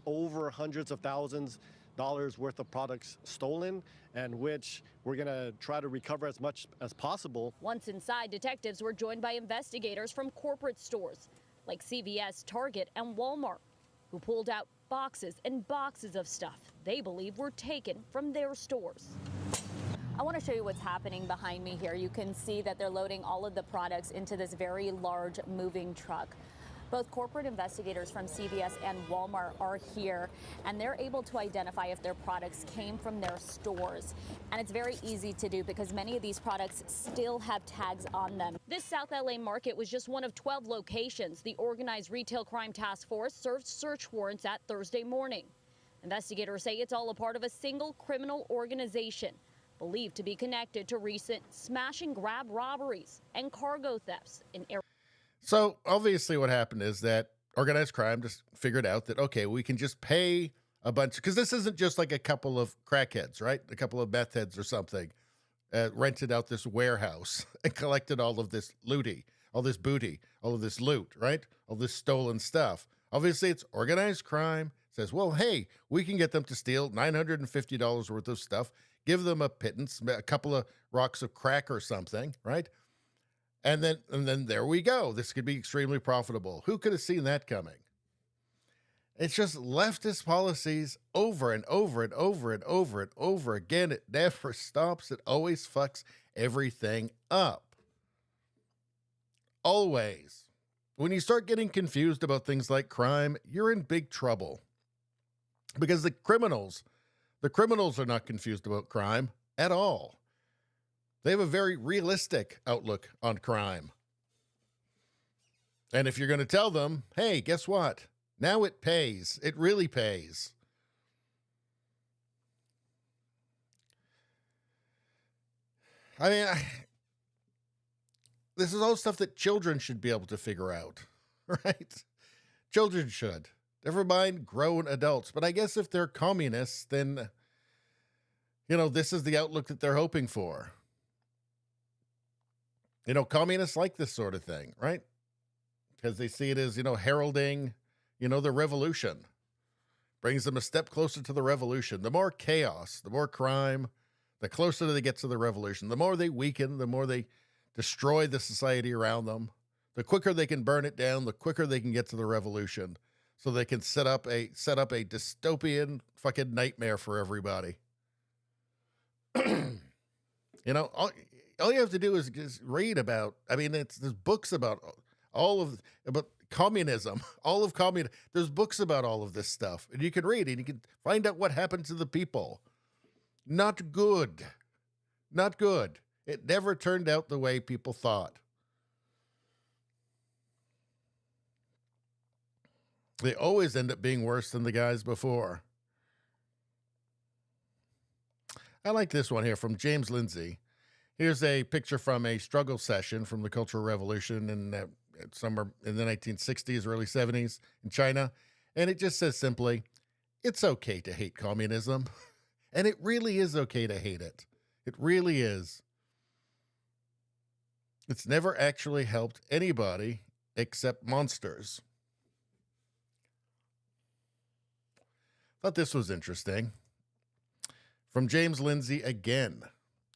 Over hundreds of thousands dollars worth of products stolen, and which we're going to try to recover as much as possible. Once inside, detectives were joined by investigators from corporate stores like CVS, Target, and Walmart, who pulled out boxes and boxes of stuff they believe were taken from their stores. I want to show you what's happening behind me here. You can see that they're loading all of the products into this very large moving truck. Both corporate investigators from CVS and Walmart are here, and they're able to identify if their products came from their stores. And it's very easy to do because many of these products still have tags on them. This South LA market was just one of 12 locations the Organized Retail Crime Task Force served search warrants at Thursday morning. Investigators say it's all a part of a single criminal organization believed to be connected to recent smash and grab robberies and cargo thefts in areas. So obviously what happened is that organized crime just figured out that, okay, we can just pay a bunch, because this isn't just like a couple of crackheads, right? A couple of meth heads or something, rented out this warehouse and collected all of this looty, all this booty, all of this loot, right? All this stolen stuff. Obviously it's organized crime. Says, well, hey, we can get them to steal $950 worth of stuff, give them a pittance, a couple of rocks of crack or something, right? And then there we go. This could be extremely profitable. Who could have seen that coming? It's just leftist policies over and over and over and over and over again. It never stops. It always fucks everything up. Always. When you start getting confused about things like crime, you're in big trouble. Because the criminals are not confused about crime at all. They have a very realistic outlook on crime. And if you're going to tell them, hey, guess what? Now it pays. It really pays. I mean, this is all stuff that children should be able to figure out, right? Children should. Never mind grown adults. But I guess if they're communists, then, this is the outlook that they're hoping for. Communists like this sort of thing, right? Because they see it as, heralding, the revolution. Brings them a step closer to the revolution. The more chaos, the more crime, the closer they get to the revolution. The more they weaken, the more they destroy the society around them. The quicker they can burn it down, the quicker they can get to the revolution. So they can set up a dystopian fucking nightmare for everybody. All you have to do is just read about, there's books about about communism, all of communism. There's books about all of this stuff, and you can read and you can find out what happened to the people. Not good. Not good. It never turned out the way people thought. They always end up being worse than the guys before. I like this one here from James Lindsay. Here's a picture from a struggle session from the Cultural Revolution in somewhere in the 1960s, early 70s in China. And it just says simply, it's okay to hate communism. And it really is okay to hate it. It really is. It's never actually helped anybody except monsters. Thought this was interesting. From James Lindsay again.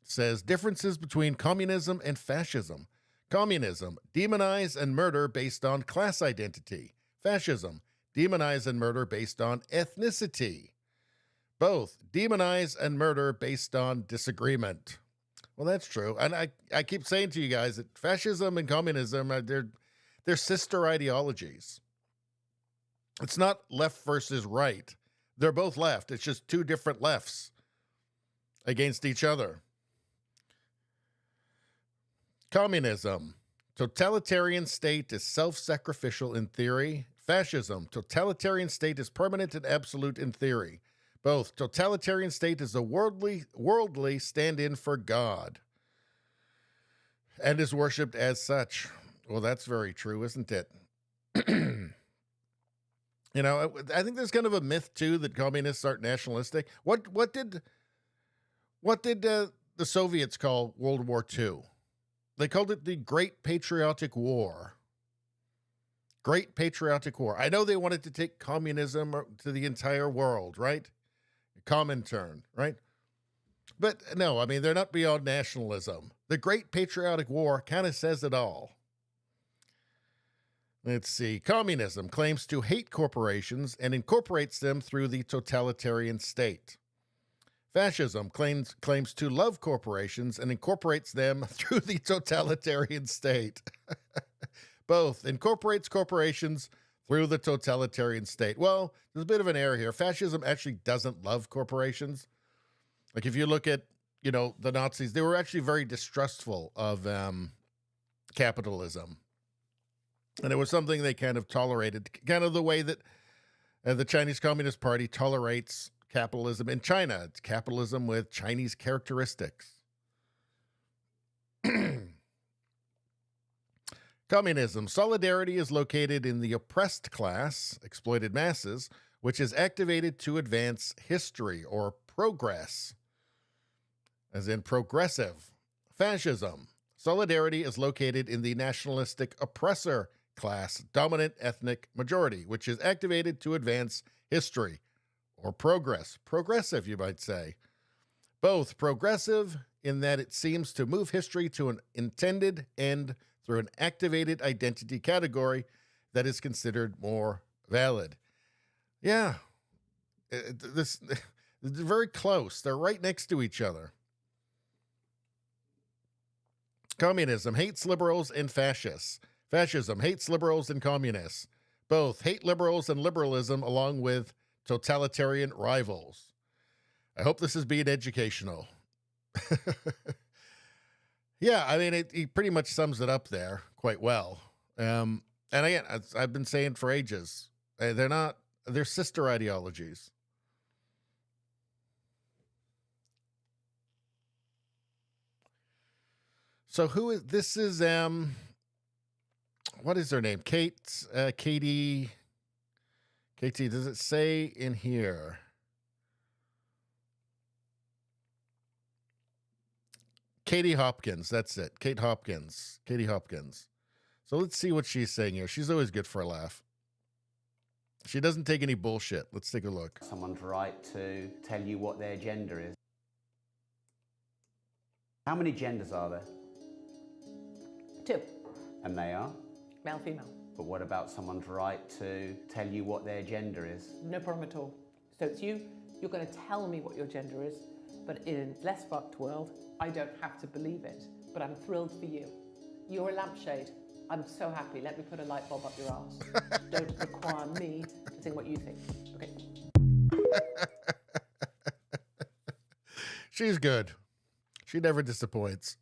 Says, differences between communism and fascism. Communism, demonize and murder based on class identity. Fascism, demonize and murder based on ethnicity. Both demonize and murder based on disagreement. Well, that's true. And I keep saying to you guys that fascism and communism, they're sister ideologies. It's not left versus right. They're both left. It's just two different lefts against each other. Communism. Totalitarian state is self-sacrificial in theory. Fascism. Totalitarian state is permanent and absolute in theory. Both. Totalitarian state is a worldly stand-in for God and is worshipped as such. Well, that's very true, isn't it? You know, I think there's kind of a myth too that communists aren't nationalistic. What did the Soviets call World War II? They called it the Great Patriotic War. Great Patriotic War. I know they wanted to take communism to the entire world, right? Comintern, right? But no, I mean, they're not beyond nationalism. The Great Patriotic War kind of says it all. Let's see. Communism claims to hate corporations and incorporates them through the totalitarian state. Fascism claims to love corporations and incorporates them through the totalitarian state. Both. Incorporates corporations through the totalitarian state. Well, there's a bit of an error here. Fascism actually doesn't love corporations. Like if you look at, you know, the Nazis, they were actually very distrustful of capitalism. And it was something they kind of tolerated, kind of the way that the Chinese Communist Party tolerates capitalism in China. It's capitalism with Chinese characteristics. Communism. Solidarity is located in the oppressed class, exploited masses, which is activated to advance history or progress, as in progressive. Fascism. Solidarity is located in the nationalistic oppressor class, dominant ethnic majority, which is activated to advance history or progress. Progressive, you might say. Both. Progressive in that it seems to move history to an intended end through an activated identity category that is considered more valid. Yeah. They're very close. They're right next to each other. Communism hates liberals and fascists. Fascism hates liberals and communists. Both hate liberals and liberalism along with totalitarian rivals. I hope this is being educational. Yeah, I mean, he pretty much sums it up there quite well. And again, I've been saying for ages, they're sister ideologies. So this is, what is her name? Katie, does it say in here? Katie Hopkins, that's it. Katie Hopkins. So let's see what she's saying here. She's always good for a laugh. She doesn't take any bullshit. Let's take a look. Someone's right to tell you what their gender is. How many genders are there? 2. And they are? Male, female. But what about someone's right to tell you what their gender is? No problem at all. So it's you're going to tell me what your gender is, but in a less fucked world, I don't have to believe it, but I'm thrilled for you. You're a lampshade. I'm so happy. Let me put a light bulb up your arse. Don't require me to think what you think. Okay? She's good. She never disappoints.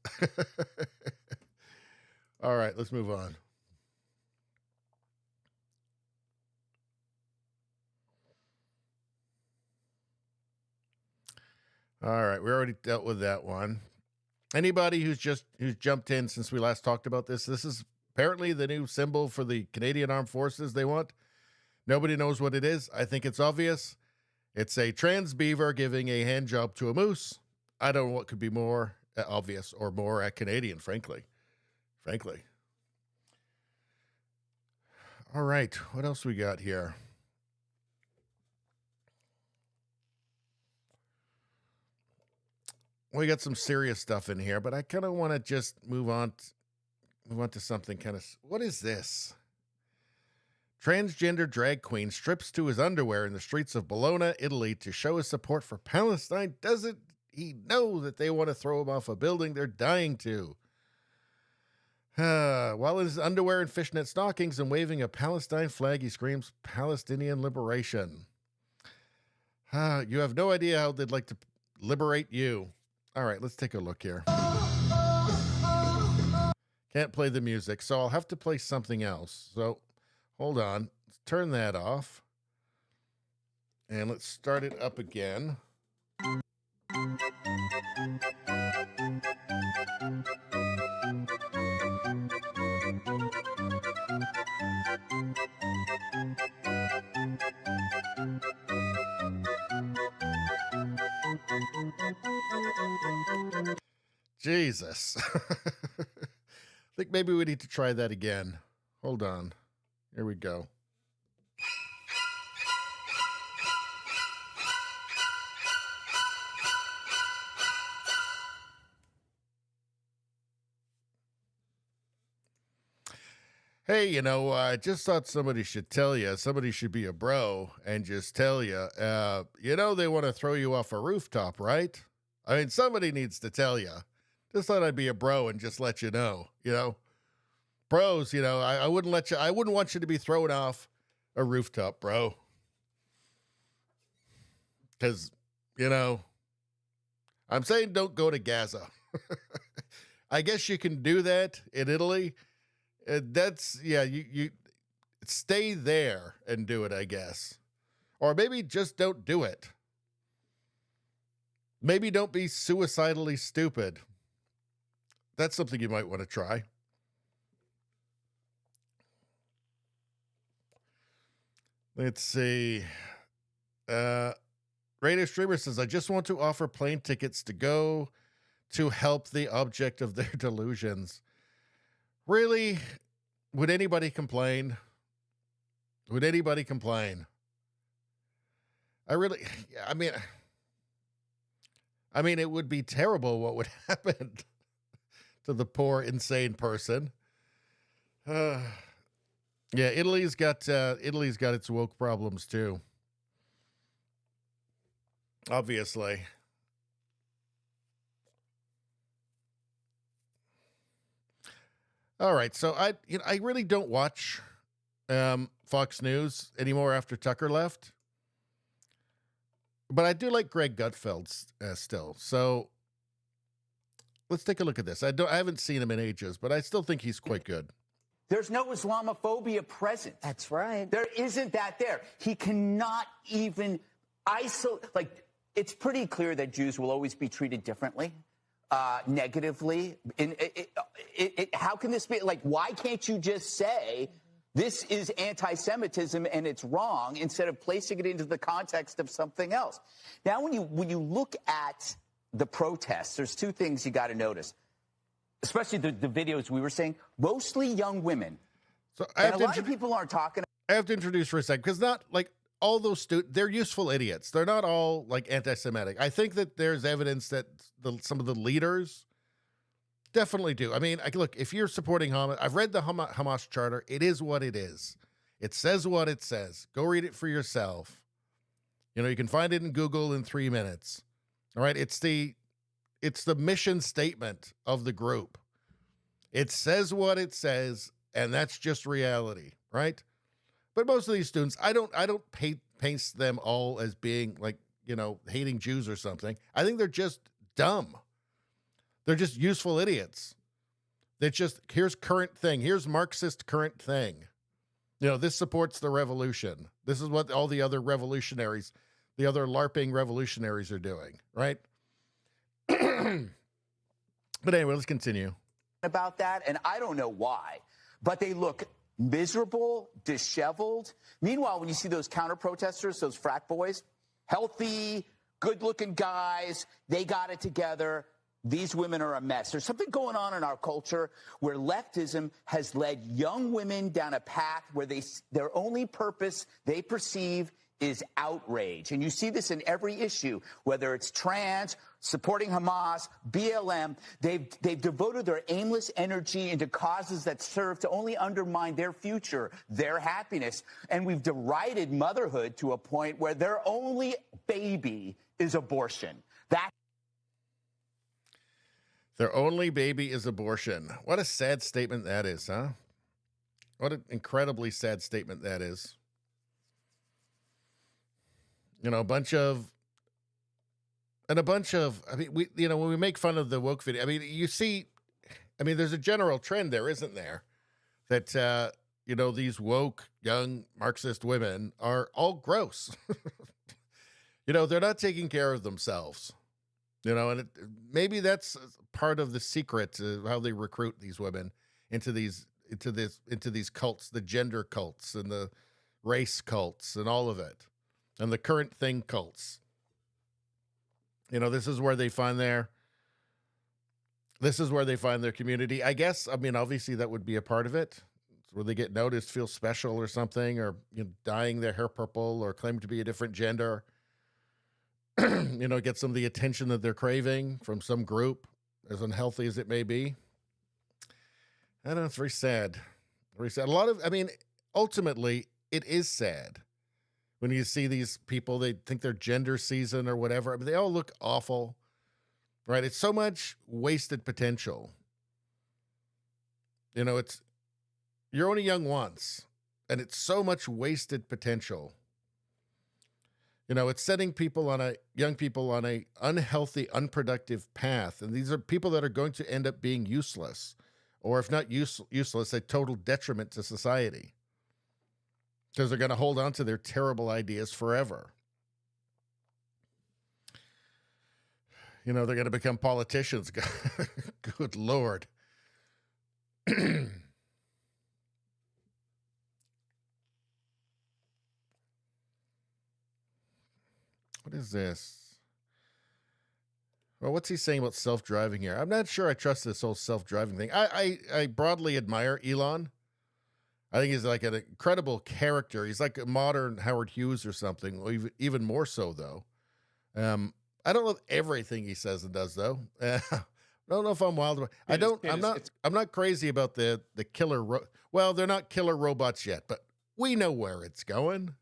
All right, let's move on. All right, we already dealt with that one. Anybody who's jumped in since we last talked about this is apparently the new symbol for the Canadian Armed Forces they want. Nobody knows what it is. I think it's obvious. It's a trans beaver giving a hand job to a moose. I don't know what could be more obvious or more Canadian, frankly. All right, what else we got here? We got some serious stuff in here, but I kind of want to just move on to something kind of. What is this? Transgender drag queen strips to his underwear in the streets of Bologna, Italy to show his support for Palestine. Doesn't he know that they want to throw him off a building they're dying to? While in his underwear and fishnet stockings and waving a Palestine flag, he screams, Palestinian liberation. You have no idea how they'd like to liberate you. All right, let's take a look here. Can't play the music, so I'll have to play something else. So hold on. Let's turn that off. And let's start it up again. Jesus. I think maybe we need to try that again. Hold on. Here we go. Hey, I just thought somebody should tell you, somebody should be a bro and just tell you, they want to throw you off a rooftop, right? I mean, somebody needs to tell you. Just thought I'd be a bro and just let you know, Bros, I wouldn't want you to be thrown off a rooftop, bro. Because, I'm saying don't go to Gaza. I guess you can do that in Italy. You stay there and do it, I guess. Or maybe just don't do it. Maybe don't be suicidally stupid. That's something you might want to try. Let's see. Radio Streamer says, I just want to offer plane tickets to go to help the object of their delusions. Really? Would anybody complain? Would anybody complain? I mean, it would be terrible what would happen to the poor, insane person. Yeah, Italy's got its woke problems too. Obviously. All right, so I really don't watch Fox News anymore after Tucker left, but I do like Greg Gutfeld still. So let's take a look at this. I haven't seen him in ages, but I still think he's quite good. There's no Islamophobia present. That's right. There isn't that there. He cannot even isolate. Like, it's pretty clear that Jews will always be treated differently, negatively. How can this be? Like, why can't you just say this is anti-Semitism and it's wrong instead of placing it into the context of something else? Now, when you look at the protests, there's two things you got to notice. Especially the videos we were saying, mostly young women. So a lot of people aren't talking. I have to introduce for a second, because not like all those students, they're useful idiots. They're not all like anti-Semitic. I think that there's evidence that some of the leaders definitely do. I mean, look, if you're supporting Hamas, I've read the Hamas charter. It is what it is. It says what it says. Go read it for yourself. You can find it in Google in 3 minutes. All right. It's the mission statement of the group. It says what it says, and that's just reality, right? But most of these students, I don't paint them all as being like, hating Jews or something. I think they're just dumb. They're just useful idiots. They're just, here's current thing. Here's Marxist current thing. This supports the revolution. This is what all the other revolutionaries, the other LARPing revolutionaries are doing, right? But anyway, let's continue. About that, and I don't know why, but they look miserable, disheveled. Meanwhile, when you see those counter-protesters, those frat boys, healthy, good-looking guys, they got it together. These women are a mess. There's something going on in our culture where leftism has led young women down a path where their only purpose they perceive is outrage. And you see this in every issue, whether it's trans, supporting Hamas, BLM. They've devoted their aimless energy into causes that serve to only undermine their future, their happiness. And we've derided motherhood to a point where their only baby is abortion. Their only baby is abortion. What a sad statement that is, huh? What an incredibly sad statement that is. You know, I mean, when we make fun of the woke video, I mean, there's a general trend there, isn't there? That, these woke, young Marxist women are all gross. They're not taking care of themselves. And maybe that's part of the secret of how they recruit these women into these cults, the gender cults and the race cults and all of it, and the current thing cults. This is where they find their community. I guess, obviously that would be a part of it. It's where they get noticed, feel special or something, or dyeing their hair purple or claim to be a different gender. Get some of the attention that they're craving from some group, as unhealthy as it may be. I don't know, it's very sad. Very sad. Ultimately, it is sad. When you see these people, they think they're gender season or whatever. They all look awful, right? It's so much wasted potential. You're only young once, and it's so much wasted potential. It's setting young people on a unhealthy, unproductive path. And these are people that are going to end up being useless, or if not useless, a total detriment to society. Because they're going to hold on to their terrible ideas forever. They're going to become politicians. Good Lord. What is this? Well, what's he saying about self-driving here? I'm not sure I trust this whole self-driving thing. I broadly admire Elon. I think he's like an incredible character. He's like a modern Howard Hughes or something, or even more so, though. I don't love everything he says and does, though. I don't know if I'm wild. I'm not crazy about the killer. Well, they're not killer robots yet, but we know where it's going.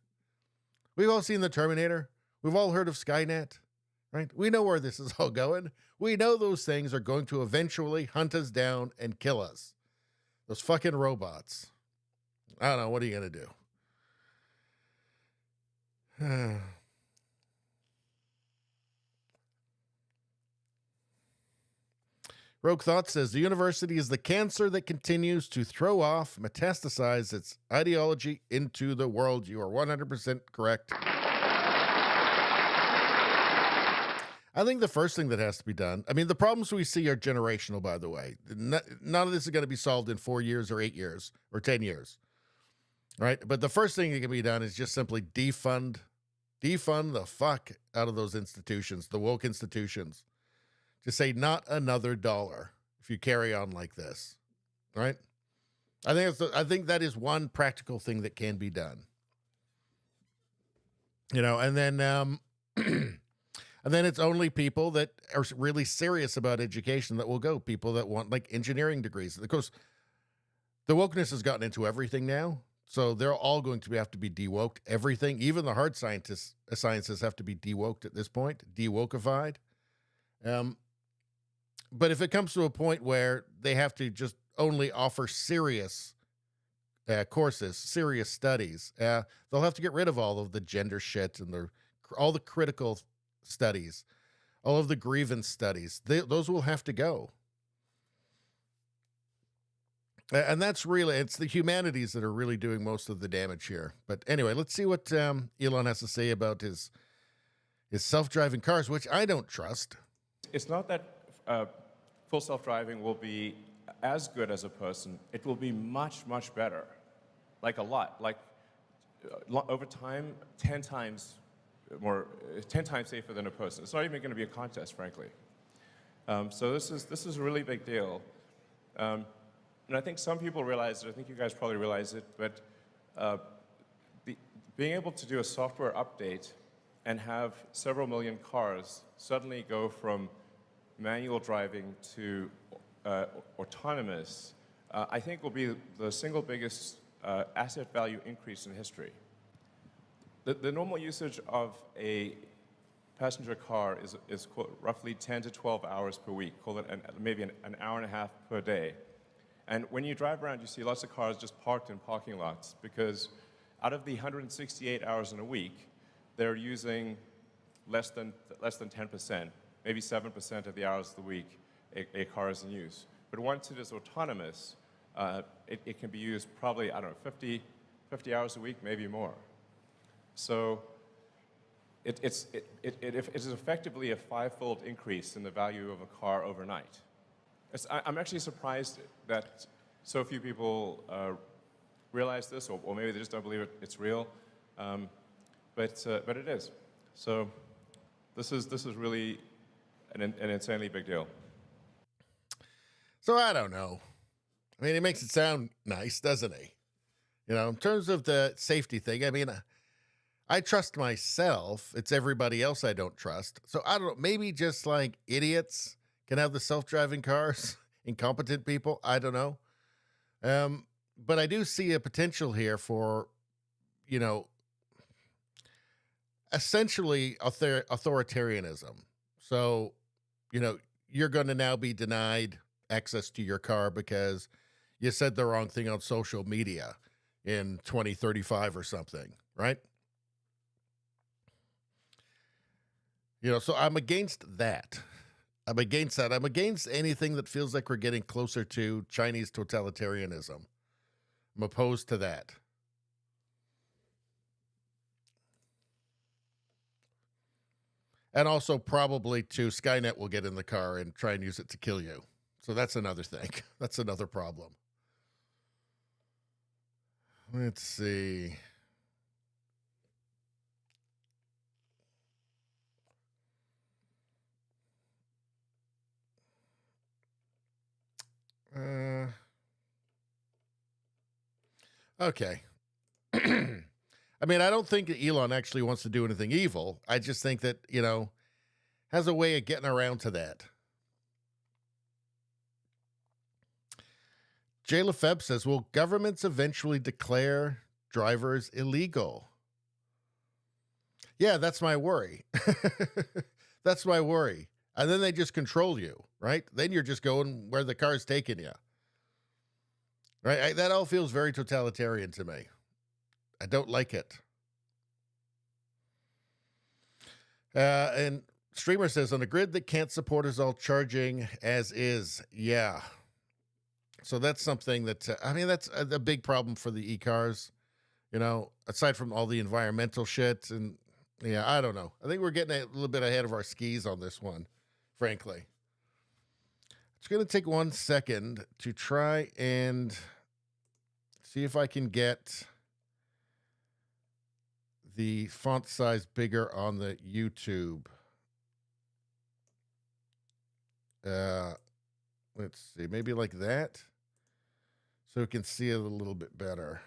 We've all seen the Terminator. We've all heard of Skynet, right? We know where this is all going. We know those things are going to eventually hunt us down and kill us. Those fucking robots. I don't know. What are you going to do? Rogue Thought says, the university is the cancer that continues to throw off, metastasize its ideology into the world. You are 100% correct. I think the first thing that has to be done, the problems we see are generational, by the way. None of this is going to be solved in 4 years or 8 years or 10 years, right? But the first thing that can be done is just simply defund the fuck out of those institutions, the woke institutions. Just say not another dollar if you carry on like this, right? I think that is one practical thing that can be done. And then and then it's only people that are really serious about education that will go. People that want like engineering degrees. Of course, the wokeness has gotten into everything now, so they're all going to have to be de-woked. Everything, even the hard sciences have to be de-woked at this point, de-wokified. But if it comes to a point where they have to just only offer serious courses, serious studies, they'll have to get rid of all of the gender shit and all the critical studies, all of the grievance studies. Those will have to go. And that's really, it's the humanities that are really doing most of the damage here. But anyway, let's see what Elon has to say about his self-driving cars, which I don't trust. It's not that full self-driving will be as good as a person. It will be much, much better. Like a lot. Like over time, 10 times safer than a person. It's not even going to be a contest, frankly. So this is a really big deal. And I think some people realize it. I think you guys probably realize it. But being able to do a software update and have several million cars suddenly go from manual driving to autonomous, I think will be the single biggest asset value increase in history. The normal usage of a passenger car is roughly 10 to 12 hours per week, call it maybe an hour and a half per day. And when you drive around, you see lots of cars just parked in parking lots because out of the 168 hours in a week, they're using less than 10%, maybe 7% of the hours of the week a car is in use. But once it is autonomous, it can be used probably, I don't know, 50 hours a week, maybe more. So it is effectively a five-fold increase in the value of a car overnight. I'm actually surprised that so few people realize this, or maybe they just don't believe it's real, but it is. So this is really an insanely big deal. So I don't know. I mean, it makes it sound nice, doesn't he? You know, in terms of the safety thing, I mean, I trust myself. It's everybody else I don't trust. So I don't know. Maybe just like idiots can have the self-driving cars, incompetent people. I don't know. But I do see a potential here for, you know, essentially authoritarianism. So, you know, you're going to now be denied access to your car because you said the wrong thing on social media in 2035 or something, right? You know, so I'm against that. I'm against that. I'm against anything that feels like we're getting closer to Chinese totalitarianism. I'm opposed to that. And also probably to Skynet will get in the car and try and use it to kill you. So that's another thing. That's another problem. Let's see. Okay. I mean, I don't think that Elon actually wants to do anything evil. I just think that, you know, has a way of getting around to that. Jay Lefebvre says, will governments eventually declare drivers illegal? Yeah, that's my worry. That's my worry. And then they just control you, right? Then you're just going where the car's taking you. Right? That all feels very totalitarian to me. I don't like it. And Streamer says, on a grid that can't support us all charging as is. Yeah. So that's something that, I mean, that's a big problem for the e-cars, you know, aside from all the environmental shit. And yeah, I don't know. I think we're getting a little bit ahead of our skis on this one, frankly. It's going to take 1 second to try and see if I can get the font size bigger on the YouTube. Let's see, maybe like that, so we can see it a little bit better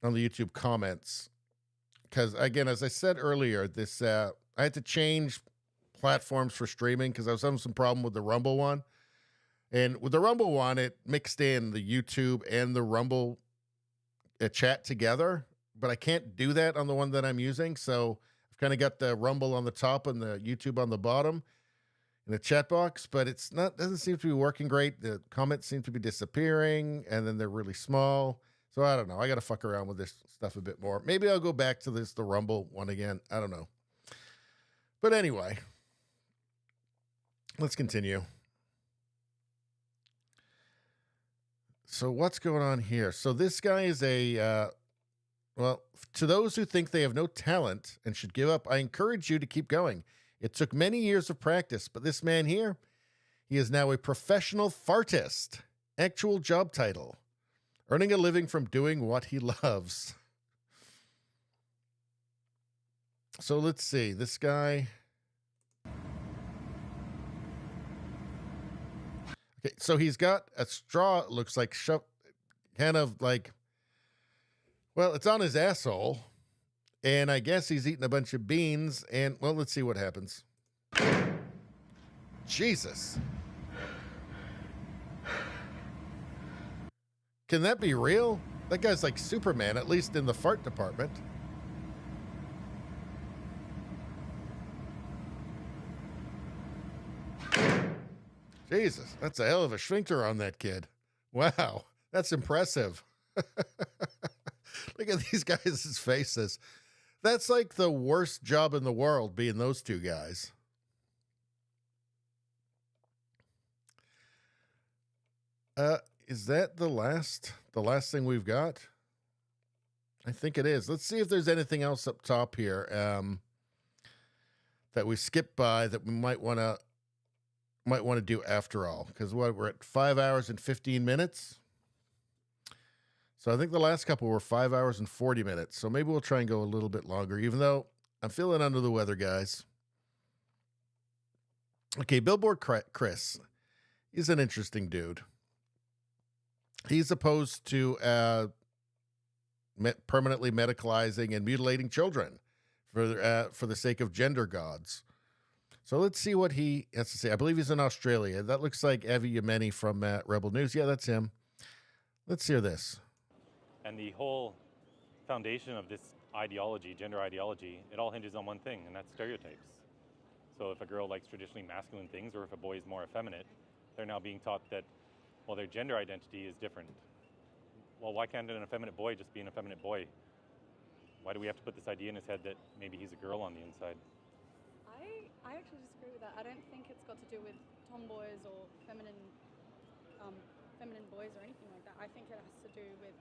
on the YouTube comments. Because again, as I said earlier, this I had to change platforms for streaming because I was having some problem with the Rumble one. And with the Rumble one, it mixed in the YouTube and the Rumble chat together, but I can't do that on the one that I'm using. So I've kind of got the Rumble on the top and the YouTube on the bottom in the chat box, but it's not, doesn't seem to be working great. The comments seem to be disappearing and then they're really small. So I don't know. I got to fuck around with this stuff a bit more. Maybe I'll go back to the Rumble one again. I don't know. But anyway, let's continue. So what's going on here? So this guy is well, to those who think they have no talent and should give up, I encourage you to keep going. It took many years of practice, but this man here, he is now a professional fartist. Actual job title. Earning a living from doing what he loves. So let's see. This guy. Okay, so he's got a straw, it looks like, kind of like, Well, it's on his asshole, and I guess he's eating a bunch of beans, and, well, let's see what happens. Jesus. Can that be real? That guy's like Superman, at least in the fart department. Jesus, that's a hell of a sphincter on that kid. Wow, that's impressive. Look at these guys' faces. That's like the worst job in the world, being those two guys. Is that the last thing we've got? I think it is. Let's see if there's anything else up top here that we skipped by that we might want to do after all. Because we're at 5 hours and 15 minutes. So I think the last couple were 5 hours and 40 minutes. So maybe we'll try and go a little bit longer, even though I'm feeling under the weather, guys. Okay, Billboard Chris. He's an interesting dude. He's opposed to permanently medicalizing and mutilating children for the sake of gender gods. So let's see what he has to say. I believe he's in Australia. That looks like Avi Yemeni from Rebel News. Yeah, that's him. Let's hear this. And the whole foundation of this ideology, gender ideology, it all hinges on one thing, and that's stereotypes. So if a girl likes traditionally masculine things, or if a boy is more effeminate, they're now being taught that, well, their gender identity is different. Well, why can't an effeminate boy just be an effeminate boy? Why do we have to put this idea in his head that maybe he's a girl on the inside? I actually disagree with that. I don't think it's got to do with tomboys or feminine boys or anything like that. I think it has to do with,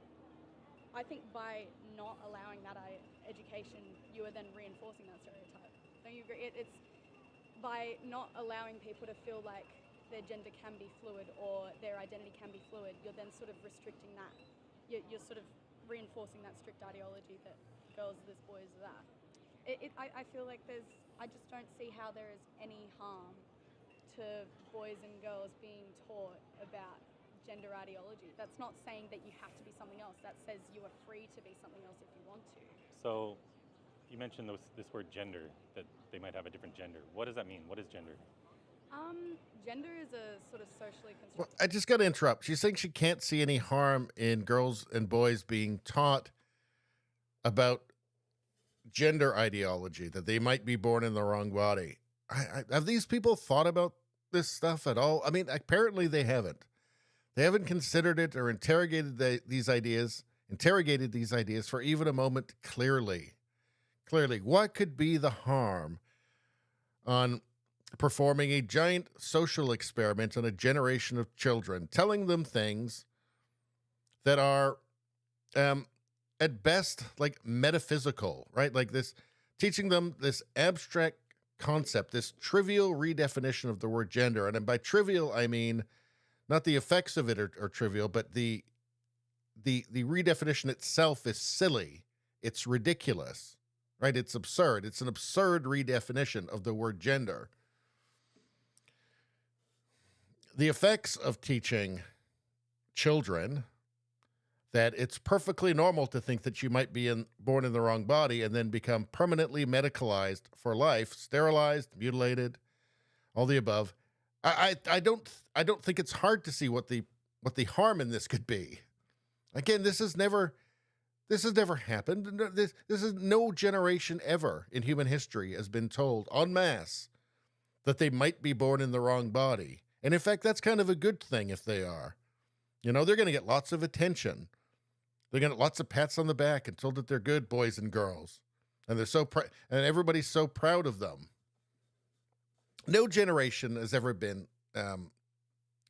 I think by not allowing that education, you are then reinforcing that stereotype. Don't you agree? It's by not allowing people to feel like their gender can be fluid or their identity can be fluid, you're then sort of restricting that. You're sort of reinforcing that strict ideology that girls are this, boys are that. I feel like I just don't see how there is any harm to boys and girls being taught about gender ideology. That's not saying that you have to be something else. That says you are free to be something else if you want to. So you mentioned this word gender, that they might have a different gender. What does that mean? What is gender? Gender is a sort of socially constructed... Well, I just got to interrupt. She's saying she can't see any harm in girls and boys being taught about gender ideology, that they might be born in the wrong body. Have these people thought about this stuff at all? I mean, apparently they haven't. They haven't considered it or interrogated these ideas for even a moment clearly. What could be the harm on performing a giant social experiment on a generation of children, telling them things that are at best like metaphysical, right? Like this, teaching them this abstract concept, this trivial redefinition of the word gender. And by trivial, I mean not the effects of it are trivial, but the redefinition itself is silly. It's ridiculous, right? It's absurd. It's an absurd redefinition of the word gender. The effects of teaching children that it's perfectly normal to think that you might be born in the wrong body and then become permanently medicalized for life, sterilized, mutilated, all the above. I don't think it's hard to see what the harm in this could be. Again, this has never happened. This is no generation ever in human history has been told en masse that they might be born in the wrong body. And in fact, that's kind of a good thing if they are. You know, they're going to get lots of attention. They're going to get lots of pats on the back and told that they're good boys and girls. And they're and everybody's so proud of them. No generation has ever been,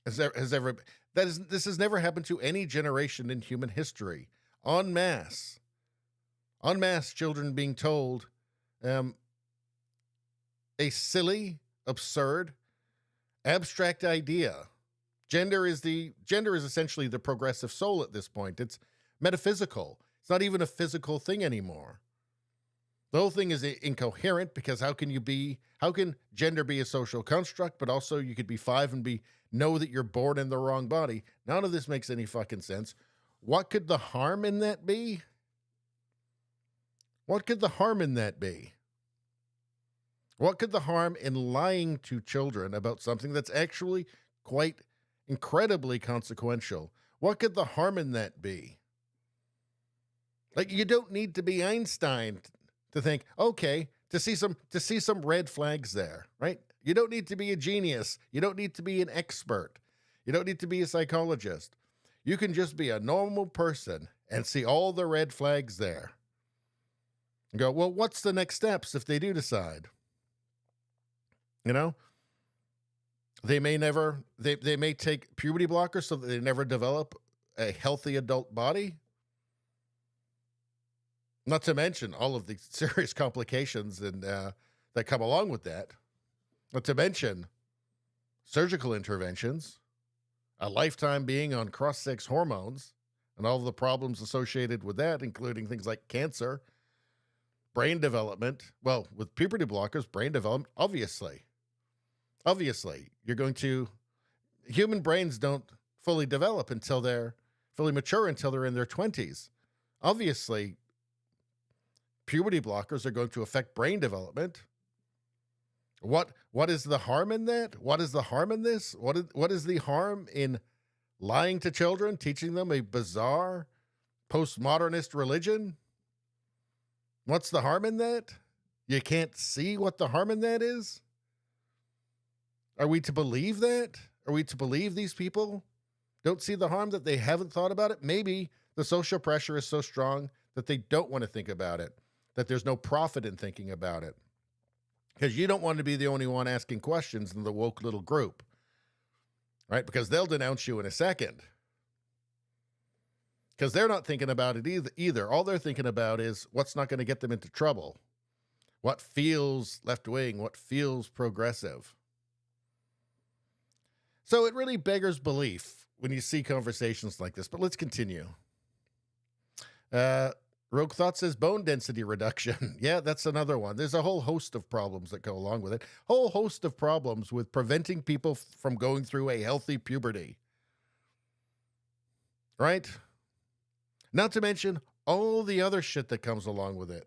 this has never happened to any generation in human history. En masse, children being told a silly, absurd, abstract idea. Gender is essentially the progressive soul at this point. It's metaphysical. It's not even a physical thing anymore. The whole thing is incoherent because how can gender be a social construct, but also you could be 5 and know that you're born in the wrong body? None of this makes any fucking sense. What could the harm in that be? What could the harm in that be? What could the harm in lying to children about something that's actually quite incredibly consequential? What could the harm in that be? Like, you don't need to be Einstein to think, okay, to see some red flags there, right? You don't need to be a genius. You don't need to be an expert. You don't need to be a psychologist. You can just be a normal person and see all the red flags there. And go, well, what's the next steps if they do decide? You know? They may take puberty blockers so that they never develop a healthy adult body. Not to mention all of the serious complications and that come along with that. Not to mention surgical interventions, a lifetime being on cross-sex hormones, and all of the problems associated with that, including things like cancer, brain development. Well, with puberty blockers, brain development, obviously, human brains don't fully develop until they're fully mature, until they're in their 20s. Obviously, puberty blockers are going to affect brain development. What is the harm in that? What is the harm in this? What is the harm in lying to children, teaching them a bizarre postmodernist religion? What's the harm in that? You can't see what the harm in that is? Are we to believe that? Are we to believe these people don't see the harm, that they haven't thought about it? Maybe the social pressure is so strong that they don't want to think about it, that there's no profit in thinking about it. Because you don't want to be the only one asking questions in the woke little group, right? Because they'll denounce you in a second. Because they're not thinking about it either. All they're thinking about is what's not going to get them into trouble. What feels left-wing, what feels progressive. So it really beggars belief when you see conversations like this. But let's continue. Rogue Thought says bone density reduction. Yeah, that's another one. There's a whole host of problems that go along with it. Whole host of problems with preventing people from going through a healthy puberty. Right? Not to mention all the other shit that comes along with it.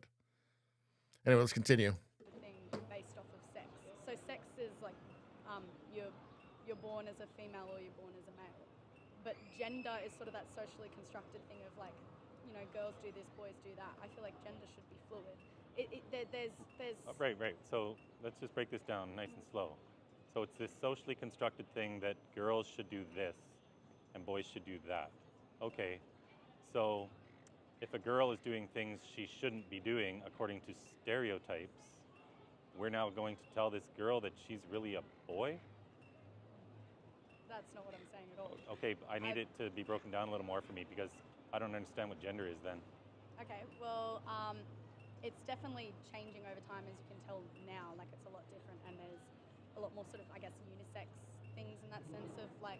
Anyway, let's continue. Thing based off of sex. So sex is like you're born as a female or you're born as a male. But gender is sort of that socially constructed thing of like, you know, girls do this, boys do that. I feel like gender should be fluid. There's Right. So let's just break this down nice and slow. So it's this socially constructed thing that girls should do this and boys should do that. Okay, so if a girl is doing things she shouldn't be doing according to stereotypes, we're now going to tell this girl that she's really a boy? That's not what I'm saying at all. Okay, I need it to be broken down a little more for me because I don't understand what gender is then. Okay, well, it's definitely changing over time, as you can tell now. Like, it's a lot different, and there's a lot more sort of, I guess, unisex things in that sense of, like,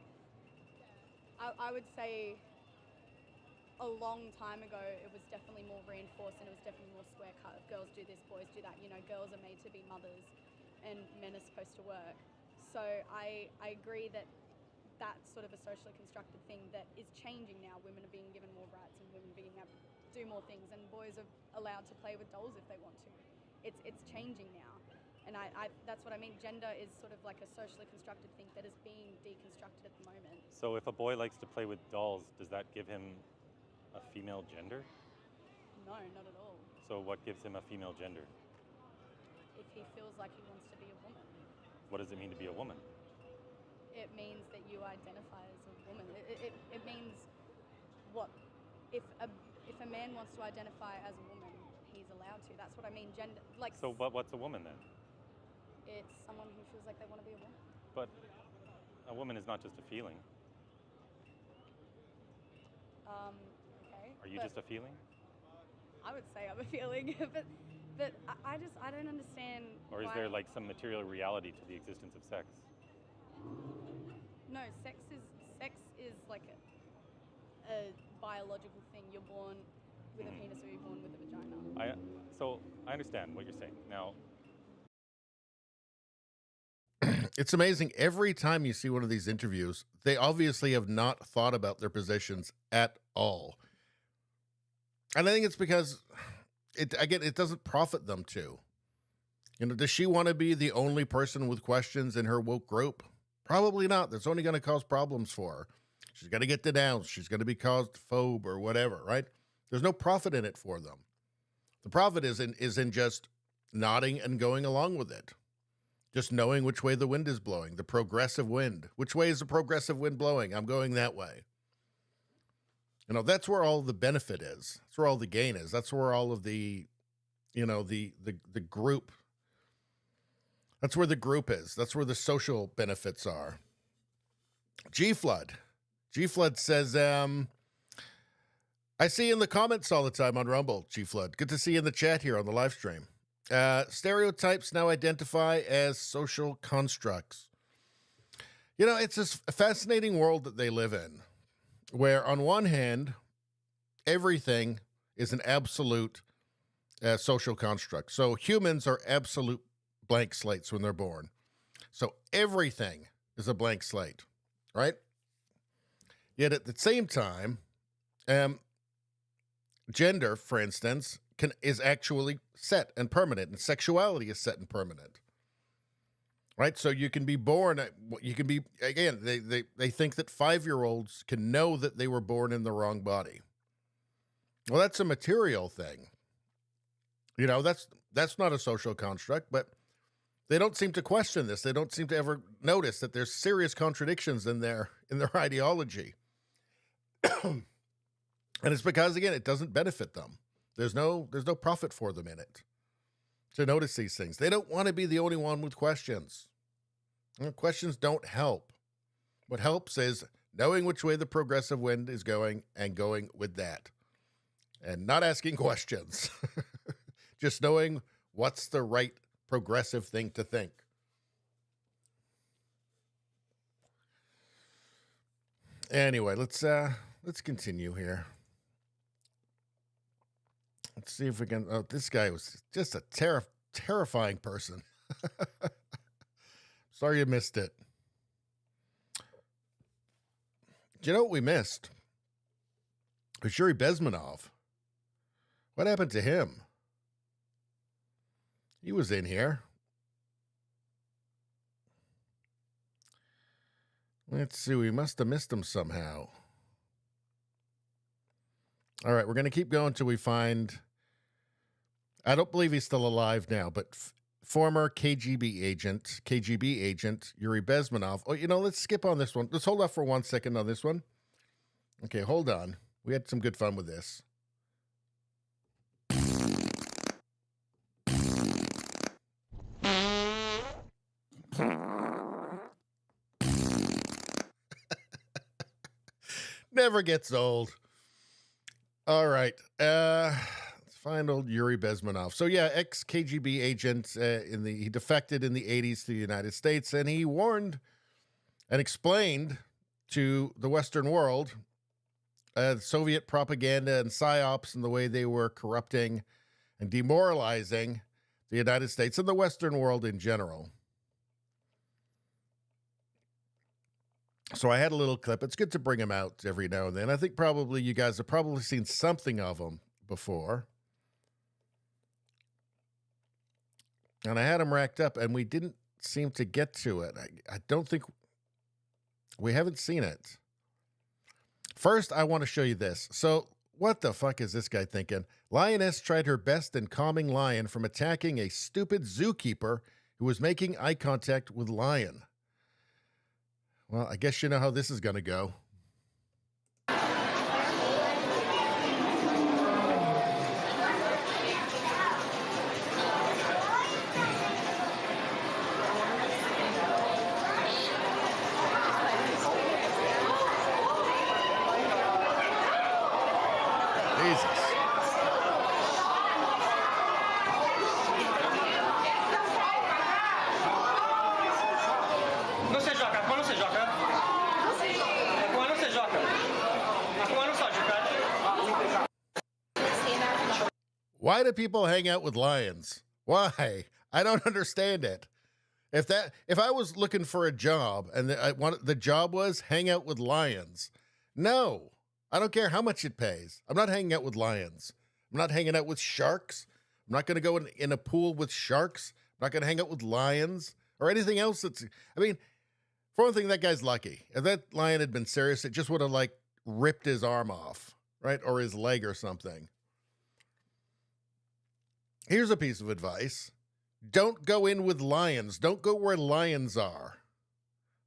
I would say a long time ago, it was definitely more reinforced, and it was definitely more square cut of girls do this, boys do that. You know, girls are made to be mothers, and men are supposed to work. So I agree that that's sort of a socially constructed thing that is changing now. Women are being given more rights and women being able to do more things, and boys are allowed to play with dolls if they want to. It's changing now, and I that's what I mean. Gender is sort of like a socially constructed thing that is being deconstructed at the moment. So if a boy likes to play with dolls, does that give him a female gender? No, not at all. So what gives him a female gender? If he feels like he wants to be a woman. What does it mean to be a woman? It means that you identify as a woman. It means what if a man wants to identify as a woman, he's allowed to. That's what I mean. Gender, like. So what's a woman then? It's someone who feels like they want to be a woman. But a woman is not just a feeling. Okay. Are you just a feeling? I would say I'm a feeling, but I don't understand. Or is why. there like some material reality to the existence of sex? No, sex is like a biological thing. You're born with a penis or you're born with a vagina. So I understand what you're saying. Now, it's amazing. Every time you see one of these interviews, they obviously have not thought about their positions at all. And I think it's because it doesn't profit them to. Does she want to be the only person with questions in her woke group? Probably not. That's only going to cause problems for her. She's going to get denounced. She's going to be caused phobe or whatever, right? There's no profit in it for them. The profit is in just nodding and going along with it. Just knowing which way the wind is blowing, the progressive wind. Which way is the progressive wind blowing? I'm going that way. That's where all the benefit is. That's where all the gain is. That's where all of the group. That's where the group is. That's where the social benefits are. G-Flood says, I see you in the comments all the time on Rumble, G-Flood. Good to see you in the chat here on the live stream. Stereotypes now identify as social constructs. It's a fascinating world that they live in, where on one hand, everything is an absolute social construct. So humans are absolute blank slates when they're born. So everything is a blank slate, right? Yet at the same time, gender, for instance, is actually set and permanent, and sexuality is set and permanent, right? So you can be born, again, they think that 5-year-olds can know that they were born in the wrong body. Well, that's a material thing. That's not a social construct, but they don't seem to question this. They don't seem to ever notice that there's serious contradictions in their ideology. And it's because, again, it doesn't benefit them. There's no profit for them in it to notice these things. They don't want to be the only one with questions. Questions don't help. What helps is knowing which way the progressive wind is going and going with that. And not asking questions. Just knowing what's the right progressive thing to think. Anyway, let's continue here. Let's see if we can. Oh, this guy was just a terrifying person. Sorry you missed it. Do you know what we missed? It was Yuri Bezmenov. What happened to him? He was in here. Let's see. We must have missed him somehow. All right, we're going to keep going until we find. I don't believe he's still alive now, but former KGB agent Yuri Bezmenov. Oh, let's skip on this one. Let's hold off for 1 second on this one. Okay, hold on. We had some good fun with this. Never gets old. All right. Let's find old Yuri Bezmenov. So yeah, ex-KGB agent, he defected in the 80s to the United States, and he warned and explained to the Western world Soviet propaganda and psyops and the way they were corrupting and demoralizing the United States and the Western world in general. So I had a little clip. It's good to bring him out every now and then. I think probably you guys have probably seen something of him before. And I had him racked up, and we didn't seem to get to it. I don't think we haven't seen it. First, I want to show you this. So what the fuck is this guy thinking? Lioness tried her best in calming lion from attacking a stupid zookeeper who was making eye contact with lion. Well, I guess you know how this is going to go. Why do people hang out with lions? Why? I don't understand it. If I was looking for a job and the job was hang out with lions, no, I don't care how much it pays. I'm not hanging out with lions. I'm not hanging out with sharks. I'm not going to go in a pool with sharks. I'm not going to hang out with lions or anything else that's, I mean, for one thing, that guy's lucky. If that lion had been serious, it just would have, like, ripped his arm off, right? Or his leg or something. Here's a piece of advice. Don't go in with lions. Don't go where lions are.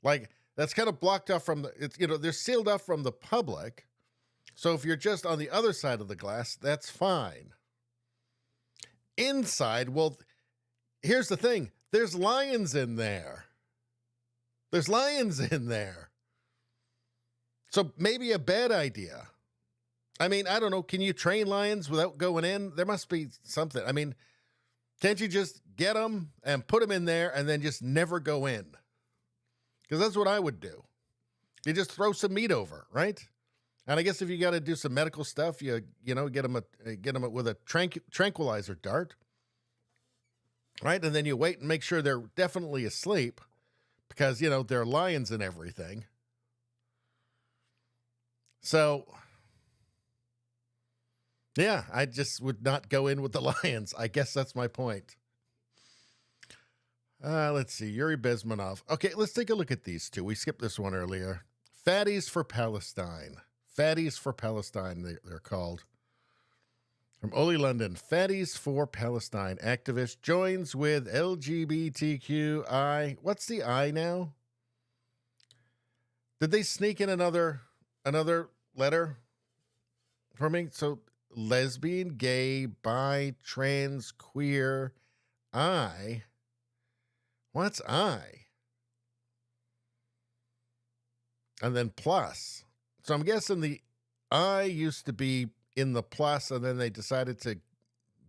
Like, that's kind of blocked off from they're sealed off from the public. So if you're just on the other side of the glass, that's fine. Inside, well, here's the thing. There's lions in there. There's lions in there. So maybe a bad idea. I mean, I don't know. Can you train lions without going in? There must be something. I mean, can't you just get them and put them in there and then just never go in? Because that's what I would do. You just throw some meat over, right? And I guess if you got to do some medical stuff, you get them with a tranquilizer dart, right? And then you wait and make sure they're definitely asleep because, there are lions and everything. So, yeah, I just would not go in with the lions. I guess that's my point. Let's see. Yuri Bezmenov. Okay, let's take a look at these two. We skipped this one earlier. Fatties for Palestine. Fatties for Palestine, they're called. From Oli London. Fatties for Palestine. Activist joins with LGBTQI. What's the I now? Did they sneak in another letter for me? So lesbian, gay, bi, trans, queer, I. What's I? And then plus. So I'm guessing the I used to be in the plus, and then they decided to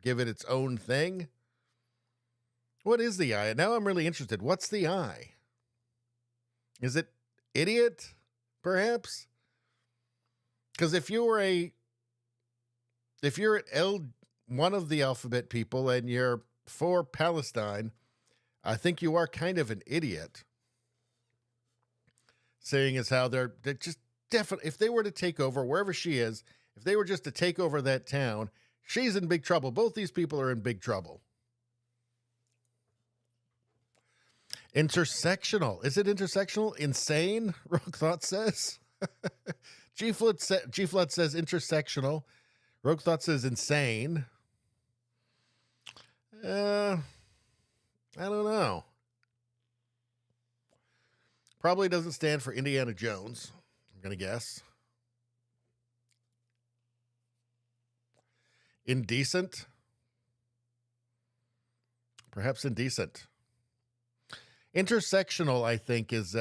give it its own thing. What is the I? Now I'm really interested. What's the I? Is it idiot, perhaps? Because if you're at one of the alphabet people and you're for Palestine, I think you are kind of an idiot. Seeing as how they're just definitely, if they were to take over wherever she is, if they were just to take over that town, she's in big trouble. Both these people are in big trouble. Intersectional. Is it intersectional? Insane, Rogue Thought says. G-Flood says intersectional. Rogue Thought says insane. I don't know. Probably doesn't stand for Indiana Jones, I'm going to guess. Indecent? Perhaps indecent. Intersectional, I think, is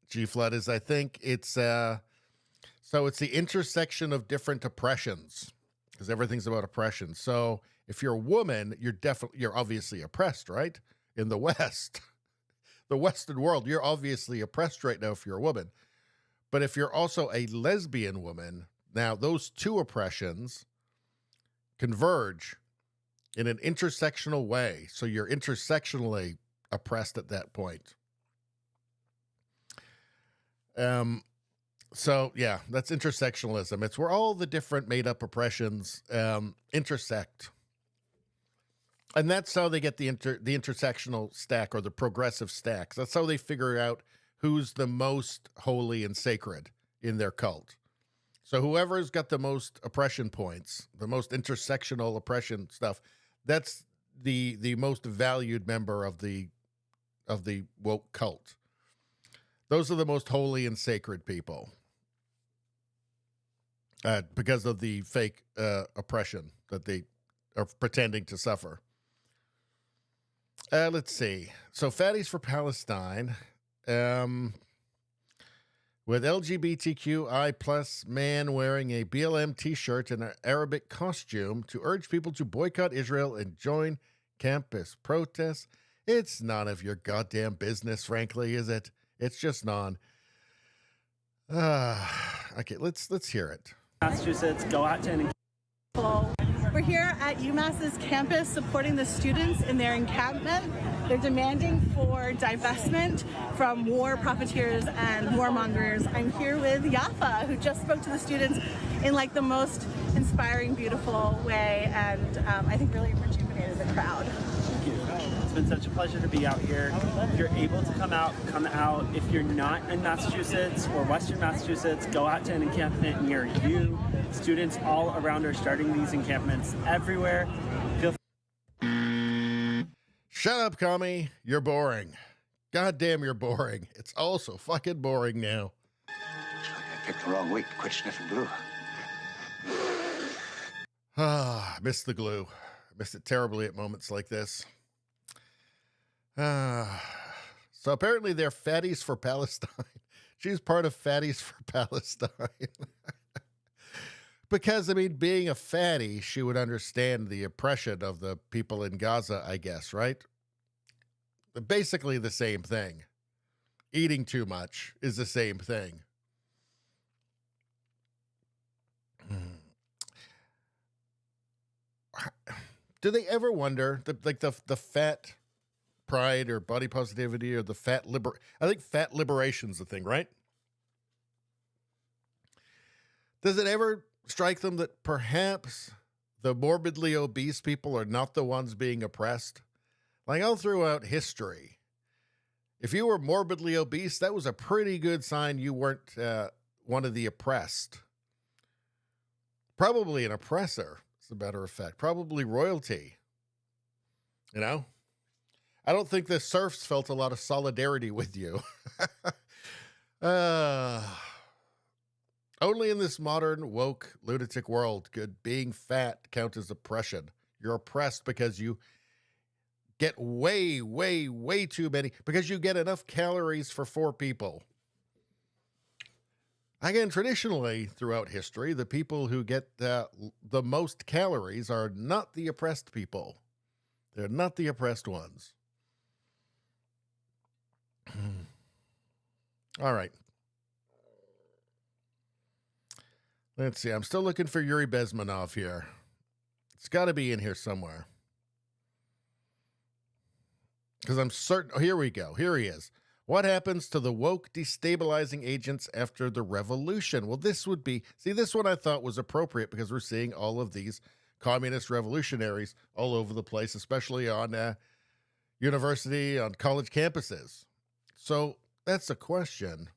G-Flood is, I think it's so it's the intersection of different oppressions, because everything's about oppression. So if you're a woman, you're obviously oppressed, right? In the West, the Western world, you're obviously oppressed right now if you're a woman. But if you're also a lesbian woman, now those two oppressions converge in an intersectional way. So you're intersectionally oppressed at that point. So yeah, that's intersectionalism. It's where all the different made up oppressions intersect. And that's how they get the intersectional stack, or the progressive stacks. That's how they figure out who's the most holy and sacred in their cult. So whoever's got the most oppression points, the most intersectional oppression stuff, that's the most valued member of the woke cult. Those are the most holy and sacred people. Because of the fake oppression that they are pretending to suffer. Let's see. So Fatties for Palestine. With LGBTQI plus man wearing a BLM t-shirt and an Arabic costume to urge people to boycott Israel and join campus protests. It's none of your goddamn business, frankly, is it? It's just none. Okay, let's hear it. Massachusetts, go out to any. We're here at UMass's campus supporting the students in their encampment. They're demanding for divestment from war profiteers and warmongers. I'm here with Yafa, who just spoke to the students in like the most inspiring, beautiful way, and I think really rejuvenated the crowd. Thank you. It's been such a pleasure to be out here. If you're able to come out, come out. If you're not in Massachusetts or Western Massachusetts, go out to an encampment near you. Students all around are starting these encampments everywhere. Shut up, commie. You're boring. Goddamn, you're boring. It's all so fucking boring now. I picked the wrong week to quit sniffing glue. Ah, I miss the glue. I miss it terribly at moments like this. So apparently they're fatties for Palestine. She's part of Fatties for Palestine. Because, I mean, being a fatty, she would understand the oppression of the people in Gaza, I guess, right? Basically the same thing. Eating too much is the same thing. Do they ever wonder, the fat pride or body positivity or the fat I think fat liberation's the thing, right? Does it ever strike them that perhaps the morbidly obese people are not the ones being oppressed? Like all throughout history, if you were morbidly obese, that was a pretty good sign you weren't one of the oppressed. Probably an oppressor, as a matter of fact. Probably royalty. You know? I don't think the serfs felt a lot of solidarity with you. Only in this modern, woke, lunatic world could being fat count as oppression. You're oppressed because you get way, way, way too many, because you get enough calories for 4 people. Again, traditionally, throughout history, the people who get the most calories are not the oppressed people. They're not the oppressed ones. All right. Let's see. I'm still looking for Yuri Bezmenov here. It's got to be in here somewhere. Because I'm certain... Oh, here we go. Here he is. What happens to the woke destabilizing agents after the revolution? Well, this would be... See, this one I thought was appropriate because we're seeing all of these communist revolutionaries all over the place, especially on university, on college campuses. So that's a question.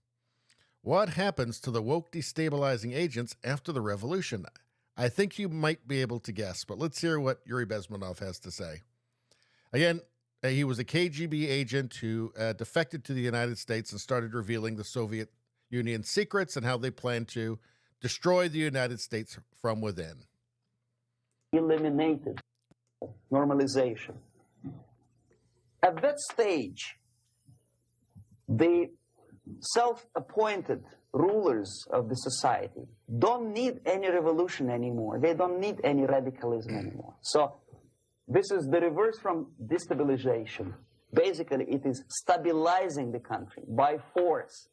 What happens to the woke destabilizing agents after the revolution? I think you might be able to guess, but let's hear what Yuri Bezmenov has to say. Again, he was a KGB agent who defected to the United States and started revealing the Soviet Union secrets and how they planned to destroy the United States from within. Eliminated normalization. At that stage, the self-appointed rulers of the society don't need any revolution anymore. They don't need any radicalism anymore. So this is the reverse from destabilization. Basically, it is stabilizing the country by force.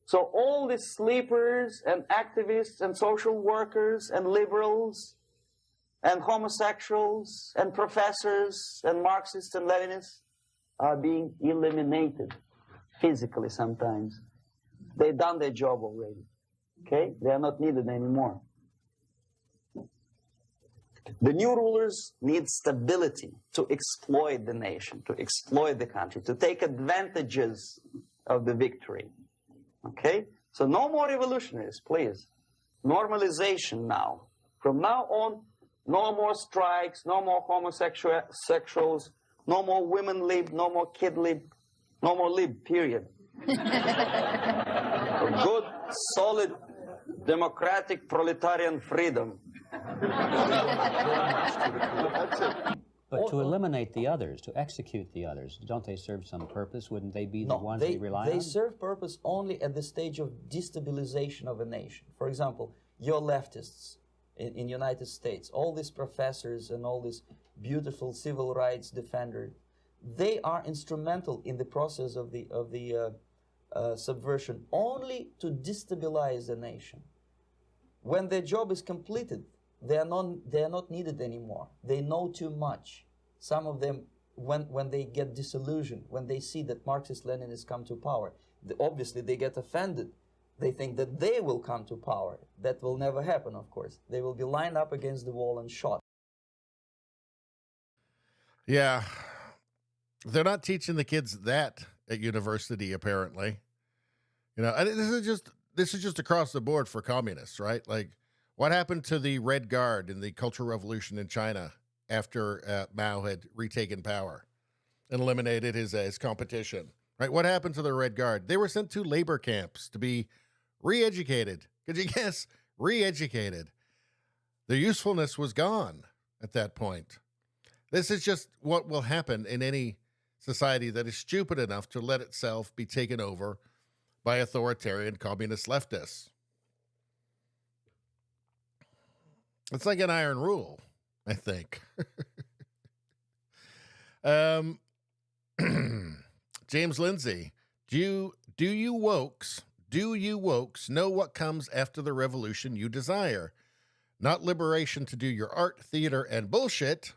So all the sleepers and activists and social workers and liberals and homosexuals and professors and Marxists and Leninists are being eliminated. Physically sometimes. They've done their job already. Okay? They are not needed anymore. The new rulers need stability to exploit the nation, to exploit the country, to take advantages of the victory. Okay? So no more revolutionaries, please. Normalization now. From now on, no more strikes, no more homosexuals, no more women lib, no more kid lib. No more lib, period. Good, solid, democratic, proletarian freedom. But to eliminate the others, to execute the others, don't they serve some purpose? Wouldn't they be the ones they rely on? They serve purpose only at the stage of destabilization of a nation. For example, your leftists in United States, all these professors and all these beautiful civil rights defenders, they are instrumental in the process of the subversion only to destabilize the nation. When their job is completed, they're not needed anymore. They know too much. Some of them, when they get disillusioned, when they see that Marxist-Leninists come to power, obviously they get offended. They think that they will come to power. That will never happen, of course. They will be lined up against the wall and shot. Yeah. They're not teaching the kids that at university, apparently. You know, and this is just across the board for communists, right? Like, what happened to the Red Guard in the Cultural Revolution in China after Mao had retaken power and eliminated his competition, right? What happened to the Red Guard? They were sent to labor camps to be re-educated. Could you guess? Re-educated. Their usefulness was gone at that point. This is just what will happen in any society that is stupid enough to let itself be taken over by authoritarian communist leftists. It's like an iron rule, I think. James Lindsay, do you wokes know what comes after the revolution you desire? Not liberation to do your art, theater, and bullshit.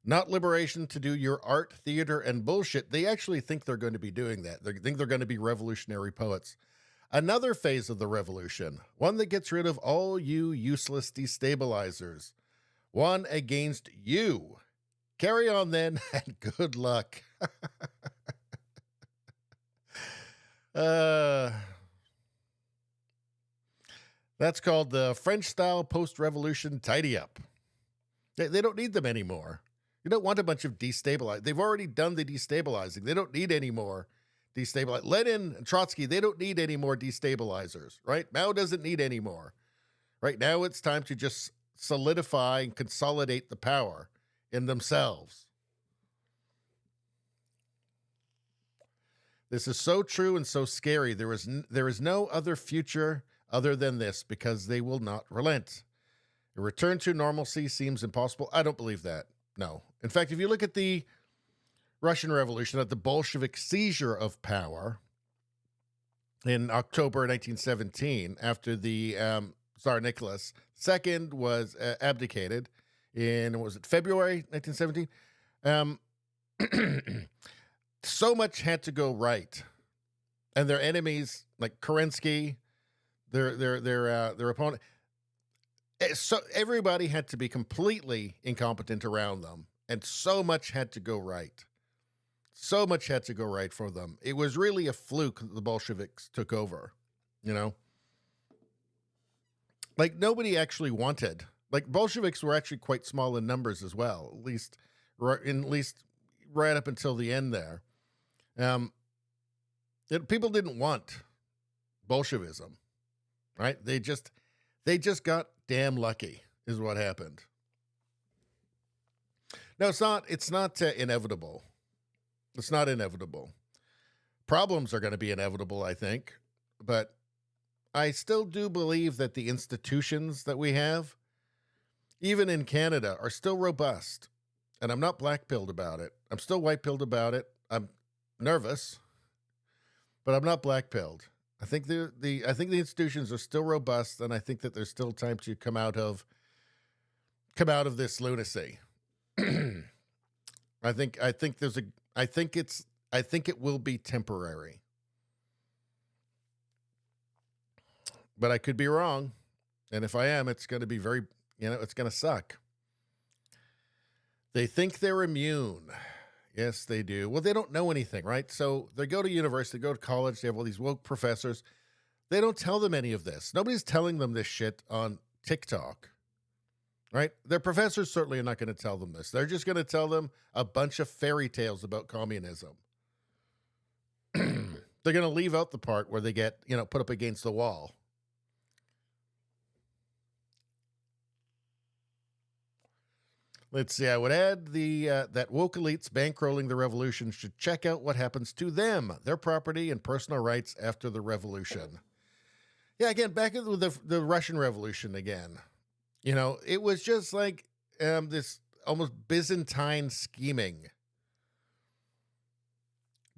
Not liberation to do your art, theater, and bullshit. They actually think they're going to be doing that. They think they're going to be revolutionary poets. Another phase of the revolution, one that gets rid of all you useless destabilizers. One against you. Carry on then, and good luck. That's called the French-style post-revolution tidy-up. They don't need them anymore. You don't want a bunch of destabilized. They've already done the destabilizing. They don't need any more destabilize. Lenin and Trotsky, they don't need any more destabilizers, right? Mao doesn't need any more. Right now it's time to just solidify and consolidate the power in themselves. This is so true and so scary. There is no other future other than this because they will not relent. A return to normalcy seems impossible. I don't believe that. No. In fact, if you look at the Russian Revolution, at the Bolshevik seizure of power in October 1917, after the Tsar Nicholas II was abdicated in, was it February 1917? So much had to go right. And their enemies, like Kerensky, their opponent, so everybody had to be completely incompetent around them, and so much had to go right. So much had to go right for them. It was really a fluke that the Bolsheviks took over, you know? Like, nobody actually wanted. Like, Bolsheviks were actually quite small in numbers as well, at least right up until the end there. People didn't want Bolshevism, right? They just got damn lucky is what happened. No, it's not inevitable. It's not inevitable. Problems are going to be inevitable, I think, but I still do believe that the institutions that we have, even in Canada, are still robust. And I'm not black-pilled about it. I'm still white-pilled about it. I'm nervous, but I'm not black-pilled. I think the institutions are still robust, and I think that there's still time to come out of this lunacy. I think it will be temporary. But I could be wrong. And if I am, it's going to be very, it's going to suck. They think they're immune. Yes, they do. Well, they don't know anything, right? So they go to university, they go to college, they have all these woke professors. They don't tell them any of this. Nobody's telling them this shit on TikTok, right? Their professors certainly are not going to tell them this. They're just going to tell them a bunch of fairy tales about communism. They're going to leave out the part where they get, put up against the wall. Let's see. I would add that woke elites bankrolling the revolution should check out what happens to them, their property, and personal rights after the revolution. Yeah, again, back into the Russian Revolution again. It was just like this almost Byzantine scheming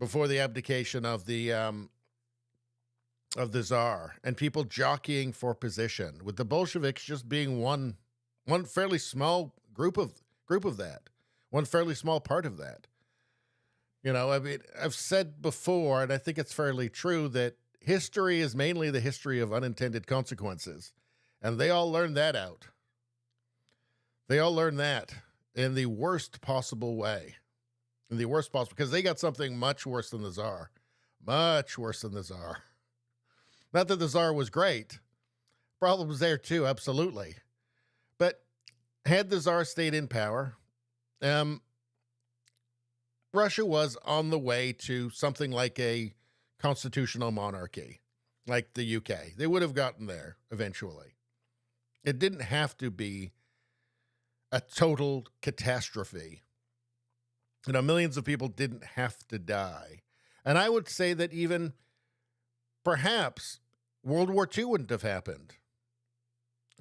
before the abdication of the the Tsar and people jockeying for position, with the Bolsheviks just being one fairly small group of that, one fairly small part of that. You know, I mean, I've said before, and I think it's fairly true, that history is mainly the history of unintended consequences. And they all learned that out. They all learned that in the worst possible way. In the worst possible, because they got something much worse than the Tsar. Much worse than the Tsar. Not that the Tsar was great. Problems there too, absolutely. But had the Tsar stayed in power, Russia was on the way to something like a constitutional monarchy, like the UK. They would have gotten there eventually. It didn't have to be a total catastrophe. You know, millions of people didn't have to die. And I would say that even perhaps World War II wouldn't have happened.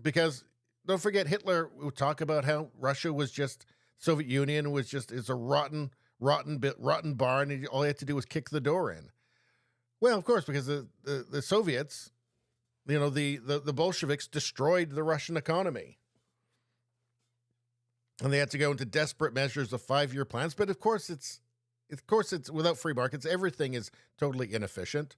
Because don't forget, Hitler would talk about how Russia was just, Soviet Union was just, it's a rotten barn, and all you had to do was kick the door in. Well, of course, because the Soviets, you know, the Bolsheviks destroyed the Russian economy. And they had to go into desperate measures of 5-year plans. But of course it's without free markets, everything is totally inefficient.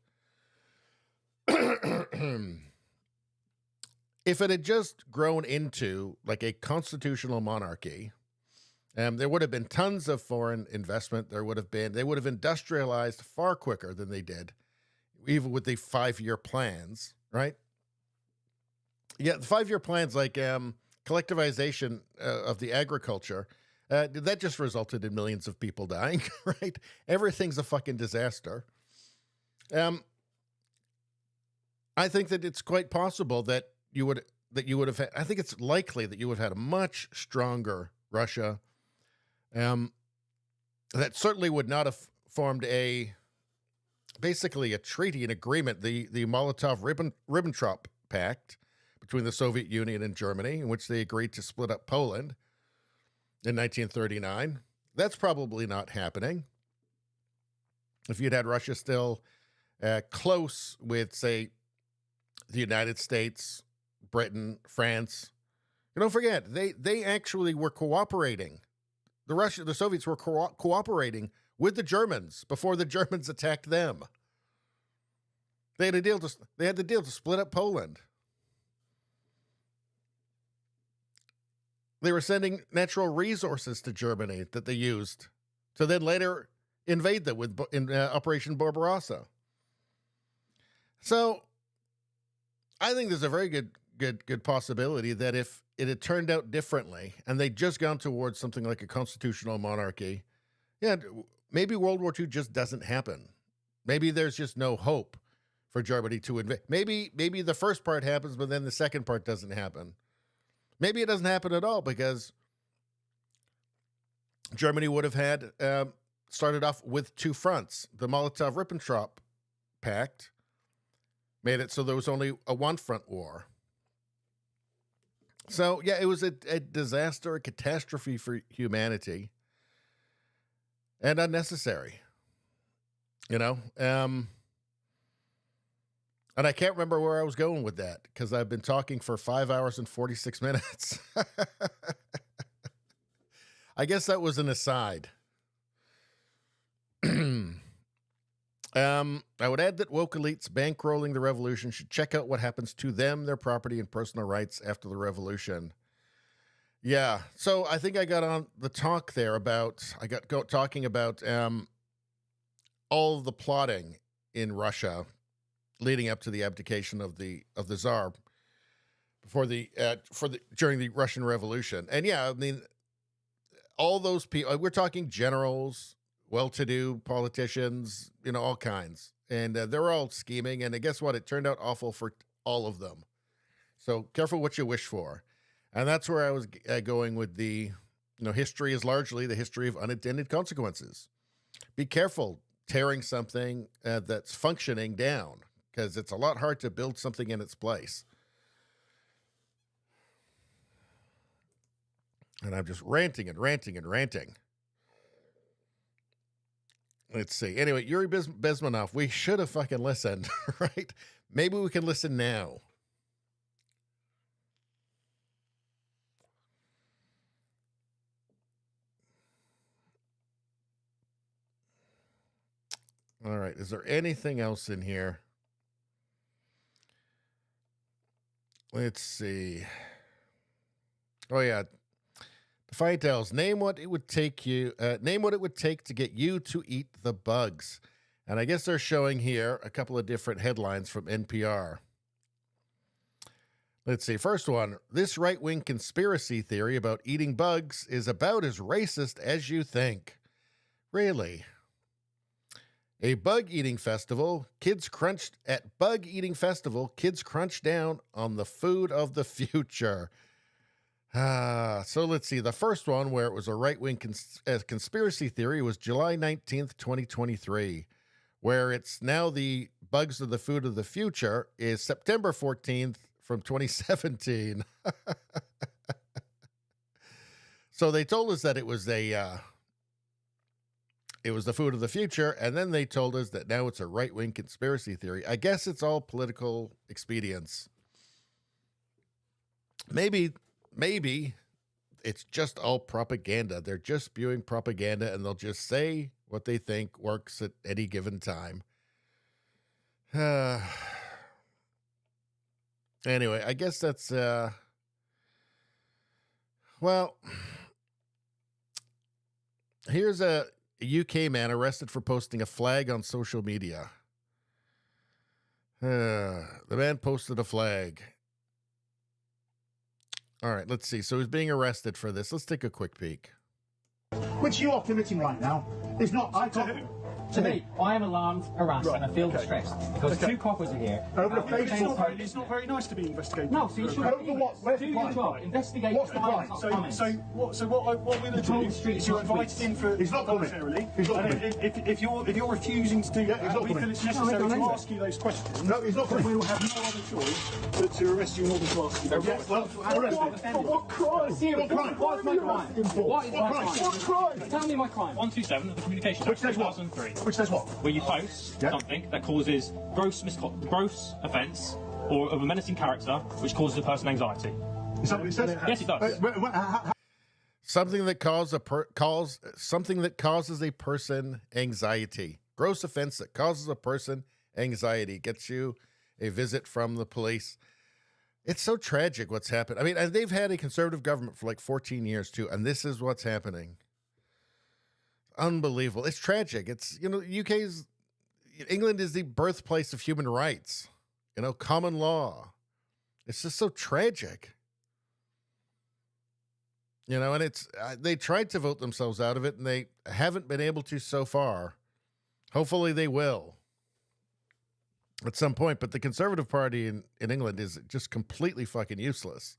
If it had just grown into like a constitutional monarchy, there would have been tons of foreign investment. They would have industrialized far quicker than they did, even with the 5-year plans, right? Yeah, the 5-year plans, like collectivization of the agriculture, that just resulted in millions of people dying, right? Everything's a fucking disaster. I think that it's quite possible that you would have had, I think it's likely that you would have had a much stronger Russia. That certainly would not have formed basically a treaty, an agreement, the Molotov-Ribbentrop Pact between the Soviet Union and Germany, in which they agreed to split up Poland in 1939. That's probably not happening. If you'd had Russia still close with, say, the United States, Britain, France, don't forget, they actually were cooperating. The Soviets were cooperating with the Germans before the Germans attacked them. They had a deal to split up Poland. They were sending natural resources to Germany that they used to then later invade them in Operation Barbarossa. So I think there's a very good possibility that if it had turned out differently and they'd just gone towards something like a constitutional monarchy, yeah, maybe World War II just doesn't happen. Maybe there's just no hope for Germany to invade. Maybe the first part happens, but then the second part doesn't happen. Maybe it doesn't happen at all because Germany would have had started off with two fronts. The Molotov-Ribbentrop Pact made it so there was only a one-front war. So, yeah, it was a disaster, a catastrophe for humanity, and unnecessary, you know? And I can't remember where I was going with that because I've been talking for 5 hours and 46 minutes. I guess that was an aside. I would add that woke elites bankrolling the revolution should check out what happens to them, their property, and personal rights after the revolution. Yeah, so I think I got on the talk there talking about all of the plotting in Russia leading up to the abdication of the Tsar during the Russian Revolution. And yeah, I mean, all those people, we're talking generals, well-to-do politicians, you know, all kinds. And they're all scheming. And guess what? It turned out awful for all of them. So careful what you wish for. And that's where I was going with history is largely the history of unintended consequences. Be careful tearing something that's functioning down because it's a lot hard to build something in its place. And I'm just ranting and ranting and ranting. Let's see. Anyway, Yuri Bezmenov, we should have fucking listened, right? Maybe we can listen now. All right. Is there anything else in here? Let's see. Oh yeah. Defiant Tales. Name what it would take to get you to eat the bugs. And I guess they're showing here a couple of different headlines from NPR. Let's see. First one. This right-wing conspiracy theory about eating bugs is about as racist as you think. Really? A bug eating festival, kids crunched down on the food of the future. So let's see. The first one, where it was a right-wing conspiracy theory, was July 19th, 2023. Where it's now the bugs of the food of the future is September 14th from 2017. So they told us that it was the food of the future, and then they told us that now it's a right-wing conspiracy theory. I guess it's all political expedience. Maybe it's just all propaganda. They're just spewing propaganda, and they'll just say what they think works at any given time. Anyway, I guess that's, well, here's a UK man arrested for posting a flag on social media. The man posted a flag. All right, let's see. So he's being arrested for this. Let's take a quick peek. Which you are committing right now is not... To me, I am alarmed, harassed, and I feel distressed because two coppers are here. Over the it's not very nice to be investigated. No, so you should over what? Where's do the your crime? job. Investigate. What's the crime? So what we're going to do is you're invited in for voluntarily. He's not coming. If you're refusing to do that, we feel it's necessary to ask you those questions. No, he's not coming. We will have no other choice but to arrest you in order to ask you. Yes, well, arrest him. What crime? What crime? What's my crime? What is my crime? What crime? Tell me my crime. 127 of the Communications Which Act says what? 2003. Which says what? Where you post something that causes gross offence or of a menacing character, which causes a person anxiety. Is that what it says? Yes, it does. Something that something that causes a person anxiety. Gross offense that causes a person anxiety gets you a visit from the police. It's so tragic what's happened. I mean, and they've had a conservative government for like 14 years too, and this is what's happening. Unbelievable. It's tragic. It's, England is the birthplace of human rights, common law. It's just so tragic. And it's, they tried to vote themselves out of it and they haven't been able to so far. Hopefully they will at some point, but the Conservative Party in England is just completely fucking useless,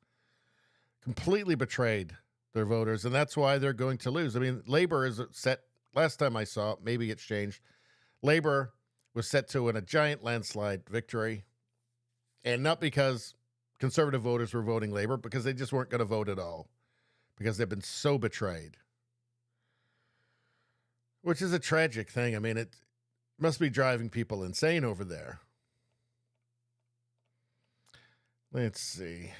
completely betrayed their voters, and that's why they're going to lose. I mean, Labour is set, last time I saw it, maybe it's changed. Labour was set to win a giant landslide victory, and not because Conservative voters were voting Labour, because they just weren't going to vote at all, because they've been so betrayed. Which is a tragic thing. I mean, it must be driving people insane over there. Let's see.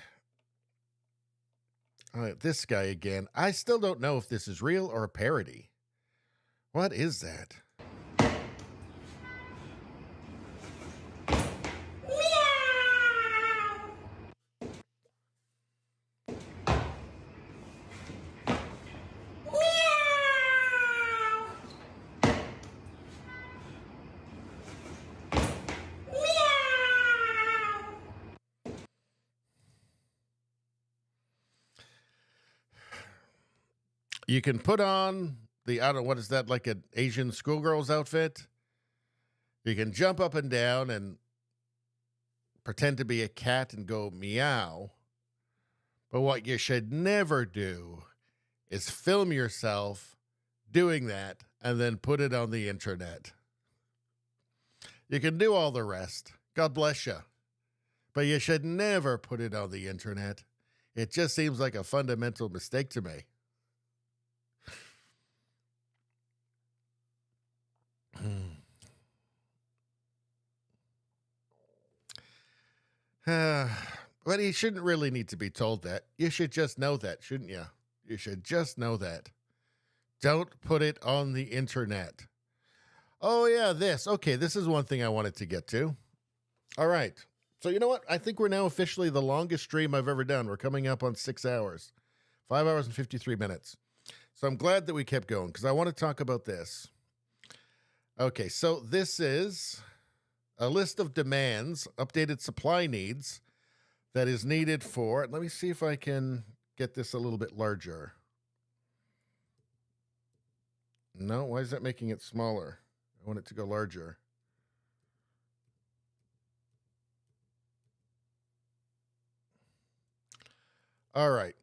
All right, this guy again. I still don't know if this is real or a parody. What is that? You can put on the, I don't know, what is that, like an Asian schoolgirl's outfit? You can jump up and down and pretend to be a cat and go meow. But what you should never do is film yourself doing that and then put it on the internet. You can do all the rest. God bless you. But you should never put it on the internet. It just seems like a fundamental mistake to me. But he shouldn't really need to be told that. You should just know that, shouldn't you? You should just know that. Don't put it on the internet. Oh, yeah, this. Okay, this is one thing I wanted to get to. All right. So you know what? I think we're now officially the longest stream I've ever done. We're coming up on 6 hours. 5 hours and 53 minutes. So I'm glad that we kept going because I want to talk about this. Okay, so this is a list of demands, updated supply needs that is needed for, let me see if I can get this a little bit larger. No, why is that making it smaller? I want it to go larger. All right.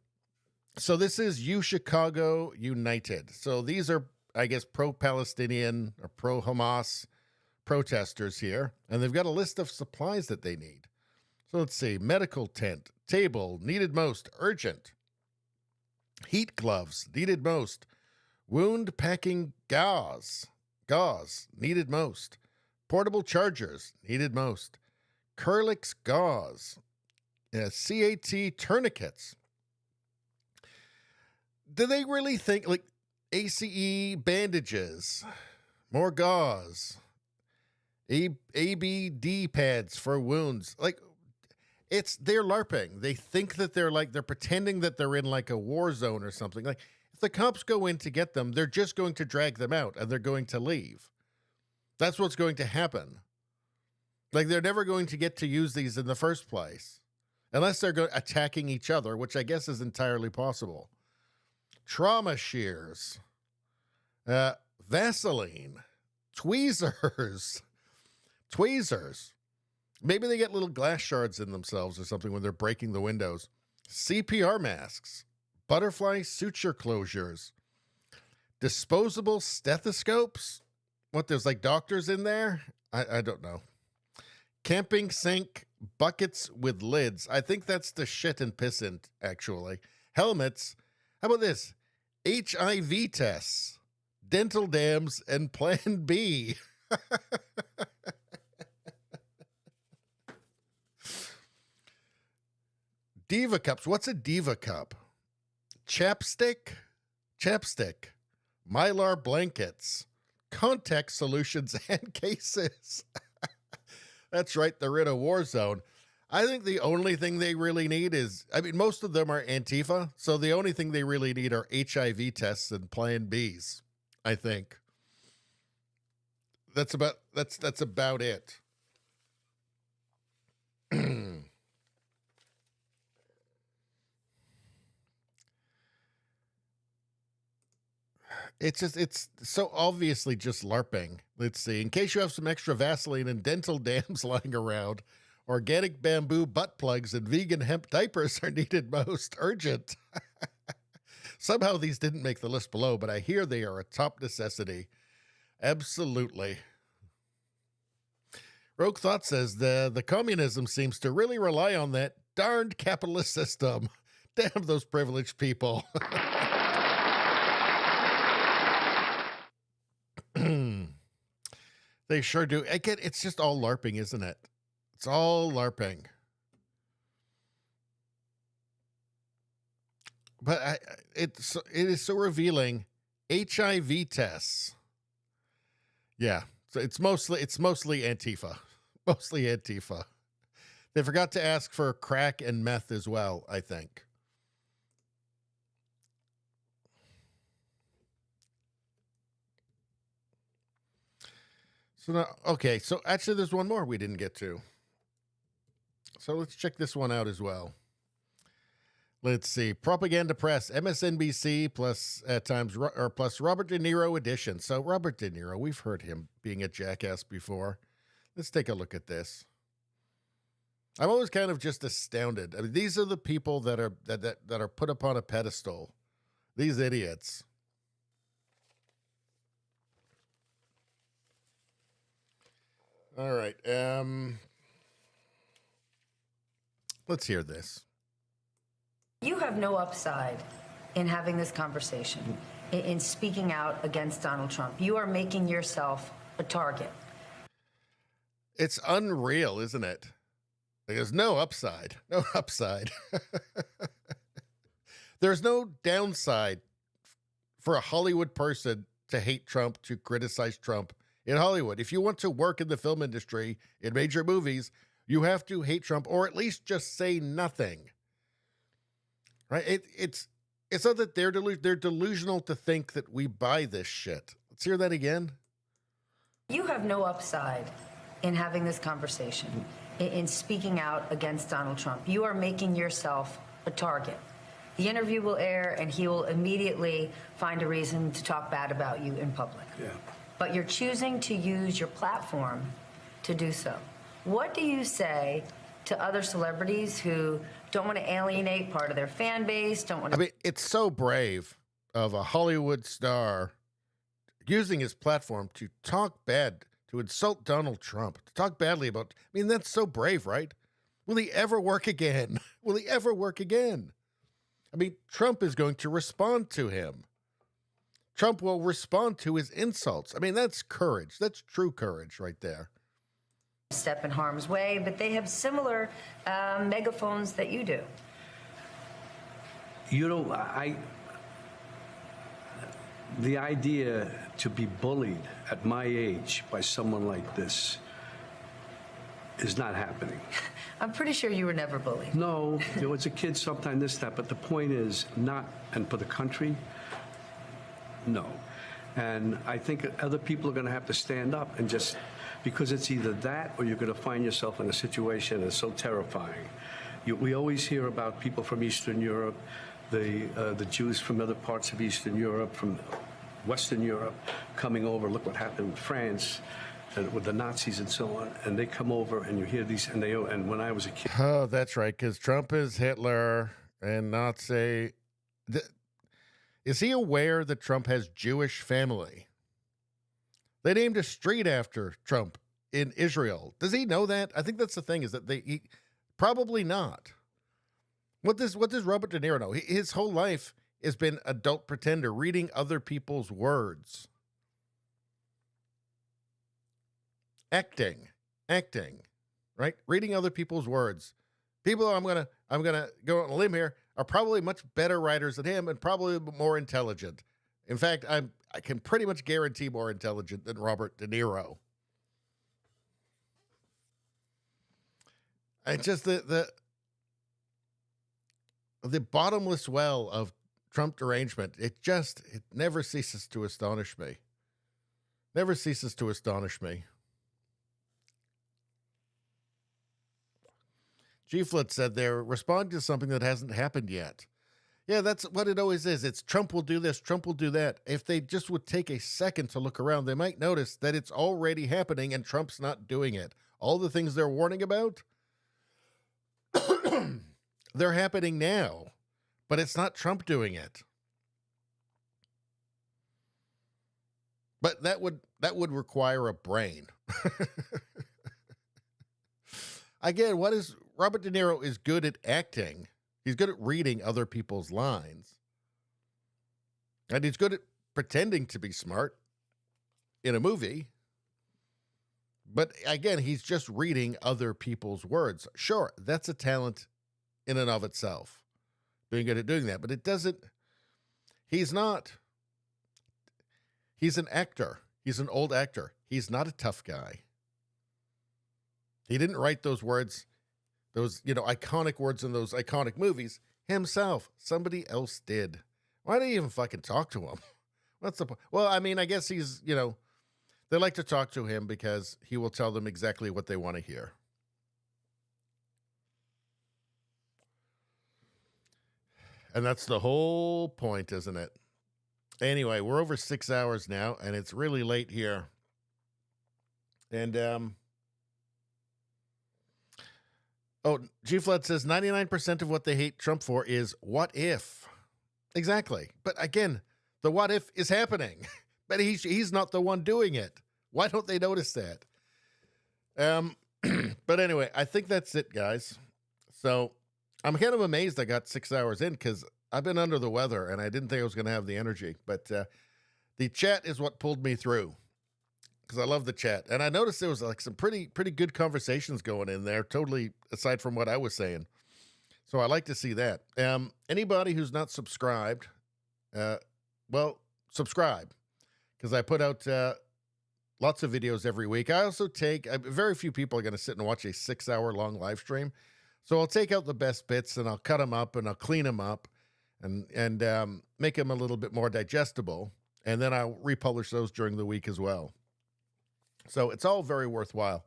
So this is Chicago United. So these are, I guess, pro-Palestinian or pro-Hamas protesters here. And they've got a list of supplies that they need. So let's see. Medical tent, table, needed most, urgent. Heat gloves, needed most. Wound packing gauze, needed most. Portable chargers, needed most. Curlix gauze. CAT tourniquets. Do they really think, like, ACE bandages, more gauze, ABD pads for wounds? Like, they're LARPing. They think that they're pretending that they're in like a war zone or something. Like, if the cops go in to get them, they're just going to drag them out and they're going to leave. That's what's going to happen. Like, they're never going to get to use these in the first place unless they're attacking each other, which I guess is entirely possible. Trauma shears, Vaseline, tweezers. Maybe they get little glass shards in themselves or something when they're breaking the windows. CPR masks, butterfly suture closures, disposable stethoscopes. What, there's like doctors in there? I don't know. Camping sink, buckets with lids. I think that's the shit and piss in, actually. Helmets. How about this? HIV tests, dental dams, and Plan B. Diva cups. What's a Diva cup? Chapstick. Mylar blankets. Contact solutions and cases. That's right. They're in a war zone. I think the only thing they really need is, I mean, most of them are Antifa, so the only thing they really need are HIV tests and Plan Bs, I think. That's about it. It's so obviously just LARPing. Let's see. In case you have some extra Vaseline and dental dams lying around, organic bamboo butt plugs and vegan hemp diapers are needed most. Urgent. Somehow these didn't make the list below, but I hear they are a top necessity. Absolutely. Rogue Thought says the communism seems to really rely on that darned capitalist system. Damn those privileged people. They sure do. Again, it's just all LARPing, isn't it? It's all LARPing. But it is so revealing. HIV tests. Yeah. So it's mostly Antifa. Mostly Antifa. They forgot to ask for crack and meth as well, I think. So now, okay, so actually there's one more we didn't get to. So let's check this one out as well. Let's see. Propaganda Press, MSNBC plus plus Robert De Niro edition. So Robert De Niro, we've heard him being a jackass before. Let's take a look at this. I'm always kind of just astounded. I mean, these are the people that are put upon a pedestal. These idiots. All right. Let's hear this. You have no upside in having this conversation, in speaking out against Donald Trump. You are making yourself a target. It's unreal, isn't it? There's no upside. No upside. There's no downside for a Hollywood person to hate Trump, to criticize Trump in Hollywood. If you want to work in the film industry, in major movies, you have to hate Trump or at least just say nothing. Right? It's not that they're delusional to think that we buy this shit. Let's hear that again. You have no upside in having this conversation, in speaking out against Donald Trump. You are making yourself a target. The interview will air, and he will immediately find a reason to talk bad about you in public. Yeah. But you're choosing to use your platform to do so. What do you say to other celebrities who don't want to alienate part of their fan base, don't want to... I mean, it's so brave of a Hollywood star using his platform to talk bad, to insult Donald Trump, to talk badly about... I mean, that's so brave, right? Will he ever work again? Will he ever work again? I mean, Trump is going to respond to him. Trump will respond to his insults. I mean, that's courage. That's true courage right there. Step in harm's way, but they have similar megaphones that you do. You know, the idea to be bullied at my age by someone like this is not happening. I'm pretty sure you were never bullied. No, there was a kid sometime this, that, but the point is not, and for the country, no. And I think other people are going to have to stand up and just, because it's either that or you're going to find yourself in a situation that's so terrifying. We always hear about people from Eastern Europe, the Jews from other parts of Eastern Europe, from Western Europe, coming over. Look what happened with France, and with the Nazis and so on. And they come over, and you hear these, and when I was a kid. Oh, that's right, because Trump is Hitler and Nazi. Is he aware that Trump has Jewish family? They named a street after Trump in Israel. Does he know that? I think that's the thing, is that he probably not. What does Robert De Niro know? His whole life has been adult pretender, reading other people's words. Acting, right? Reading other people's words. People I'm gonna go on a limb here are probably much better writers than him and probably more intelligent. In fact, I can pretty much guarantee more intelligent than Robert De Niro. And just the bottomless well of Trump derangement, it never ceases to astonish me. Never ceases to astonish me. G-Flit said they're responding to something that hasn't happened yet. Yeah, that's what it always is. It's Trump will do this, Trump will do that. If they just would take a second to look around, they might notice that it's already happening and Trump's not doing it. All the things they're warning about, they're happening now, but it's not Trump doing it. But that would require a brain. Again, Robert De Niro is good at acting. He's good at reading other people's lines. And he's good at pretending to be smart in a movie. But again, he's just reading other people's words. Sure, that's a talent in and of itself, being good at doing that. But he's an actor. He's an old actor. He's not a tough guy. He didn't write those words, those, iconic words in those iconic movies himself. Somebody else did. Why do you even fucking talk to him? What's the point? Well, I mean, I guess he's, they like to talk to him because he will tell them exactly what they want to hear. And that's the whole point, isn't it? Anyway, we're over 6 hours now, and it's really late here. And, G-Flood says 99% of what they hate Trump for is what if. Exactly. But again, the what if is happening. But he's not the one doing it. Why don't they notice that? But anyway, I think that's it, guys. So I'm kind of amazed I got 6 hours in because I've been under the weather and I didn't think I was going to have the energy. But the chat is what pulled me through. because I love the chat. And I noticed there was like some pretty good conversations going in there, totally aside from what I was saying. So I like to see that. Anybody who's not subscribed, well, subscribe, because I put out lots of videos every week. I also take, very few people are going to sit and watch a 6-hour-long live stream. So I'll take out the best bits and I'll cut them up and I'll clean them up and make them a little bit more digestible. And then I'll republish those during the week as well. So it's all very worthwhile,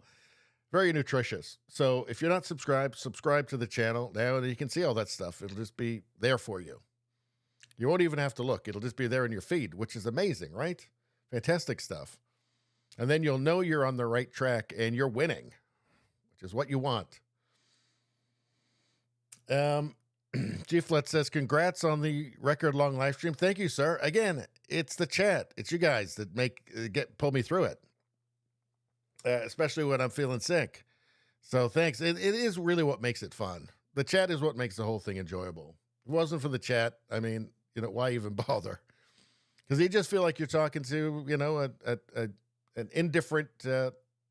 very nutritious. So if you're not subscribed, subscribe to the channel. Now you can see all that stuff. It'll just be there for you. You won't even have to look. It'll just be there in your feed, which is amazing, right? Fantastic stuff. And then you'll know you're on the right track and you're winning, which is what you want. G Flet says, congrats on the record long live stream. Thank you, sir. Again, it's the chat. It's you guys that pull me through it. Especially when I'm feeling sick. So thanks. It is really what makes it fun. The chat is what makes the whole thing enjoyable. If it wasn't for the chat, I mean, why even bother? Because you just feel like you're talking to, an indifferent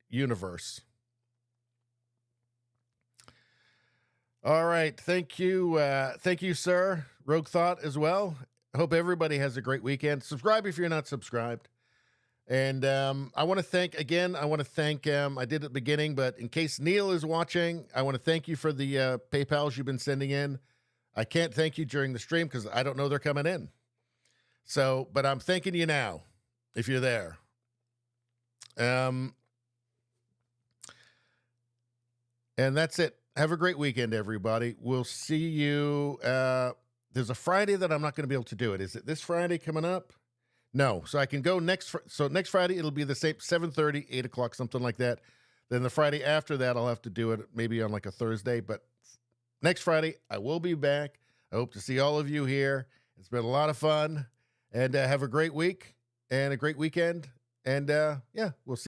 universe. All right. Thank you. Thank you, sir. Rogue Thought as well. I hope everybody has a great weekend. Subscribe if you're not subscribed. And I want to thank, I did at the beginning, but in case Neil is watching, I want to thank you for the PayPals you've been sending in. I can't thank you during the stream because I don't know they're coming in. So, but I'm thanking you now if you're there. And that's it. Have a great weekend, everybody. We'll see you. There's a Friday that I'm not going to be able to do it. Is it this Friday coming up? No. So I can go next Friday, it'll be the same 7:30, 8 o'clock, something like that. Then the Friday after that, I'll have to do it maybe on like a Thursday. But next Friday, I will be back. I hope to see all of you here. It's been a lot of fun. And have a great week and a great weekend. And yeah, we'll see.